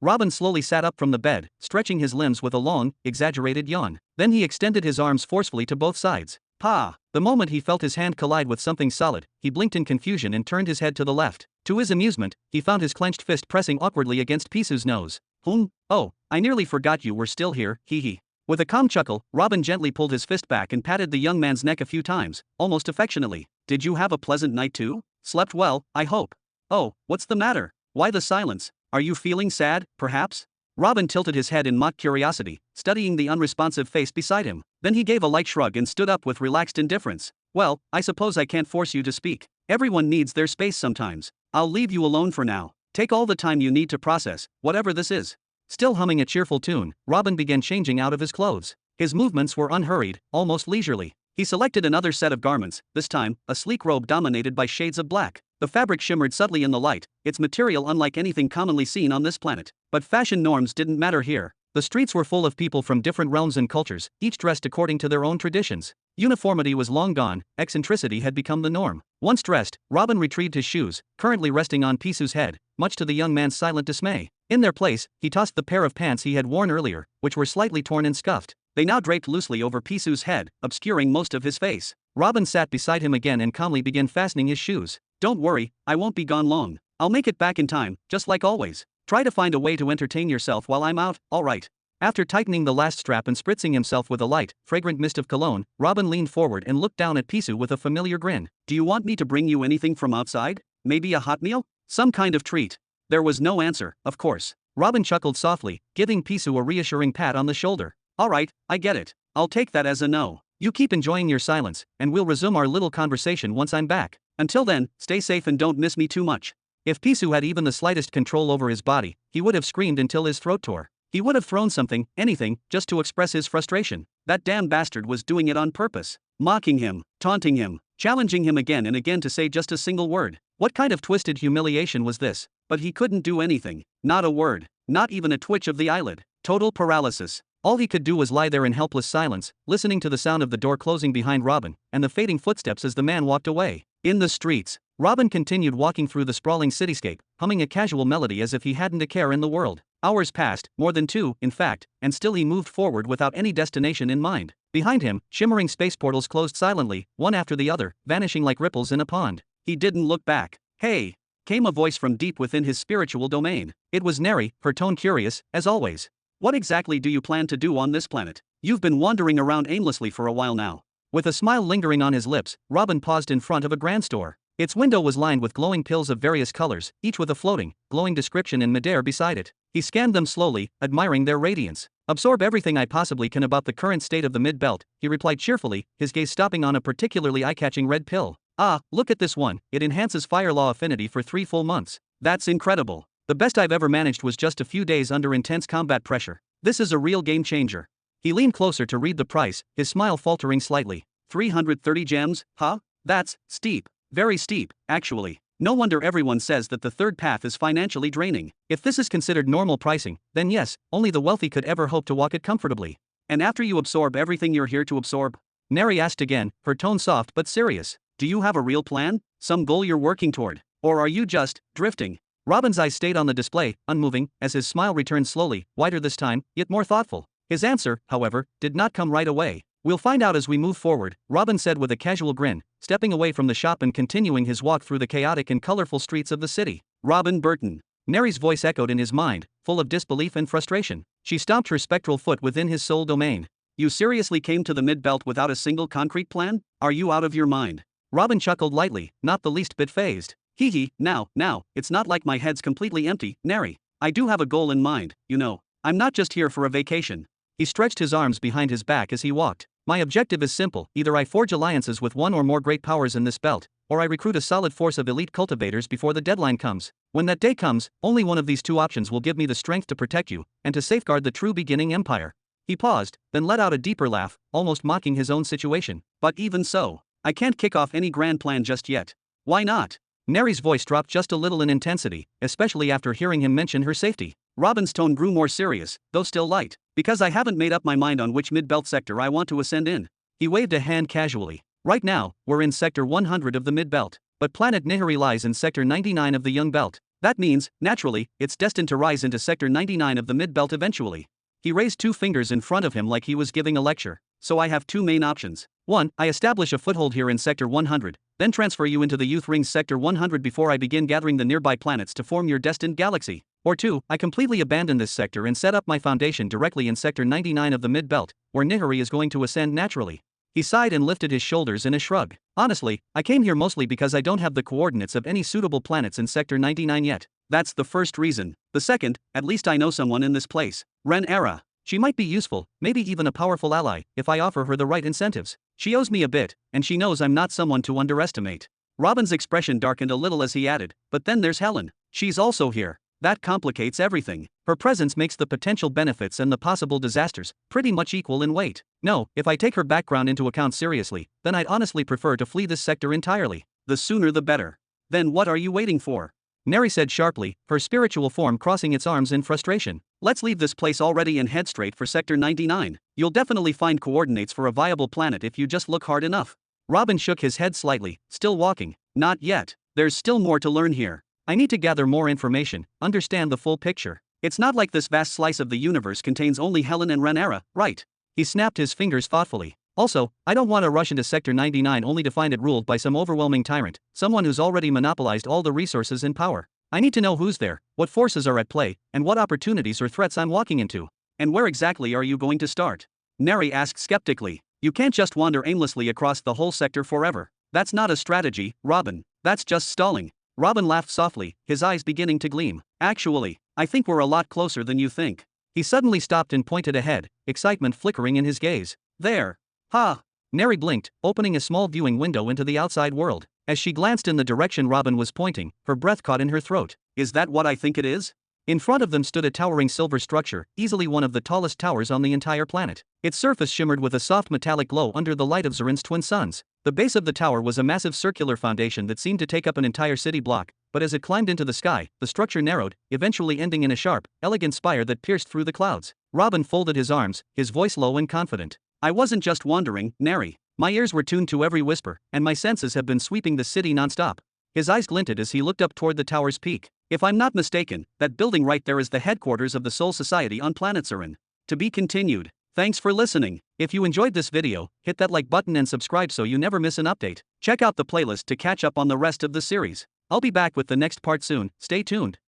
Robin slowly sat up from the bed, stretching his limbs with a long, exaggerated yawn. Then he extended his arms forcefully to both sides. Pa! The moment he felt his hand collide with something solid, he blinked in confusion and turned his head to the left. To his amusement, he found his clenched fist pressing awkwardly against Pisu's nose. Oh, I nearly forgot you were still here, hee. With a calm chuckle, Robin gently pulled his fist back and patted the young man's neck a few times, almost affectionately. Did you have a pleasant night too? Slept well, I hope. Oh, what's the matter? Why the silence? Are you feeling sad, perhaps? Robin tilted his head in mock curiosity, studying the unresponsive face beside him. Then he gave a light shrug and stood up with relaxed indifference. Well, I suppose I can't force you to speak. Everyone needs their space sometimes. I'll leave you alone for now. Take all the time you need to process, whatever this is. Still humming a cheerful tune, Robin began changing out of his clothes. His movements were unhurried, almost leisurely. He selected another set of garments, this time, a sleek robe dominated by shades of black. The fabric shimmered subtly in the light, its material unlike anything commonly seen on this planet. But fashion norms didn't matter here. The streets were full of people from different realms and cultures, each dressed according to their own traditions. Uniformity was long gone, eccentricity had become the norm. Once dressed, Robin retrieved his shoes, currently resting on Pisu's head, much to the young man's silent dismay. In their place, he tossed the pair of pants he had worn earlier, which were slightly torn and scuffed. They now draped loosely over Pisu's head, obscuring most of his face. Robin sat beside him again and calmly began fastening his shoes. Don't worry, I won't be gone long. I'll make it back in time, just like always. Try to find a way to entertain yourself while I'm out, alright. After tightening the last strap and spritzing himself with a light, fragrant mist of cologne, Robin leaned forward and looked down at Pisu with a familiar grin. Do you want me to bring you anything from outside? Maybe a hot meal? Some kind of treat? There was no answer, of course. Robin chuckled softly, giving Pisu a reassuring pat on the shoulder. Alright, I get it. I'll take that as a no. You keep enjoying your silence, and we'll resume our little conversation once I'm back. Until then, stay safe and don't miss me too much. If Pisu had even the slightest control over his body, he would have screamed until his throat tore. He would have thrown something, anything, just to express his frustration. That damn bastard was doing it on purpose. Mocking him, taunting him, challenging him again and again to say just a single word. What kind of twisted humiliation was this? But he couldn't do anything. Not a word. Not even a twitch of the eyelid. Total paralysis. All he could do was lie there in helpless silence, listening to the sound of the door closing behind Robin, and the fading footsteps as the man walked away. In the streets, Robin continued walking through the sprawling cityscape, humming a casual melody as if he hadn't a care in the world. Hours passed, more than 2, in fact, and still he moved forward without any destination in mind. Behind him, shimmering space portals closed silently, one after the other, vanishing like ripples in a pond. He didn't look back. Hey! Came a voice from deep within his spiritual domain. It was Neri, her tone curious, as always. What exactly do you plan to do on this planet? You've been wandering around aimlessly for a while now. With a smile lingering on his lips, Robin paused in front of a grand store. Its window was lined with glowing pills of various colors, each with a floating, glowing description in midair beside it. He scanned them slowly, admiring their radiance. Absorb everything I possibly can about the current state of the mid-belt, he replied cheerfully, his gaze stopping on a particularly eye-catching red pill. Ah, look at this one, it enhances fire law affinity for 3 full months. That's incredible. The best I've ever managed was just a few days under intense combat pressure. This is a real game changer. He leaned closer to read the price, his smile faltering slightly. 330 gems, huh? That's steep. Very steep, actually. No wonder everyone says that the third path is financially draining. If this is considered normal pricing, then yes, only the wealthy could ever hope to walk it comfortably. And after you absorb everything you're here to absorb? Neri asked again, her tone soft but serious. Do you have a real plan? Some goal you're working toward? Or are you just drifting? Robin's eyes stayed on the display, unmoving, as his smile returned slowly, wider this time, yet more thoughtful. His answer, however, did not come right away. We'll find out as we move forward, Robin said with a casual grin, stepping away from the shop and continuing his walk through the chaotic and colorful streets of the city. Robin Burton. Neri's voice echoed in his mind, full of disbelief and frustration. She stomped her spectral foot within his soul domain. You seriously came to the mid-belt without a single concrete plan? Are you out of your mind? Robin chuckled lightly, not the least bit fazed. Hee hee, now, it's not like my head's completely empty, Neri. I do have a goal in mind, you know. I'm not just here for a vacation. He stretched his arms behind his back as he walked. My objective is simple, either I forge alliances with one or more great powers in this belt, or I recruit a solid force of elite cultivators before the deadline comes. When that day comes, only one of these two options will give me the strength to protect you, and to safeguard the true beginning empire. He paused, then let out a deeper laugh, almost mocking his own situation. But even so, I can't kick off any grand plan just yet. Why not? Neri's voice dropped just a little in intensity, especially after hearing him mention her safety. Robin's tone grew more serious, though still light. Because I haven't made up my mind on which mid-belt sector I want to ascend in. He waved a hand casually. Right now, we're in sector 100 of the mid-belt, but planet Nihiri lies in sector 99 of the young belt. That means, naturally, it's destined to rise into sector 99 of the mid-belt eventually. He raised two fingers in front of him like he was giving a lecture. So I have two main options. One, I establish a foothold here in sector 100, then transfer you into the Youth Rings sector 100 before I begin gathering the nearby planets to form your destined galaxy. Or two, I completely abandon this sector and set up my foundation directly in sector 99 of the mid-belt, where Nihiri is going to ascend naturally. He sighed and lifted his shoulders in a shrug. Honestly, I came here mostly because I don't have the coordinates of any suitable planets in sector 99 yet. That's the first reason. The second, at least I know someone in this place. Ren-Era. She might be useful, maybe even a powerful ally, if I offer her the right incentives. She owes me a bit, and she knows I'm not someone to underestimate. Robin's expression darkened a little as he added, but then there's Helen. She's also here. That complicates everything. Her presence makes the potential benefits and the possible disasters pretty much equal in weight. No, if I take her background into account seriously, then I'd honestly prefer to flee this sector entirely. The sooner the better. Then what are you waiting for? Neri said sharply, her spiritual form crossing its arms in frustration. Let's leave this place already and head straight for sector 99. You'll definitely find coordinates for a viable planet if you just look hard enough. Robin shook his head slightly, still walking. Not yet. There's still more to learn here. I need to gather more information, understand the full picture. It's not like this vast slice of the universe contains only Helen and Ren-Era, right? He snapped his fingers thoughtfully. Also, I don't want to rush into Sector 99 only to find it ruled by some overwhelming tyrant, someone who's already monopolized all the resources and power. I need to know who's there, what forces are at play, and what opportunities or threats I'm walking into. And where exactly are you going to start? Neri asked skeptically. You can't just wander aimlessly across the whole sector forever. That's not a strategy, Robin. That's just stalling. Robin laughed softly, his eyes beginning to gleam. Actually, I think we're a lot closer than you think. He suddenly stopped and pointed ahead, excitement flickering in his gaze. There. Ha! Neri blinked, opening a small viewing window into the outside world. As she glanced in the direction Robin was pointing, her breath caught in her throat. Is that what I think it is? In front of them stood a towering silver structure, easily one of the tallest towers on the entire planet. Its surface shimmered with a soft metallic glow under the light of Zarin's twin suns. The base of the tower was a massive circular foundation that seemed to take up an entire city block, but as it climbed into the sky, the structure narrowed, eventually ending in a sharp, elegant spire that pierced through the clouds. Robin folded his arms, his voice low and confident. I wasn't just wandering, Neri. My ears were tuned to every whisper, and my senses have been sweeping the city nonstop. His eyes glinted as he looked up toward the tower's peak. If I'm not mistaken, that building right there is the headquarters of the Soul Society on planet Zarin. To be continued. Thanks for listening. If you enjoyed this video, hit that like button and subscribe so you never miss an update. Check out the playlist to catch up on the rest of the series. I'll be back with the next part soon, stay tuned.